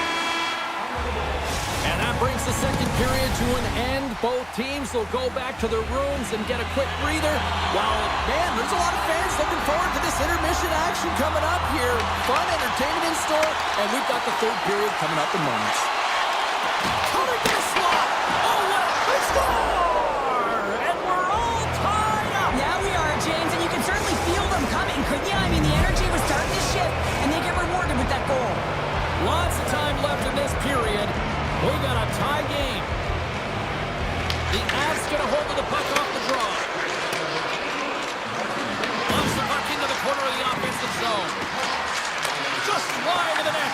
And that brings the second period to an end. Both teams will go back to their rooms and get a quick breather. While, man, there's a lot of fans looking forward to this intermission action coming up here. Fun entertainment in store, and we've got the third period coming up in moments. Coming to the slot. Oh, what a score! And we're all tied up. Yeah, we are, James, and you can certainly feel them coming, couldn't you? I mean, the energy was starting to shift, and they get rewarded with that goal. Lots of time left in this period. We got a tie game. The Avs get a hold of the puck off the draw. Launch the puck into the corner of the offensive zone. Just wide of the net.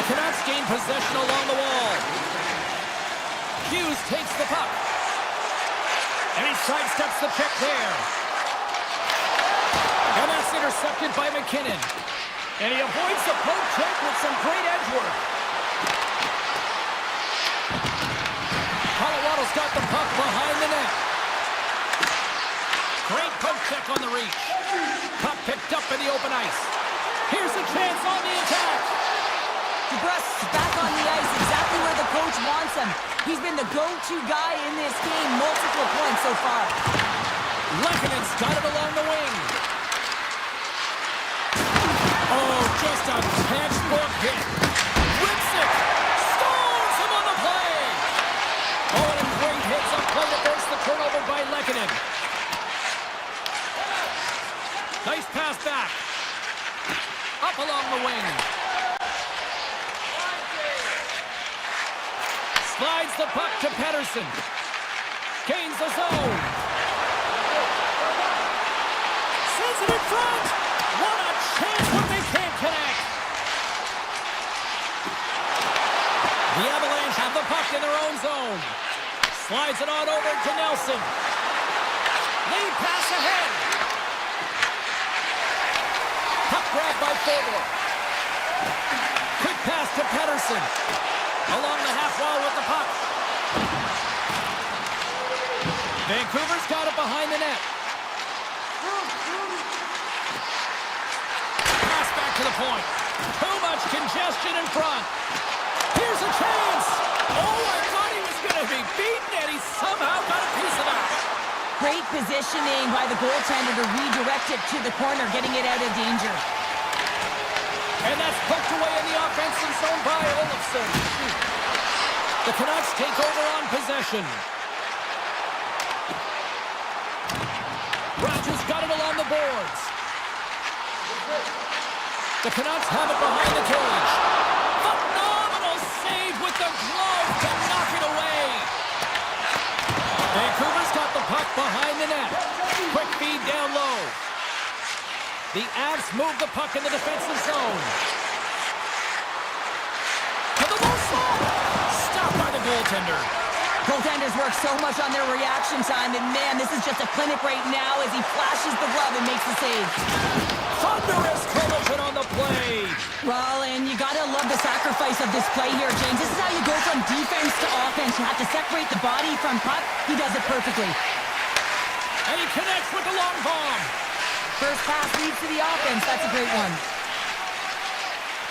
The Canucks gain possession along the wall. Hughes takes the puck. And he sidesteps the check there. And that's intercepted by McKinnon. And he avoids the poke check with some great edge work. Colorado's got the puck behind the net. Great poke check on the reach. Puck picked up in the open ice. Here's a chance on the attack. DeBrusk's back on the ice, exactly where the coach wants him. He's been the go-to guy in this game, multiple points so far. Lekkonen's got it along the wing. Oh, just a textbook hit. Whips it. Stones him on the play. Oh, and a great hits up play to force the turnover by Lekkonen. Nice pass back. Up along the wing. Slides the puck to Pettersson. Gains the zone. Sends it in front. What a chance, but they can't connect. The Avalanche have the puck in their own zone. Slides it on over to Nelson. Lead pass ahead. Puck grab by Fogle. Quick pass to Pettersson. Along the half wall with the puck. Vancouver's got it behind the net. Pass back to the point. Too much congestion in front. Here's a chance. Oh, I thought he was going to be beaten, and he somehow got a piece of that. Great positioning by the goaltender to redirect it to the corner, getting it out of danger. And that's poked away in the offensive zone by Olofsson. The Canucks take over on possession. Rogers got it along the boards. The Canucks have it behind the cage. Phenomenal save with the glove to knock it away. Vancouver's got the puck behind the net. The Avs move the puck in the defensive zone. To the low slot. Stopped by the goaltender. Goaltenders work so much on their reaction time, and man, this is just a clinic right now as he flashes the glove and makes the save. Thunderous collision on the play. Well, and you gotta love the sacrifice of this play here, James. This is how you go from defense to offense. You have to separate the body from puck. He does it perfectly. And he connects with the long bomb. First pass leads to the offense. That's a great one.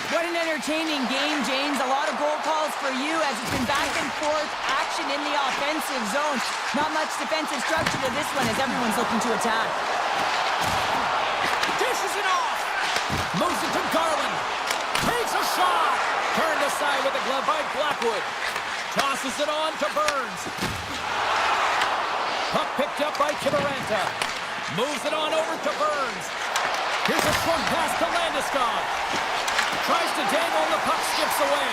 What an entertaining game, James. A lot of goal calls for you as it's been back and forth action in the offensive zone. Not much defensive structure to this one as everyone's looking to attack. Dishes it off. Moves it to Garland. Takes a shot. Turned aside with the glove by Blackwood. Tosses it on to Burns. Puck picked up by Kiberanta. Moves it on over to Burns. Here's a short pass to Landeskog. Tries to dangle and the puck skips away.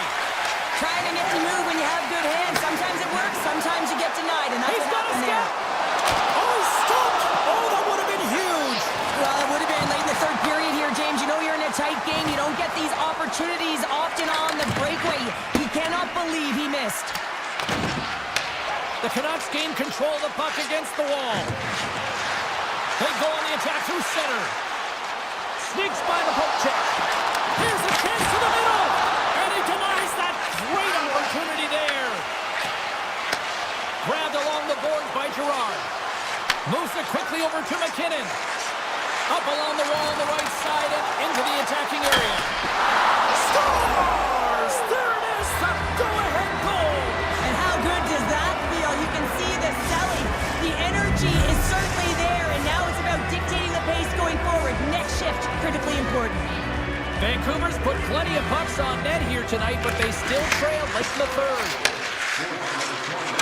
Trying to get to move when you have good hands. Sometimes it works, sometimes you get denied, and that's He's what got a happened step. there. Oh, he's stopped. Oh, that would have been huge. Well, it would have been late in the third period here, James. You know you're in a tight game. You don't get these opportunities often on the breakaway. He cannot believe he missed. The Canucks gain control of the puck against the wall. They go on the attack through center. Sneaks by the poke check. Here's a chance to the middle. And he denies that great opportunity there. Grabbed along the boards by Girard. Moves it quickly over to McKinnon. Up along the wall on the right side and into the attacking area. Scores! There it is, the go-ahead goal. And how good does that feel? You can see the selling. The energy is certainly there, and now it's about dictating the pace going forward. Next shift, critically important. Vancouver's put plenty of pucks on net here tonight, but they still trail late in the third.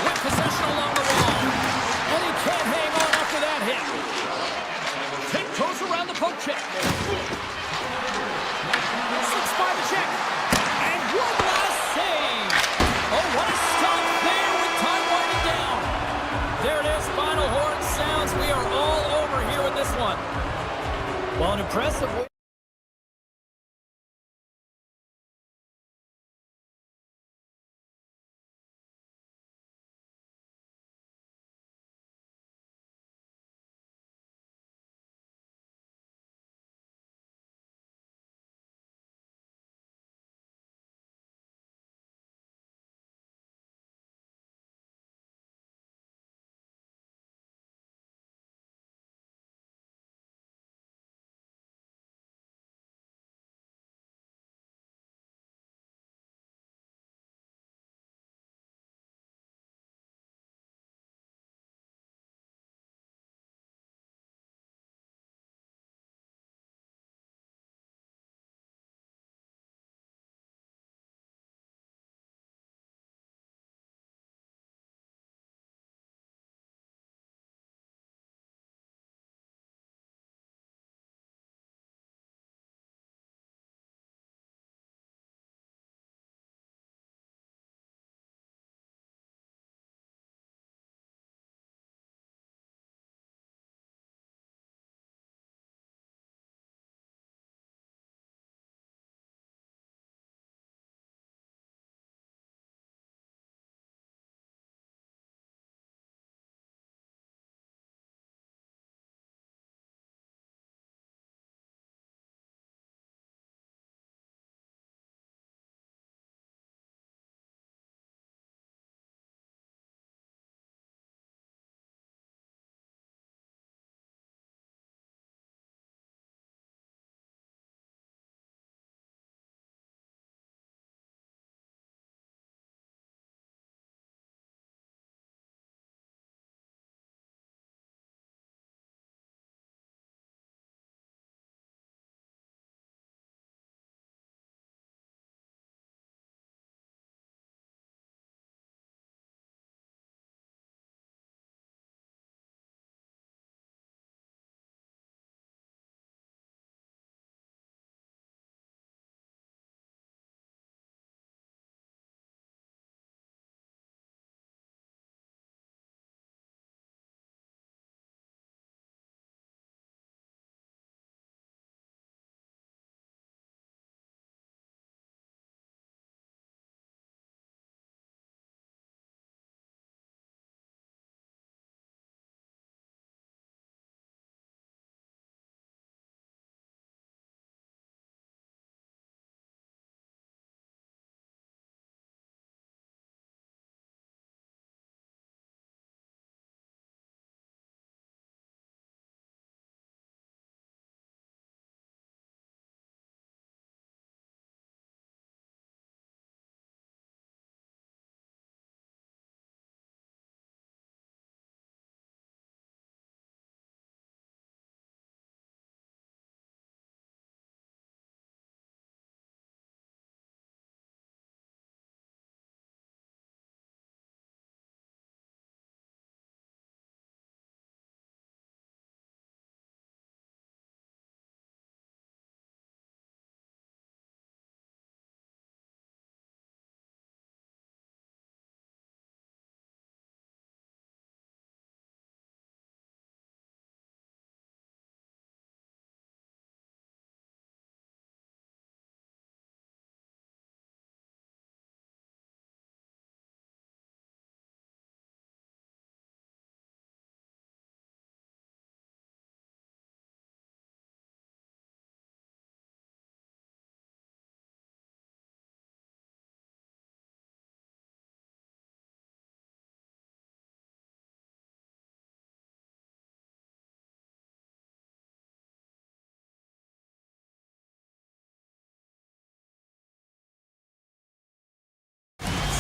With possession along the wall. And he can't hang on after that hit. Tiptoes around the poke check. Six by the check. And one last save. Oh, what a stop there with time winding down. There it is, final horn sounds. We are all over here with this one. Well, an impressive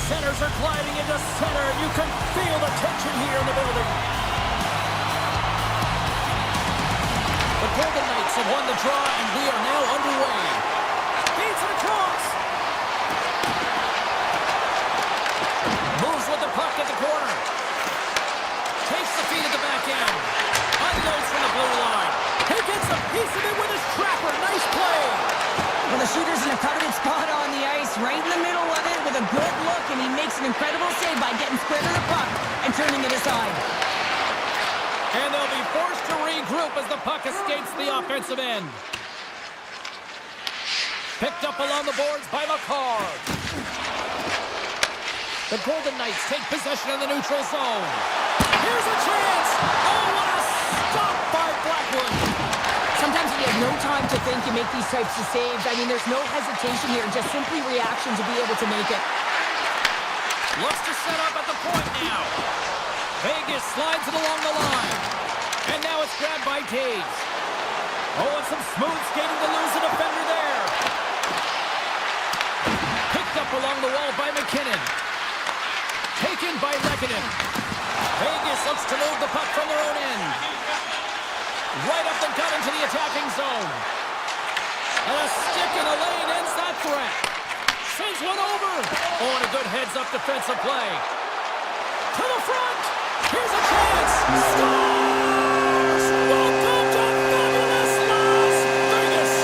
centers are gliding into center. You can feel the tension here in the building. The Golden Knights have won the draw, and we are now underway. Feeds it across. Moves with the puck at the corner. Takes the feed at the back end. Unloads from the blue line. He gets a piece of it with his trapper. Nice play. Well, the shooter's in a coveted spot on the ice, right in the middle of it with a good look, and he makes an incredible save by getting square to the puck and turning it aside. And they'll be forced to regroup as the puck escapes the offensive end. Picked up along the boards by McCarr. The Golden Knights take possession in the neutral zone. Here's a chance! Oh, what a stop by Blackwood! Sometimes when you have no time to think, you make these types of saves. I mean, there's no hesitation here, just simply reaction to be able to make it. Looks to set up at the point now. Vegas slides it along the line. And now it's grabbed by Taves. Oh, and some smooth skating to lose a defender there. Picked up along the wall by McKinnon. Taken by Lehkonen. Vegas looks to move the puck from their own end. Right up the gut into the attacking zone. And a stick in the lane ends that threat. Sends one over. Oh, and a good heads-up defensive play. To the front. Here's a chance. Scores! Welcome to fabulous Las Vegas.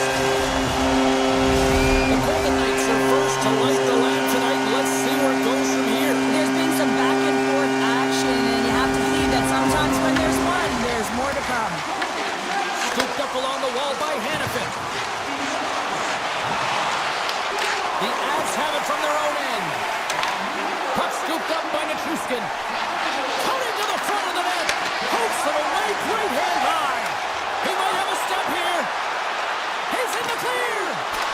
The Golden Knights are first to light the lamp tonight. Let's see where it goes from here. There's been some back and forth action, and you have to believe that sometimes when there's one, there's more to come. Scooped up along the wall by Hannafin. The Avs have it from their own end. Puck scooped up by Nichushkin. Cutting to the front of the net. Pokes it away, great hand high. He might have a step here. He's in the clear.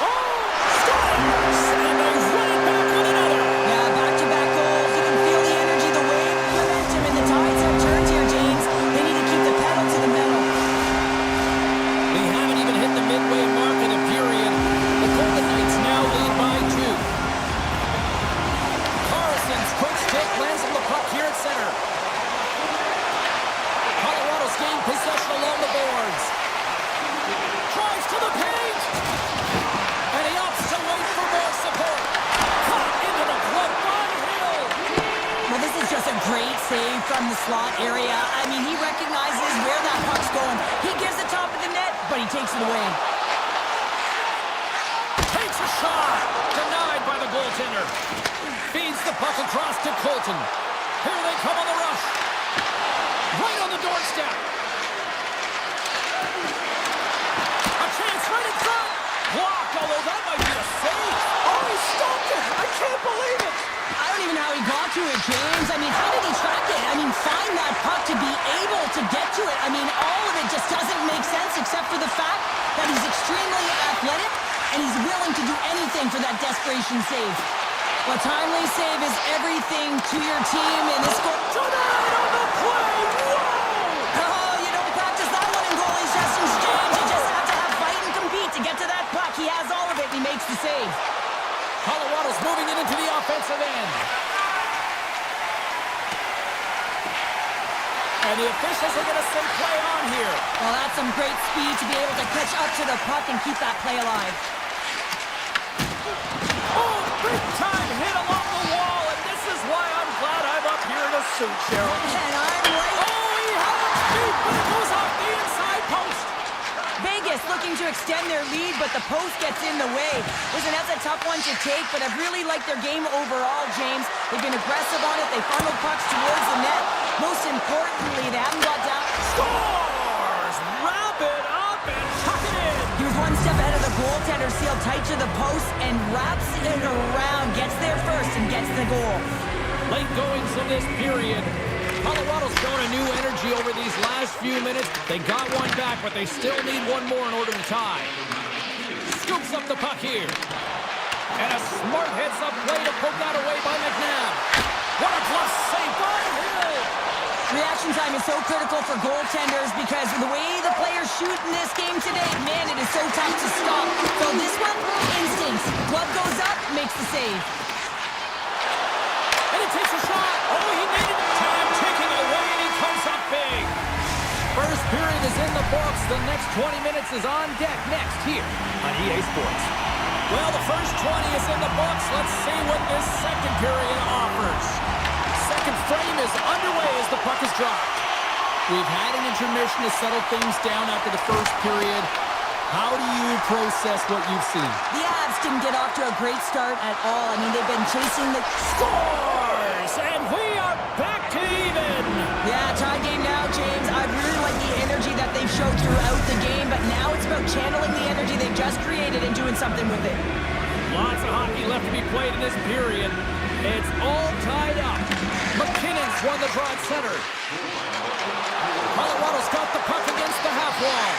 Oh, scores! And they run it back with another. Yeah, back-to-back goals. You can feel the energy, the wave, the momentum, and the tides have turned here, James. They need to keep the pedal to the metal. We haven't even hit the midway mark of the period. The Golden Knights now lead by 2. Carlson's quick stick lands on the puck here at center. Colorado's gained possession along the boards. Tries to the paint. And he opts to wait for more support. Caught into the glove by Hill. Well, this is just a great save from the slot area. I mean, he recognizes where that puck's going. He gives the top of the net, but he takes it away. Takes a shot. Denied by the goaltender. Feeds the puck across to Colton. Here they come on the rush. Right on the doorstep. A chance right in front. Blocked, although that might be a save. Oh, he stopped it. I can't believe it. I don't even know how he got to it, James. I mean, how did he track it? I mean, find that puck to be able to get to it. I mean, all of it just doesn't make sense except for the fact that he's extremely athletic and he's willing to do anything for that desperation save. A timely save is everything to your team, and this goal... Denied on the play. Whoa! Oh, you don't practice that one in goalie sessions, James. You just have to have fight and compete to get to that puck. He has all of it, and he makes the save. Colorado's moving it into the offensive end. And the officials are going to say play on here. Well, that's some great speed to be able to catch up to the puck and keep that play alive. Oh, big time hit along the wall, and this is why I'm glad I'm up here in a suit, Cheryl. And I'm right. Oh, he had it deep, but it goes off the inside post. Vegas looking to extend their lead, but the post gets in the way. Listen, that's a tough one to take, but I've really liked their game overall, James. They've been aggressive on it. They funneled pucks towards the net. Most importantly, they haven't got down. Scores! Wrap it up and tuck it in. He was one step ahead of the goaltender, sealed tight to the post, and wraps it around. Gets there first and gets the goal. Late goings of this period. Colorado's shown a new energy over these last few minutes. They got one back, but they still need one more in order to tie. Scoops up the puck here. And a smart heads-up play to poke that away by McNabb. What a glove save by Hill! Reaction time is so critical for goaltenders because the way the players shoot in this game today, man, it is so tough to stop. So this one, instincts. Glove goes up, makes the save. And he takes a shot. Oh, he needed time ticking away, and he comes up big. First period is in the books. The next 20 minutes is on deck next here on EA Sports. Well, the first 20 is in the books. Let's see what this second period offers. Second frame is underway as the puck is dropped. We've had an intermission to settle things down after the first period. How do you process what you've seen? The Avs didn't get off to a great start at all. I mean, they've been chasing the... Scores! And we are back to even! Yeah, tie game now, James. I really like the energy that they've showed throughout the game, but now it's about channeling the energy they've just created and doing something with it. Lots of hockey left to be played in this period. It's all tied up. McKinnon's won the draw at center. Colorado's got the puck against the half wall.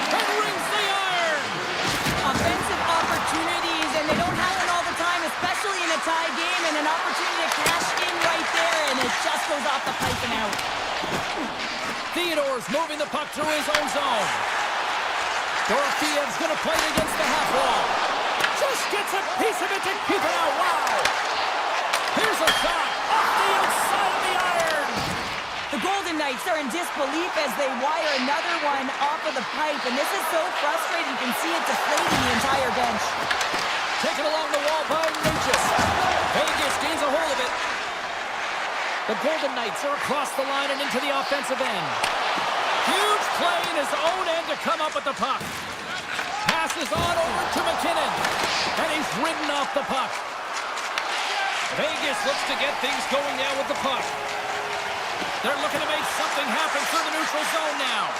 And rings the iron! Offensive opportunities, and they don't happen all the time, especially in a tie game, and an opportunity to cash in right there, and it just goes off the pipe and out. Theodore's moving the puck through his own zone. Dorofeyev's going to play it against the half wall. Just gets a piece of it to keep it out. Wow! Here's a shot off the outside of the iron. The Golden Knights are in disbelief as they wire another one off of the pipe, and this is so frustrating. You can see it deflating the entire bench. Taken along the wall by Regis. Vegas gains a hold of it. The Golden Knights are across the line and into the offensive end. Huge play in his own end to come up with the puck. Passes on over to McKinnon, and he's ridden off the puck. Vegas looks to get things going now with the puck. They're looking to make something happen through the neutral zone now.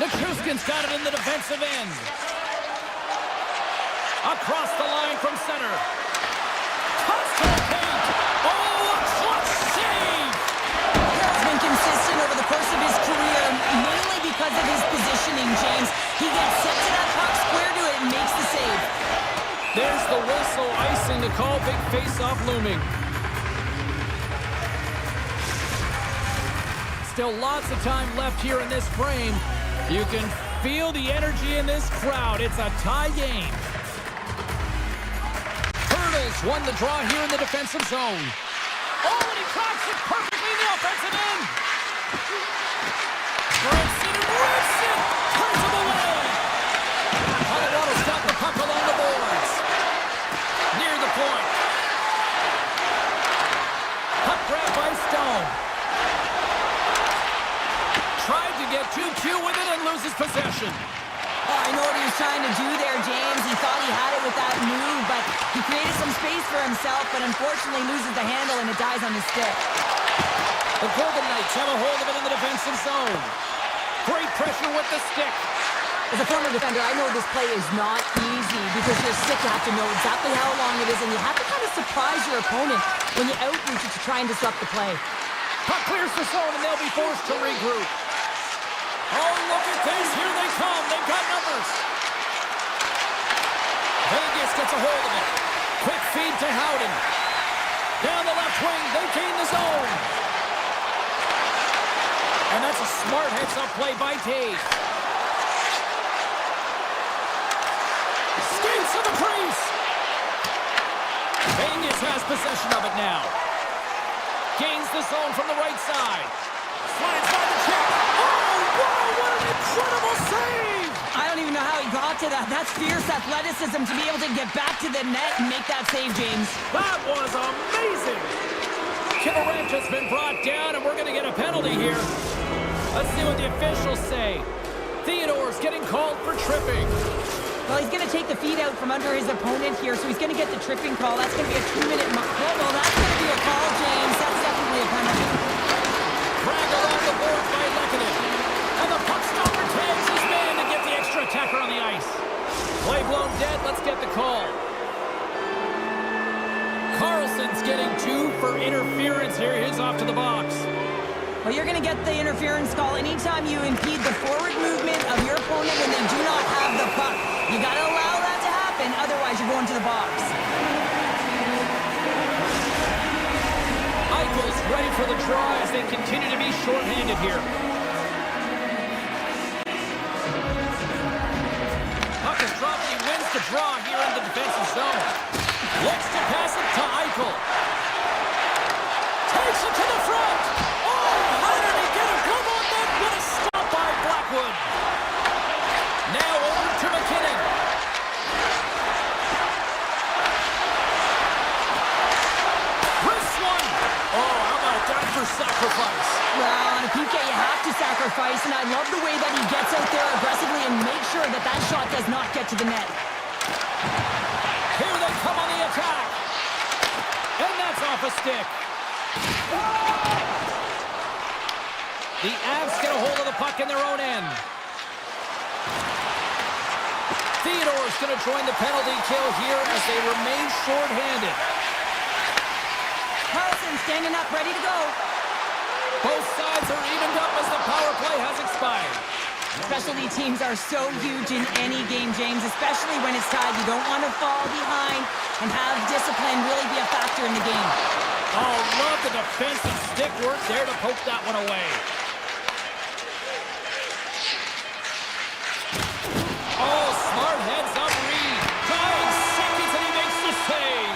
Nichushkin's got it in the defensive end. Across the line from center. Toss to the paint. Oh, a clutch save! He's been consistent over the course of his career, mainly because of his positioning, James. He gets set to that puck, square to it, and makes the save. There's the whistle, icing the call, big face-off looming. Still lots of time left here in this frame. You can feel the energy in this crowd. It's a tie game. Hurdles won the draw here in the defensive zone. Oh, and he cracks it perfectly in the offensive end. Rips it and rips it. Turns him away. Colorado's got the puck along the boards. Near the point. Puck grab by Stone. Tried to get too cute with it and loses possession. Oh, I know what he was trying to do there, James. He thought he had it with that move, but he created some space for himself, but unfortunately loses the handle and it dies on his stick. The Golden Knights have a hold of it in the defensive zone. Great pressure with the stick. As a former defender, I know this play is not easy because your stick, you have to know exactly how long it is, and you have to kind of surprise your opponent when you outreach it to try and disrupt the play. Puck clears the zone, and they'll be forced to regroup. Oh, look at this. Here they come. They've got numbers. Vegas gets a hold of it. Quick feed to Howden. Down the left wing. They gain the zone. And that's a smart heads-up play by Taves. Skates to the crease. Vegas has possession of it now. Gains the zone from the right side. Slides by the check. Oh, wow, what an incredible save! I don't even know how he got to that. That's fierce athleticism to be able to get back to the net and make that save, James. That was amazing! Kivarant has been brought down, and we're going to get a penalty here. Let's see what the officials say. Theodore's getting called for tripping. Well, he's going to take the feet out from under his opponent here, so he's going to get the tripping call. That's going to be a 2-minute... Oh, well, that's going to be a call, James. That's definitely a penalty. Dragged along the board by Lekanen. And the puck stopper tags his man to get the extra attacker on the ice. Play blown dead. Let's get the call. Carlson's getting 2 for interference here. He's off to the box. Well, you're going to get the interference call anytime you impede the forward movement of your opponent when they do not have the puck. You got to allow that to happen, otherwise you're going to the box. Eichel's ready for the draw as they continue to be shorthanded here. Puck is dropped, he wins the draw here in the defensive zone. Looks to pass it to Eichel. Takes it to the front. Oh, how did he get a glove on that? What a stop by Blackwood. Now over to McKinnon. Chris one. Oh, how about that for sacrifice? Well, on a PK, you have to sacrifice, and I love the way that he gets out there aggressively and makes sure that that shot does not get to the net. Here they come on the attack. And that's off a stick. The Avs get a hold of the puck in their own end. Theodore's going to join the penalty kill here as they remain short-handed. Carlson standing up, ready to go. Both sides are evened up as the power play has expired. Specialty teams are so huge in any game, James, especially when it's tied. You don't want to fall behind and have discipline really be a factor in the game. Oh, love the defensive stick work there to poke that one away. Oh, smart heads up Reed. 5 seconds and he makes the save.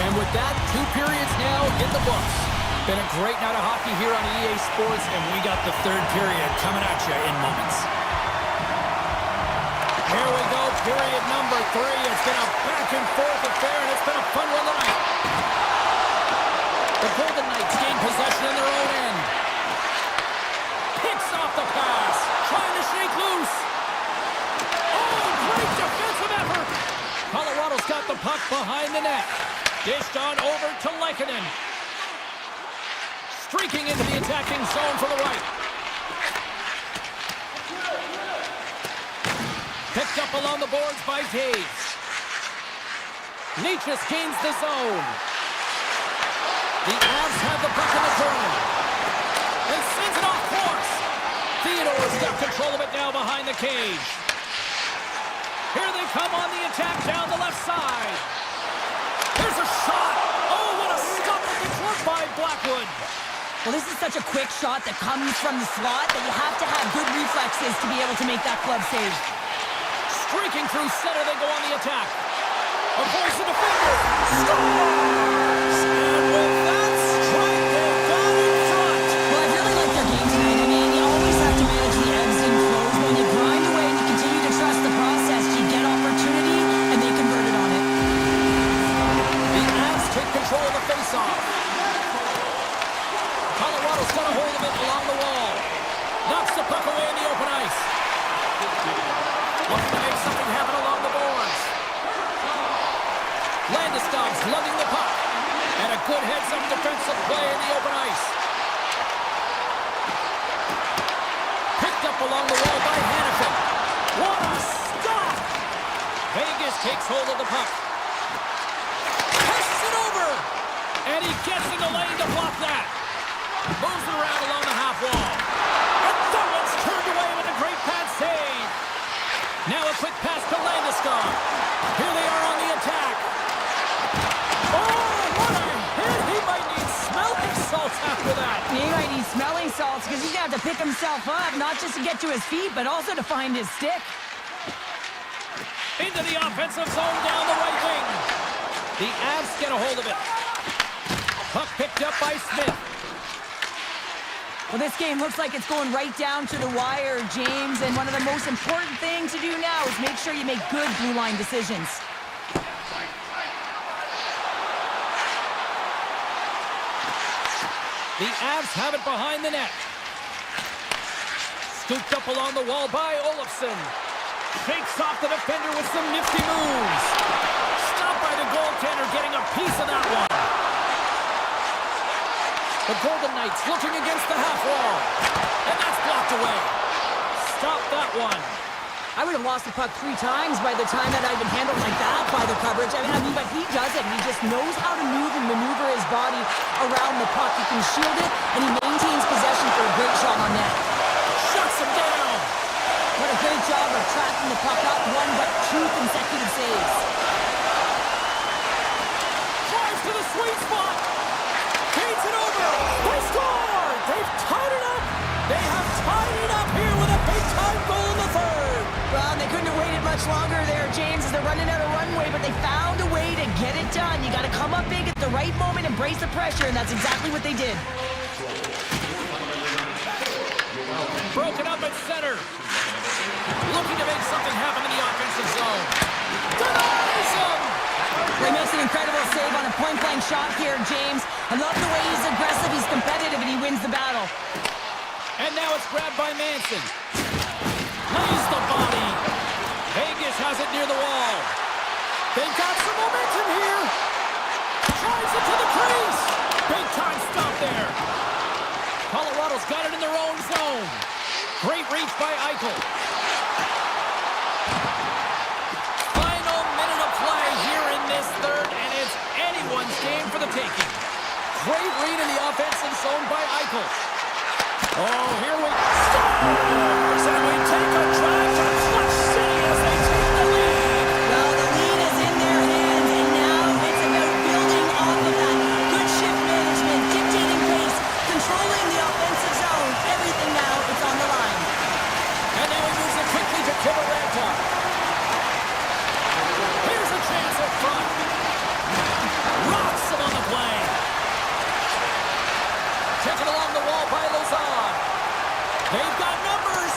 And with that, 2 periods now in the books. Been a great night of hockey here on EA Sports, and we got the 3rd period coming at you in moments. Here we go, period number 3. It's been a back-and-forth affair, and it's been a fun one tonight. The Golden Knights gain possession in their own end. Picks off the pass, trying to shake loose. Oh, great defensive effort. Colorado's got the puck behind the net. Dished on over to Lehkonen. Streaking into the attacking zone for the right. Picked up along the boards by Taves. Nietzsche gains the zone. The Avs have the puck in the corner. And sends it off course. Theodore's got control of it now behind the cage. Here they come on the attack down the left side. Here's a shot. Oh, what a stop at the glove by Blackwood. Well, this is such a quick shot that comes from the slot that you have to have good reflexes to be able to make that glove save. Streaking through center, they go on the attack. Avoids the defender. Scores! And with that strike, they've got in front. Well, I really like their game tonight. I mean, you always have to manage the ebbs and flows. When you grind away and you continue to trust the process, you get opportunity, and they converted on it. The Avs take control of the faceoff. Colorado's got a hold of it along the wall. Knocks the puck away in the open ice. Looking to make something happen along the boards. Landeskog's lugging the puck. And a good heads-up defensive play in the open ice. Picked up along the wall by Hannafin. What a stop! Vegas takes hold of the puck. Passes it over! And he gets in the lane to block that. Moves it around along the half wall. And that one's turned away with a great pad save. Now a quick pass to Landeskog. Here they are on the attack. Oh, what a hit! He might need smelling salts after that. He might need smelling salts because he's going to have to pick himself up, not just to get to his feet, but also to find his stick. Into the offensive zone down the right wing. The Avs get a hold of it. Puck picked up by Smith. Well, this game looks like it's going right down to the wire, James, and one of the most important things to do now is make sure you make good blue line decisions. The Avs have it behind the net. Scooped up along the wall by Olofsson. Shakes off the defender with some nifty moves. Stopped by the goaltender getting a piece of that one. The Golden Knights looking against the half wall. And that's blocked away. Stop that one. I would have lost the puck 3 times by the time that I've been handled like that by the coverage. I mean, but he does it. He just knows how to move and maneuver his body around the puck. He can shield it, and he maintains possession for a great shot on net. Shuts him down. What a great job of tracking the puck up. 1 but 2 consecutive saves. Drives to the sweet spot. Feeds it over. They score. They've tied it up. They have tied it up here with a big-time goal in the third. Well, they couldn't have waited much longer there, James, as they're running They found a way to get it done. You got to come up big at the right moment and brace the pressure, and that's exactly what they did. Broken up at center. Looking to make something happen in the offensive zone. Denies him! He makes an incredible save on a point-blank shot here, James. I love the way he's aggressive, he's competitive, and he wins the battle. And now it's grabbed by Manson. Lays the body. Vegas has it near the wall. They've got some momentum here. Tries it to the crease. Big time stop there. Colorado's got it in their own zone. Great reach by Eichel. Final minute of play here in this third, and it's anyone's game for the taking. Great read in the offensive zone by Eichel. Oh, here we scores, and we take a drive to Clutch City as they take the lead. Well, the lead is in their hands, and now it's about building off of that. Good shift management, dictating pace, controlling the offensive zone. Everything now is on the line. And now he moves it quickly to Kiberanta. Here's a chance up front. Rocks him on the play. Taken along the wall by Lozon. They've got numbers.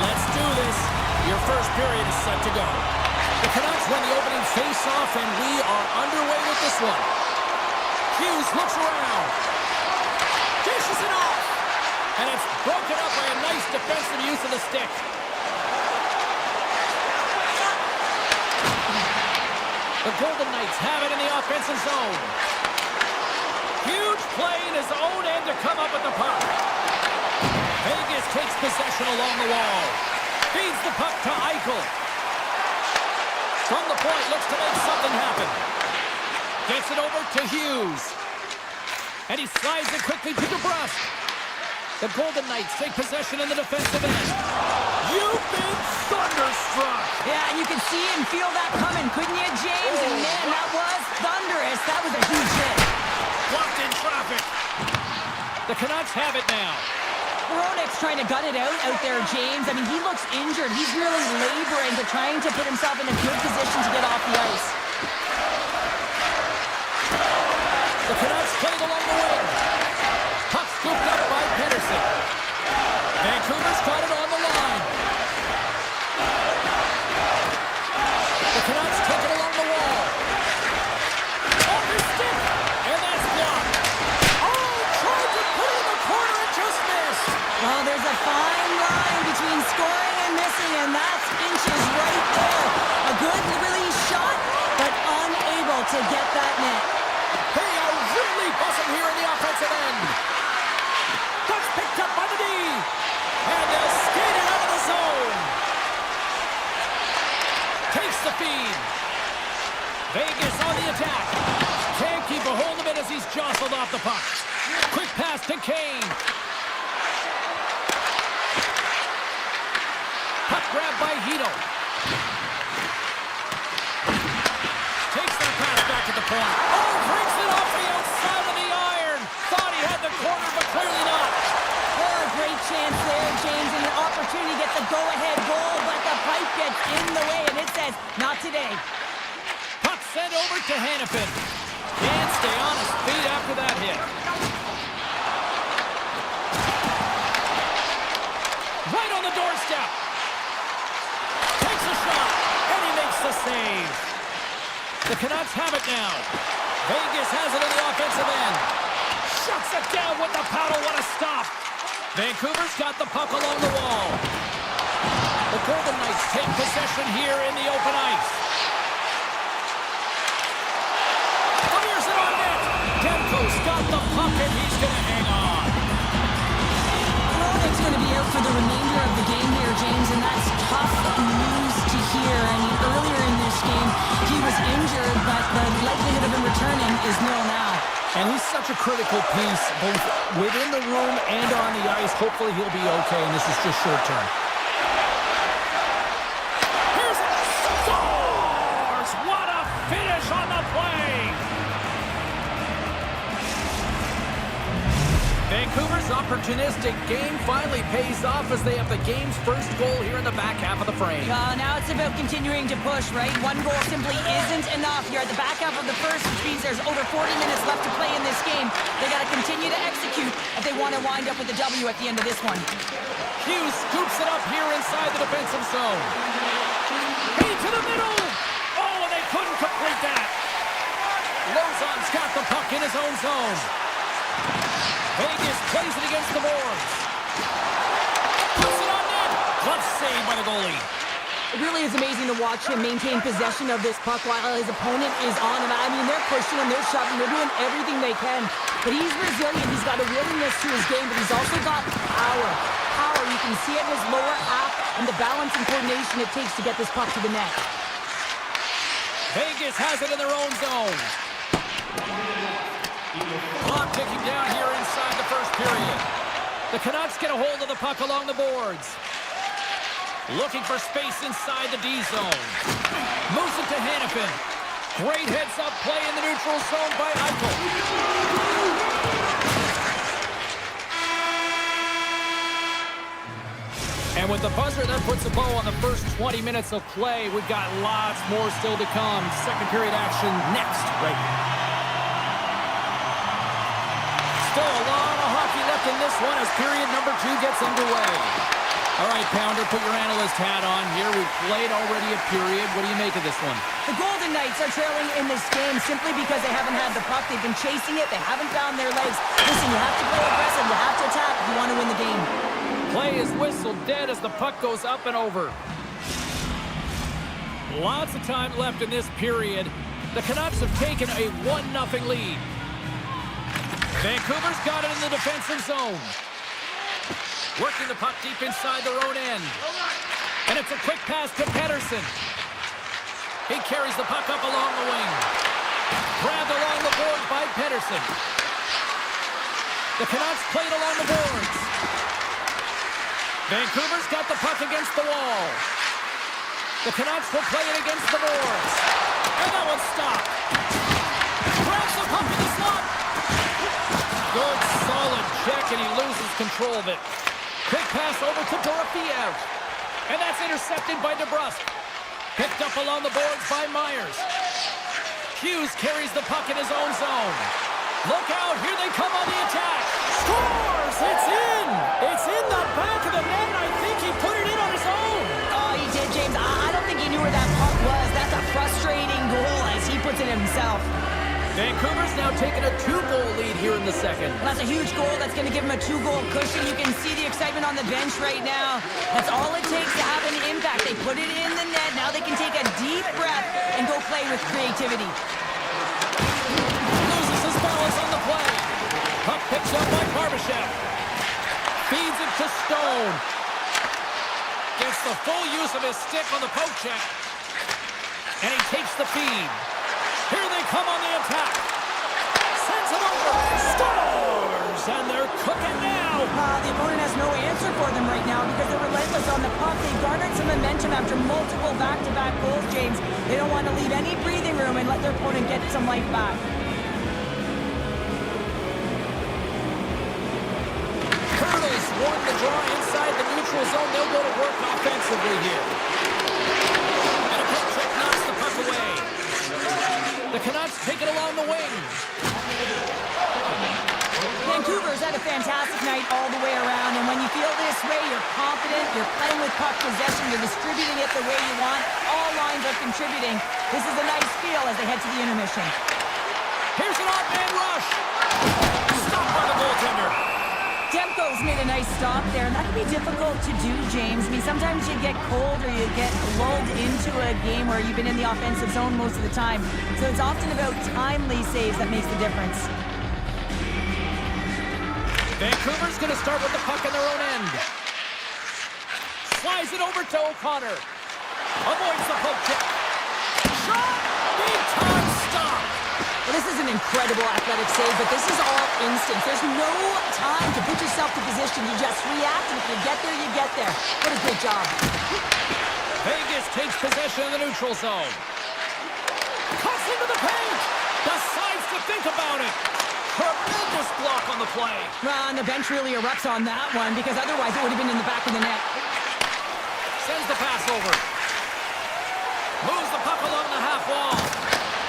Let's do this. Your first period is set to go. The Canucks win the opening face-off, and we are underway with this one. Hughes looks around. Dishes it off. And it's broken up by a nice defensive use of the stick. The Golden Knights have it in the offensive zone. Huge play in his own end to come up with the puck. Vegas takes possession along the wall. Feeds the puck to Eichel. From the point, looks to make something happen. Gets it over to Hughes. And he slides it quickly to DeBrusk. The Golden Knights take possession in the defensive end. You've been thunderstruck. Yeah, and you can see and feel that coming, couldn't you, James? And man, that was thunderous. That was a huge hit. Blocked in traffic. The Canucks have it now. Hronek's trying to gut it out there, James. I mean, he looks injured. He's really laboring to trying to put himself in a good position to get off the ice. The Canucks played along the wing. Puck scooped up by Pedersen. Vancouver's got it on the line. The Canucks take it along the wall. Off his stick. And that's blocked. Oh, tried to put it in the corner and just missed. Well, there's a fine line between scoring and missing, and that's inches right there. A good release shot, but unable to get that net. They are really buzzing here in the offensive end. Puck's picked up by the D. And they'll skate it out of the zone. Takes the feed. Vegas on the attack. Can't keep a hold of it as he's jostled off the puck. Quick pass to Kane. Puck grabbed by Hito. Takes that pass back at the point. Oh, breaks it off the outside of the iron. Thought he had the corner, but clearly not. Oh, a great chance there, James, and an opportunity to get the go-ahead goal, but the pipe gets in the way, and it says, not today. Puck sent over to Hannafin. Can't stay on his feet after that hit. Right on the doorstep. Takes a shot, and he makes the save. The Canucks have it now. Vegas has it in the offensive end. Shuts it down with the paddle. What a stop. Vancouver's got the puck along the wall. The Golden Knights take possession here in the open ice. Fires it on net. Demko's got the puck, and he's going to hang on. Hronek's going to be out for the remainder of the game here, James, and that's tough news to hear. I mean, earlier in this game, he was injured, but the likelihood of him returning is nil now. And he's such a critical piece, both within the room and on the ice. Hopefully he'll be okay, and this is just short term. Here's it! Scores! What a finish on the play! Vancouver's opportunistic game finally pays off as they have the game's first goal here in the back half of the frame. Now it's about continuing to push, right? One goal simply isn't enough. You're at the back half of the first, which means there's over 40 minutes left to play in this game. They got to continue to execute if they want to wind up with a W at the end of this one. Hughes scoops it up here inside the defensive zone. Hey, to the middle! Oh, and they couldn't complete that. Lozon's got the puck in his own zone. Vegas plays it against the boards. Puts it on net. Glove save by the goalie. It really is amazing to watch him maintain possession of this puck while his opponent is on him. I mean, they're pushing him, they're shoving, they're doing everything they can. But he's resilient. He's got a willingness to his game, but he's also got power. Power, you can see it in his lower half and the balance and coordination it takes to get this puck to the net. Vegas has it in their own zone. Clock ticking down here inside the first period. The Canucks get a hold of the puck along the boards. Looking for space inside the D zone. Moves it to Hannafin. Great heads-up play in the neutral zone by Eichel. And with the buzzer, that puts a bow on the first 20 minutes of play. We've got lots more still to come. Second period action next, right here. Still a lot of hockey left in this one as period number 2 gets underway. All right, Pounder, put your analyst hat on here. We've played already a period. What do you make of this one? The Golden Knights are trailing in this game simply because they haven't had the puck. They've been chasing it. They haven't found their legs. Listen, you have to play aggressive. You have to attack if you want to win the game. Play is whistled dead as the puck goes up and over. Lots of time left in this period. The Canucks have taken a 1-0 lead. Vancouver's got it in the defensive zone. Working the puck deep inside their own end. And it's a quick pass to Pettersson. He carries the puck up along the wing. Grabbed along the boards by Pettersson. The Canucks played along the boards. Vancouver's got the puck against the wall. The Canucks will play it against the boards. And that one's stopped. Grabs the puck in the slot. Good, solid check, and he loses control of it. Quick pass over to Dorofeev. And that's intercepted by DeBrusk. Picked up along the boards by Myers. Hughes carries the puck in his own zone. Look out, here they come on the attack. Scores! It's in! It's in the back of the net, and I think he put it in on his own. Oh, he did, James. I don't think he knew where that puck was. That's a frustrating goal as he puts it himself. Vancouver's now taking a 2-goal lead here in the second. Well, that's a huge goal. That's going to give him a 2-goal cushion. You can see the excitement on the bench right now. That's all it takes to have an impact. They put it in the net. Now they can take a deep breath and go play with creativity. Loses his balance on the play. Puck picked up by Barbashev. Feeds it to Stone. Gets the full use of his stick on the poke check. And he takes the feed. Here they come on the attack. Sends it over. Scores! And they're cooking now. The opponent has no answer for them right now because they're relentless on the puck. They've garnered some momentum after multiple back-to-back goals, James. They don't want to leave any breathing room and let their opponent get some life back. Curtis won the draw inside the neutral zone. They'll go to work offensively here. And a poke check knocks the puck away. The Canucks take it along the wing. Vancouver's had a fantastic night all the way around, and when you feel this way, you're confident, you're playing with puck possession, you're distributing it the way you want. All lines are contributing. This is a nice feel as they head to the intermission. Here's an off-man rush. Stopped by the goaltender. Demko's made a nice stop there, and that can be difficult to do, James. I mean, sometimes you get cold or you get lulled into a game where you've been in the offensive zone most of the time. So it's often about timely saves that makes the difference. Vancouver's going to start with the puck in their own end. Slides it over to O'Connor. Avoids the poke check. Shot! Big time stop! Well, this is an incredible athletic save, but this is all instinct. There's no time to put yourself to position. You just react, and if you get there, you get there. What a great job. Vegas takes possession of the neutral zone. Cuts into the paint. Decides to think about it. Tremendous block on the play. Well, and the bench really erupts on that one, because otherwise it would have been in the back of the net. Sends the pass over. Moves the puck along the half wall.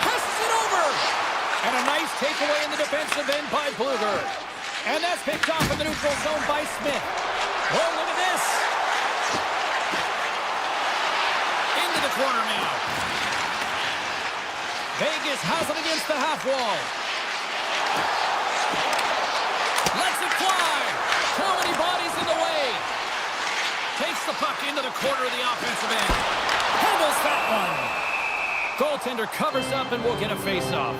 Passes it over. And a nice takeaway in the defensive end by Bluger. And that's picked off in the neutral zone by Smith. Oh, look at this. Into the corner now. Vegas has it against the half wall. Lets it fly. Too many bodies in the way. Takes the puck into the corner of the offensive end. Handles that one. Goaltender covers up and will get a face-off.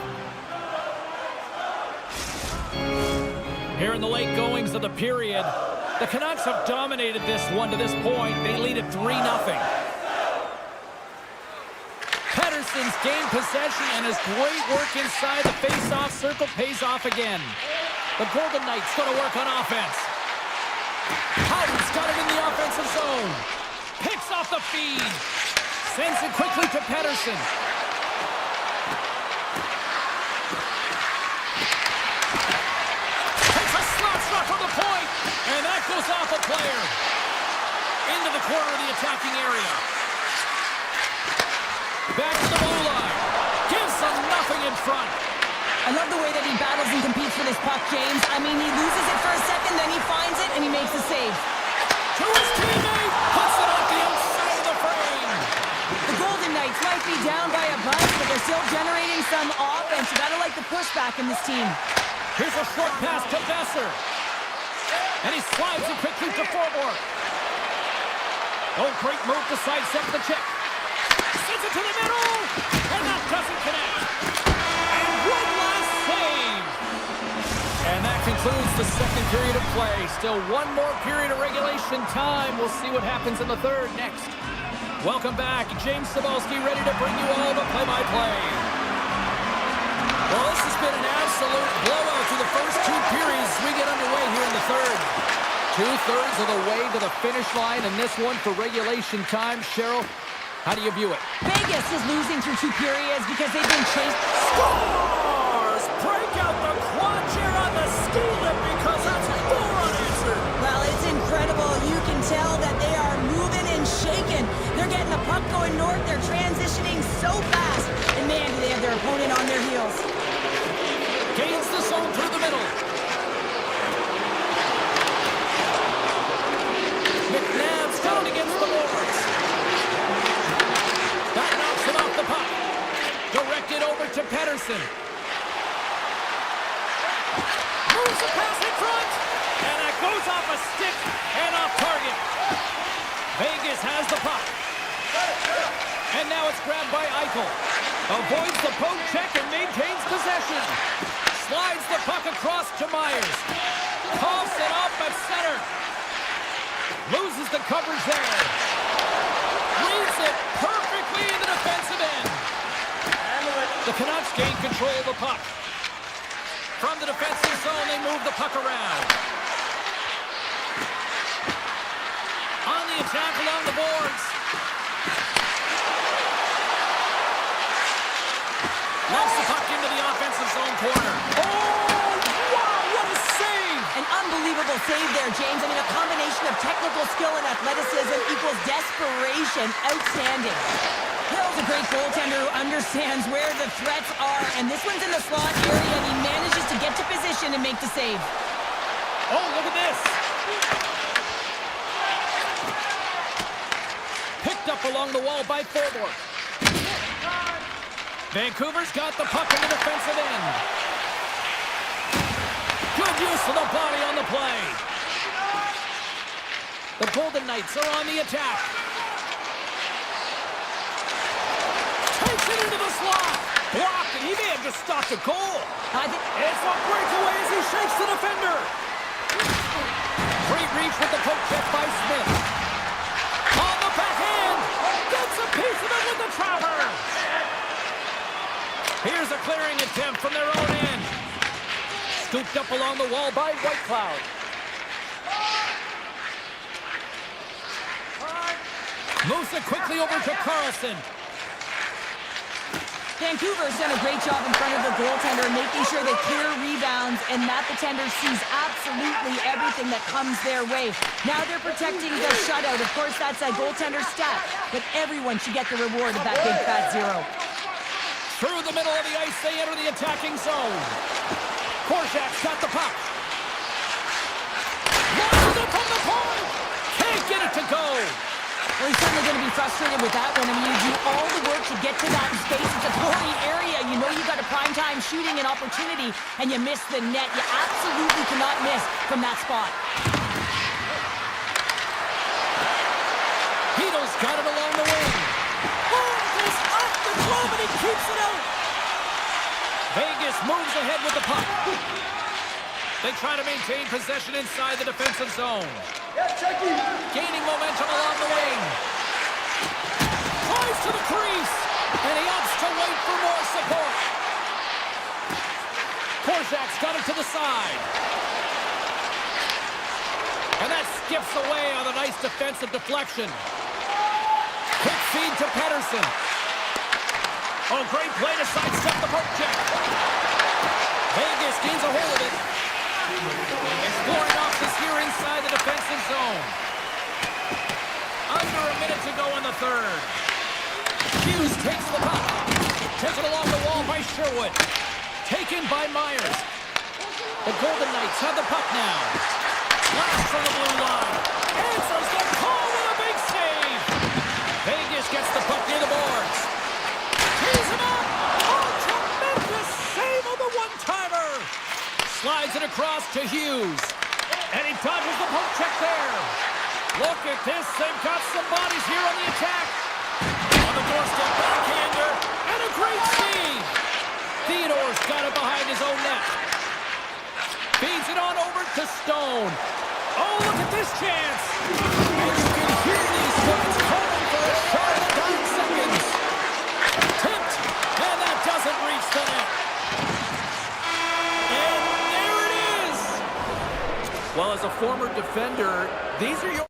Here in the late goings of the period, the Canucks have dominated this one to this point. They lead it 3-0. Pettersson's gained possession, and his great work inside the face-off circle pays off again. The Golden Knights going to work on offense. Howden's got him in the offensive zone. Picks off the feed. Sends it quickly to Pettersson. Takes a slap shot from the point, and that goes off a player. Into the corner of the attacking area. Back to the blue line. Gives them nothing in front. I love the way that he battles and competes for this puck, James. I mean, he loses it for a second, then he finds it, and he makes a save. to his teammate. Puts it off the outside of the frame. The Golden Knights might be down by a bunch, but they're still generating some offense. You gotta like the pushback in this team. Here's a short pass to Besser. And he slides it quickly to Forward. Oh, great move to sidestep the check. Sends it to the middle. And that doesn't connect. And one last save. And that concludes the second period of play. Still one more period of regulation time. We'll see what happens in the third next. Welcome back. James Cybulski ready to bring you all the play-by-play. Well, this has been an absolute blowout through the first two periods. We get underway here in the third. 2/3 of the way to the finish line, and this one for regulation time. Cheryl, how do you view it? Vegas is losing through two periods because they've been chased. Scores! Break out the quad chair on the ski lift because that's 4 unanswered. Well, it's incredible. You can tell that they are moving and shaking. They're getting the puck going north. They're transitioning so fast. And man, do they have their opponent on their heels. Gains the zone through the middle. McNabb's down against the boards. That knocks him off the puck. Directed over to Pettersson. Moves the pass in front. And that goes off a stick and off target. Vegas has the puck. And now it's grabbed by Eichel. Avoids the poke check and maintains possession. Slides the puck across to Myers. Coughs it up at center. Loses the coverage there. Reads it perfectly in the defensive end. The Canucks gain control of the puck. From the defensive zone, they move the puck around. On the attack along the boards. Knocks the puck into the offensive zone corner. Oh, wow, what a save! An unbelievable save there, James. I mean, a combination of technical skill and athleticism equals desperation. Outstanding. Hill's a great goaltender who understands where the threats are, and this one's in the slot area, and he manages to get to position and make the save. Oh, look at this! Picked up along the wall by Forward. Vancouver's got the puck in the defensive end. Good use of the body on the play. The Golden Knights are on the attack. Takes it into the slot. Blocked, and he may have just stopped a goal. It's a breakaway as he shakes the defender. Great reach with the poke check by Smith. On the backhand. Gets a piece of it with the trapper. Here's a clearing attempt from their own end. Scooped up along the wall by Whitecloud. Moves it quickly over to Carlson. Vancouver's done a great job in front of the goaltender, making sure they clear rebounds and that the tender sees absolutely everything that comes their way. Now they're protecting the shutout. Of course, that's a goaltender stat, but everyone should get the reward of that big fat zero. Through the middle of the ice, they enter the attacking zone. Korczak's got the puck. Launches it from the point. Can't get it to go. Well, he's certainly going to be frustrated with that one. I mean, you do all the work to get to that space. It's a goalie area. You know you've got a prime-time shooting and opportunity, and you miss the net. You absolutely cannot miss from that spot. Heedle's got it along the wing. Goes off the glove, and he keeps it out. Vegas moves ahead with the puck. They try to maintain possession inside the defensive zone. Gaining momentum along the wing. Tries to the crease, and he opts to wait for more support. Korczak's got it to the side. And that skips away on a nice defensive deflection. Quick feed to Pettersson. Oh, great play to sidestep the poke check. Vegas gains a hold of it. Exploring off this here inside the defensive zone. Under a minute to go in the third. Hughes takes the puck. Taken along the wall by Sherwood. Taken by Myers. The Golden Knights have the puck now. Blast from the blue line. Answers the call with a big save. Vegas gets the puck near the boards. Tees him up. Oh, tremendous save on the one-timer. Slides it across to Hughes. And he dodges the poke check there. Look at this. They've got some bodies here on the attack. On the doorstep, backhander. And a great save. Theodore's got it behind his own net. Feeds it on over to Stone. Oh, look at this chance. And you can hear these tips calling for a shot at 9 seconds. Tipped. And that doesn't reach the net. And there it is. Well, as a former defender, these are your...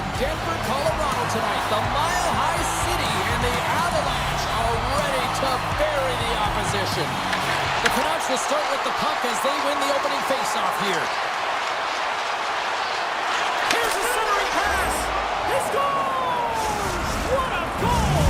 in Denver, Colorado tonight. The Mile High City and the Avalanche are ready to bury the opposition. The Canucks will start with the puck as they win the opening faceoff here. Here's a centering pass. He scores! What a goal!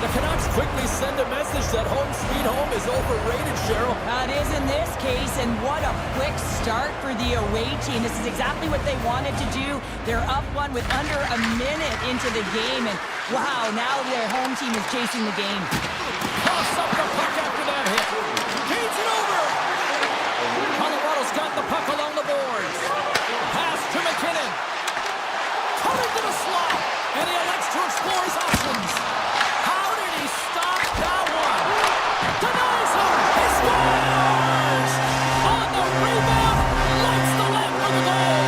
The Canucks quickly send a message that home sweet home is overrated, Cheryl. It is in this case, and what a quick start for the away team. This is exactly what they wanted to do. They're up one with under a minute into the game, and wow, now their home team is chasing the game. Toss up the puck after that hit. Feeds it over. Colorado's got the puck along the boards. Pass to McKinnon. Cutting to the slot, and he elects to explore his options. How did he stop that one? Denies him. He scores! On the rebound, lights the lamp for the goal.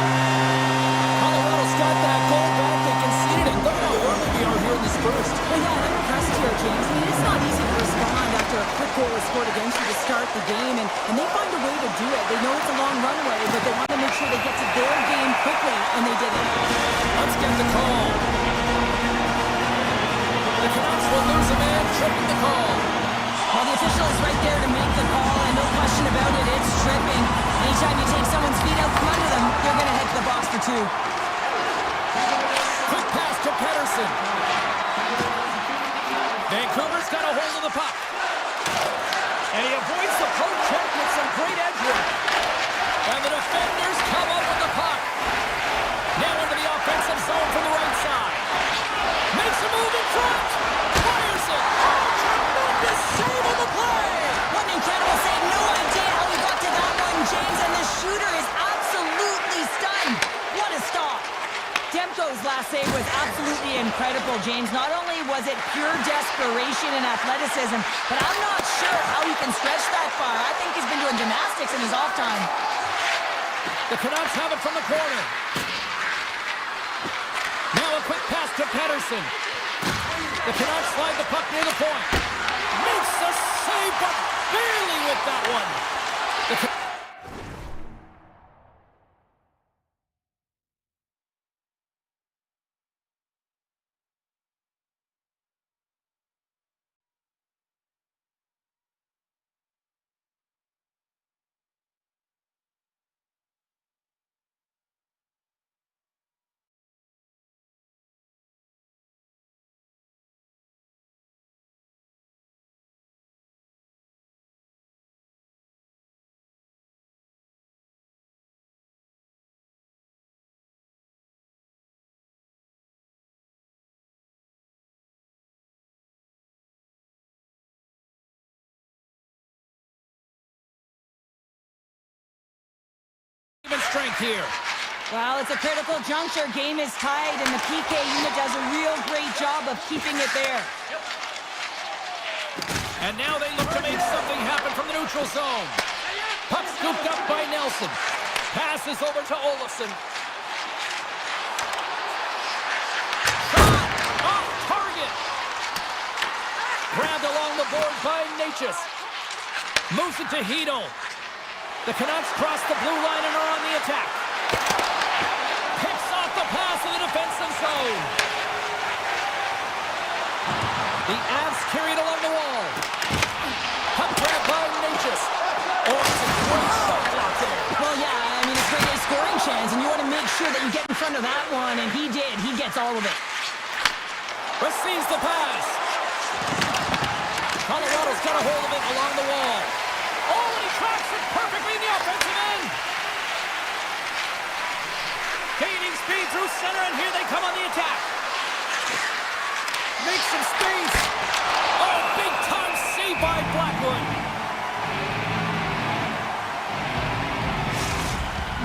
Colorado's got that goal back. They conceded it. Look how early we are here in this first. Well, yeah, I'm impressed here, James. I mean, it's not easy to respond after a quick goal is scored against you to start the game, and they find a way to do it. They know it's a long runway, but they want to make sure they get to their game quickly, and they did it. Let's get the call. The Canucks will lose a man, tripping the call. Well, the official is right there to make the call, and no question about it, it's tripping. Anytime you take someone's feet out from under them, you're going to head to the box for two. Quick pass to Pettersson. Vancouver's got a hold of the puck. And he avoids the poke check with some great edge work. And the defenders come up with the puck. Now into the offensive zone from the right side. Makes a move in front. Fires it. Oh, tremendous save on the play. What an incredible save. No idea how he got to that one, James, and the shooter is absolutely stunned. What a stop. Demko's last save was absolutely incredible, James. Not only was it pure desperation and athleticism, but I'm not sure how he can stretch that far. I think he's been doing gymnastics in his off time. The Canucks have it from the corner. Now a quick pass to Pettersson. The Canucks slide the puck near the point. Makes the save, but barely with that one. Strength here. Well, it's a critical juncture. Game is tied, and the PK unit does a real great job of keeping it there. And now they look to make something happen from the neutral zone. Puck scooped up by Nelson. Passes over to Olofsson. Shot off target. Grabbed along the board by Natchez. Moves it to Hito. The Canucks cross the blue line and are on the attack. Picks off the pass in the defensive zone. The Avs carry it along the wall. Puck grab by Natchez. Oh, it's a great shot block there. Well, yeah, I mean, it's a great scoring chance, and you want to make sure that you get in front of that one, and he did. He gets all of it. Receives the pass. Colorado's got a hold of it along the wall. Oh, and he tracks it perfectly in the offensive end. Gaining speed through center, and here they come on the attack. Makes some space. Oh, big-time save by Blackwood.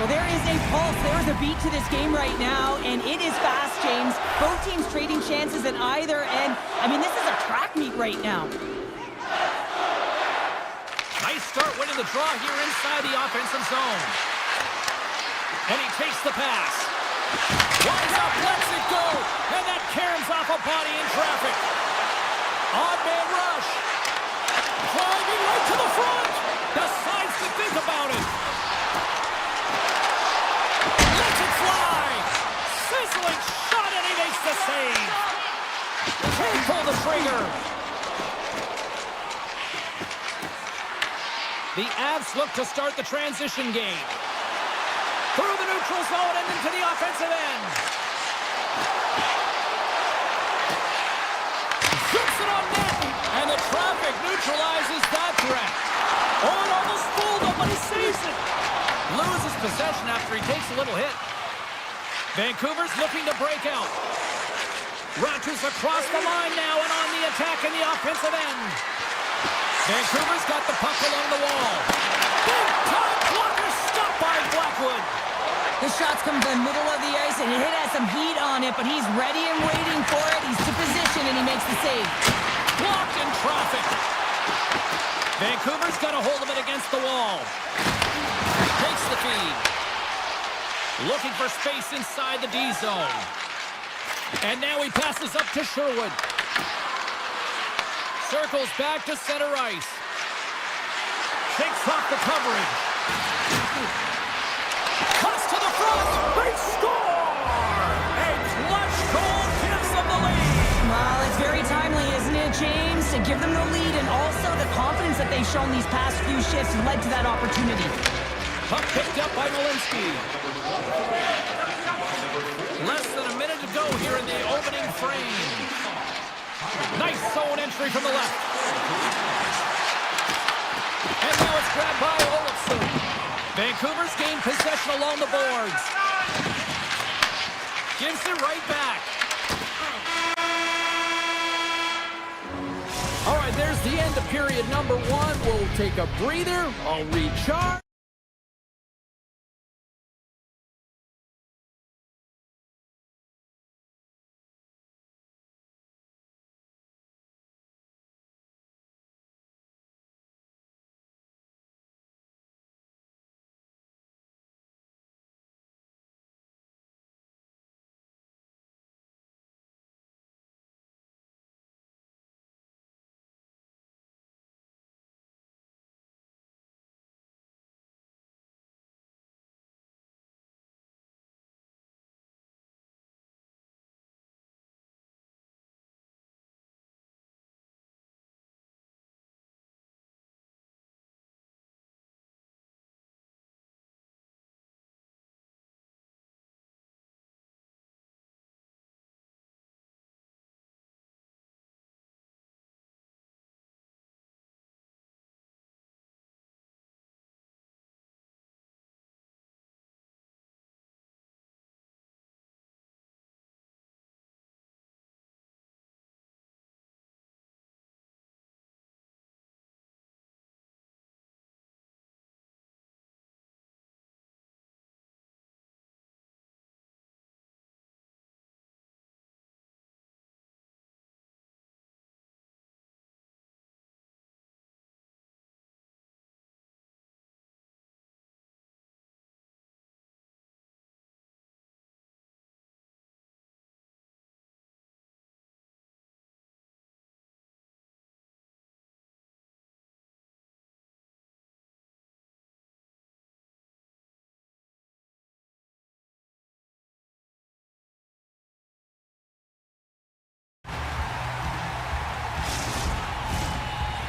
Well, there is a pulse. There is a beat to this game right now, and it is fast, James. Both teams trading chances at either end. I mean, this is a track meet right now. Nice start winning the draw here inside the offensive zone. And he takes the pass. Winds up, lets it go. And that caroms off a body in traffic. Odd man rush. Driving right to the front. Decides to think about it. Lets it fly. Sizzling the save. Can't pull the trigger. The Avs look to start the transition game. Through the neutral zone and into the offensive end. Shoots it on net. And the traffic neutralizes that threat. Oh, it almost fooled him, but he saves it. Loses possession after he takes a little hit. Vancouver's looking to break out. Raptors across the line now and on the attack in the offensive end. Vancouver's got the puck along the wall. Big time blocker stopped by Blackwood. The shots come to the middle of the ice and it has some heat on it, but he's ready and waiting for it. He's to position and he makes the save. Blocked in traffic. Vancouver's got a hold of it against the wall. Takes the feed. Looking for space inside the D zone. And now he passes up to Sherwood. Circles back to center ice. Shakes off the coverage. Cuts to the front. They score! A clutch goal gives them the lead. Well, it's very timely, isn't it, James? To give them the lead and also the confidence that they've shown these past few shifts led to that opportunity. Puck picked up by Malinsky. Less than a minute to go here in the opening frame. Nice zone entry from the left. And now it's grabbed by Olofsson. Vancouver's gained possession along the boards. Gives it right back. All right, there's the end of period number one. We'll take a breather. I'll recharge.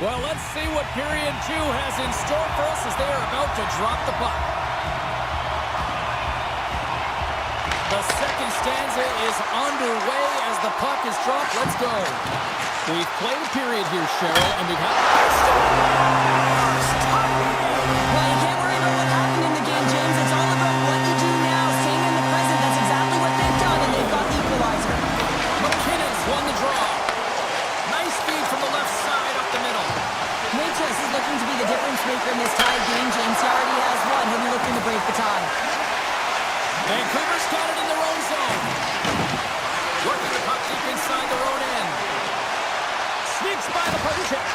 Well, let's see what period two has in store for us as they are about to drop the puck. The second stanza is underway as the puck is dropped. Let's go. We've played a period here, Cheryl, and we've had... Well, you can't worry about what happened in the game, James. It's all about what you do now, staying in the present. That's exactly what they've done, and they've got the equalizer. McKinnon's won the draw. Nice feed from the left side up the middle. Matrix is looking to be the difference maker in this tied game, James. He already has one. He'll be looking to break the tie. Vancouver's got it in their own zone. Working the puck deep inside their own end. Sneaks by the poke check.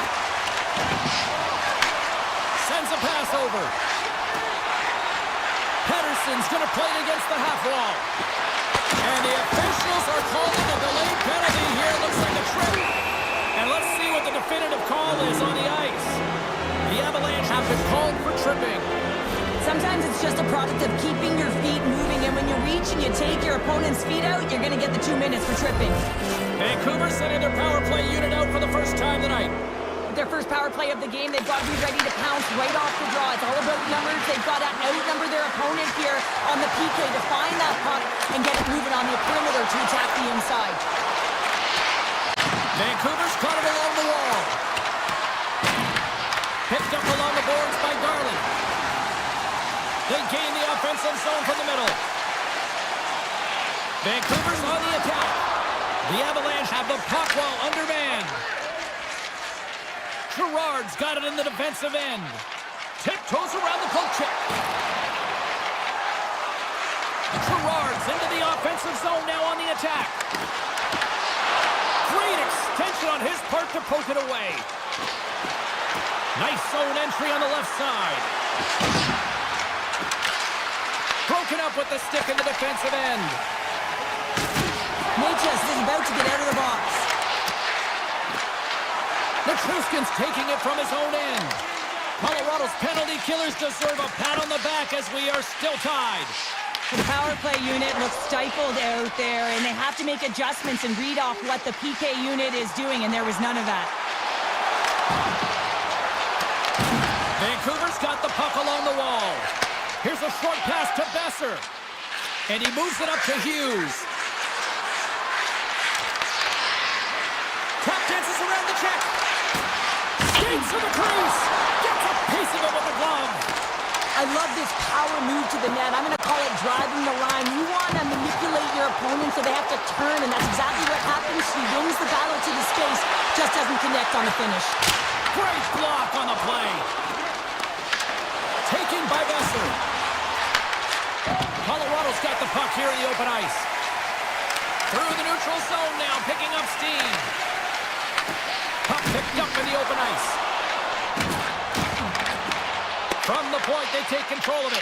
Sends a pass over. Pettersson's going to play it against the half wall. And the officials are calling a delayed penalty here. Looks like a trip. And let's see what the definitive call is on the ice. The Avalanche have been called for tripping. Sometimes it's just a product of keeping your feet moving, and when you're reaching and you take your opponent's feet out, you're going to get the 2 minutes for tripping. Vancouver sending their power play unit out for the first time tonight. With their first power play of the game, they've got to be ready to pounce right off the draw. It's all about numbers. They've got to outnumber their opponent here on the PK to find that puck and get it moving on the perimeter to attack the inside. Vancouver's caught it along the wall. Picked up along the boards by Garland. They gain the offensive zone from the middle. Vancouver's on the attack. The Avalanche have the puck while undermanned. Gerard's got it in the defensive end. Tiptoes around the poke check. Gerard's into the offensive zone now on the attack. Great extension on his part to poke it away. Nice zone entry on the left side. Broken up with the stick in the defensive end. Natchez is about to get out of the box. Matruskin's taking it from his own end. Colorado's penalty killers deserve a pat on the back as we are still tied. The power play unit looks stifled out there, and they have to make adjustments and read off what the PK unit is doing, and there was none of that. Vancouver's got the puck along the wall. Here's a short pass to Besser. And he moves it up to Hughes. Tap dances around the check. Skates to the crease. Gets a piece of it with the glove. I love this power move to the net. I'm going to call it driving the line. You want to manipulate your opponent so they have to turn, and that's exactly what happens. She wins the battle to the space, just doesn't connect on the finish. Great block on the play. Taken by Besser. Colorado's got the puck here in the open ice. Through the neutral zone now, picking up steam. Puck picked up in the open ice. From the point, they take control of it.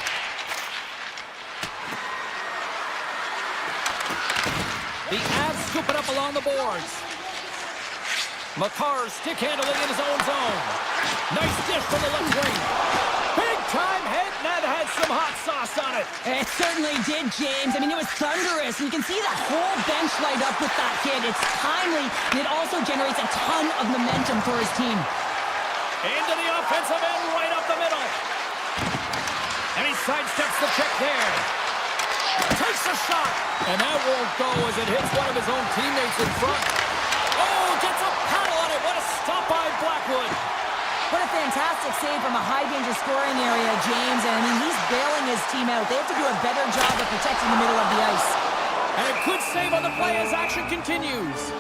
The Avs scoop it up along the boards. Makar stick handling in his own zone. Nice dish from the left wing. Big time hit, and that had some hot sauce on it. It certainly did, James. I mean, it was thunderous. You can see the whole bench light up with that hit. It's timely, and it also generates a ton of momentum for his team. Into the offensive end, right up the middle. And he sidesteps the check there. Takes a shot. And that won't go as it hits one of his own teammates in front. Oh, gets a paddle on it. What a stop by Blackwood. What a fantastic save from a high-danger scoring area, James. And I mean, he's bailing his team out. They have to do a better job of protecting the middle of the ice. And a good save on the play as action continues.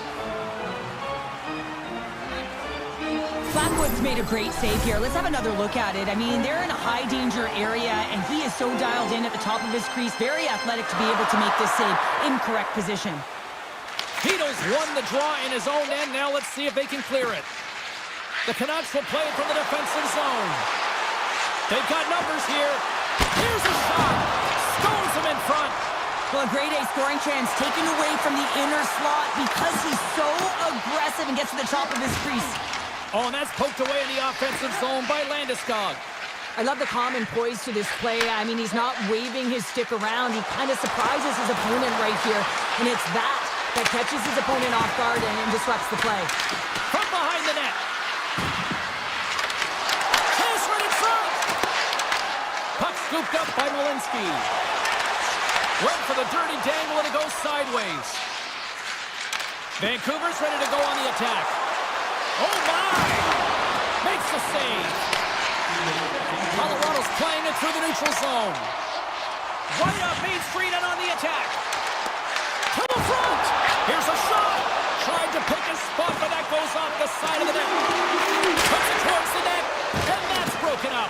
Blackwood's made a great save here. Let's have another look at it. I mean, they're in a high-danger area, and he is so dialed in at the top of his crease. Very athletic to be able to make this save in correct position. Tito's won the draw in his own end. Now let's see if they can clear it. The Canucks will play it from the defensive zone. They've got numbers here. Here's a shot. Stones him in front. Well, a grade A scoring chance taken away from the inner slot because he's so aggressive and gets to the top of his crease. Oh, and that's poked away in the offensive zone by Landeskog. I love the calm and poise to this play. I mean, he's not waving his stick around. He kind of surprises his opponent right here. And it's that catches his opponent off guard and disrupts the play. From behind the net. Pass right in front. Puck scooped up by Malinsky. Went for the dirty dangle and it goes sideways. Vancouver's ready to go on the attack. Oh my! Makes the save. Colorado's playing it through the neutral zone. Right up Main Street and on the attack. To the front! Here's a shot! Tried to pick a spot, but that goes off the side of the net. Puts it towards the net, and that's broken up.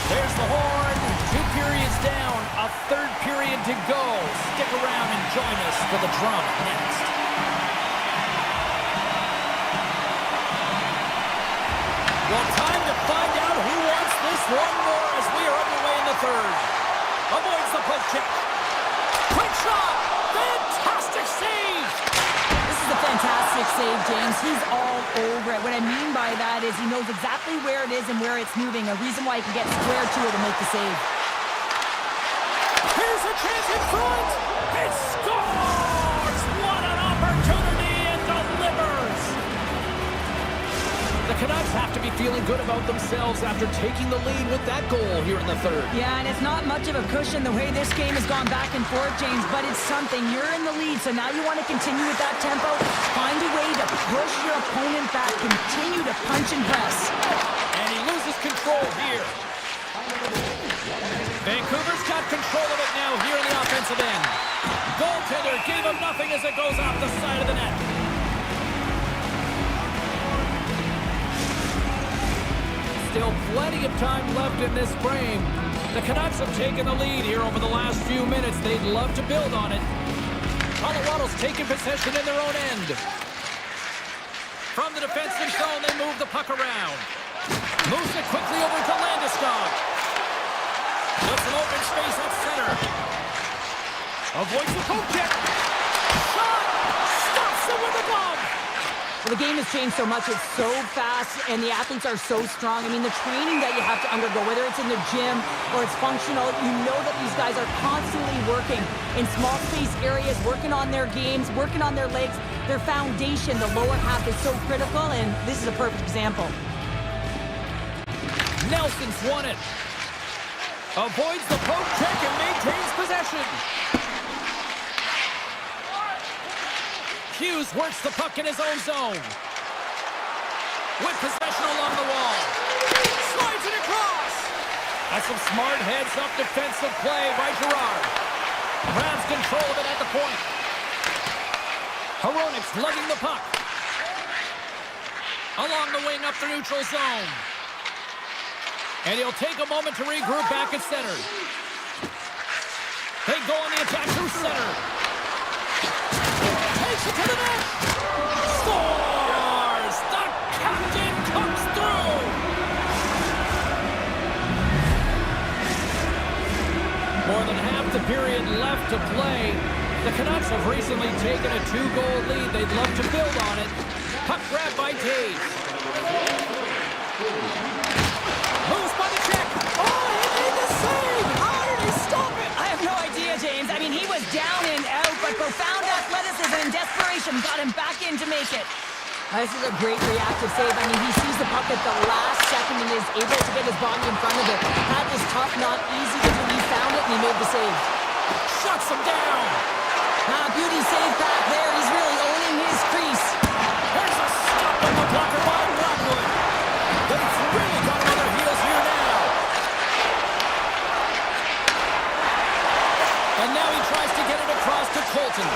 There's the horn. 2 periods down. A third period to go. Stick around and join us for the drama next. Well, time to find out who wants this one more as we are underway in the third. Avoids the poke check. Quick shot. Fantastic save. This is a fantastic save, James. He's all over it. What I mean by that is he knows exactly exactly where it is and where it's moving, a reason why he can get square to it and make the save. Here's a chance in front! It scores! What an opportunity and delivers! The Canucks have to be feeling good about themselves after taking the lead with that goal here in the third. Yeah, and it's not much of a cushion the way this game has gone back and forth, James, but it's something. You're in the lead, so now you want to continue with that tempo. Find a way to push your opponent back. Continue to punch and press. And he loses control here. Vancouver's got control of it now here in the offensive end. Goaltender gave him nothing as it goes off the side of the net. Still plenty of time left in this frame. The Canucks have taken the lead here over the last few minutes. They'd love to build on it. Colorado's taking possession in their own end. From the defensive zone, they move the puck around. Moves it quickly over to Landeskog. With some open space at center. Avoids the poke check. Shot! Stops it with a glove! Well, the game has changed so much. It's so fast, and the athletes are so strong. I mean, the training that you have to undergo, whether it's in the gym or it's functional, you know that these guys are constantly working in small space areas, working on their games, working on their legs. Their foundation, the lower half, is so critical, and this is a perfect example. Nelson's won it. Avoids the poke check and maintains possession. Hughes works the puck in his own zone. With possession along the wall. Slides it across. That's some smart heads-up defensive play by Girard. Grabs control of it at the point. Hronik's lugging the puck. Along the wing up the neutral zone. And he'll take a moment to regroup back at center. They go on the attack through center. Takes it to the net. Scores! The captain comes through! More than half the period left to play. The Canucks have recently taken a 2-goal lead. They'd love to build on it. Puck grab by Taves. Moves by the check. Oh, he made the save! How did he stop it? I have no idea, James. I mean, he was down and out, but profound athleticism and desperation got him back in to make it. This is a great reactive save. I mean, he sees the puck at the last second and is able to get his body in front of it. That is tough, not easy to do. He found it and he made the save. Shuts him down. Beauty save back there. He's really owning his crease. There's a stop on the blocker by Rockwood. But it's really got him on their heels here now. And now he tries to get it across to Colton.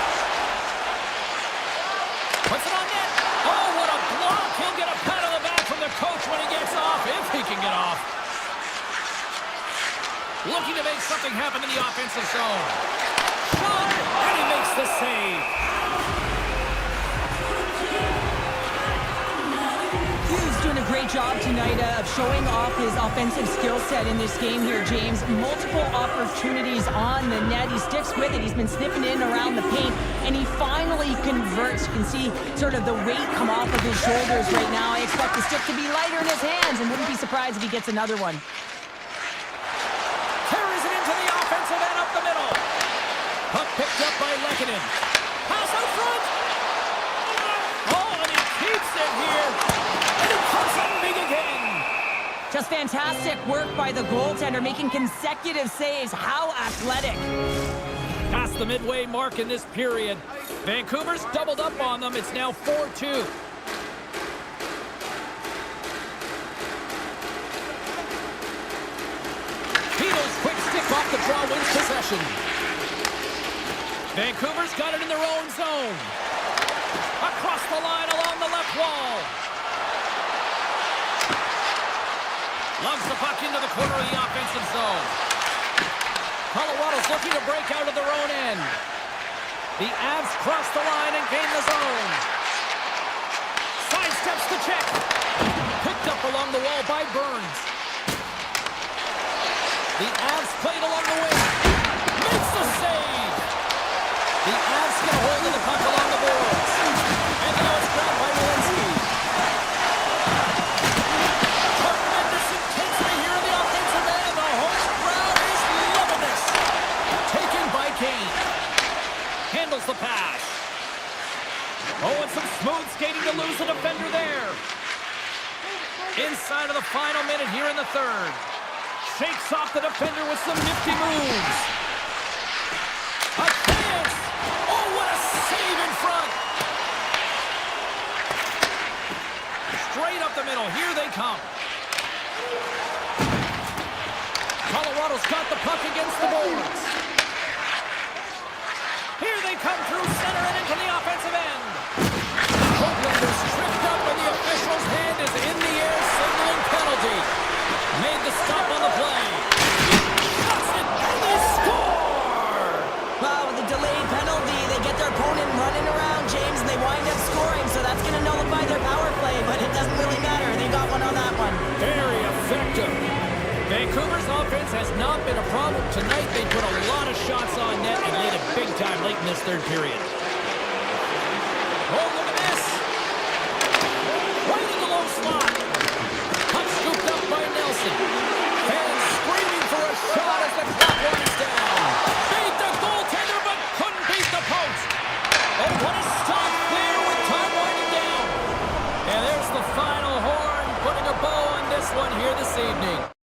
Puts it on net. Oh, what a block. He'll get a pat on the back from the coach when he gets off, if he can get off. Looking to make something happen in the offensive zone. Shot, and he makes the save. Hughes doing a great job tonight of showing off his offensive skill set in this game here, James. Multiple opportunities on the net. He sticks with it. He's been sniffing in around the paint, and he finally converts. You can see sort of the weight come off of his shoulders right now. I expect the stick to be lighter in his hands, and wouldn't be surprised if he gets another one. Carries it into the offensive end up the middle. Puck picked up by Lehkonen. Pass out front. Oh, and he keeps it here. And he comes up big again. Just fantastic work by the goaltender, making consecutive saves. How athletic. Past the midway mark in this period. Vancouver's doubled up on them. It's now 4-2. Pino's quick stick off the draw wins possession. Vancouver's got it in their own zone. Across the line along the left wall. Lugs the puck into the corner of the offensive zone. Colorado's looking to break out of their own end. The Avs cross the line and gain the zone. Sidesteps the check. Picked up along the wall by Burns. The Avs played along the wing. Makes the save. The Avs get a hold of the puck along the boards. And now it's grabbed by Walensky. side of the final minute here in the third. Shakes off the defender with some nifty moves. A chance! Oh, what a save in front! Straight up the middle. Here they come. Colorado's got the puck against the boards. Here they come through center and into the offensive end. Hoaglander's tripped up and the official's hand is in the air signaling penalty. Made the stop on the play. Shuts it and they score! Wow, with the delayed penalty, they get their opponent running around, James, and they wind up scoring, so that's going to nullify their power play, but it doesn't really matter. They got one on that one. Very effective. Vancouver's offense has not been a problem tonight. They put a lot of shots on net and made it big time late in this third period. Oh, look at this. Right in the low slot. Puck scooped up by Nelson. Fans screaming for a shot as the clock runs down. Beat the goaltender, but couldn't beat the post. Oh, what a stop there with time winding down. And there's the final horn, putting a bow on this one here this evening.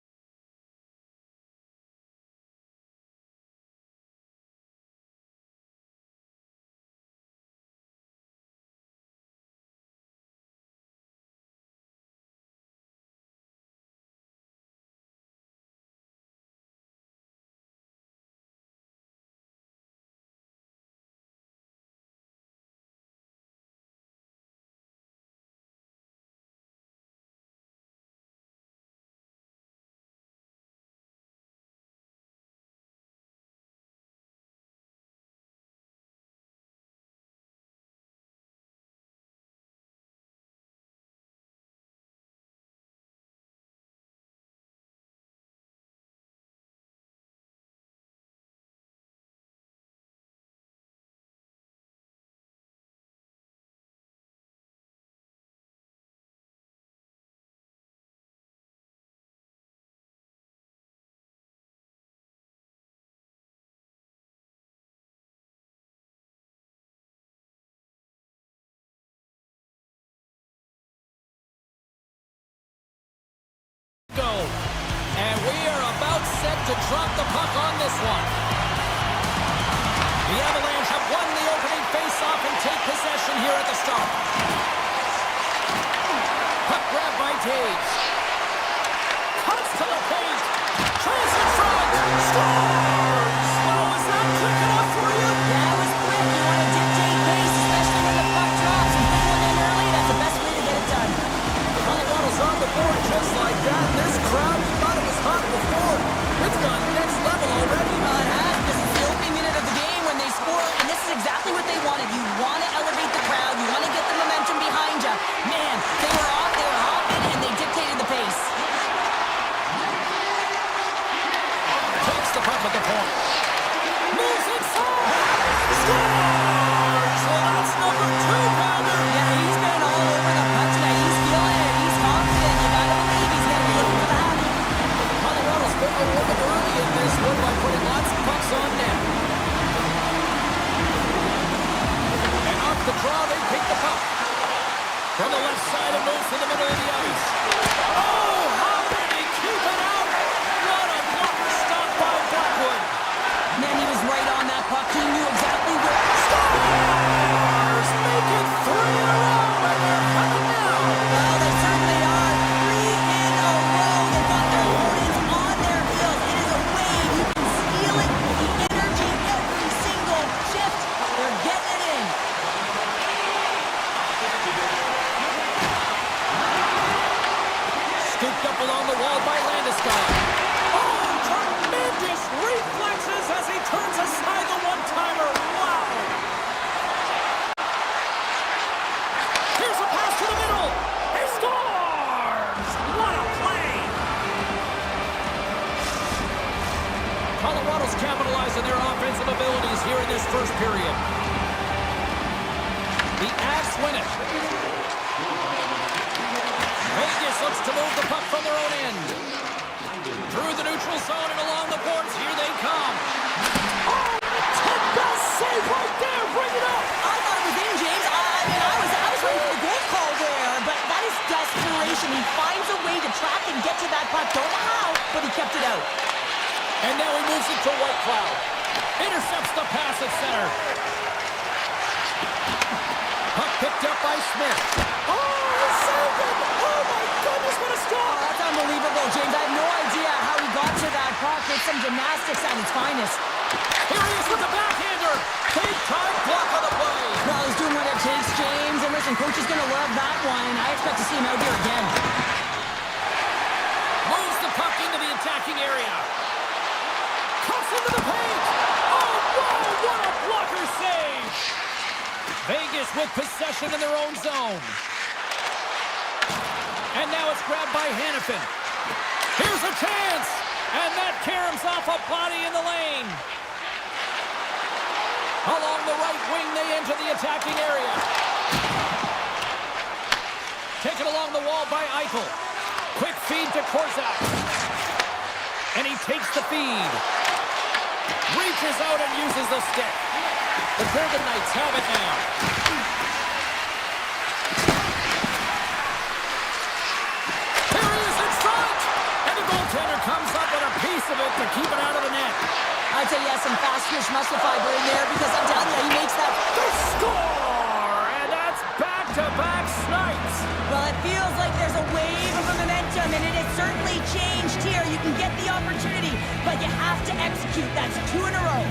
And we are about set to drop the puck on this one. The Avalanche have won the opening face-off and take possession here at the start. Puck grab by Taves. Cuts to the paint. Trails in front. Scores! Oh, is that quick enough for you? That was quick. You want to dictate pace, especially when the puck drops and put one in early. That's the best way to get it done. Colorado's on the board just like that. This crowd thought it was hot before. It's gone next level already. Well, it has. This is the opening minute of the game when they score, and this is exactly what they wanted. You want to elevate the crowd. You want to get the momentum behind you. Man, they were off, they were hopping, and they dictated the pace. Takes the puck at the point. Moves inside. Scores! Well, that's number 2, Pounder. Yeah, he's been all over the puck tonight. He's feeling it. He's confident. You got to believe he's going to be looking for that. Colorado's put a little bit early in this one by putting lots of pucks on net. And off the draw, they pick the puck. From the left side, it moves to the middle of the ice. Oh, how did he keep it out? What a blocker stop by Blackwood. Man, he was right on that puck. He knew exactly where. Stars make it 3 in a row, and they're coming now. Well, they certainly are. 3 in a row. They got their opponents on their heels. It is a wave. You can feel it. The energy every single shift. They're getting it in. Scooped up along the wall by Landeskog. Oh, tremendous reflexes as he turns aside the one-timer. Wow! Here's a pass to the middle. He scores! What a play! Colorado's capitalizing their offensive abilities here in this first period. The Avs win it. Vegas looks to move the puck from their own end. Through the neutral zone and along the boards. Here they come. Oh, best save right there. Bring it up. I thought it was in, James. I was ready for the goal call there, but that is desperation. He finds a way to try that puck. Don't know how, but he kept it out. And now he moves it to White Cloud. Intercepts the pass at center. Puck picked up by Smith. Oh, saved it! Oh my goodness, what a stop! Oh, that's unbelievable, James. I have no idea how he got to that puck. It's some gymnastics at its finest. Here he is with the backhander. Big time block on the play. Well, he's doing what it takes, James. And listen, coach is going to love that one. I expect to see him out here again. Moves the puck into the attacking area. Cuts into the paint. Oh, wow, what a blocker save. Vegas with possession in their own zone. And now it's grabbed by Hannafin. Here's a chance. And that caroms off a body in the lane. Along the right wing, they enter the attacking area. Taken along the wall by Eichel. Quick feed to Korzak. And he takes the feed. Reaches out and uses the stick. The Golden Knights have it now. Here he is in front! And the goaltender comes up with a piece of it to keep it out of the net. I'd say he has some fast twitch muscle fiber in there because I'm telling you, he makes that. They score! And that's back-to-back snipes. Well, it feels like there's a wave of momentum, and it has certainly changed here. You can get the opportunity, but you have to execute. That's 2 in a row.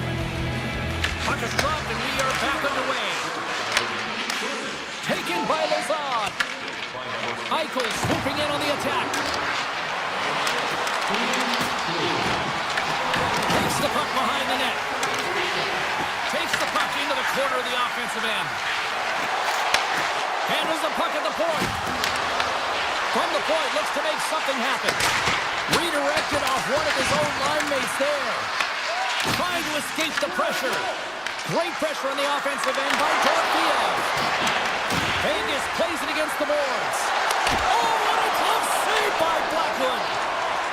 Puck is dropped, and we are back underway. Taken by Lazard. Eichel swooping in on the attack. Takes the puck behind the net. Takes the puck into the corner of the offensive end. Handles the puck at the point. From the point, looks to make something happen. Redirected off one of his own line mates there. Trying to escape the pressure. Great pressure on the offensive end by Torpillo. Vegas plays it against the boards. Oh, what a tough save by Blackwood.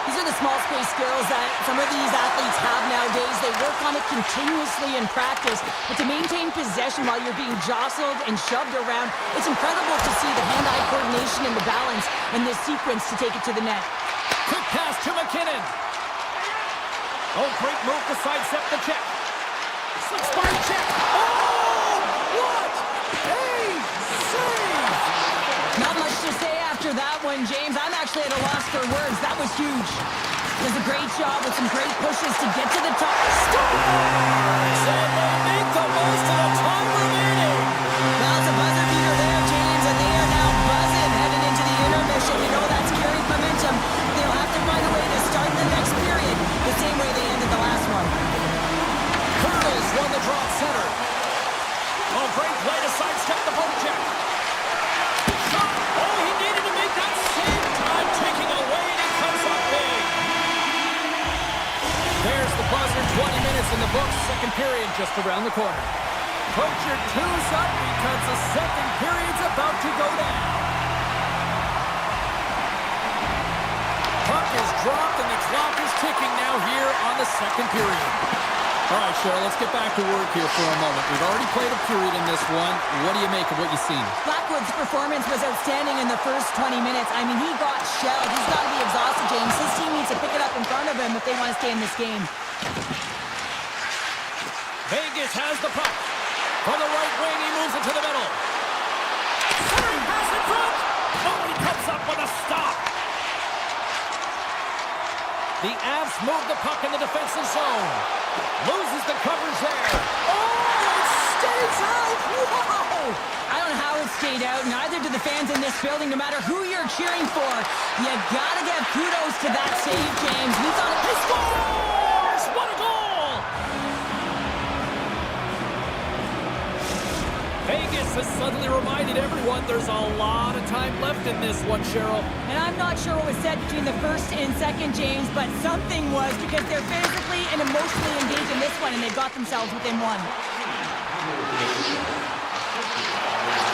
These are the small space skills that some of these athletes have nowadays. They work on it continuously in practice, but to maintain possession while you're being jostled and shoved around, it's incredible to see the hand-eye coordination and the balance in this sequence to take it to the net. Quick pass to McKinnon. Oh, great move to sidestep the check. Slips by check. Oh, what a save! Not much to say after that one, James. I'm actually at a loss for words. That was huge. Does a great job with some great pushes to get to the top. Scores! And they make the most of the time remaining. Well, it's a buzzer beater there, James, and they are now buzzing heading into the intermission. You know that's carried momentum. They'll have to find a way to start the next period the same way they ended the last one. Curtis won the draw center. Oh, great play to sidestep the poke check. Shot. Oh, he needed to make that same time, taking away, and he comes up big. There's the buzzer, 20 minutes in the books, second period just around the corner. Put your twos up because the second period's about to go down. Puck is dropped and the clock is ticking now here on the second period. All right, Cheryl, let's get back to work here for a moment. We've already played a period in this one. What do you make of what you've seen? Blackwood's performance was outstanding in the first 20 minutes. I mean, he got shelled. He's got to be exhausted, James. His team needs to pick it up in front of him if they want to stay in this game. Vegas has the puck. From the right wing, he moves it to the middle. Centering pass in front. Oh, he comes up with a stop. The Avs move the puck in the defensive zone. Loses the coverage there. Oh, it stays out. Whoa! I don't know how it stayed out. Neither do the fans in this building, no matter who you're cheering for. You got to give kudos to that save, James. We thought He scores! What a goal! Vegas has suddenly reminded everyone there's a lot of time left in this one, Cheryl. And I'm not sure what was said between the first and second, James, but something was because they're physically and emotionally engaged in this one, and they got themselves within one.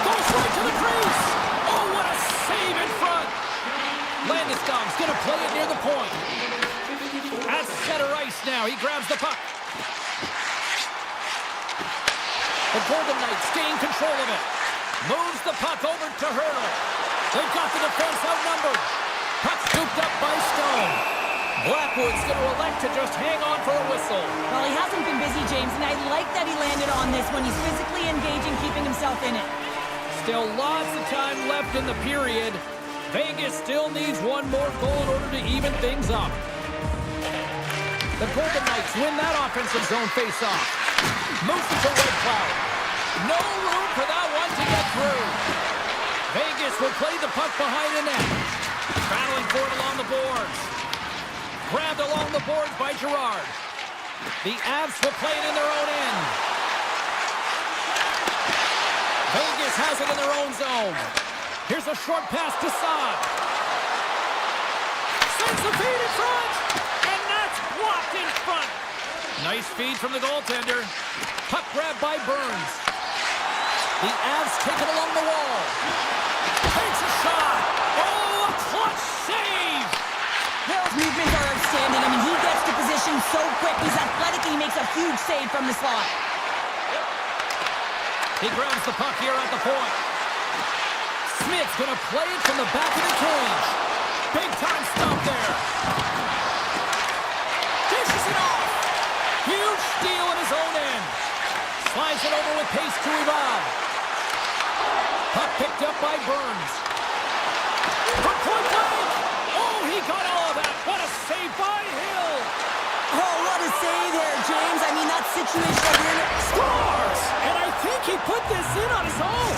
Goes right to the crease. Oh, what a save in front. Landeskog's going to play it near the point. At center ice now. He grabs the puck. The Golden Knights gain control of it. Moves the puck over to Hurdle. They've got the defense outnumbered. Puck's Scooped up by Stone. Blackwood's going to elect to just hang on for a whistle. Well, he hasn't been busy, James, and I like that he landed on this when he's physically engaging, keeping himself in it. Still lots of time left in the period. Vegas still needs one more goal in order to even things up. The Golden Knights win that offensive zone face-off. Moves it to Red Cloud. No room for that one to get through. Vegas will play the puck behind the net. Battling for it along the boards. Grabbed along the boards by Girard. The Avs will play it in their own end. Vegas has it in their own zone. Here's a short pass to Saad. Sends the feed in front. And that's blocked in front. Nice feed from the goaltender. Puck grab by Burns. The Avs take it along the wall. Takes a shot. Oh, a clutch save. Hill's movements are outstanding. I mean, he gets to position so quick. He's athletic and he makes a huge save from the slot. He grabs the puck here at the point. Smith's going to play it from the back of the cage. Big time stop there. Dishes it off. Huge steal in his own end. Slides it over with pace to Ivan. Puck picked up by Burns. From point blank. Oh, he got all of that. What a save by Hill. Oh, what a save there, James. I mean, that situational awareness. Scores! And I think he put this in on his own.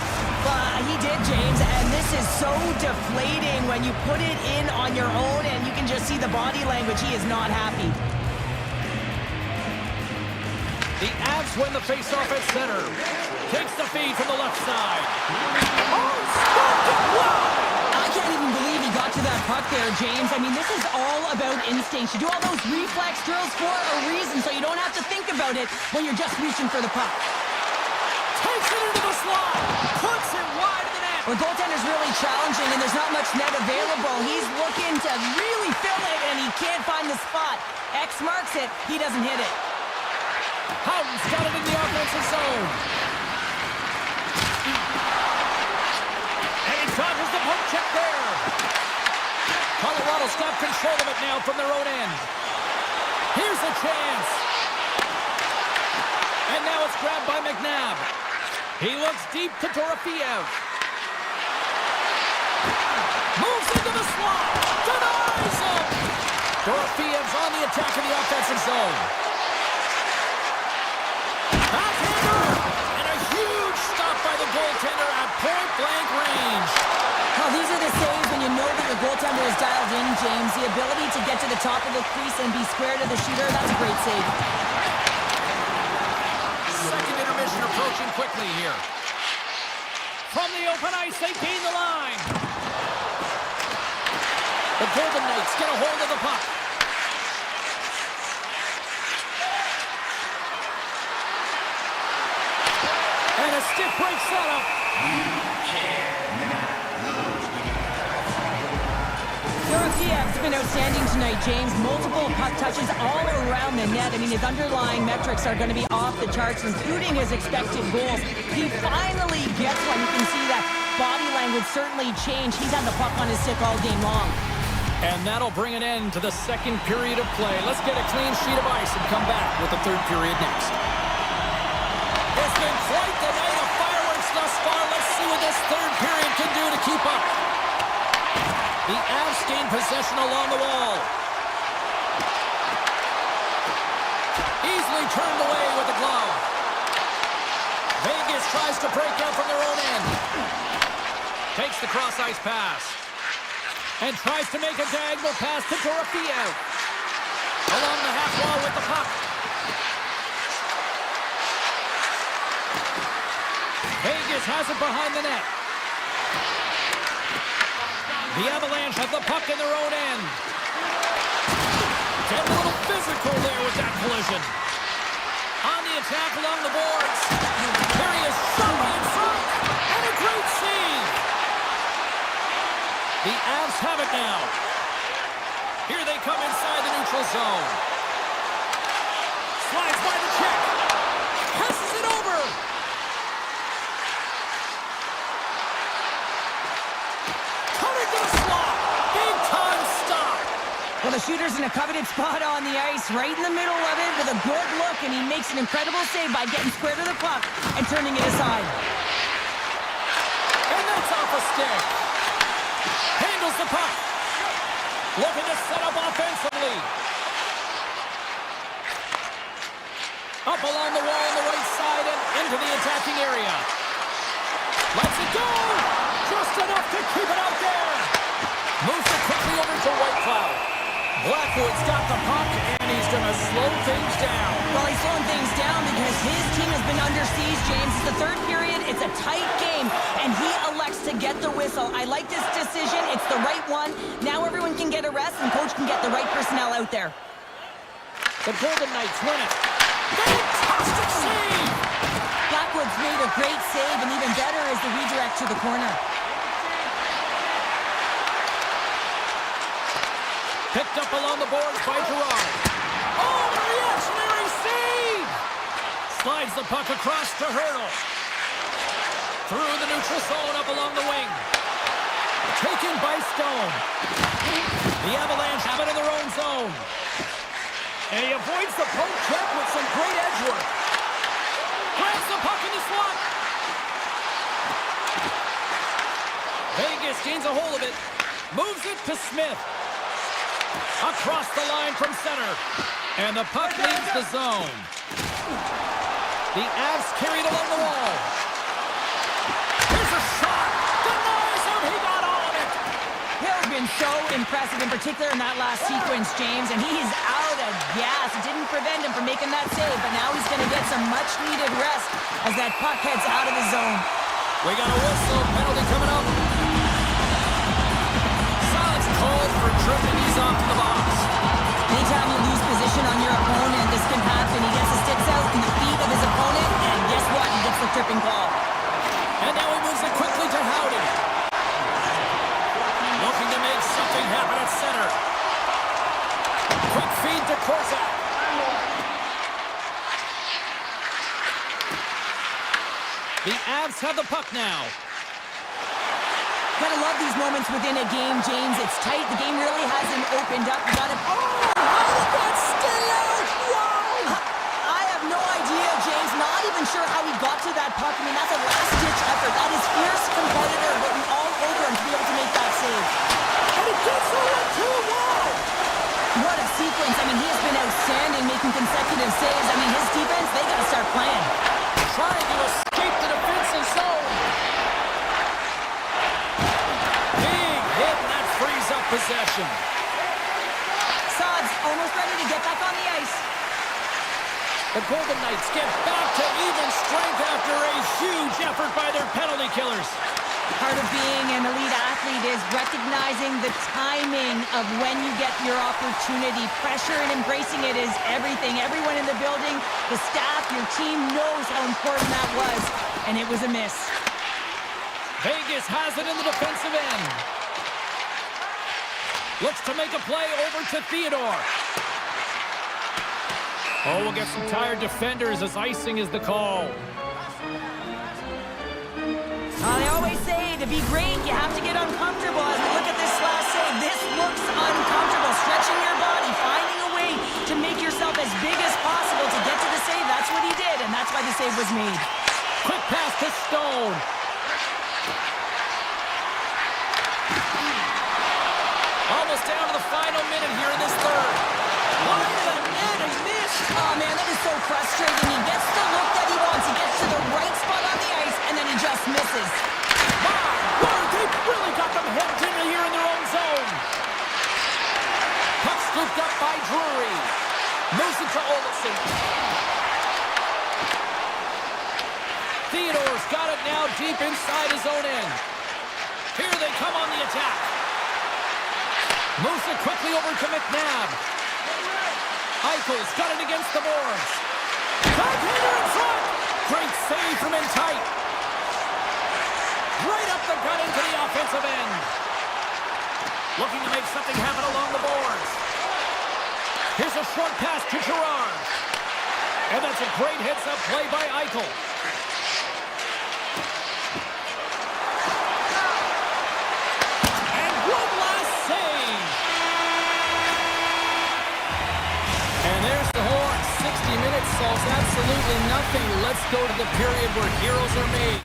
He did, James, and this is so deflating when you put it in on your own and you can just see the body language. He is not happy. The Avs win the faceoff at center. Takes the feed from the left side. Oh, stopped it! Wow! I can't even believe he got to that puck there, James. I mean, this is all about instinct. You do all those reflex drills for a reason, so you don't have to think about it when you're just reaching for the puck. Takes it into the slot. Puts it wide of the net. Well, goaltender's really challenging, and there's not much net available. He's looking to really fill it, and he can't find the spot. X marks it. He doesn't hit it. Houghton's got it in the offensive zone. And he dodges the poke check there. Colorado's got control of it now from their own end. Here's a chance. And now it's grabbed by McNabb. He looks deep to Dorofeev. Moves into the slot. Denies him. Dorofeev's on the attack in the offensive zone. Backhander. And a huge stop by the goaltender at point-blank range. Well, these are the saves when you know that your goaltender is dialed in, James. The ability to get to the top of the crease and be square to the shooter, that's a great save. Second intermission approaching quickly here. From the open ice, they gain the line. The Golden Knights get a hold of the puck. And a stiff break setup. Dorofeev's been outstanding tonight, James. Multiple puck touches all around the net. I mean, his underlying metrics are going to be off the charts, including his expected goals. He finally gets one. You can see that body language certainly changed. He's had the puck on his stick all game long. And that'll bring an end to the second period of play. Let's get a clean sheet of ice and come back with the third period next. It's been quite the night of fireworks thus far. Let's see what this third period can do to keep up. The Avs gain possession along the wall. Easily turned away with the glove. Vegas tries to break out from their own end. Takes the cross-ice pass. And tries to make a diagonal pass to Dorofeev. Along the half wall with the puck. Vegas has it behind the net. The Avalanche have the puck in their own end. Get a little physical there with that collision. On the attack along the boards. There he is, shot in front. And a great save. The Avs have it now. Here they come inside the neutral zone. Slides by the check. Passes it over. Coming to the slot. Big time stop. the shooter's in a coveted spot on the ice, right in the middle of it with a good look, and he makes an incredible save by getting square to the puck and turning it aside. And that's off a stick. Handles the puck. Looking to set up offensively. Up along the wall on the right side and into the attacking area. Lets it go! Just enough to keep it out there. Moves it quickly over to White Cloud. Blackwood's got the puck, and he's going to slow things down. Well, he's slowing things down because his team has been under siege, James. It's the third period. It's a tight game, and he elects to get the whistle. I like this decision. It's the right one. Now everyone can get a rest, and coach can get the right personnel out there. The Golden Knights win it. Fantastic save! Blackwood's made a great save, and even better is the redirect to the corner. Picked up along the boards by Gerard. Oh, the reactionary save! Slides the puck across to Hurdle. Through the neutral zone up along the wing. Taken by Stone. The Avalanche have it in their own zone. And he avoids the poke check with some great edge work. Grabs the puck in the slot. Vegas gains a hold of it. Moves it to Smith. Across the line from center. And the puck leaves the zone. The Avs carried along the wall. Here's a shot. Denies him. He got all of it. Hill's been so impressive, in particular in that last sequence, James, and he's out of gas. It didn't prevent him from making that save, but now he's going to get some much-needed rest as that puck heads out of the zone. We got a whistle. Penalty coming up. Silence called for tripping. He's off to the box. Anytime you lose position on your opponent, this can happen. He gets the sticks out in the feet of his opponent, and guess what? He gets the tripping call. And now he moves it quickly to Howden. Looking to make something happen at center. Quick feed to Korczak. The Avs have the puck now. Gotta love these moments within a game, James. It's tight. The game really hasn't opened up. You gotta... Oh! How did that stay out? Whoa! I have no idea, James. Not even sure how he got to that puck. I mean, that's a last-ditch effort. That is fierce competitor written all over him to be able to make that save. And he gets it too. Wow! What a sequence. I mean, he has been outstanding making consecutive saves. I mean, his defense, they gotta start playing. Trying to escape the defensive zone. Big hit, and that frees up possession. Saad's almost ready to get back on the ice. The Golden Knights get back to even strength after a huge effort by their penalty killers. Part of being an elite athlete is recognizing the timing of when you get your opportunity. Pressure and embracing it is everything. Everyone in the building, the staff, your team knows how important that was, and it was a miss. Vegas has it in the defensive end. Looks to make a play over to Theodore. Oh, we'll get some tired defenders as icing is the call. They always say to be great, you have to get uncomfortable. As we look at this last save, this looks uncomfortable. Stretching your body, finding a way to make yourself as big as possible to get to the save. That's what he did, and that's why the save was made. Quick pass to Stone. Almost down to the final minute here in this third. Wide of the net, he missed. Oh, man, that is so frustrating. He gets the look that he wants. He gets to the right spot on the ice, and then he just misses. My word, they've really got them hemmed in here in their own zone. Puck scooped up by Drury. Moves it to Olsen. Theodore's got it now deep inside his own end. Here they come on the attack. Moves it quickly over to McNabb. Eichel's got it against the boards. Backhander in front. Great save from in tight. Right up the gut into the offensive end. Looking to make something happen along the boards. Here's a short pass to Gerard. And that's a great heads-up play by Eichel. And one last save. solves absolutely nothing. Let's go to the period where heroes are made.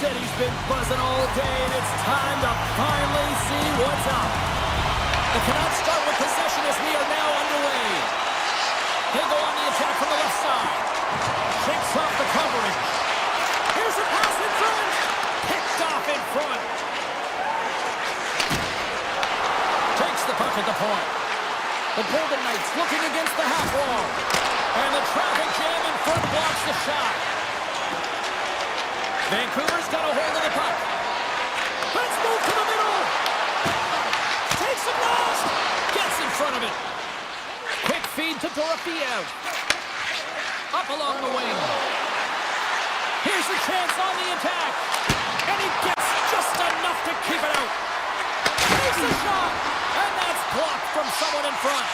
City's been buzzing all day, and it's time to finally see what's up. The Canucks start with possession as we are now underway. They go on the attack from the left side. Shakes off the coverage. Here's a pass in front. Picked off in front. Takes the puck at the point. The Golden Knights looking against the half wall. And the traffic jam in front blocks the shot. Vancouver's got a hold of the puck. Let's move to the middle. Takes a blast. Gets in front of it. Quick feed to Dorofeyev. Up along the wing. Here's a chance on the attack. And he gets just enough to keep it out. Takes a shot. And that's blocked from someone in front.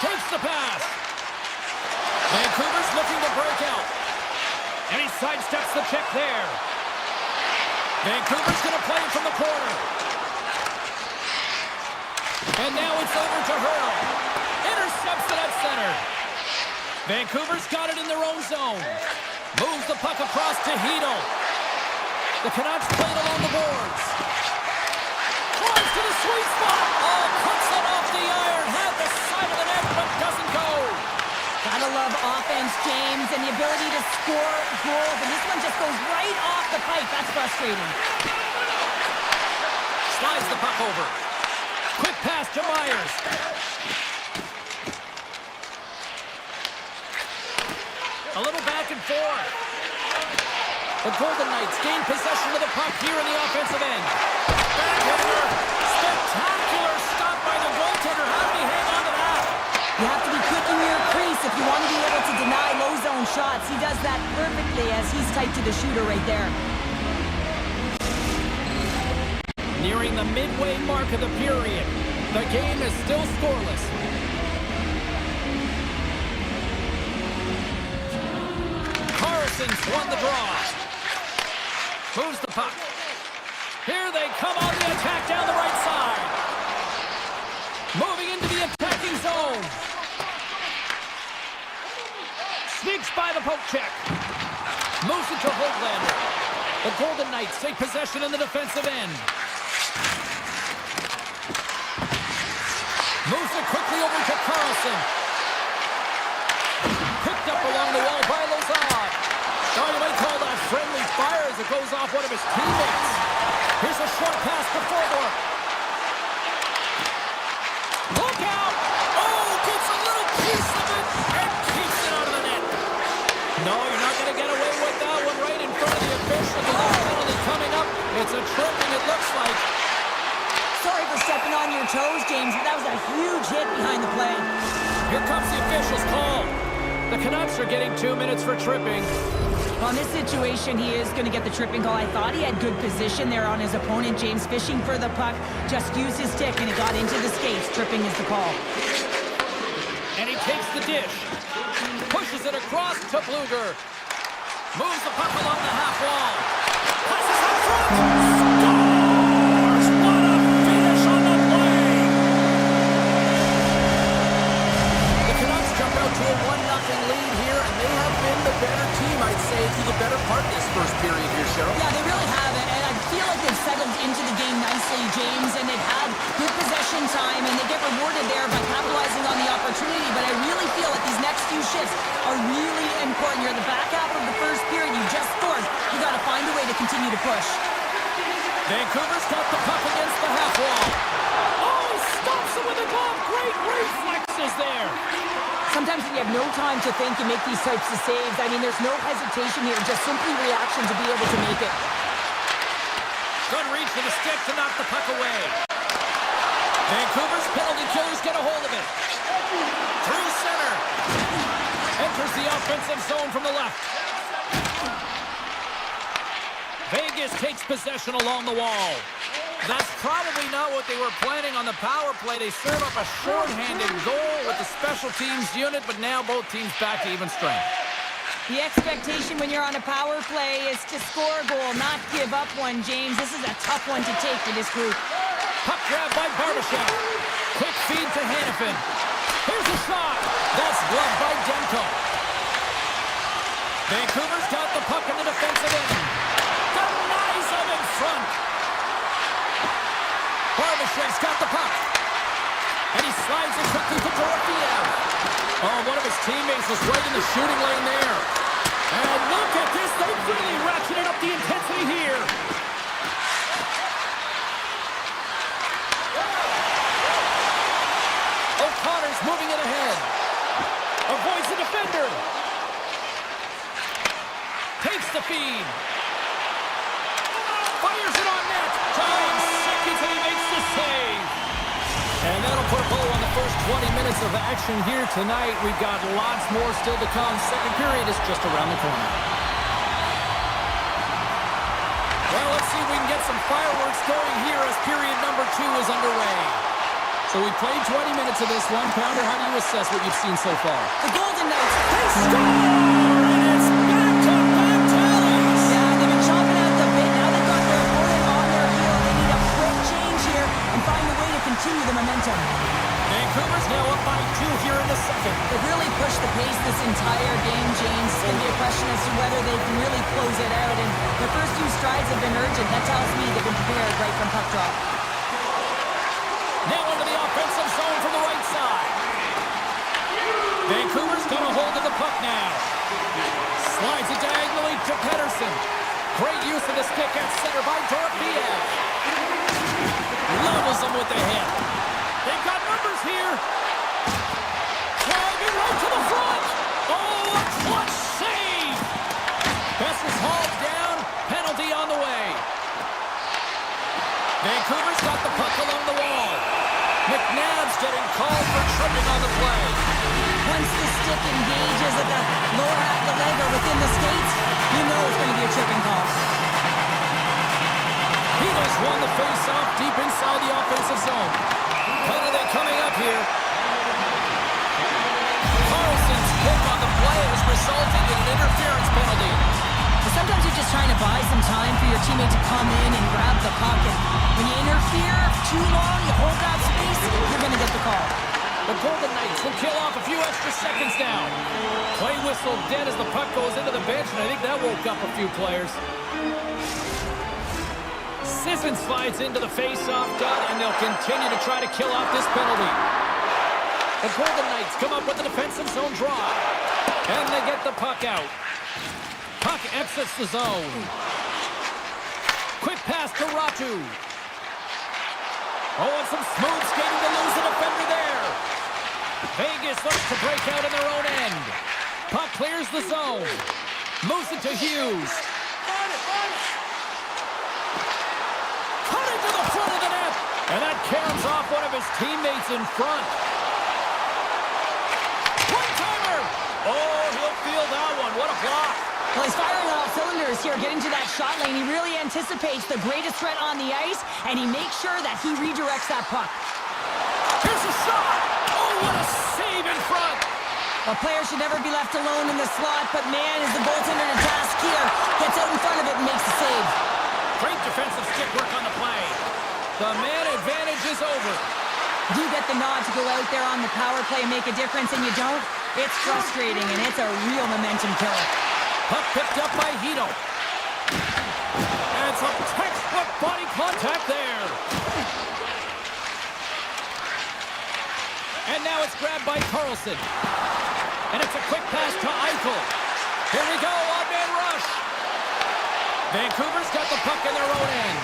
Takes the pass. Vancouver's looking to break out. And he sidesteps the check there. Vancouver's going to play it from the corner. And now it's over to Hurl. Intercepts it at center. Vancouver's got it in their own zone. Moves the puck across to Hito. The Canucks play it along the boards. Flies to the frustrating. Slides the puck over. Quick pass to Myers. A little back and forth. The Golden Knights gain possession of the puck here in the offensive end. Backhander. Spectacular stop by the goaltender. How did he hang on to that? You have to be quick in your crease if you want to be able to deny low zone shots. He does that perfectly as he's tight to the shooter right there. Nearing the midway mark of the period. The game is still scoreless. Carlson's won the draw. Moves the puck. Here they come on the attack down the right side. Moving into the attacking zone. Sneaks by the poke check. Moves it to Hoaglander. The Golden Knights take possession in the defensive end. Moves it quickly over to Carlson. Picked up along the wall by Lazard. Oh, you might call that friendly fire as it goes off one of his teammates. Here's a short pass to Forward. Look out! Oh, gets a little piece of it and keeps it out of the net. No, you're not going to get away with that one right in front of the official. The last penalty coming up. It's a tripping, it looks like. Sorry for stepping on your toes, James, but that was a huge hit behind the play. Here comes the official's call. The Canucks are getting 2 minutes for tripping. Well, in this situation, he is going to get the tripping call. I thought he had good position there on his opponent. James fishing for the puck, just used his stick, and it got into the skates. Tripping is the call. And he takes the dish. Pushes it across to Bluger. Moves the puck along the half wall. Passes out front. Scores! What a finish on the play! The Canucks jump out to a 1-0 lead here, and they have been the better team, I'd say, through the better part of this first period here, Cheryl. Yeah, they really have it, and I feel like they've settled into the game nicely, James, and they've had good possession time, and they get rewarded there by capitalizing on the opportunity, but I really feel like these next few shifts are really important. You're in the back half of the first period, you just scored. You got to find a way to continue to push. Vancouver's got the puck against the half wall. Oh, he stops it with a glove. Great reflexes there. Sometimes when you have no time to think, you make these types of saves. I mean, there's no hesitation here, just simply reaction to be able to make it. Good reach for the stick to knock the puck away. Vancouver's penalty killers get a hold of it. Through center. Enters the offensive zone from the left. Vegas takes possession along the wall. That's probably not what they were planning on the power play. They serve up a shorthanded goal with the special teams unit, but now both teams back to even strength. The expectation when you're on a power play is to score a goal, not give up one, James. This is a tough one to take for this group. Puck grab by Barbashev. Quick feed to Hannafin. Here's a shot. That's gloved by Demko. Vancouver's got the puck in the defensive end. Denies him in front. Barbashev's got the puck. And he slides it quickly to Dorofiev. Oh, one of his teammates was right in the shooting lane there. And look at this. They've really ratcheted up the intensity here. O'Connor's moving it ahead. Avoids the defender. Takes the feed. Fires it on net. Time seconds and he makes the save. And that'll put a bow on the first 20 minutes of action here tonight. We've got lots more still to come. Second period is just around the corner. Well, let's see if we can get some fireworks going here as period number 2 is underway. So we played 20 minutes of this one. Pounder, how do you assess what you've seen so far? The Golden Knights, they Score! And it's back-to-back tallies! Yeah, they've been chomping at the bit. Now they've got their opponent on their heel. They need a quick change here and find a way to continue the momentum. Vancouver's now up by 2 here in the second. They've really pushed the pace this entire game, James. It's going to be a question as to whether they can really close it out. And their first few strides have been urgent. That tells me they've been prepared right from puck drop. Now into the offensive zone from the right side. Vancouver's got a hold of the puck now. Slides it diagonally to Pettersson. Great use of the stick at center by Dorofiev. Levels him with the hit. They've got numbers here. Driving right to the front. Oh, a clutch save. Best is hauled down. Penalty on the way. Vancouver's got the puck along the wall. McNabb's getting called for tripping on the play. Once the stick engages at the lower half of the leg or within the skates, you know it's going to be a tripping call. He has won the face-off deep inside the offensive zone. Penalty coming up here. Carlson's pick on the play has resulted in an interference penalty. Sometimes you're just trying to buy some time for your teammate to come in and grab the puck. And when you interfere too long, you hold that space, you're going to get the call. The Golden Knights will kill off a few extra seconds now. Play whistle dead as the puck goes into the bench, and I think that woke up a few players. Sisson slides into the face-off dot, and they'll continue to try to kill off this penalty. The Golden Knights come up with a defensive zone draw, and they get the puck out. Puck exits the zone. Quick pass to Ratu. Oh, and some smooth skating to lose the defender there. Vegas looks to break out in their own end. Puck clears the zone. Moves it to Hughes. Cutting to the front of the net. And that caroms off one of his teammates in front. One-timer. Oh, he'll feel that one. What a block. Well, he's firing on all cylinders here, getting to that shot lane. He really anticipates the greatest threat on the ice, and he makes sure that he redirects that puck. Here's a shot! Oh, what a save in front! A player should never be left alone in the slot, but man, is the goaltender to task here. Gets out in front of it and makes the save. Great defensive stick work on the play. The man advantage is over. You get the nod to go out there on the power play and make a difference, and you don't? It's frustrating, and it's a real momentum killer. Puck picked up by Hito. And some textbook body contact there. And now it's grabbed by Carlson. And it's a quick pass to Eichel. Here we go, odd-man rush. Vancouver's got the puck in their own end.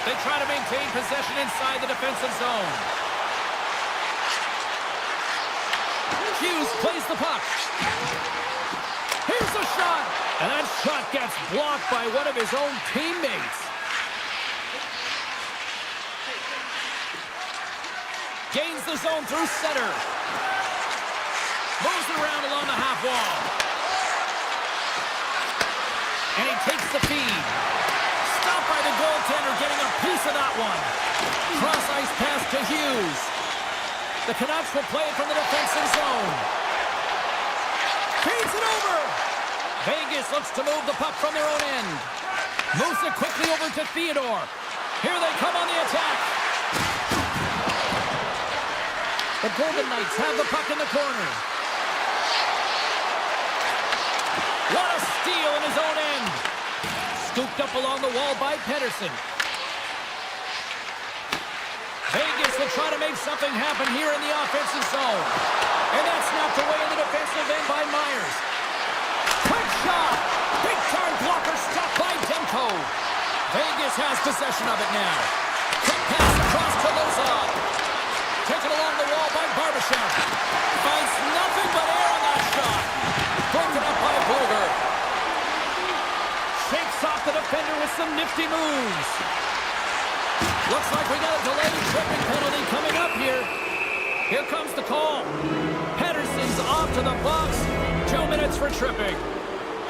They try to maintain possession inside the defensive zone. Hughes plays the puck. Here's the shot. And that shot gets blocked by one of his own teammates. Gains the zone through center. Moves it around along the half wall. And he takes the feed. Stopped by the goaltender, getting a piece of that one. Cross-ice pass to Hughes. The Canucks will play it from the defensive zone. Feeds it over. Vegas looks to move the puck from their own end. Moves it quickly over to Theodore. Here they come on the attack. The Golden Knights have the puck in the corner. What a steal in his own end. Scooped up along the wall by Pedersen. Vegas will try to make something happen here in the offensive zone. And that's snapped away in the defensive end by Myers. Quick shot! Big-time blocker stopped by Demko. Vegas has possession of it now. Quick pass across to Lozon. Taken along the wall by Barbashev. Finds nothing but air on that shot. Broken up by Bluger. Shakes off the defender with some nifty moves. Looks like we got a delayed tripping penalty coming up here. Here comes the call. Pedersen's off to the box. 2 minutes for tripping.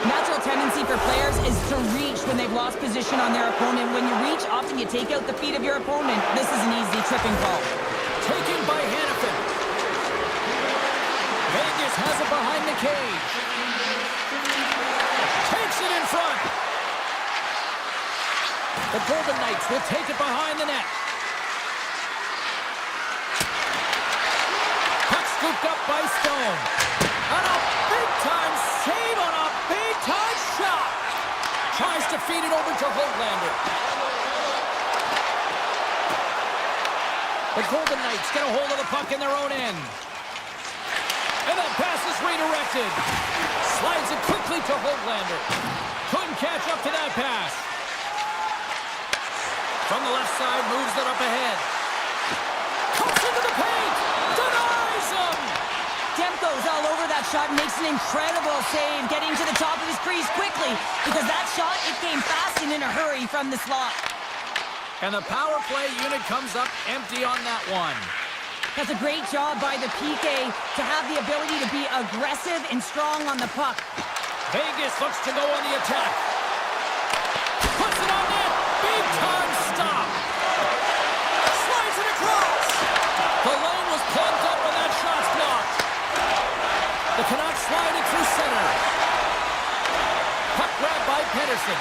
Natural tendency for players is to reach when they've lost position on their opponent. When you reach, often you take out the feet of your opponent. This is an easy tripping call. Taken by Hannafin. Vegas has it behind the cage. Takes it in front. The Golden Knights will take it behind the net. Puck scooped up by Stone. And a big-time save on a big-time shot. Tries to feed it over to Hoglander. The Golden Knights get a hold of the puck in their own end. And that pass is redirected. Slides it quickly to Hoglander. Couldn't catch up to that pass. From the left side, moves it up ahead. Cuts into the paint! Denies him! Demko's all over that shot and makes an incredible save, getting to the top of his crease quickly, because that shot, it came fast and in a hurry from the slot. And the power play unit comes up empty on that one. That's a great job by the PK to have the ability to be aggressive and strong on the puck. Vegas looks to go on the attack. Puts it on net. Big time stop. Slides it across. The lane was plugged up and that shot's blocked. The Canucks slide it through center. Puck grab by Pedersen.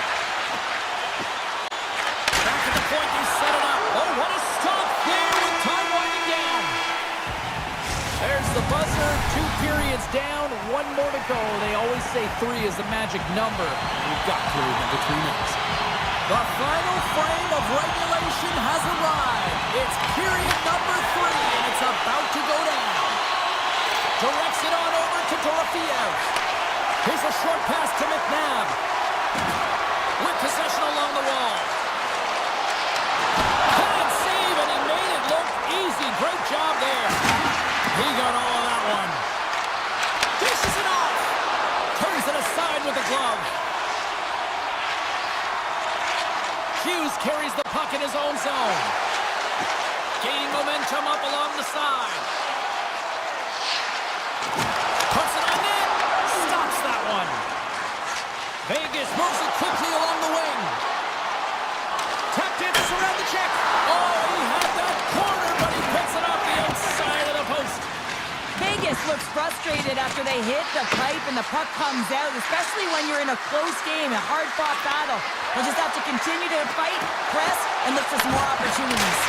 Back at the point, they set it up. Oh, what a stop there with time winding down. There's the buzzer. 2 periods down, 1 more to go. They always say 3 is the magic number. We've got 3 in between innings. The final frame of regulation has arrived. It's period number 3, and it's about to go down. Directs it on over to Dorofeev. Here's a short pass to McNabb. With possession along the wall. Hard save, and he made it look easy. Great job there. He got all of that one. Dishes it off. Turns it aside with the glove. Hughes carries the puck in his own zone. Gaining momentum up along the side. Puts it on net. Stops that one. Vegas moves it quickly along the wing. Tapped in, around the check. Oh, he had that corner, but he picks it off the outside of the post. Vegas looks frustrated after they hit the pipe and the puck comes out, especially when you're in a close game, a hard-fought battle. They'll just have to continue to fight, press, and look for some more opportunities.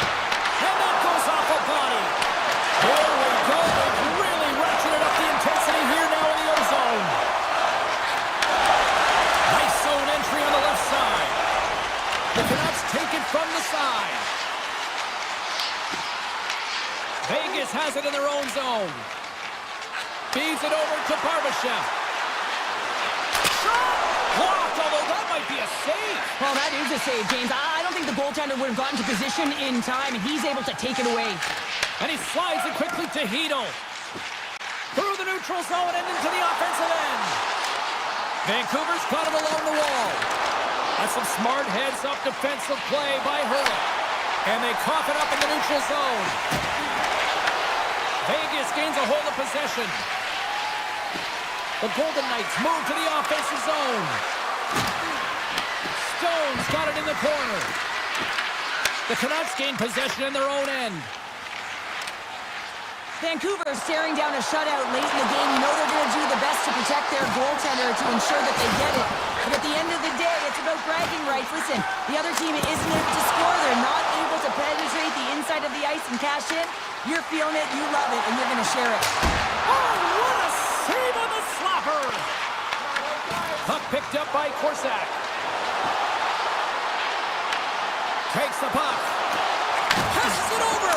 And that goes off a body. Here we go. They've really ratcheted up the intensity here now in the O-zone. Nice zone entry on the left side. The Canucks take it from the side. Vegas has it in their own zone. Feeds it over to Barbashev. Shot! Blocked, although that might be a save. Well, that is a save, James. I don't think the goaltender would have gotten to position in time, and he's able to take it away. And he slides it quickly to Hedl. Through the neutral zone and into the offensive end. Vancouver's got it along the wall. That's some smart heads-up defensive play by Hurley. And they cough it up in the neutral zone. Vegas gains a hold of possession. The Golden Knights move to the offensive zone. Stone's got it in the corner. The Canucks gain possession in their own end. Vancouver's staring down a shutout late in the game. You know they're going to do the best to protect their goaltender to ensure that they get it. But at the end of the day, it's about bragging rights. Listen, the other team isn't able to score. They're not able to penetrate the inside of the ice and cash in. You're feeling it, you love it, and you're going to share it. Oh, what a save on the slapper! Puck picked up by Korsak. Takes the puck. Passes it over!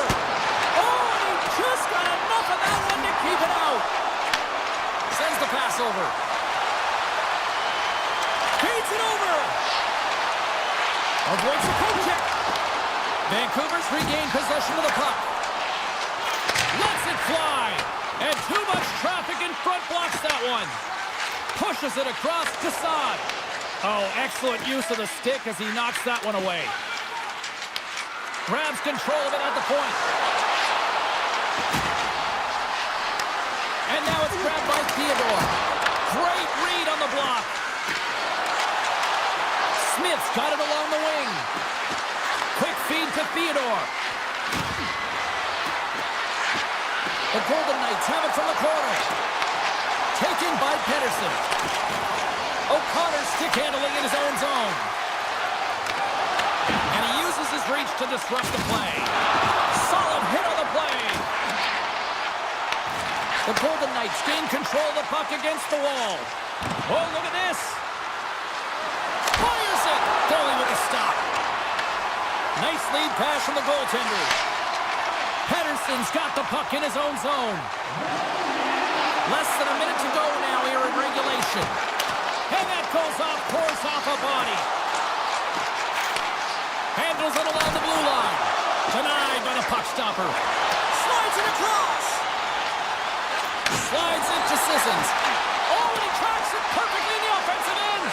Oh, and he just got enough of that one to keep it out. Sends the pass over. Feeds it over. Avoids the poke check. Vancouver's regained possession of the puck. Lets it fly. And too much traffic in front blocks that one. Pushes it across to Saad. Oh, excellent use of the stick as he knocks that one away. Grabs control of it at the point. And now it's grabbed by Theodore. Great read on the block. Smith's got it along the wing. Quick feed to Theodore. The Golden Knights have it from the corner. Taken by Pedersen. O'Connor stick handling in his own zone. And he uses his reach to disrupt the play. Solid hit on the play. The Golden Knights gain control of the puck against the wall. Oh, look at this. Fires it. Foley with a stop. Nice lead pass from the goaltender. Pedersen's got the puck in his own zone. Less than a minute to go now here in regulation. And that goes off course off a body. Handles it along the blue line. Denied by the puck stopper. Slides it across. Slides into Sissons. Oh, and he tracks it perfectly in the offensive end.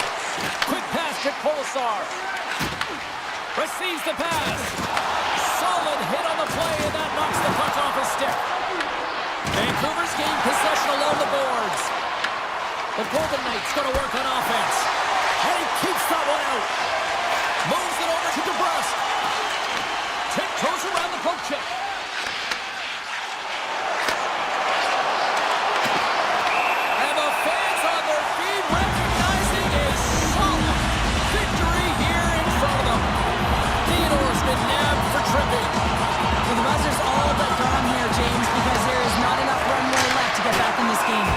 Quick pass to Kolesar. Receives the pass. Solid hit on the play, and that knocks the puck off his stick. Vancouver's gained possession along the boards. The Golden Knights going to work on offense. And he keeps that one out. Moves it over to DeBrusque. Tiptoes around the poke check. And the fans on their feet recognizing a solid victory here in front of them. Theodore's been nabbed for tripping. Well, the buzzer's all but gone here, James, because there is not enough runway left to get back in this game.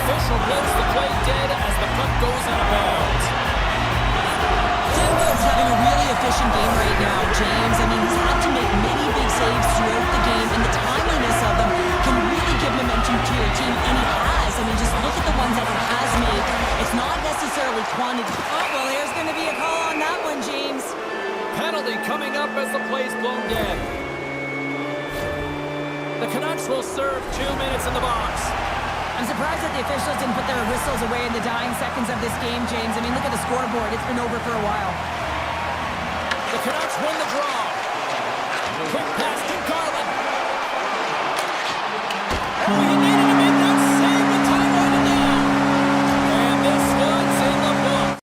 Official blows the play dead as the puck goes out of bounds. Denver's having a really efficient game right now, James. I mean, he's had to make many big saves throughout the game, and the timeliness of them can really give momentum to your team, and he has. I mean, just look at the ones that he has made. It's not necessarily quantity. Oh, well, there's going to be a call on that one, James. Penalty coming up as the play's blown dead. The Canucks will serve 2 minutes in the box. I'm surprised that the officials didn't put their whistles away in the dying seconds of this game, James. I mean, look at the scoreboard. It's been over for a while. The Canucks win the draw. Quick pass to Garland. Oh, he needed to make that save with time running down. And this one's in the book.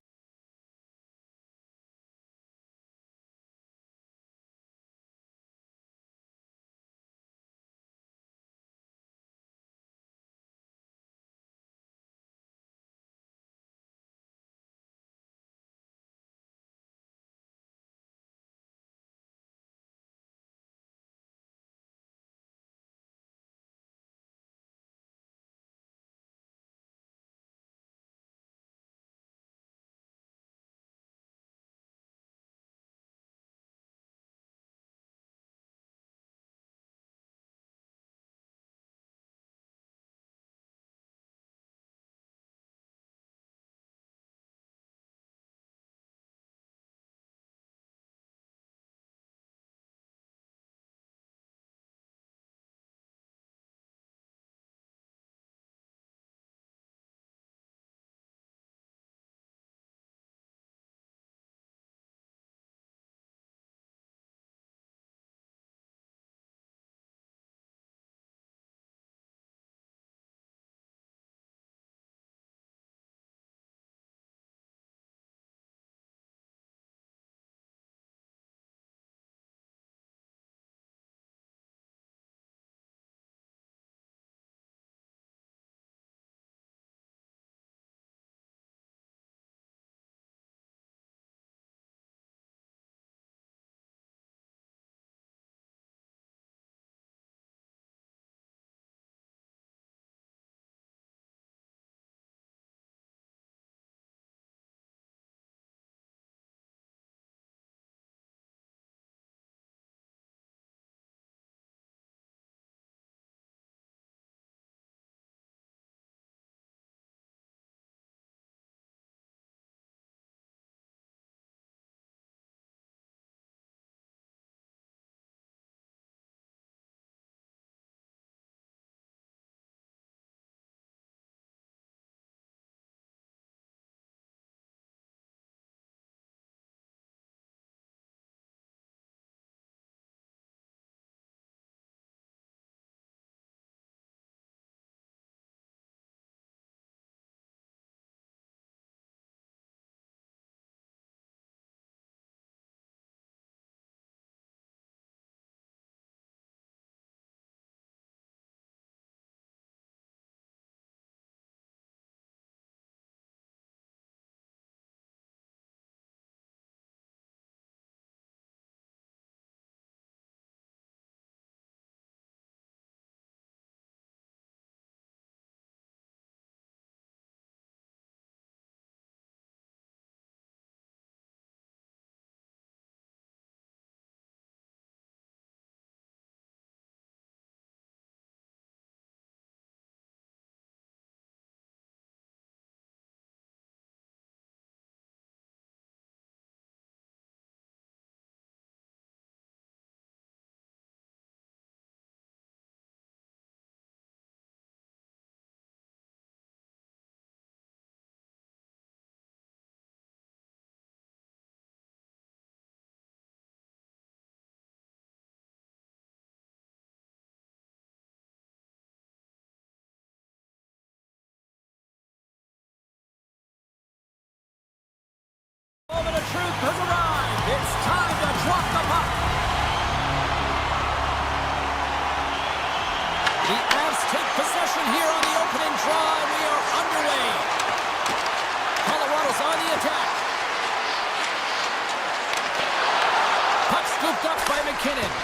McKinnon.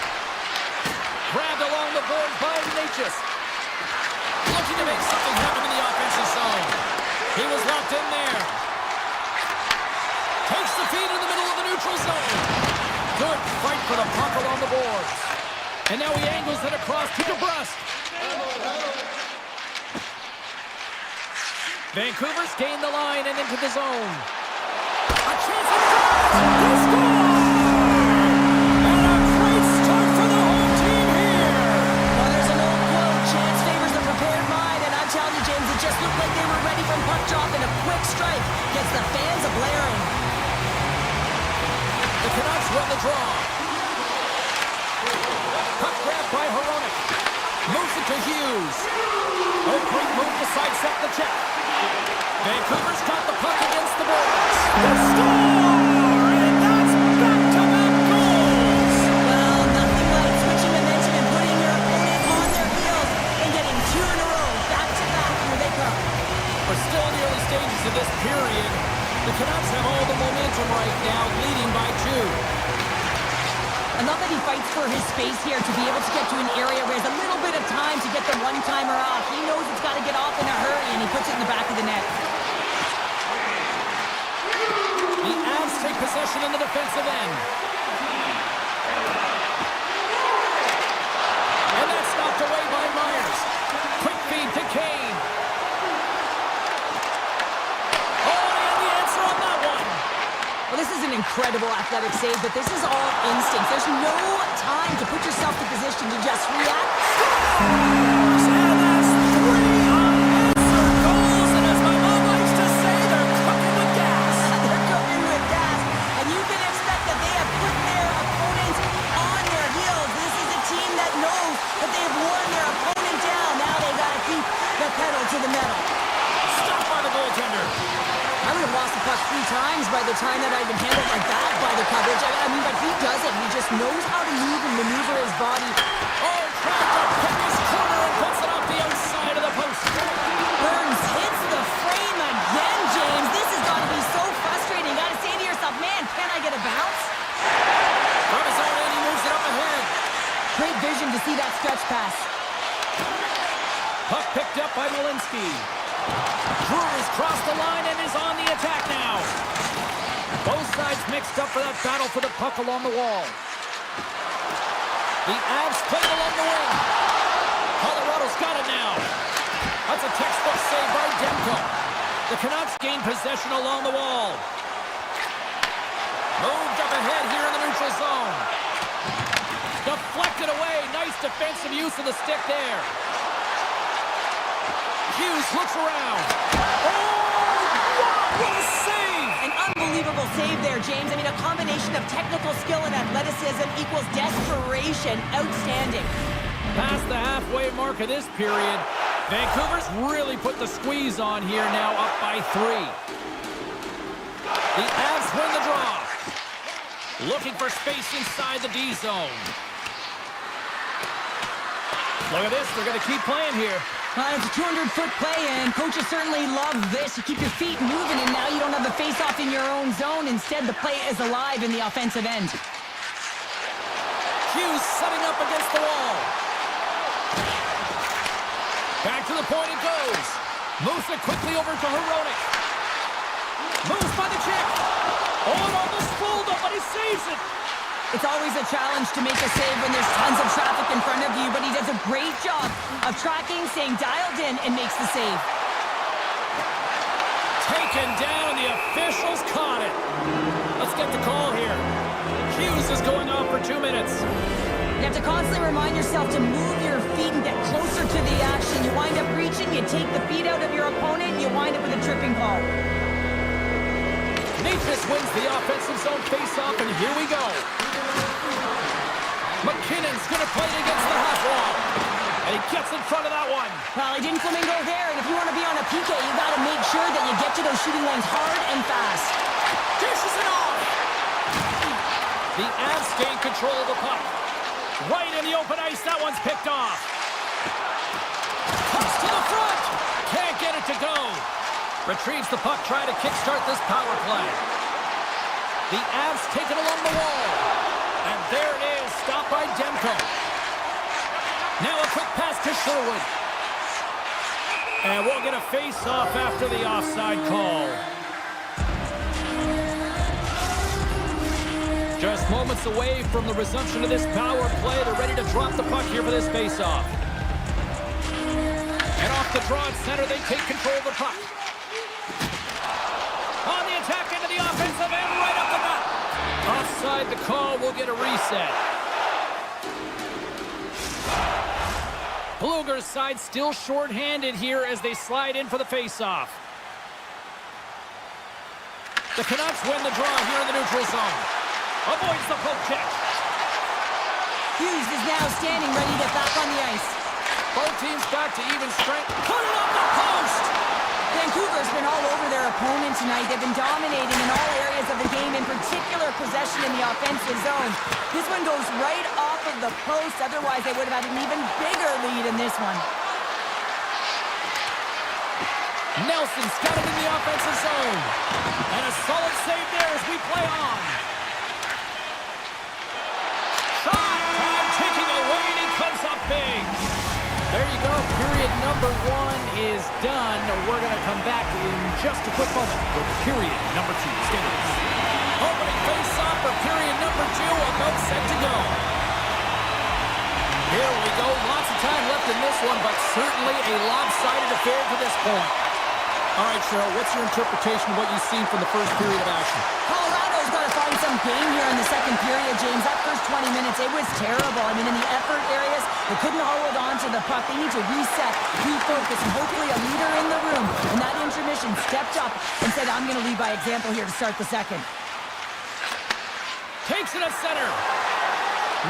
Grabbed along the boards by Ignatius. Looking to make something happen in the offensive zone. He was locked in there. Takes the feed in the middle of the neutral zone. Good fight for the puck along the boards. And now he angles it across to DeBrusque. Vancouver's gained the line and into the zone. A chance at they score! And a great start for the home team here! Well, there's an old quote, chance favors a prepared mind, and I'm telling you, James, it just looked like they were ready for puck drop, and a quick strike gets the fans a-blaring. The Canucks run the draw. Puck grabbed by Hronek. Moves it to Hughes. A quick move to sidestep the check. Vancouver's got the puck against the boards. They score! And that's back-to-back goals! Well, nothing like switching momentum and putting your opponent on their heels and getting two in a row, back-to-back, here they come. We're still in the early stages of this period. The Canucks have all the momentum right now, leading by 2. I love that he fights for his space here to be able to get to an area where he has a little bit of time to get the one-timer off. He knows it's got to get off in a hurry, and he puts it in the back of the net. The Avs take possession in the defensive end. And that's knocked away by Myers. Quick feed to Kane. Oh, and the answer on that one. Well, this is an incredible athletic save, but this is all instinct. There's no time to put yourself in position to just react. And that's 3 unanswered goals, and as my mom likes to say, they're cooking with gas. They're cooking with gas, and you can expect that they have put their opponents on their heels. This is a team that knows that they've worn their opponent down. Now they've got to keep the pedal to the metal. Stopped by the goaltender. I would have lost the puck 3 times by the time that I'd been handled like that by the coverage. I mean, but he doesn't. He just knows how to move and maneuver his body. Oh, trying to pick his corner and puts it off the outside of the post. Burns hits the frame again, James. This has got to be so frustrating. Got to say to yourself, man, can I get a bounce? From his own end, he moves it up ahead. Great vision to see that stretch pass. Puck picked up by Malinsky. Drew's crossed the line and is on the attack now. Both sides mixed up for that battle for the puck along the wall. The Avs play it along the wing. Colorado's got it now. That's a textbook save by Demko. The Canucks gain possession along the wall. Moved up ahead here in the neutral zone. Deflected away. Nice defensive use of the stick there. Hughes looks around. Oh, what a save! An unbelievable save there, James. I mean, a combination of technical skill and athleticism equals desperation. Outstanding. Past the halfway mark of this period, Vancouver's really put the squeeze on here now, up by 3. The Avs win the draw. Looking for space inside the D zone. Look at this, they're going to keep playing here. It's a 200-foot play, and coaches certainly love this. You keep your feet moving, and now you don't have the face-off in your own zone. Instead, the play is alive in the offensive end. Hughes setting up against the wall. Back to the point it goes. Moves it quickly over to Hronek. Moves by the check. Oh, it almost fooled him, but he saves it. It's always a challenge to make a save when there's tons of traffic in front of you, but he does a great job of tracking, staying dialed in, and makes the save. Taken down, the officials caught it. Let's get the call here. Hughes is going off for 2 minutes. You have to constantly remind yourself to move your feet and get closer to the action. You wind up reaching, you take the feet out of your opponent, and you wind up with a tripping call. Natris wins the offensive zone face-off, and here we go. McKinnon's going to play it against the half wall. And he gets in front of that one. Well, he didn't flamingo there, and if you want to be on a PK, you got to make sure that you get to those shooting lanes hard and fast. Dishes it off. The Avs gain control of the puck. Right in the open ice, that one's picked off. Comes to the front. Can't get it to go. Retrieves the puck, trying to kickstart this power play. The Avs take it along the wall. And there it is, stopped by Demko. Now a quick pass to Sherwood. And we'll get a face-off after the offside call. Just moments away from the resumption of this power play. They're ready to drop the puck here for this face-off. And off the draw at center, they take control of the puck. On the attack into the offensive end, right up the gut. Offside the call, will get a reset. Blueger's side still short-handed here as they slide in for the face-off. The Canucks win the draw here in the neutral zone. Avoids the poke check. Hughes is now standing ready to get back on the ice. Both teams back to even strength. Put it on the post! Vancouver's been all over their opponent tonight. They've been dominating in all areas of the game, in particular possession in the offensive zone. This one goes right off of the post. Otherwise, they would have had an even bigger lead in this one. Nelson's got it in the offensive zone. And a solid save there as we play on. Shot time ticking away, and he comes up big. There you go. Period number 1 is done. We're going to come back in just a quick moment with period number 2. Stay with us. Opening face-off for period number 2. About set to go. Here we go. Lots of time left in this one, but certainly a lopsided affair to this point. All right, Cheryl, what's your interpretation of what you've seen from the first period of action? Colorado's got to find some game here in the second period, James. That first 20 minutes, it was terrible. I mean, in the effort areas, they couldn't hold on to the puck. They need to reset, refocus, and hopefully a leader in the room in that intermission stepped up and said, I'm going to lead by example here to start the second. Takes it at center.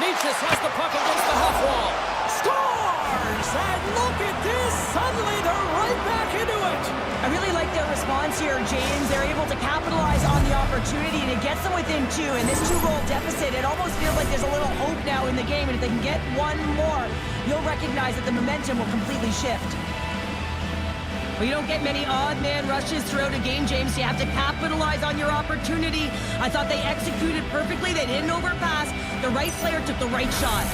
Nietzsche has the puck against the half wall. Scores! And look at this! Suddenly they're right back into it! I really like their response here, James. They're able to capitalize on the opportunity, and it gets them within 2. In this 2-goal deficit, it almost feels like there's a little hope now in the game, and if they can get one more, you'll recognize that the momentum will completely shift. Well, you don't get many odd man rushes throughout a game, James. You have to capitalize on your opportunity. I thought they executed perfectly. They didn't overpass. The right player took the right shot.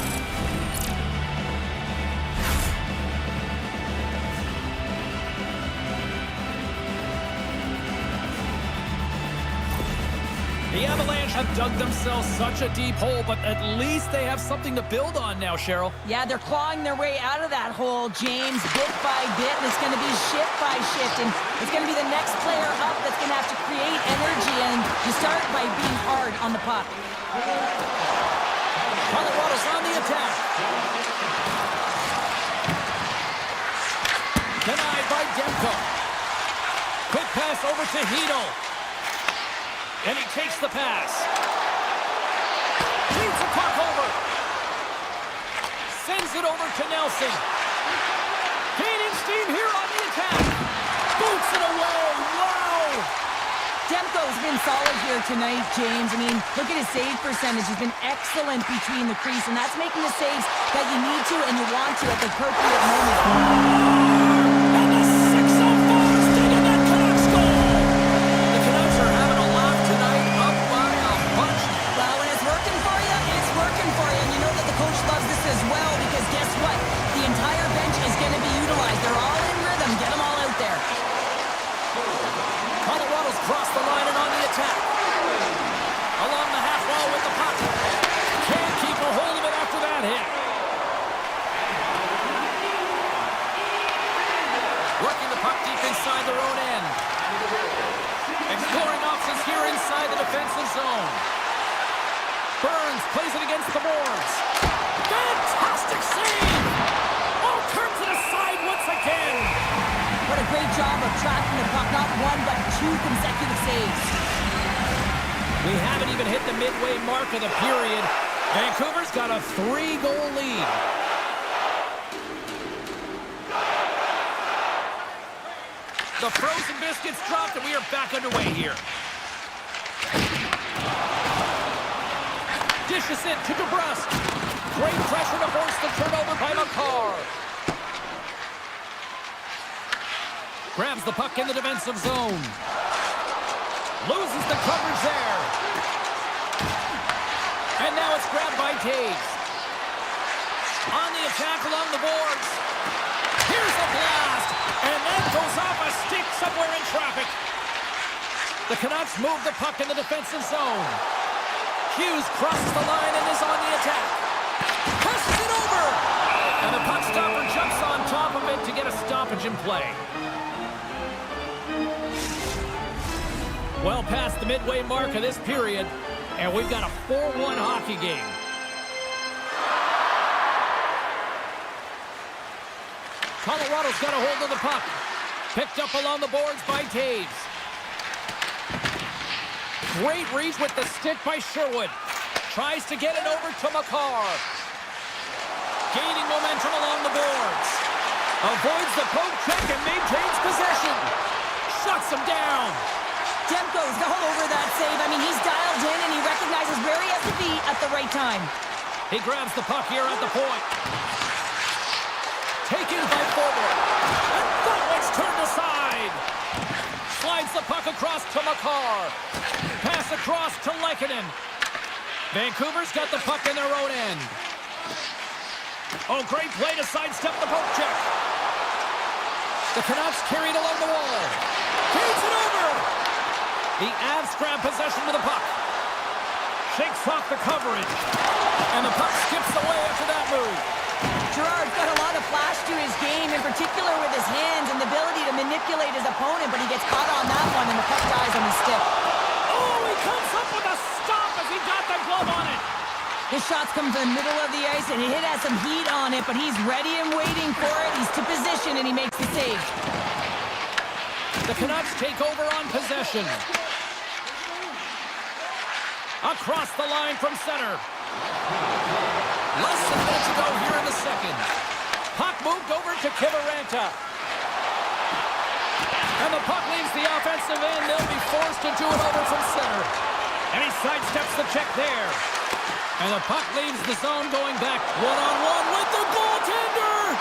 The Avalanche have dug themselves such a deep hole, but at least they have something to build on now, Cheryl. Yeah, they're clawing their way out of that hole, James, bit by bit, and it's going to be shift by shift, and it's going to be the next player up that's going to have to create energy, and you start by being hard on the puck. Colorado's on the attack. Denied by Demko. Quick pass over to Hito. And he takes the pass. Leads the puck over. Sends it over to Nelson. Gaining steam here on the attack. Boots it away. Wow! Demko's been solid here tonight, James. I mean, look at his save percentage. He's been excellent between the crease, and that's making the saves that you need to and you want to at the appropriate moment. Inside their own end. Exploring options here inside the defensive zone. Burns plays it against the boards. Fantastic save! Oh, turns it aside once again. What a great job of tracking the puck. Not 1, but 2 consecutive saves. We haven't even hit the midway mark of the period. Vancouver's got a 3-goal lead. The frozen biscuits dropped, and we are back underway here. Dishes it to DeBrusque. Great pressure to force the turnover by McCarr. Grabs the puck in the defensive zone. Loses the coverage there. And now it's grabbed by Taves. On the attack along the boards. Here's a blast. And that goes off a stick somewhere in traffic. The Canucks move the puck in the defensive zone. Hughes crosses the line and is on the attack. Passes it over. And the puck stopper jumps on top of it to get a stoppage in play. Well past the midway mark of this period, and we've got a 4-1 hockey game. Colorado's got a hold of the puck. Picked up along the boards by Taves. Great reach with the stick by Sherwood. Tries to get it over to Makar. Gaining momentum along the boards. Avoids the poke check and maintains possession. Shuts him down. Demko's all over that save. I mean, he's dialed in and he recognizes where he has to be at the right time. He grabs the puck here at the point. Taken by forward. And that one's turned aside. Slides the puck across to Makar. Pass across to Lehkonen. Vancouver's got the puck in their own end. Oh, great play to sidestep the poke check. The Canucks carried along the wall. Feeds it over. The Avs grab possession with the puck. Shakes off the coverage. And the puck skips away after that move. Gerard's got a lot of flash to his game, in particular with his hands and the ability to manipulate his opponent, but he gets caught on that one and the puck dies on his stick. Oh, he comes up with a stop as he got the glove on it. His shots come to the middle of the ice and it has some heat on it, but he's ready and waiting for it. He's to position and he makes the save. The Canucks take over on possession. Across the line from center. Less than a minute to go here in the second. Puck moved over to Kiviranta. And the puck leaves the offensive end. They'll be forced to do it over from center. And he sidesteps the check there. And the puck leaves the zone going back one-on-one with the goaltender.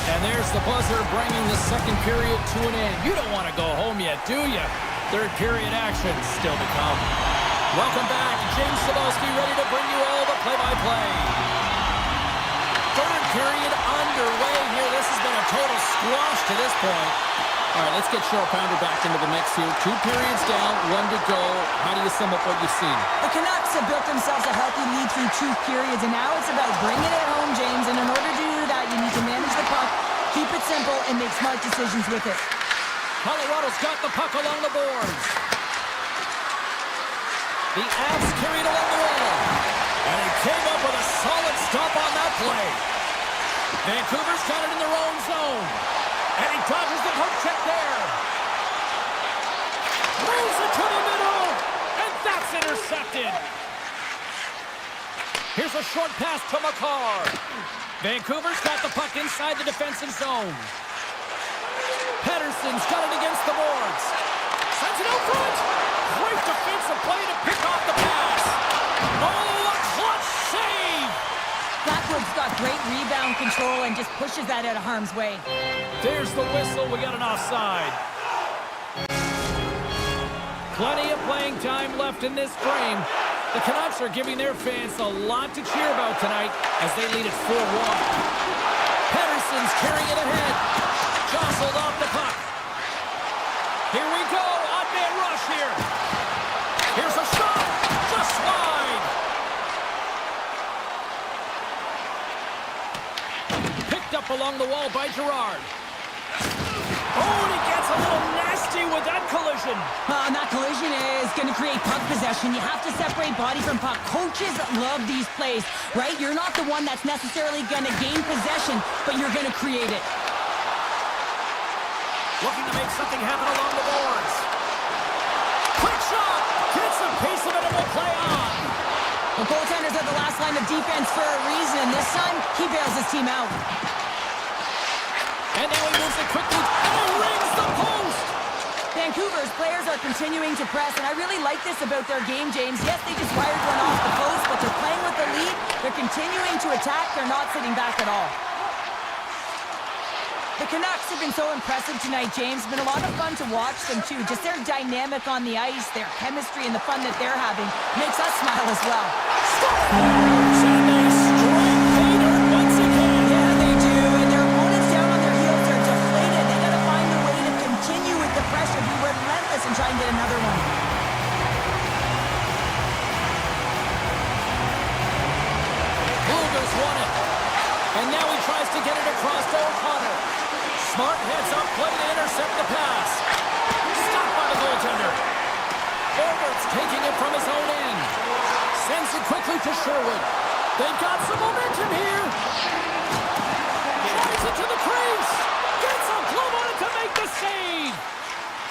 And there's the buzzer bringing the second period to an end. You don't want to go home yet, do you? Third period action still to come. Welcome back. James Cebulski ready to bring you all the play-by-play. Third period underway here. This has been a total squash to this point. All right, let's get Cheryl Pounder back into the mix here. 2 periods down, 1 to go. How do you sum up what you've seen? The Canucks have built themselves a healthy lead through 2 periods, and now it's about bringing it home, James. And in order to do that, you need to manage the puck, keep it simple, and make smart decisions with it. Colorado's got the puck along the boards. The Avs carried along the wall. And he came up with a solid stop on that play. Vancouver's got it in their own zone. And he dodges the poke check there. Moves it to the middle. And that's intercepted. Here's a short pass to Makar. Vancouver's got the puck inside the defensive zone. Pettersson's got it against the boards. Sends it out front. Great defensive play to pick off the pass. Oh, a clutch save. Blackwood's got great rebound control and just pushes that out of harm's way. There's the whistle. We got an offside. Plenty of playing time left in this frame. The Canucks are giving their fans a lot to cheer about tonight as they lead at 4-1. Pettersson's carrying it ahead. Jostled off the puck. Here we go. Odd man rush here. Here's a shot. Just wide. Picked up along the wall by Gerard. Oh, and he gets a little nasty with that collision. And that collision is going to create puck possession. You have to separate body from puck. Coaches love these plays, right? You're not the one that's necessarily going to gain possession, but you're going to create it. Looking to make something happen along the boards. Quick shot! Gets a piece of it and will play on. The goaltender's at the last line of defense for a reason. This time, he bails his team out. And now he moves it quickly and rings the post! Vancouver's players are continuing to press, and I really like this about their game, James. Yes, they just wired one off the post, but they're playing with the lead. They're continuing to attack. They're not sitting back at all. The Canucks have been so impressive tonight, James. It's been a lot of fun to watch them, too. Just their dynamic on the ice, their chemistry, and the fun that they're having makes us smile as well. to get it across to O'Connor. Smart heads up play to intercept the pass. Stopped by the goaltender. Forwards taking it from his own end. Sends it quickly to Sherwood. They've got some momentum here. Drives it to the crease. Gets a glove on it to make the save.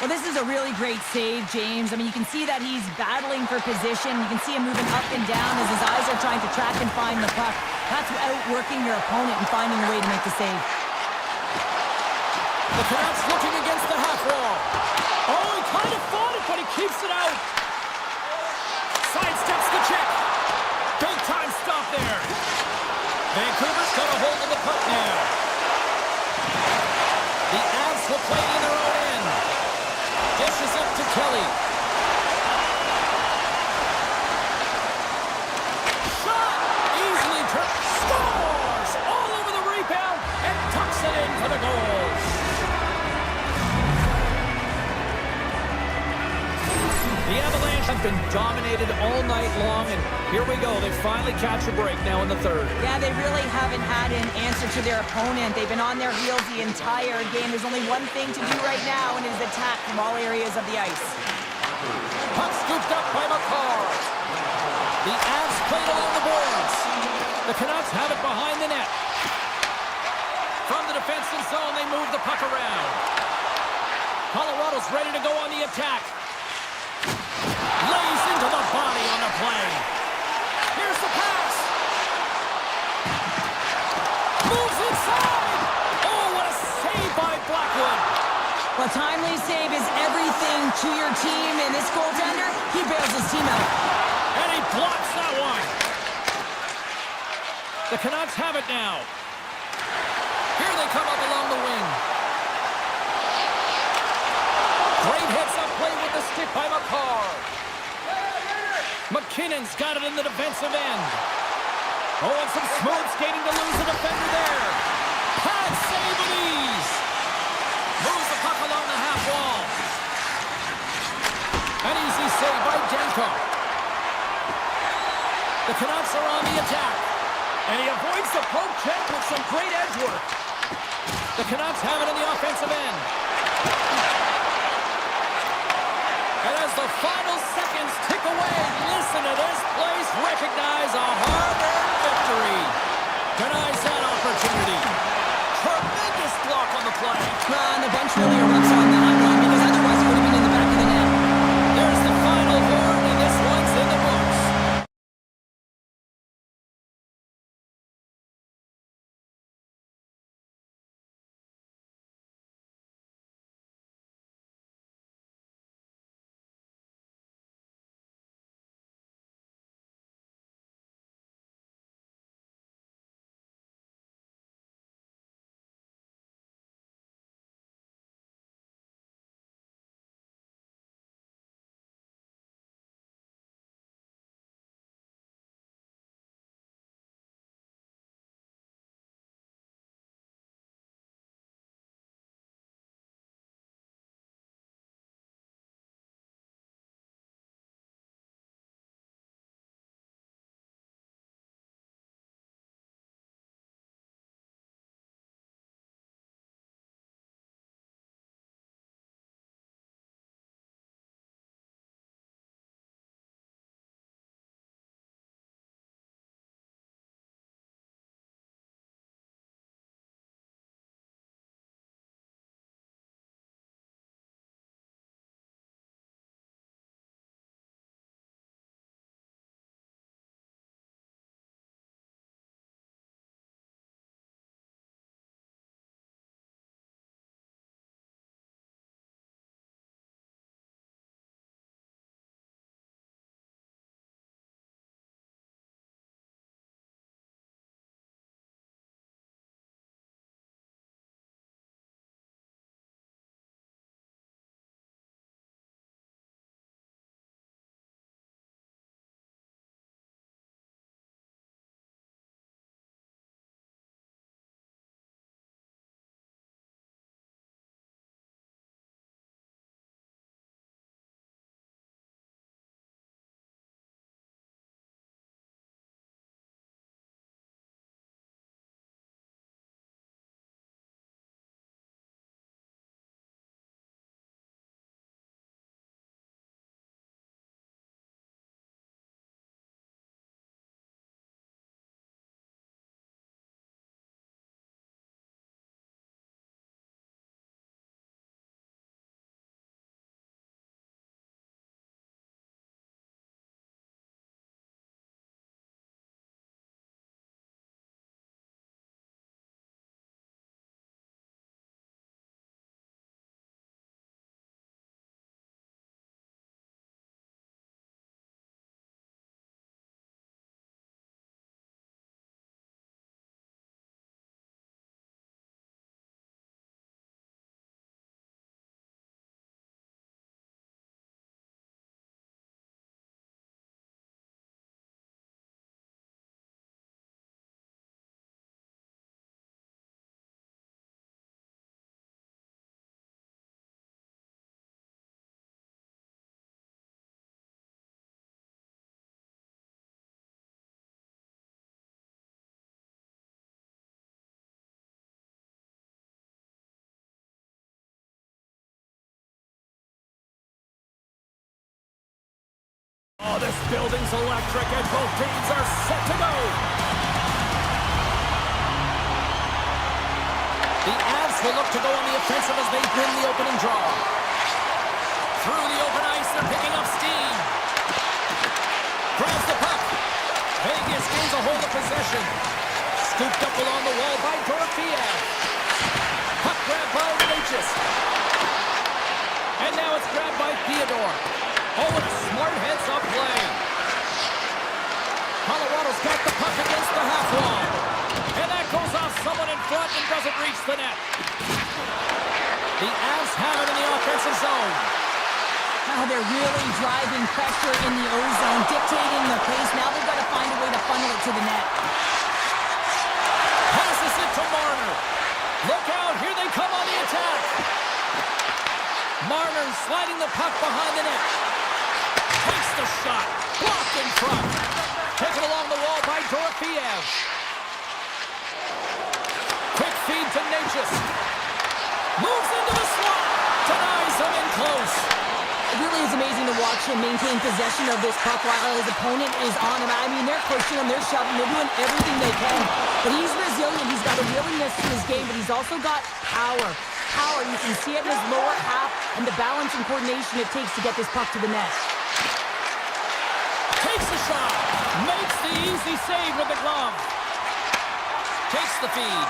Well, this is a really great save, James. I mean, you can see that he's battling for position. You can see him moving up and down as his eyes are trying to track and find the puck. That's outworking your opponent and finding a way to make the save. The Canucks looking against the half wall. Oh, he kind of fought it, but he keeps it out. Sidesteps the check. Big time stop there. Vancouver's got a hold of the puck now. The Avs will play in their own end. Dishes up to Kelly. Shot! Easily turned. Scores! All over the rebound and tucks it in for the goals. The Avalanche have been dominated all night long, and here we go. They finally catch a break now in the third. Yeah, they really haven't had an answer to their opponent. They've been on their heels the entire game. There's only one thing to do right now, and it is attack from all areas of the ice. Puck scooped up by McCarr. The Avs played along the boards. The Canucks have it behind the net. From the defensive zone, they move the puck around. Colorado's ready to go on the attack. Lays into the body on the play. Here's the pass. Moves inside. Oh, what a save by Blackwood. Well, timely save is everything to your team, and this goaltender, he bails his team out. And he blocks that one. The Canucks have it now. Here they come up along the wing. Great hits up play with the stick by McCarr. McKinnon's got it in the defensive end. Oh, and some smooth skating to lose the defender there. Pad save with ease. Moves the puck along the half wall. An easy save by Danko. The Canucks are on the attack. And he avoids the poke check with some great edge work. The Canucks have it in the offensive end. And as the final seconds tick away, listen to this place recognize a hard-earned victory. Denies that opportunity. Tremendous block on the play. And the bench really erupts on that one because otherwise he would have been in the back of the net. There's the final horn, and this one's in the books. Oh, this building's electric, and both teams are set to go. The Avs will look to go on the offensive as they win the opening draw. Through the open ice, they're picking up steam. Grabs the puck. Vegas gains a hold of possession. Scooped up along the wall by Dorofiev. Puck grabbed by Natchez. And now it's grabbed by Theodore. Oh, and a smart heads-up play. Colorado's got the puck against the half wall. And that goes off someone in front and doesn't reach the net. The Avs have it in the offensive zone. Now they're really driving pressure in the O-zone, dictating the pace. Now they've got to find a way to funnel it to the net. Passes it to Marner. Look out, here they come on the attack. Marner sliding the puck behind the net. Takes the shot. Blocked in front. Taken along the wall by Dorofiev. Quick feed to Natchez. Moves into the slot. Denies him in close. It really is amazing to watch him maintain possession of this puck while his opponent is on him. I mean, they're pushing him, they're shoving, they're doing everything they can. But he's resilient, he's got a willingness to his game, but he's also got power. Power, you can see it in his lower half and the balance and coordination it takes to get this puck to the net. Takes the shot. Makes the easy save with the glove. Takes the feed.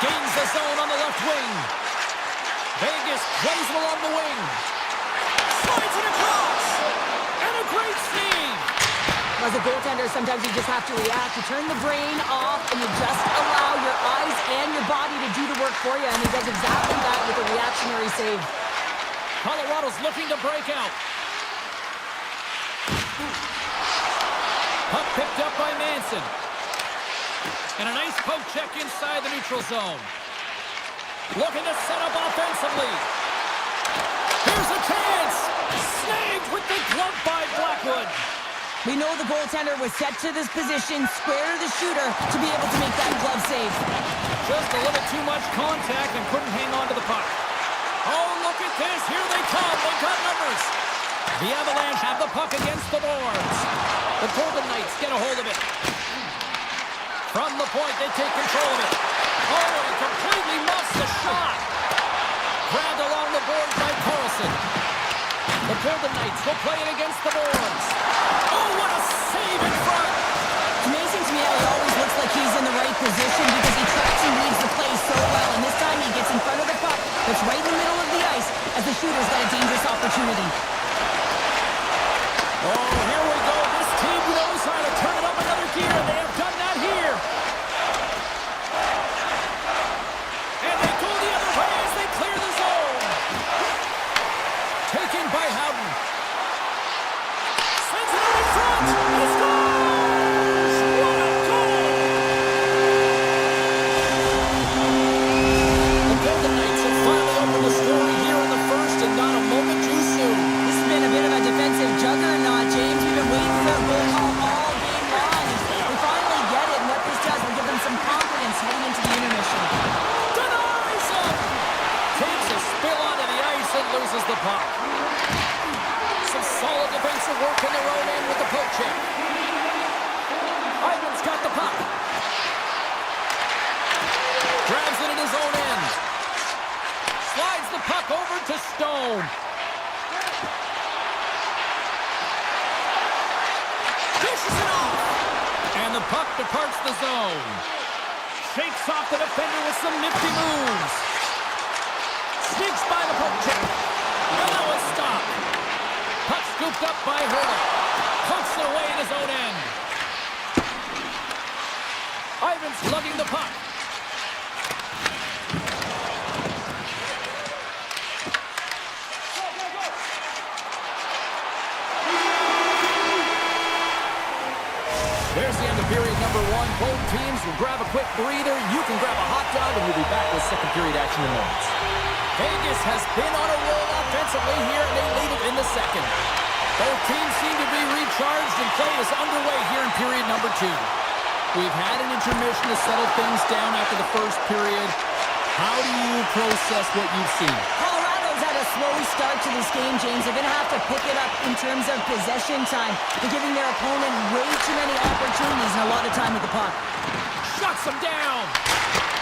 Gains the zone on the left wing. Vegas plays it along the wing. Slides it across. And a great save. As a goaltender, sometimes you just have to react. You turn the brain off and you just allow your eyes and your body to do the work for you. And he does exactly that with a reactionary save. Colorado's looking to break out. Puck picked up by Manson. And a nice poke check inside the neutral zone. Looking to set up offensively. Here's a chance. Snagged with the glove by Blackwood. We know the goaltender was set to this position, square to the shooter, to be able to make that glove save. Just a little too much contact and couldn't hang on to the puck. Oh, look at this. Here they come. They've got numbers. The Avalanche have the puck against the boards. The Golden Knights get a hold of it. From the point, they take control of it. Oh, and completely muffs the shot. Grabbed along the boards by Carlson. The Golden Knights will play it against the boards. Oh, what a save in front. It's amazing to me how he always looks like he's in the right position because he tracks and reads the play so well. And this time he gets in front of the puck that's right in the middle of the ice as the shooter's got a dangerous opportunity. Oh, here we go. This team knows how to turn it up another gear, and they have done that here. And they go the other way as they clear the zone. Taken by Howden. Sends it out in front. He scores! What a goal! The Golden Knights have finally opened the story here in the first, and not a moment too soon. This has been a bit of a defensive juggernaut, James. We've been waiting for a goal all game long. We finally get it, and what this does will give them some confidence heading into the intermission. Denies him! Takes a spill onto the ice and loses the puck. Some solid defensive work in their own end with the poke check. Ivan's got the puck. Grabs it in his own end. Slides the puck over to Stone. Dishes it off. And the puck departs the zone. Shakes off the defender with some nifty moves. Sneaks by the poke check. And that was stopped. Puck scooped up by Hurley. Punts it away in his own end. Ivan's lugging the puck. There's the end of period number one. Both teams will grab a quick breather. You can grab a hot dog, and we'll be back with second period action in moments. Vegas has been on a roll offensively here, and they lead it in the second. Both teams seem to be recharged, and play is underway here in period number two. We've had an intermission to settle things down after the first period. How do you process what you've seen? Colorado's had a slow start to this game, James. They're going to have to pick it up in terms of possession time. They're giving their opponent way too many opportunities and a lot of time with the puck. Shuts him down.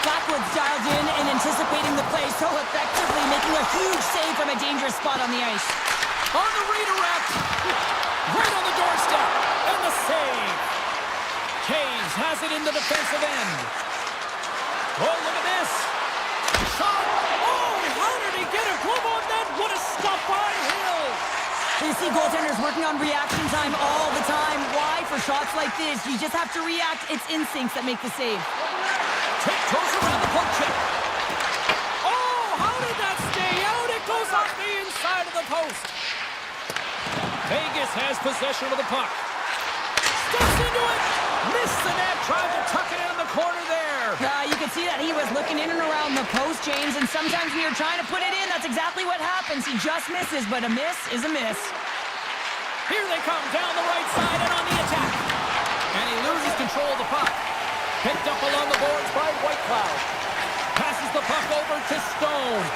Backwards dialed in and anticipating the play so effectively, making a huge save from a dangerous spot on the ice. On the redirect. Right on the doorstep. And the save. Caves has it in the defensive end. Oh, look at this. Shot. Oh, how did he get a glove on that? What a stop by Hill. You see goaltenders working on reaction time all the time. Why? For shots like this, you just have to react. It's instincts that make the save. Tiptoes around the poke check. Oh, how did that stay out? It goes off the inside of the post. Vegas has possession of the puck. Steps into it. Missed the net. Tried to tuck it in the corner there. You can see that he was looking in and around the post, James, and sometimes when you're trying to put it in, that's exactly what happens. He just misses, but a miss is a miss. Here they come down the right side and on the attack. And he loses control of the puck. Picked up along the boards by Whitecloud. Passes the puck over to Stone.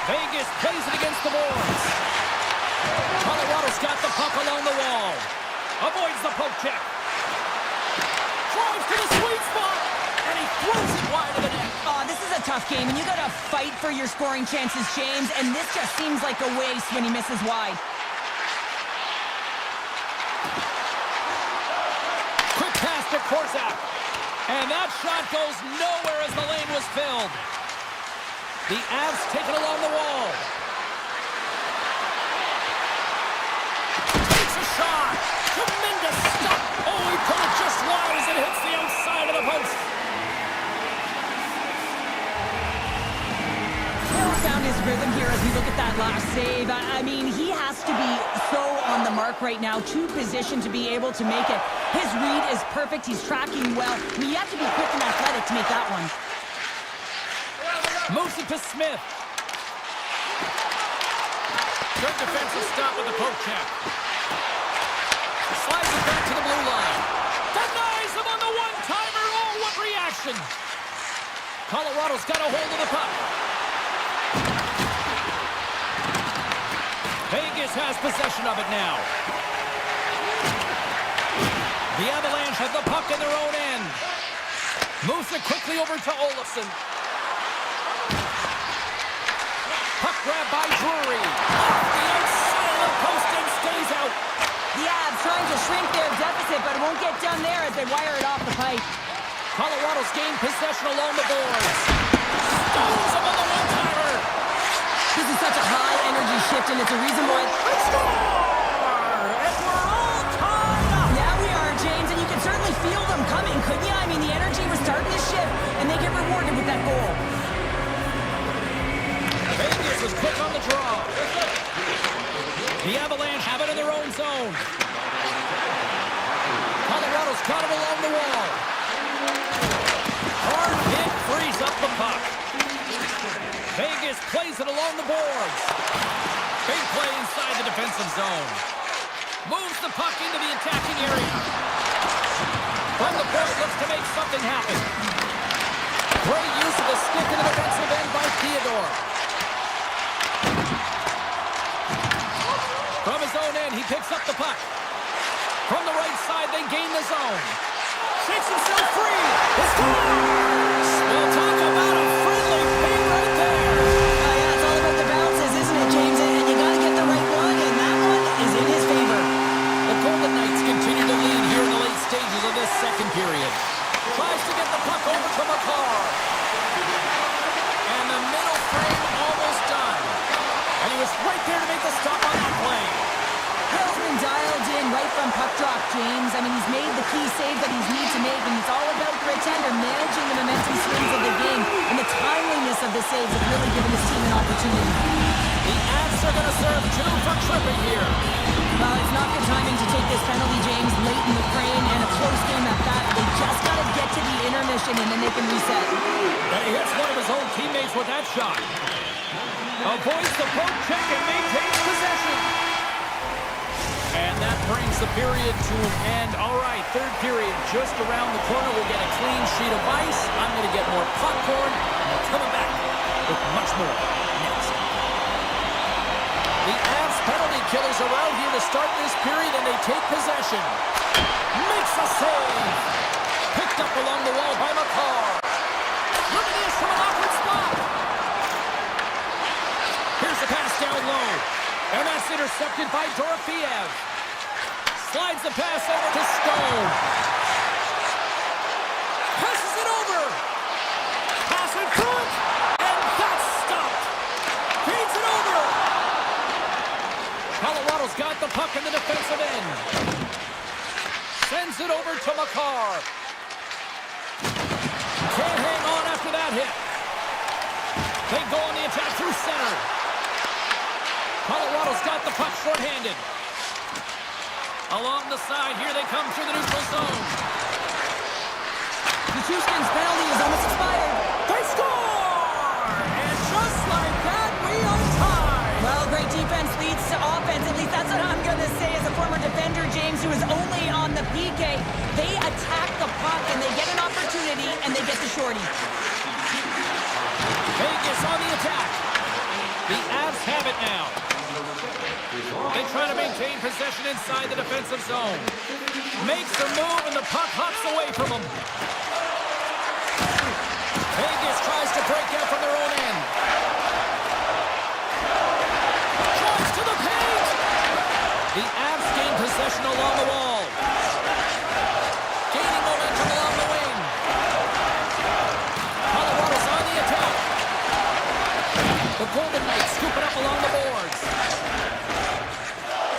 Vegas plays it against the boards. Colorado's got the puck along the wall. Avoids the poke check. Drives to the sweet spot. And he throws it wide of the net. Oh, this is a tough game, and you got to fight for your scoring chances, James, and this just seems like a waste when he misses wide. Quick pass to Korczak. And that shot goes nowhere as the lane was filled. The Avs take it along the wall. Takes a shot. Tremendous stop. Oh, he put it just wide as it hits the outside of the post. Found his rhythm here as we look at that last save. I mean, he has to be so on the mark right now, too positioned to be able to make it. His read is perfect. He's tracking well. I mean, you have to be quick and athletic to make that one. Moves it to Smith. Good defensive stop with the poke check. Slides it back to the blue line. Denies him on the one-timer. Oh, what reaction. Colorado's got a hold of the puck. Vegas has possession of it now. The Avalanche have the puck in their own end. Moves it quickly over to Olofsson. Puck grab by Drury. Off the outside of the post and stays out. The Avs trying to shrink their deficit, but it won't get done there as they wire it off the pipe. Colorado's gained possession along the boards. Stones him on the one-timer. This is such a high-energy shift, and it's a reason why... Score! And we're all tied up. Yeah, we are, James, and you can certainly feel them coming, couldn't you? I mean, the energy was starting to shift, and they get rewarded with that goal. Vegas was quick on the draw. The Avalanche have it in their own zone. Colorado's got it along the wall. Hard hit frees up the puck. Vegas plays it along the boards. Big play inside the defensive zone. Moves the puck into the attacking area. From the point, looks to make something happen. Great use of the stick in the defensive end by Theodore. From his own end, he picks up the puck. From the right side, they gain the zone. Shakes himself free. He scores! We'll talk about a friendly ping right there. Yeah, it's all about the bounces, isn't it, James? And you got to get the right one, and that one is in his favor. The Golden Knights continue to lead here in the late stages of this second period. Tries to get the puck over to McCarr. And the middle frame almost done. And he was right there to make the stop on that play. Hill's been dialed in right from puck drop, James. I mean, he's made the key save that he's needs to make, and it's all about the tender managing the momentum swings of the game, and the timeliness of the saves have really given his team an opportunity. The Avs are going to serve two for tripping here. Well, it's not good timing to take this penalty, James, late in the frame, and a close game at that. They just got to get to the intermission, and then they can reset. And he hits one of his own teammates with that shot. Avoids the poke check and maintains possession. And that brings the period to an end. All right, third period just around the corner. We'll get a clean sheet of ice. I'm going to get more popcorn, and we're coming back with much more next. The Avs penalty killers around here to start this period, and they take possession. Makes a save. Picked up along the wall by McCarr. Look at this from an awkward spot. Here's the pass down low. And that's intercepted by Dorofeev. Slides the pass over to Stone. Passes it over. Pass in front. And that's stopped. Feeds it over. Colorado's got the puck in the defensive end. Sends it over to McCarr. Can't hang on after that hit. They go on the attack through center. Colorado's got the puck short-handed. Along the side, here they come through the neutral zone. The Houston's penalty is almost expired. They score! And just like that, we are tied. Well, great defense leads to offense. At least that's what I'm going to say as a former defender, James, who is only on the PK. They attack the puck, and they get an opportunity, and they get the shorty. Vegas on the attack. The Avs have it now. They try to maintain possession inside the defensive zone. Makes the move, and the puck hops away from them. Vegas tries to break out from their own end. Drives to the paint. The Avs gain possession along the wall. Gaining momentum along the wing. Colorado's on the attack. The Golden Knights scoop it up along the boards.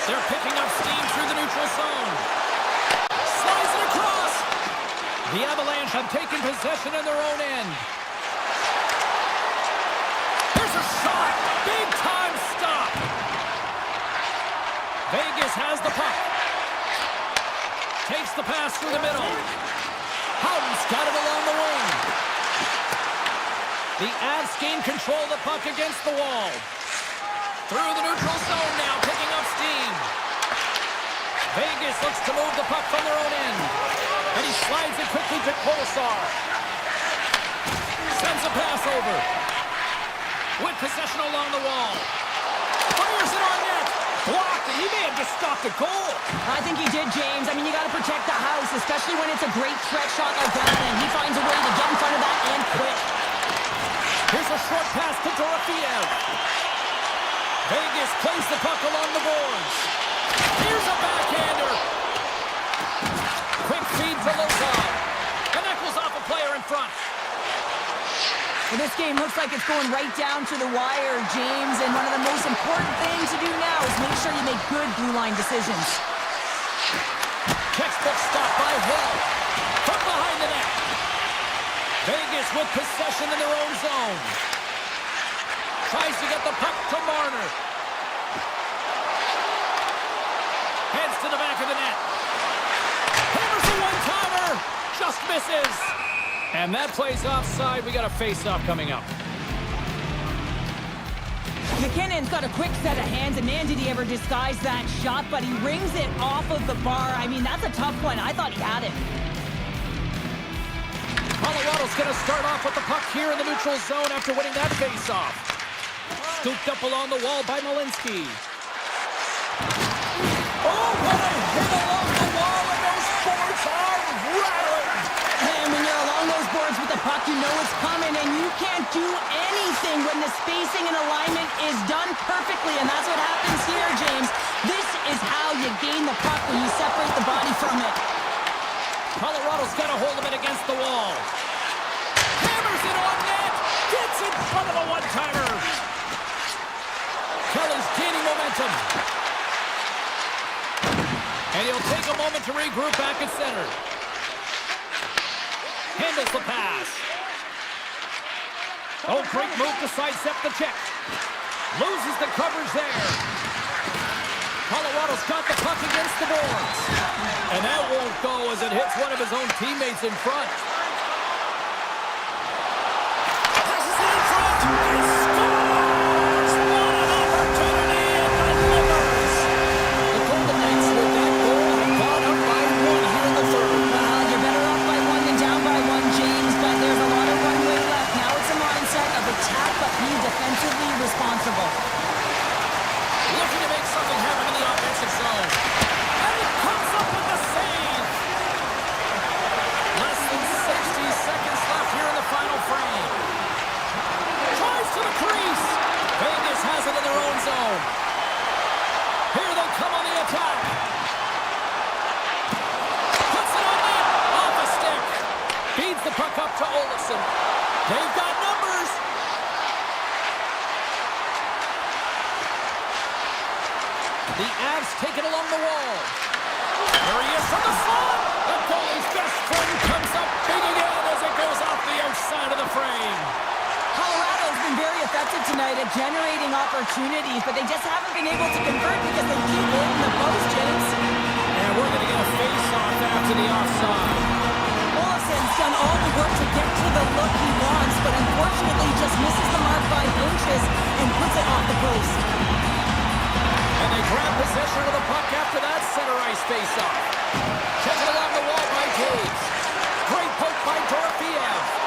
They're picking up steam through the neutral zone. Slides it across. The Avalanche have taken possession in their own end. There's a shot. Big time stop. Vegas has the puck. Takes the pass through the middle. Houghton's got it along the wing. The Avs gain control of the puck against the wall. Through the neutral zone now, picking up steam. Vegas looks to move the puck from their own end. And he slides it quickly to Kolesar. Sends a pass over. With possession along the wall. Fires it on net. Blocked, and he may have just stopped a goal. I think he did, James. I mean, you got to protect the house, especially when it's a great threat shot like that, and he finds a way to get in front of that and quick. Here's a short pass to Dorofeev. Vegas plays the puck along the boards. Here's a backhander. Quick feed to Lozon. And that goes off a player in front. Well, this game looks like it's going right down to the wire, James, and one of the most important things to do now is make sure you make good blue line decisions. Textbook stop by Hill. From behind the net. Vegas with possession in their own zone. Tries to get the puck to Marner. Heads to the back of the net. Hammers a one-timer. Just misses. And that plays offside. We got a face-off coming up. McKinnon's got a quick set of hands, and man, did he ever disguise that shot, but he rings it off of the bar. I mean, that's a tough one. I thought he had it. Colorado's going to start off with the puck here in the neutral zone after winning that face-off. Scooped up along the wall by Malinsky. Oh, what a hit along the wall, and those boards are rattling. And when you're along those boards with the puck, you know it's coming, and you can't do anything when the spacing and alignment is done perfectly, and that's what happens here, James. This is how you gain the puck when you separate the body from it. Colorado's got a hold of it against the wall. Hammers it on net. Gets in front of a one-timer. Kelly's gaining momentum. And he'll take a moment to regroup back at center. Handles the pass. Oh, great move to sidestep the check. Loses the coverage there. Colorado's got the puck against the boards. And that won't go as it hits one of his own teammates in front. Passes it in front. He scores! What an opportunity and delivers! The Golden Knights with that goal have gone up by one here in the third. Well, you're better off by one than down by one, James, but there's a lot of runway left. Now it's a mindset of attack, but be defensively responsible. tonight at generating opportunities, but they just haven't been able to convert because they keep hitting the post, James. And we're going to get a face-off after the offside. Olsen's done all the work to get to the look he wants, but unfortunately just misses the mark by inches and puts it off the post. And they grab possession of the puck after that center ice face-off. Taken along the wall by Taves. Great poke by Dorofiev.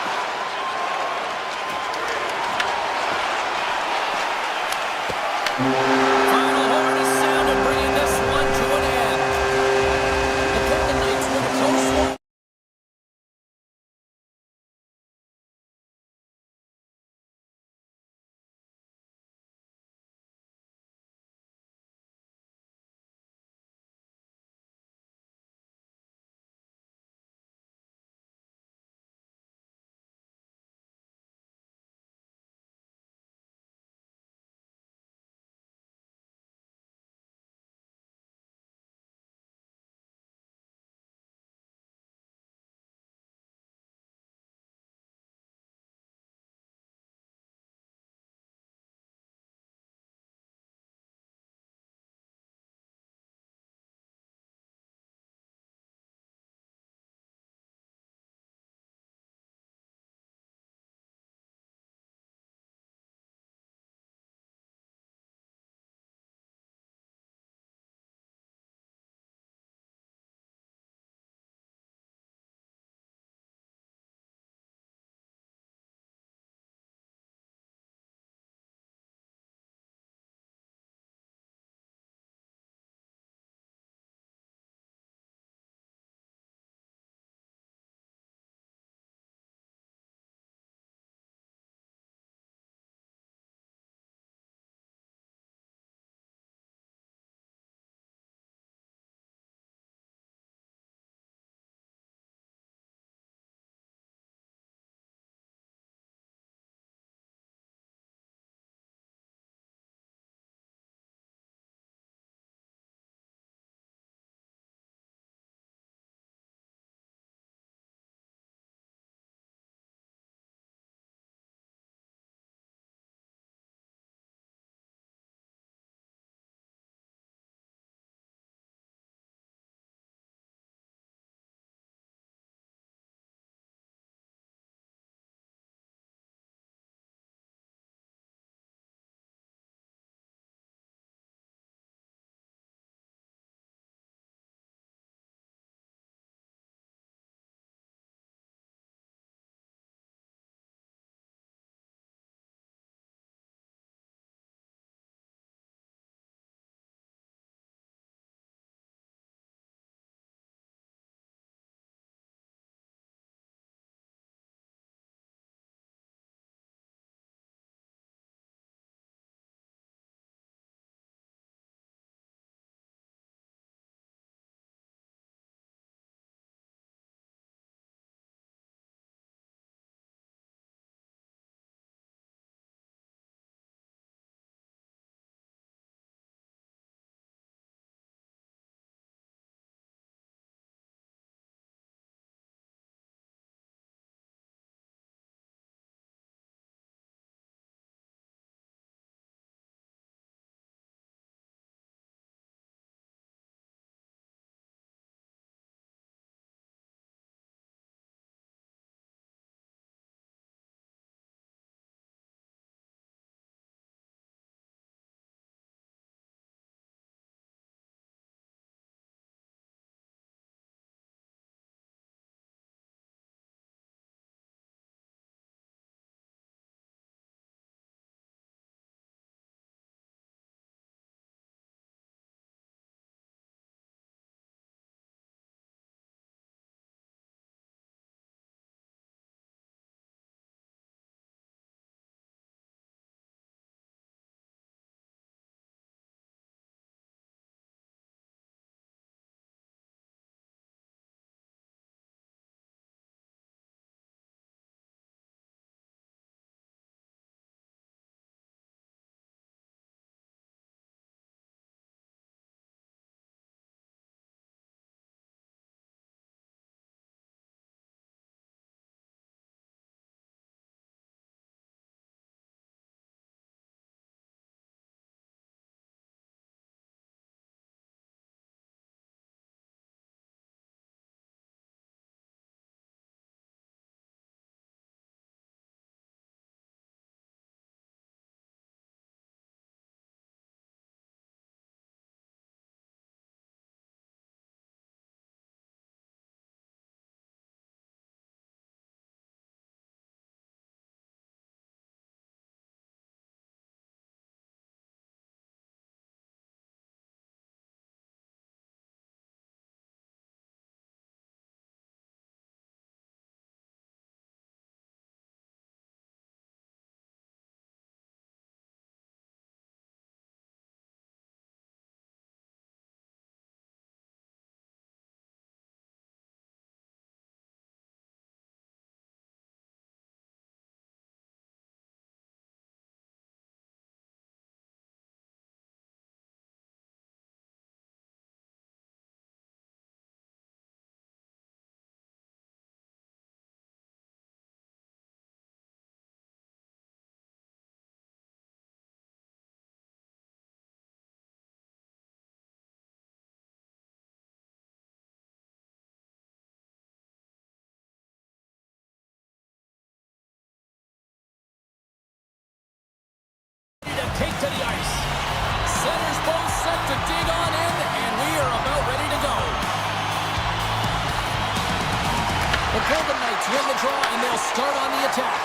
Golden Knights win the draw, and they'll start on the attack.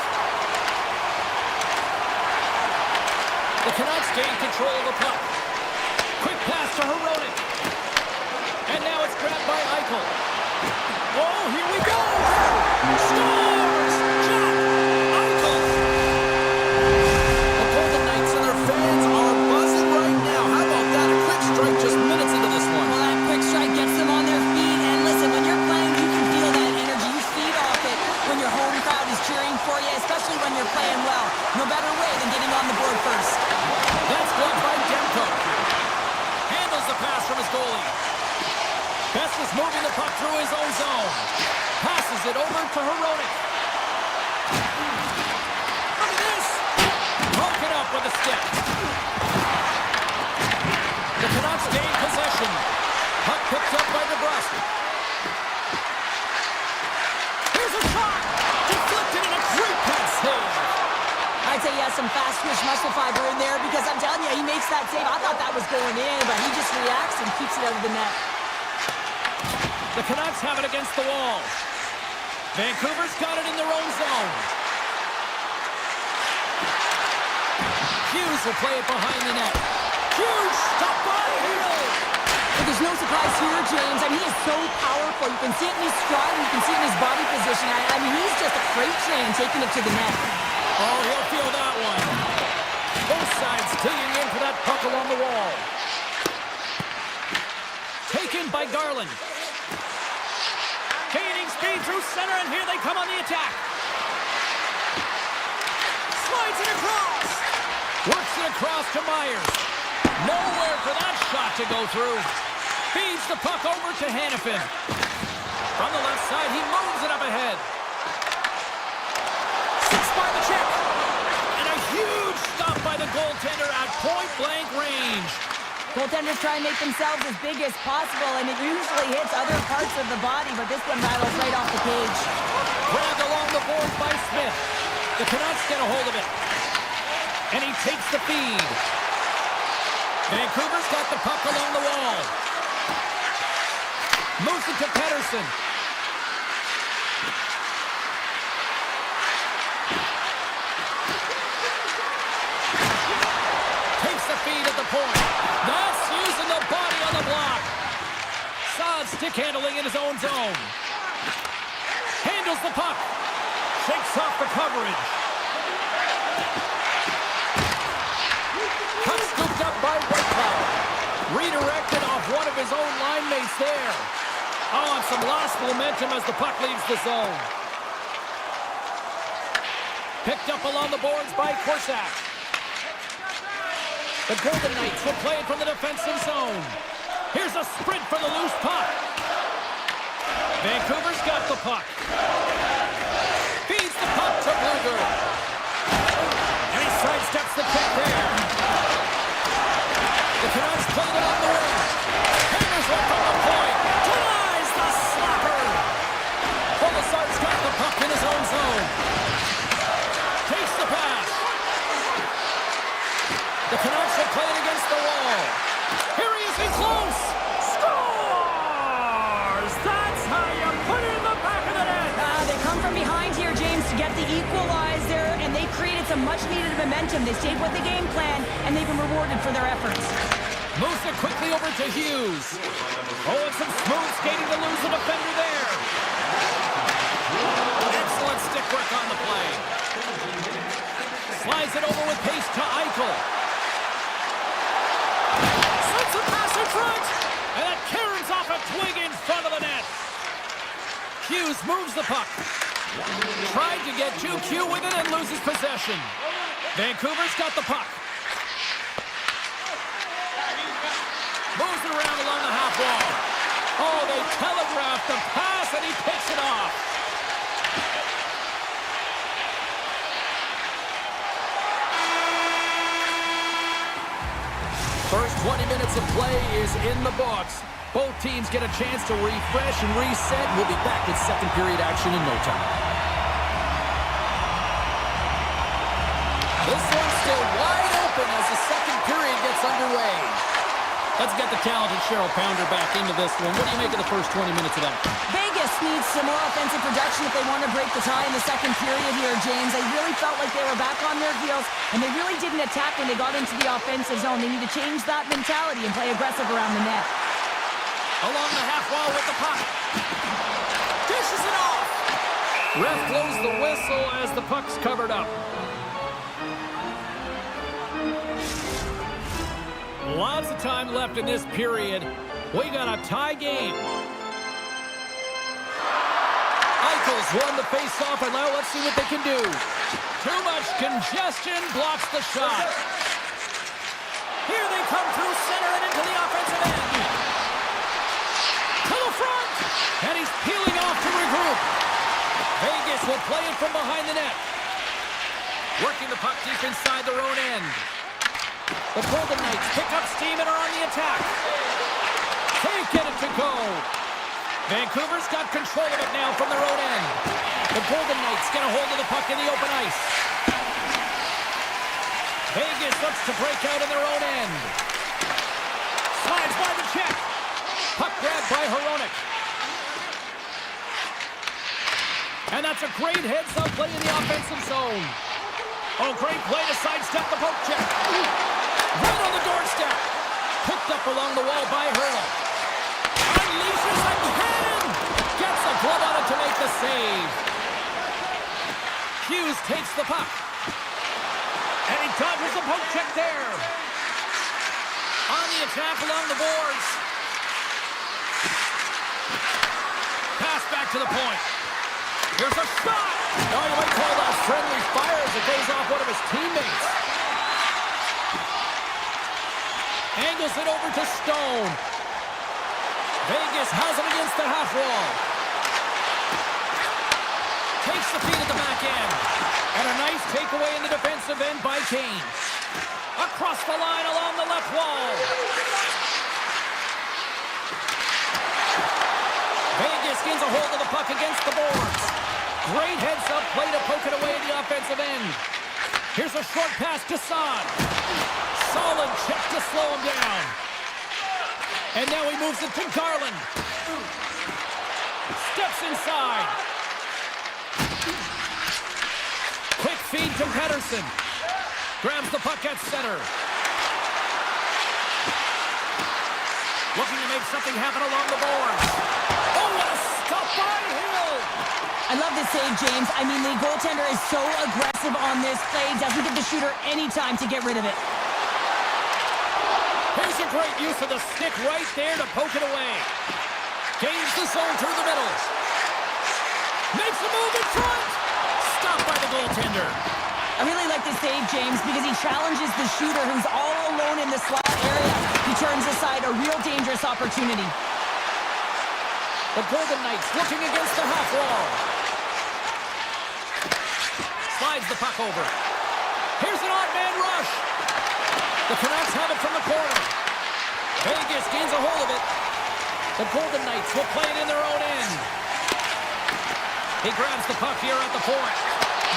The Canucks gain control of the puck. Quick pass to Hronek. And now it's grabbed by Eichel. Oh, here we go! Scores! Jack Eichel! The Golden Knights and their fans are buzzing right now. How about that? A quick strike just minutes into this one. Well, that quick strike gets them on their feet. And listen, when you're playing, you can feel that energy. You feed off it when your home crowd is cheering for you, especially when you're playing well. No better way than getting on the board first. That's blocked by Demko. Handles the pass from his goalie. Best is moving the puck through his own zone. Passes it over to Hronek. Look at this! Broken up with a stick. The Canucks gain possession. Puck picked up by DeBrusque. Here's a shot! Deflected and a great pass save. I'd say he has some fast twitch muscle fiber in there because I'm telling you, he makes that save. I thought that was going in, but he just reacts and keeps it out of the net. The Canucks have it against the wall. Vancouver's got it in their own zone. Hughes will play it behind the net. Huge stop by Hill. But there's no surprise here, James. I mean, he is so powerful. You can see it in his stride, you can see it in his body position. I mean, he's just a freight train taking it to the net. Oh, he'll feel that one. Both sides digging in for that puck along the wall. Taken by Garland. Gaining speed through center, and here they come on the attack. Slides it across. Works it across to Myers. Nowhere for that shot to go through. Feeds the puck over to Hanifin. From the left side, he moves it up ahead. Six by the check. And a huge stop by the goaltender at point-blank range. Goaltenders try and make themselves as big as possible, and it usually hits other parts of the body, but this one rattles right off the cage. Grabbed along the boards by Smith. The Canucks get a hold of it. And he takes the feed. Vancouver's got the puck along the wall. Moves it to Pettersson. Takes the feed at the point. That's using the body on the block. Saad stick handling in his own zone. Handles the puck. Shakes off the coverage. Puck scooped up by Whitecloud. Redirected off one of his own line mates there. Oh, and some lost momentum as the puck leaves the zone. Picked up along the boards by Korsak. The Golden Knights will play it from the defensive zone. Here's a sprint for the loose puck. Vancouver's got the puck. Feeds the puck to Bluger. And he sidesteps the kick there. The Canucks play it on the wing. Hammers one from the point. Denies the slapper. Kolasar's got the puck in his own zone. Takes the pass. The Canucks will play it against the wall. Here he is in close. Scores! That's how you put it in the back of the net. They come from behind here, James, to get the equalizer, and they created some much-needed momentum. They stayed with the game plan, and they've been rewarded for their efforts. Moves it quickly over to Hughes. Oh, and some smooth skating to lose the defender there. Excellent stick work on the play. Slides it over with pace to Eichel. Slips a pass in front. And that caroms off a twig in front of the net. Hughes moves the puck. Tried to get GQ with it and loses possession. Vancouver's got the puck. Moves it around along the half wall. Oh, they telegraphed the pass and he picks it off. First 20 minutes of play is in the books. Both teams get a chance to refresh and reset. We'll be back with second period action in no time. This one's still wide open as the second period gets underway. Let's get the talented Cheryl Pounder back into this one. What do you make of the first 20 minutes of that? Vegas Vegas needs some more offensive production if they want to break the tie in the second period here, James. They really felt like they were back on their heels, and they really didn't attack when they got into the offensive zone. They need to change that mentality and play aggressive around the net. Along the half wall with the puck. Dishes it off. Ref blows the whistle as the puck's covered up. Lots of time left in this period. We got a tie game. Eichels won the face-off, and now let's see what they can do. Too much congestion blocks the shot. Here they come through center and into the offensive end. To the front! And he's peeling off to regroup. Vegas will play it from behind the net. Working the puck deep inside their own end. The Golden Knights pick up steam and are on the attack. Can't get it to go. Vancouver's got control of it now from their own end. The Golden Knights get a hold of the puck in the open ice. Vegas looks to break out in their own end. Slides by the check. Puck grabbed by Hronek. And that's a great heads-up play in the offensive zone. Oh, great play to sidestep the poke check. Right on the doorstep. Picked up along the wall by Hurley. Unleashes again. Gets a glove on it to make the save. Hughes takes the puck. And he dodges the poke check there. On the attack along the boards. Pass back to the point. Here's a shot. Oh, you might call that friendly fire as it goes off one of his teammates. Angles it over to Stone. Vegas has him against the half wall. Takes the feed at the back end. And a nice takeaway in the defensive end by Kane. Across the line along the left wall. Vegas gains a hold of the puck against the boards. Great heads-up play to poke it away in the offensive end. Here's a short pass to Son. Solid check to slow him down. And now he moves it to Garland. Steps inside. Quick feed to Pettersson. Grabs the puck at center. Looking to make something happen along the boards. Oh, what a stop by Hill! I love this save, James. I mean, the goaltender is so aggressive on this play. Doesn't give the shooter any time to get rid of it. Here's a great use of the stick right there to poke it away. Gains the zone through the middle. Makes a move in front. Stopped by the goaltender. I really like this save, James, because he challenges the shooter who's all alone in the slot area. He turns aside a real dangerous opportunity. The Golden Knights looking against the half wall. Slides the puck over. Here's an odd man rush. The Canucks have it from the corner. Vegas gains a hold of it. The Golden Knights will play it in their own end. He grabs the puck here at the point.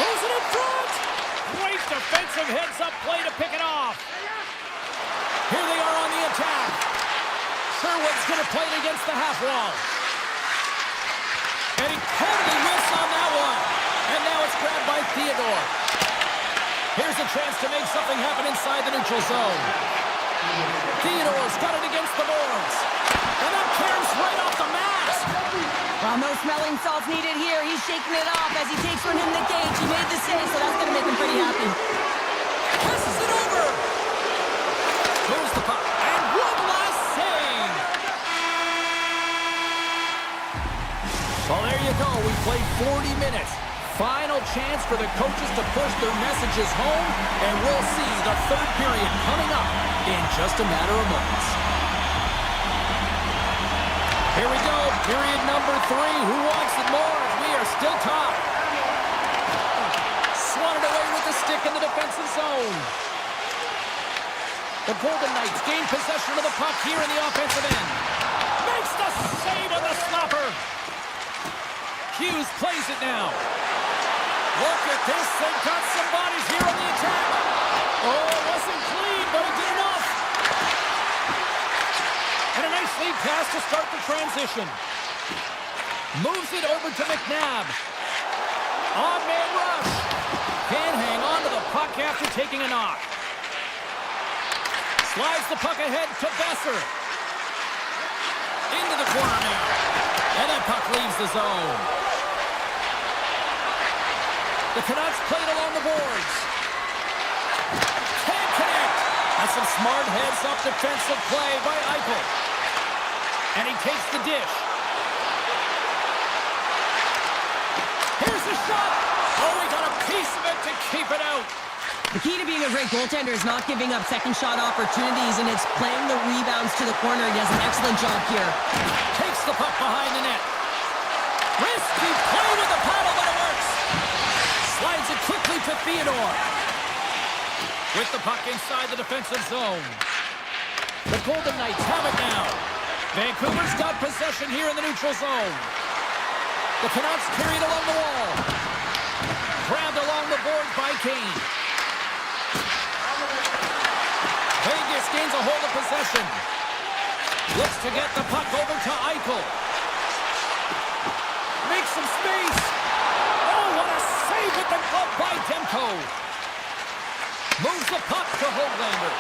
Moves it in front. Great defensive heads-up play to pick it off. Here they are on the attack. Sherwood's going to play it against the half wall. And he totally missed on that one. And now it's grabbed by Theodore. Here's a chance to make something happen inside the neutral zone. Theodore's got it against the boards. And that carries right off the mask. Well, no smelling salts needed here. He's shaking it off as he takes from him the gauge. He made the save, so that's going to make him pretty happy. Passes it over. Moves the puck. And one last save. Well, there you go. We played 40 minutes. Final chance for the coaches to push their messages home, and we'll see the third period coming up in just a matter of moments. Here we go, period number 3. Who wants it more? We are still tied. Swatted away with the stick in the defensive zone. The Golden Knights gain possession of the puck here in the offensive end. Makes the save on the stopper. Hughes plays it now. Look at this, they've got some bodies here on the attack. Oh, it wasn't clean, but it did enough. And a nice lead pass to start the transition. Moves it over to McNabb. On-man rush. Can't hang on to the puck after taking a knock. Slides the puck ahead to Besser. Into the corner now. And that puck leaves the zone. The Canucks played along the boards. Can't connect. That's some smart heads-up defensive play by Eichel. And he takes the dish. Here's the shot. Oh, he got a piece of it to keep it out. The key to being a great goaltender is not giving up second shot opportunities, and it's playing the rebounds to the corner. He does an excellent job here. Takes the puck behind the net. Risky play with the paddle, but it works. Slides it quickly to Theodore. With the puck inside the defensive zone. The Golden Knights have it now. Vancouver's got possession here in the neutral zone. The Canucks carried along the wall. Grabbed along the board by Kane. Vegas gains a hold of possession. Looks to get the puck over to Eichel. Makes some space. Oh, what a save with the glove by Demko. Moves the puck to Höglander.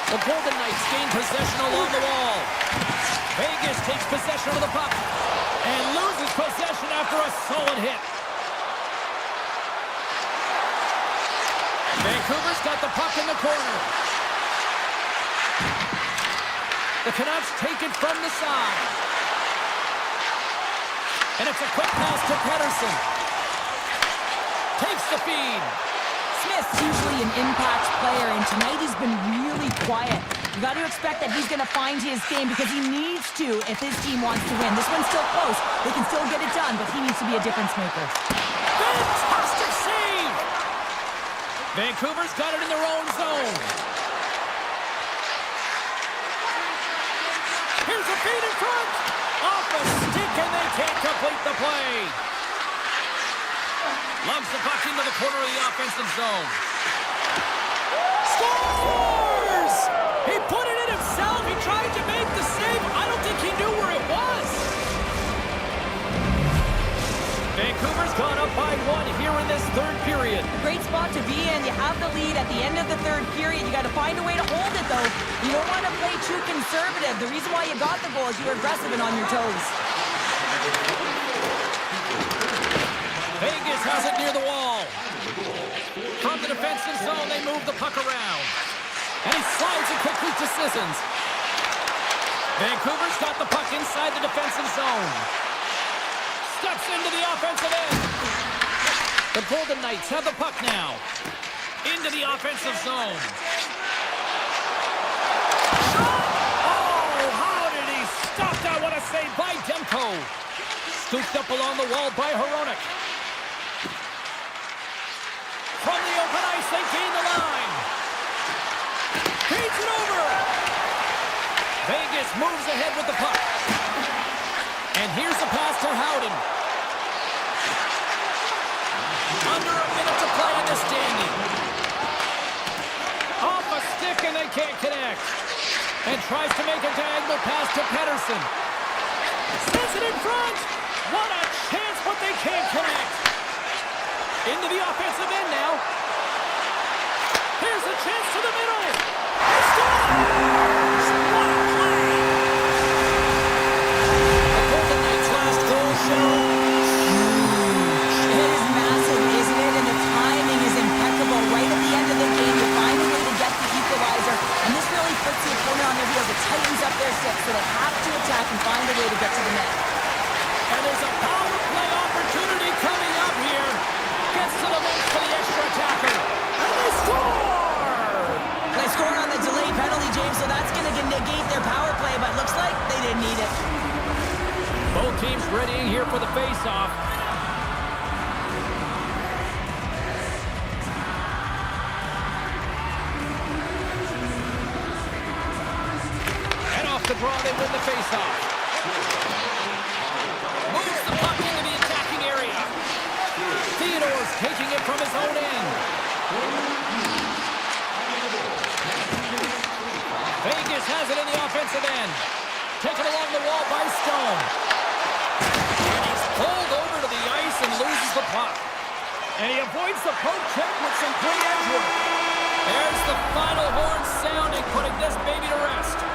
The Golden Knights gain possession along the wall. Vegas takes possession of the puck and loses possession after a solid hit. Vancouver's got the puck in the corner. The Canucks take it from the side. And it's a quick pass to Pettersson. Takes the feed. Smith's usually an impact player, and tonight he's been really quiet. You got to expect that he's going to find his game because he needs to if his team wants to win. This one's still close. They can still get it done, but he needs to be a difference maker. Fantastic save! Vancouver's got it in their own zone. Here's a feed in front. Off a stick, and they can't complete the play. Lumps the puck into the corner of the offensive zone. Scores! He put it in himself. He tried to make the save. I don't think he knew where it was. Vancouver's gone up by one here in this third period. Great spot to be in. You have the lead at the end of the third period. You got to find a way to hold it, though. You don't want to play too conservative. The reason why you got the goal is you were aggressive and on your toes. Vegas has it near the wall. From the defensive zone, they move the puck around. And he slides it quickly to Sissons. Vancouver's got the puck inside the defensive zone. Steps into the offensive end. The Golden Knights have the puck now. Into the offensive zone. Oh, how did he stop that? What a save by Demko. Scooped up along the wall by Hronek. From the open ice, they gain the line. Feeds it over. Vegas moves ahead with the puck. And here's the pass to Howden. Under a minute to play in this game. Off a stick, and they can't connect. And tries to make a diagonal pass to Pettersson. Sends it in front. What a chance, but they can't connect. Into the offensive end now. Here's a chance to the middle. He scores! What a play! The Golden Knights' last goal show. It is massive, isn't it? And the timing is impeccable. Right at the end of the game, you find a way to get the equalizer. And this really puts the opponent on their heels. It tightens up their six, so they have to attack and find a way to get to the net. And there's a power play opportunity coming up here. Gets to the bench for the extra attacker. And they score! They scored on the delayed penalty, James, so that's going to negate their power play, but looks like they didn't need it. Both teams readying here for the face-off. And off the draw, they win the face-off. Moves the puck into the attacking area. Theodore's taking it from his own end. Vegas has it in the offensive end. Taken along the wall by Stone. And he's And he avoids the poke check with some great edge work. There's the final horn sounding, putting this baby to rest.